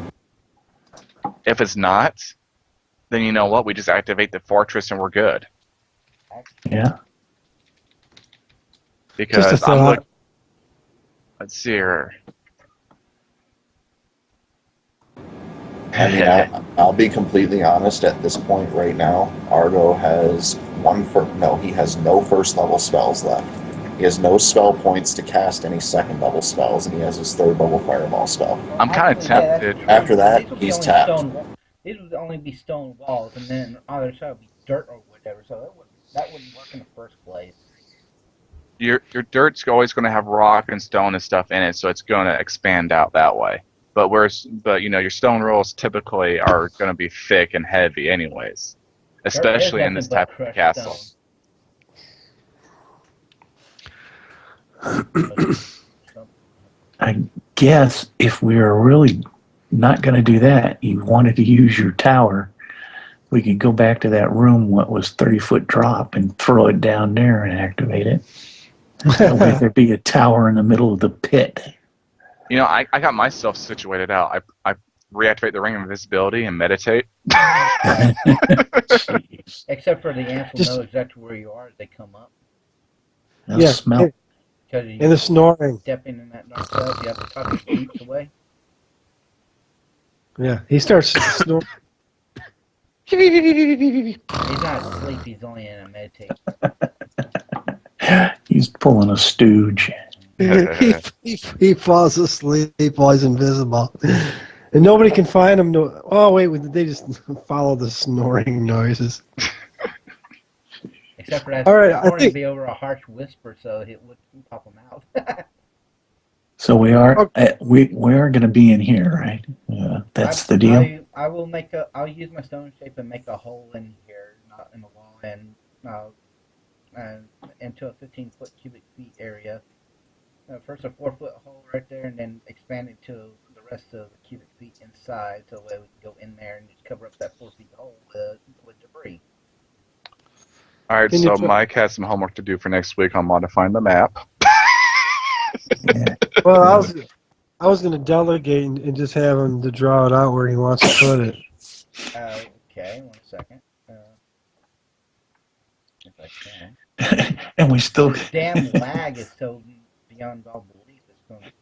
If it's not, then you know what? We just activate the fortress and we're good. Yeah. Because Just a I'm thought. let's see here. I mean, I'll be completely honest. At this point right now, Argo has he has no first level spells left. He has no spell points to cast any second level spells, and he has his third level fireball spell. I'm kind of tempted. After that, he's tapped. These would only be stone walls, and then on the other side would be dirt or whatever, so that wouldn't work in the first place. Your dirt's always going to have rock and stone and stuff in it, so it's going to expand out that way. But your stone rolls typically are going to be thick and heavy, anyways, especially in this type of castle. I guess if we were really not going to do that, you wanted to use your tower, we could go back to that room, what was 30-foot drop, and throw it down there and activate it. That way there'd be a tower in the middle of the pit. I got myself situated out. I reactivate the ring of invisibility and meditate. Except for the ants will know exactly where you are as they come up. They'll smell. And the snoring. Stepping in that dark cell, you have to talk your beats away. Yeah, he starts snoring. He's not asleep, he's only in a meditate. He's pulling a stooge. he falls asleep while he's invisible. And nobody can find him. Oh, wait, they just follow the snoring noises. Except for that All right, snoring would be over a harsh whisper, so it wouldn't pop him out. So we are we are going to be in here, right? That's the deal. I'll use my stone shape and make a hole in here, not in the wall, and into a 15-foot cubic feet area. First a 4-foot hole right there, and then expand it to the rest of the cubic feet inside, so that we can go in there and just cover up that 4-foot hole with debris. All right, so Mike has some homework to do for next week on modifying the map. Well, I was gonna delegate and just have him to draw it out where he wants to put it. Okay, 1 second. If I can. And we still This damn lag is so beyond all belief. It's going.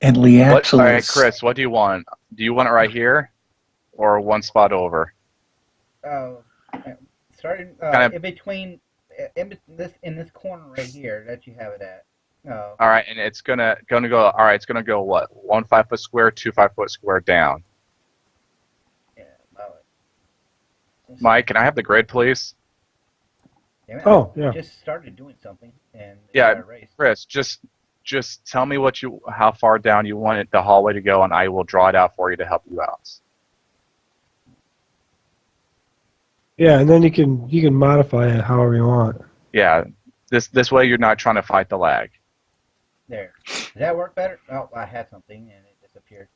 and All Liaxel right, is Chris, what do you want? Do you want it right here, or one spot over? Starting Kind of- in between, in this corner right here that you have it at. All right, and it's gonna go. All right, it's gonna go what? 1 5-foot square, 2 5-foot square down. Yeah, about it. Mike, can I have the grid, please? Damn it, Oh, I yeah. just started doing something and it Yeah, got erased. Chris, just tell me how far down you want the hallway to go, and I will draw it out for you to help you out. Yeah, and then you can modify it however you want. Yeah, this way you're not trying to fight the lag. There. Does that work better? Oh, I had something and it disappeared.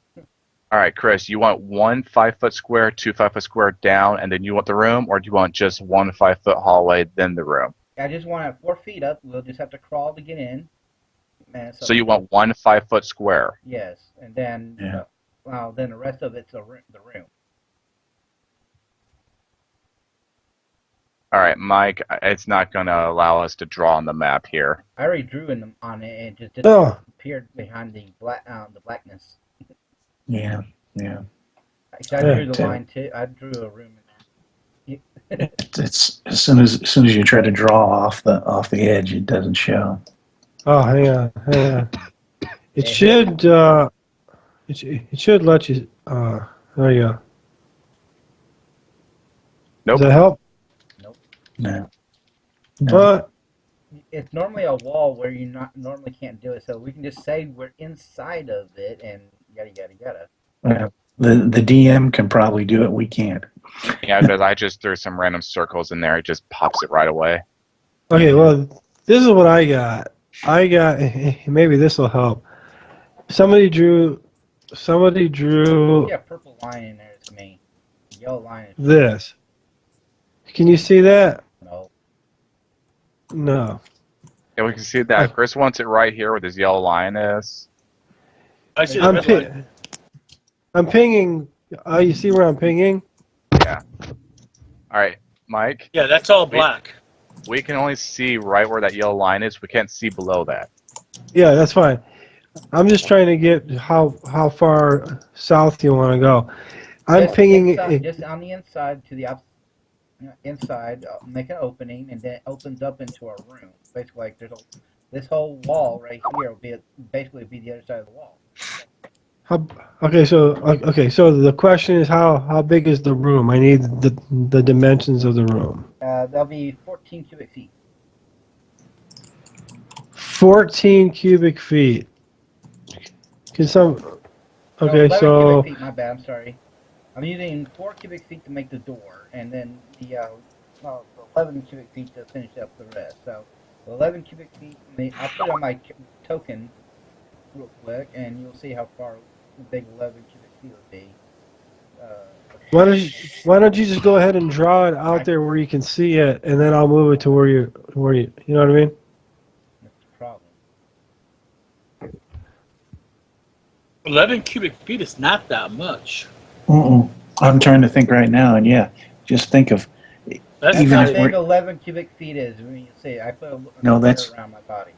All right, Chris, you want 1 5-foot square, 2 5-foot square down, and then you want the room, or do you want just 1 5-foot hallway, then the room? I just want it 4 feet up. We'll just have to crawl to get in. And So you want 1 5-foot square. Yes, and then Yeah. then the rest of it's the room. All right, Mike, it's not going to allow us to draw on the map here. I already drew on it and it just Oh, disappeared behind the blackness. yeah. Actually, I drew the line too. I drew a room in there. It's as soon as you try to draw off the edge, it doesn't show. oh, hang on. It should it should let you. There you go. Nope. Does that help? No. What? It's normally a wall where you normally can't do it, so we can just say we're inside of it and yada yada yada. Yeah. The DM can probably do it. We can't. Yeah, because I just threw some random circles in there. It just pops it right away. Okay, well, this is what I got. Maybe this will help. Somebody drew Yeah, purple line in there is me. Yellow line is this. Can you see that? no. No. Yeah, we can see that. Chris wants it right here where this yellow line is. I see the I'm red line. I'm pinging. Oh, you see where I'm pinging? Yeah. All right, Mike, Yeah, that's all black. we can only see right where that yellow line is. We can't see below that. Yeah, that's fine. I'm just trying to get how far south you want to go. I'm Just pinging. inside, just on the inside to the inside, make an opening, and then it opens up into a room. Basically, like this whole wall right here will basically be the other side of the wall. Okay, so the question is how big is the room? I need the dimensions of the room. That'll be 14 cubic feet. 14 cubic feet. Can some? Okay, 11 so cubic feet. My bad. I'm sorry. I'm using 4 cubic feet to make the door, and then the 11 cubic feet to finish up the rest. So 11 cubic feet. I'll put it on my token real quick, and you'll see how far big 11 cubic feet would be. why don't you just go ahead and draw it out there where you can see it, and then I'll move it to where you know what I mean? That's the problem. 11 cubic feet is not that much. I'm trying to think right now, and yeah, just think of That's That's Even how if big we're- 11 cubic feet is. When you see, I put a No, square that's- around my body.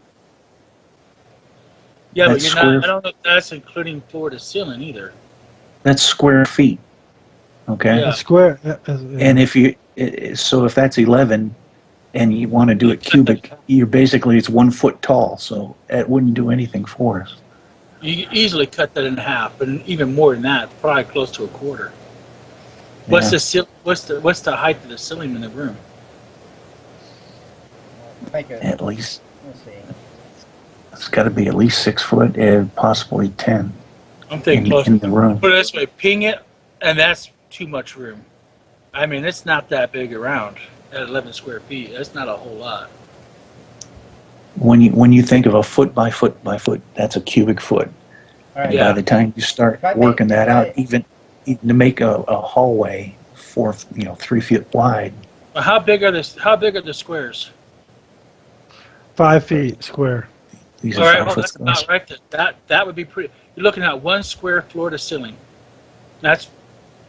Yeah, but That's you're square- not. I don't know if that's including floor to ceiling either. that's square feet. Okay. Yeah. A square. And if so if that's 11, and you want to do it cubic, it's 1 foot tall, so it wouldn't do anything for us. You can easily cut that in half, and even more than that, probably close to a quarter. What's Yeah. what's the height of the ceiling in the room? Make it. At least Let's see. it's got to be at least 6 foot, and possibly 10 I'm thinking close. in the room. Put it this way: ping it, and that's too much room. I mean, it's not that big around at 11 square feet. That's not a whole lot. When you think of a foot by foot by foot, that's a cubic foot. All right. Yeah. By the time you start If I make- working that if out, I- even to make a hallway 3 feet wide, Well, how big are the squares? 5 feet square. These All are right, 5 well, foot that's squares. about right. That would be pretty. You're looking at 1 square floor to ceiling. That's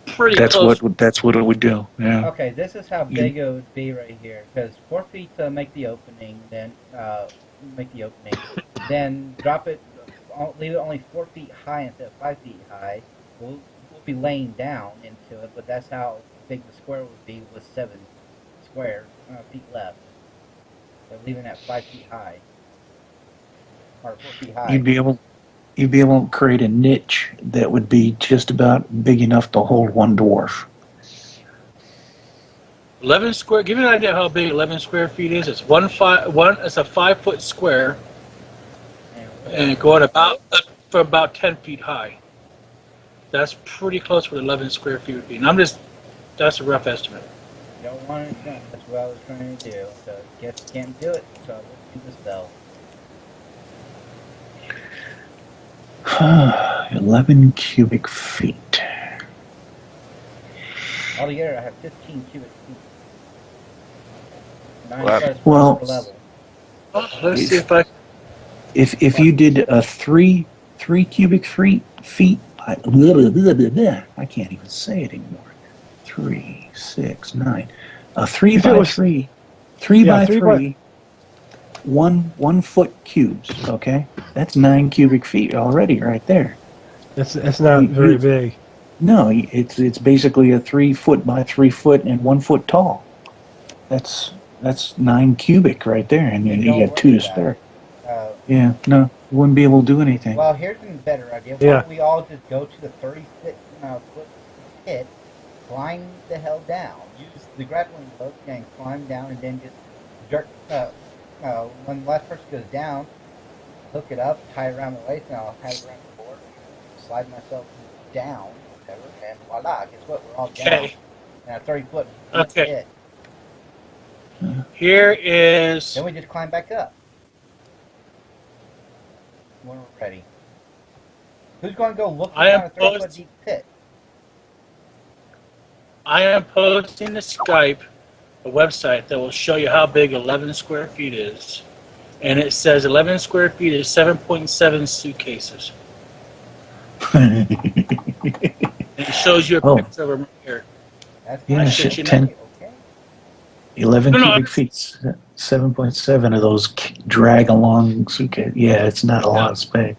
pretty That's close. what it would do. Yeah. Okay, this is how You- big it would be right here. Because 4 feet to make the opening, then then drop it, leave it only 4 feet high instead of 5 feet high. We'll be laying down into it, but that's how big the square would be with 7 feet left. So leaving it at 5 feet high, or 4 feet high. You'd be able to create a niche that would be just about big enough to hold one dwarf. 11 square. Give you an idea how big 11 square feet is. It's It's a 5 foot square, and going for about 10 feet high. That's pretty close to what 11 square feet would be. And that's a rough estimate. You don't want it done. That's what I was trying to do. So I guess you can't do it. So let's do the spell. 11 cubic feet. Altogether, I have 15 cubic feet. 9 Well, plus well, per level. Oh, let's see if I. If you did a 3 cubic feet, I can't even say it anymore. 3, 6, 9. A 3 If it by was- 3, 3 Yeah, by 3 3, 1 foot cubes. Okay, that's 9 cubic feet already, right there. That's not very big. No, it's basically a 3 foot by 3 foot and 1 foot tall. That's 9 cubic right there, and then you Don't got 2 to worry about spare. it. Yeah, no, you wouldn't be able to do anything. Well, here's a better idea. Why Yeah. don't we all just go to the 30-foot pit, climb the hell down, use the grappling hook and climb down, and then just jerk. When the last person goes down, hook it up, tie it around the waist, and I'll have it around the board, slide myself down, whatever, and voila! Guess what? We're all down. Okay. And a 30-foot Okay. pit. Here is. Then we just climb back up. When we're ready. Who's going to go look I am down a 30-foot post- deep pit? I am posting to Skype a website that will show you how big 11 square feet is. And it says 11 square feet is 7.7 suitcases. And it shows you a Oh. picture of them here. That's Yeah, fine. shit, 10 Okay. 11 No, no, cubic feet, 7.7 of those drag along suitcase. Yeah, it's not a lot of space.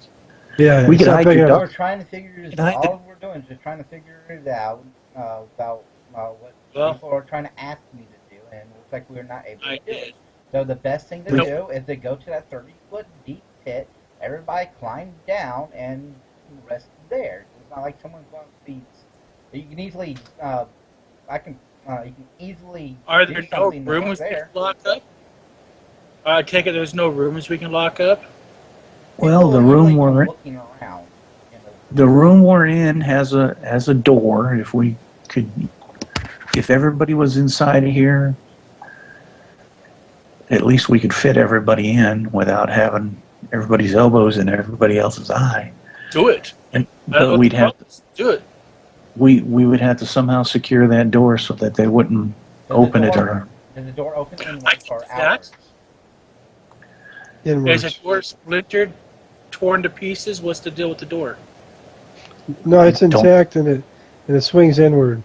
Yeah, We it's could not hide big your enough. We're trying to figure this. Can I- All we're doing is just trying to figure it out about what Well- people are trying to ask me to do, and it looks like we're not able to I do it. did. So the best thing to Nope. do is to go to that 30-foot deep pit. Everybody climb down and rest there. It's not like someone's going to be. You can easily. You can easily. Are do there no something to rooms we there. can lock up? I take it there's no rooms we can lock up? Well, People the are room usually we're in, looking around. the room we're in has a door. If we could, if everybody was inside of here, at least we could fit everybody in without having everybody's elbows in everybody else's eye. Do it. And I don't but we'd know. have Do it. we would have to somehow secure that door so that they wouldn't Does the open it door- or. Does the door open I inwards can or do that. outwards? Is Inwards. the door splintered, torn to pieces? What's the deal with the door? No, it's Don't- intact and it swings inward.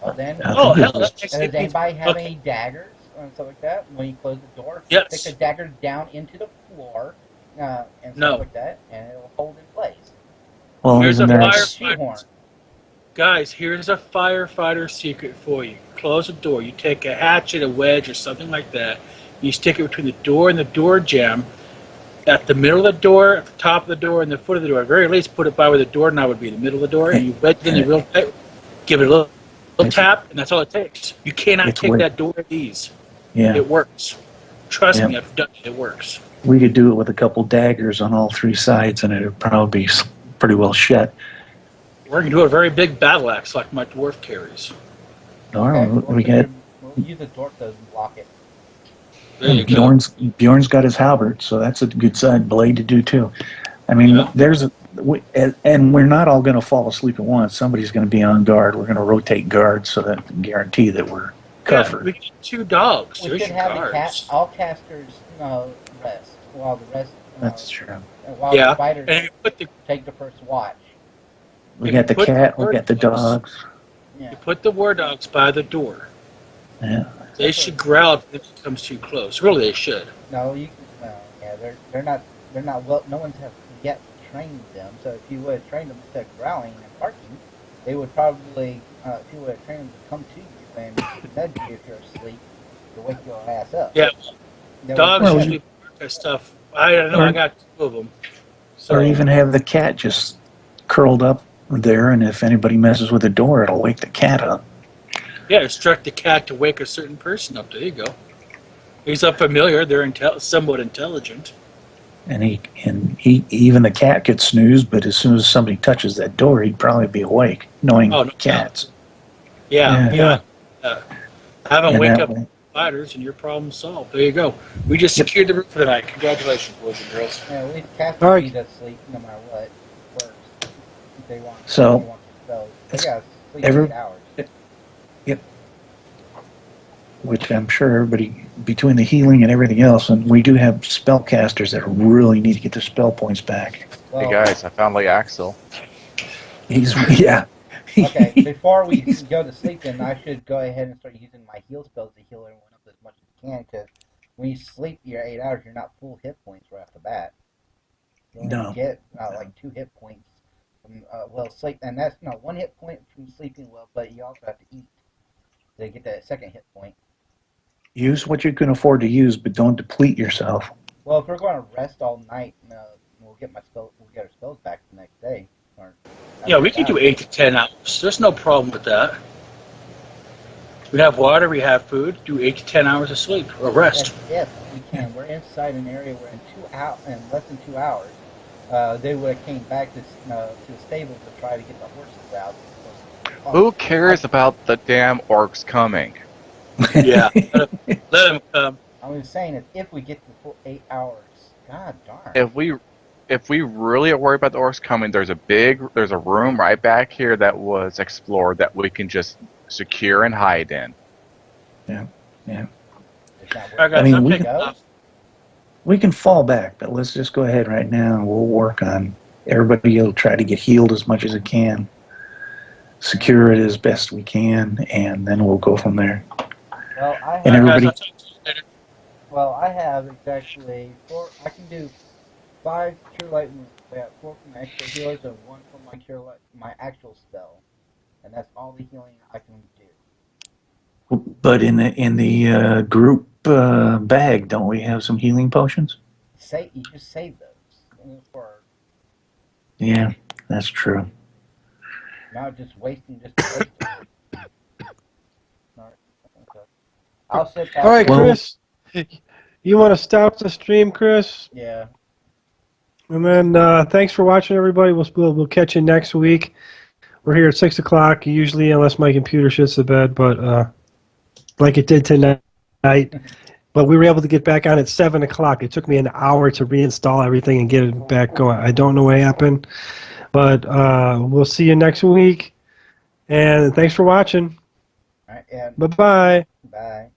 Well, then, I Oh, think hell, it was- that makes does it anybody have okay. any daggers or stuff like that? When you close the door, Yes. stick a dagger down into the floor and stuff No. like that, and it'll hold in place. Well, Here's isn't a there? fire- Shoehorn. Guys, here's a firefighter secret for you. Close the door. You take a hatchet, a wedge, or something like that. You stick it between the door and the door jamb. At the middle of the door, at the top of the door, and the foot of the door. At the very least, put it by where the doorknob would be, the middle of the door, and you wedge it in there real tight. Give it a little tap, and that's all it takes. You cannot It's kick weird. that door with ease. Yeah, It works. Trust Yeah. me, I've done it. It works. we could do it with a couple daggers on all 3 sides, and it'd probably be pretty well shut. We're going to do a very big battle axe like my dwarf carries. Or Okay, we got we'll use the door to block it. There you go. Bjorn's got his halberd, so that's a good side blade to do too. I mean, Yeah. and we're not all going to fall asleep at once. Somebody's going to be on guard. We're going to rotate guards so that we can guarantee that we're covered. we get 2 dogs. We There's should your have the guards. all casters rest while the rest That's true. while Yeah, the fighters and if you put the take the first watch. We If got you the put the cat, we word got the dogs- dogs. Yeah. you put the war dogs by the door. Yeah. They should growl if it comes too close. Really, they should. No, you. Well, yeah, they're not. They're not well. No one's have yet trained them. So if you would have trained them instead of growling and barking, they would probably. If you would have trained them to come to you and nudge you if you're asleep to wake your ass up. Yeah, They would- dogs Well, usually bark at stuff. I don't know. I got 2 of them. So, Or even have the cat just curled up there, and if anybody messes with the door, it'll wake the cat up. yeah, instruct the cat to wake a certain person up. There you go. He's unfamiliar. They're somewhat intelligent. And even the cat could snooze, but as soon as somebody touches that door, he'd probably be awake, knowing Oh, no cats. Yeah, Yeah. yeah. Have them And wake that up way- fighters, and your problem solved. There you go. We just secured the room for the night. Congratulations, boys and girls. Yeah, at least cats All right. need to sleep no matter what. First, if they want. So, if they want to spell. They gotta sleep every- 8 hours. which I'm sure everybody, between the healing and everything else, and we do have spellcasters that really need to get their spell points back. Well, Hey guys, I found Lee Axel. Yeah. Okay, before we go to sleep, then I should go ahead and start using my heal spells to heal everyone up as much as I can. Because when you sleep your 8 hours, you're not full hit points right off the bat. You only No. get like 2 hit points from sleep, and that's 1 hit point from sleeping well, but you also have to eat to get that second hit point. Use what you can afford to use, but don't deplete yourself. Well, if we're going to rest all night, we'll get our spells back the next day. Or Yeah, we can do 8 to 10 hours. There's no problem with that. We have water, we have food. Do 8 to 10 hours of sleep or rest. If we can, we're inside an area where in less than 2 hours, they would have came back to the stable to try to get the horses out. Who cares about the damn orcs coming? Yeah, let them come. I was saying if we get the full 8 hours, god darn. If we really are worried about the orcs coming, there's a room right back here that was explored that we can just secure and hide in. Is that where I got mean, something. We can fall back, but let's just go ahead right now and we'll work on everybody will try to get healed as much as it can, secure it as best we can, and then we'll go from there. Well, I And have, Guys, everybody- I'll talk to you later. I have exactly 4. I can do 5 cure light wounds. I have 4 from my extra healers and 1 from my cure light, my actual spell, and that's all the healing I can do. But in the group bag, don't we have some healing potions? You just save those for Yeah, that's true. not just wasting them. Alright, okay. I'll sit back. All right, Well- Chris. You want to stop the stream, Chris? Yeah. And then thanks for watching, everybody. We'll catch you next week. We're here at 6 o'clock usually, unless my computer shits the bed, but like it did tonight. But we were able to get back on at 7 o'clock. It took me an hour to reinstall everything and get it back going. I don't know what happened, but we'll see you next week. And thanks for watching. All right, and Bye-bye. bye.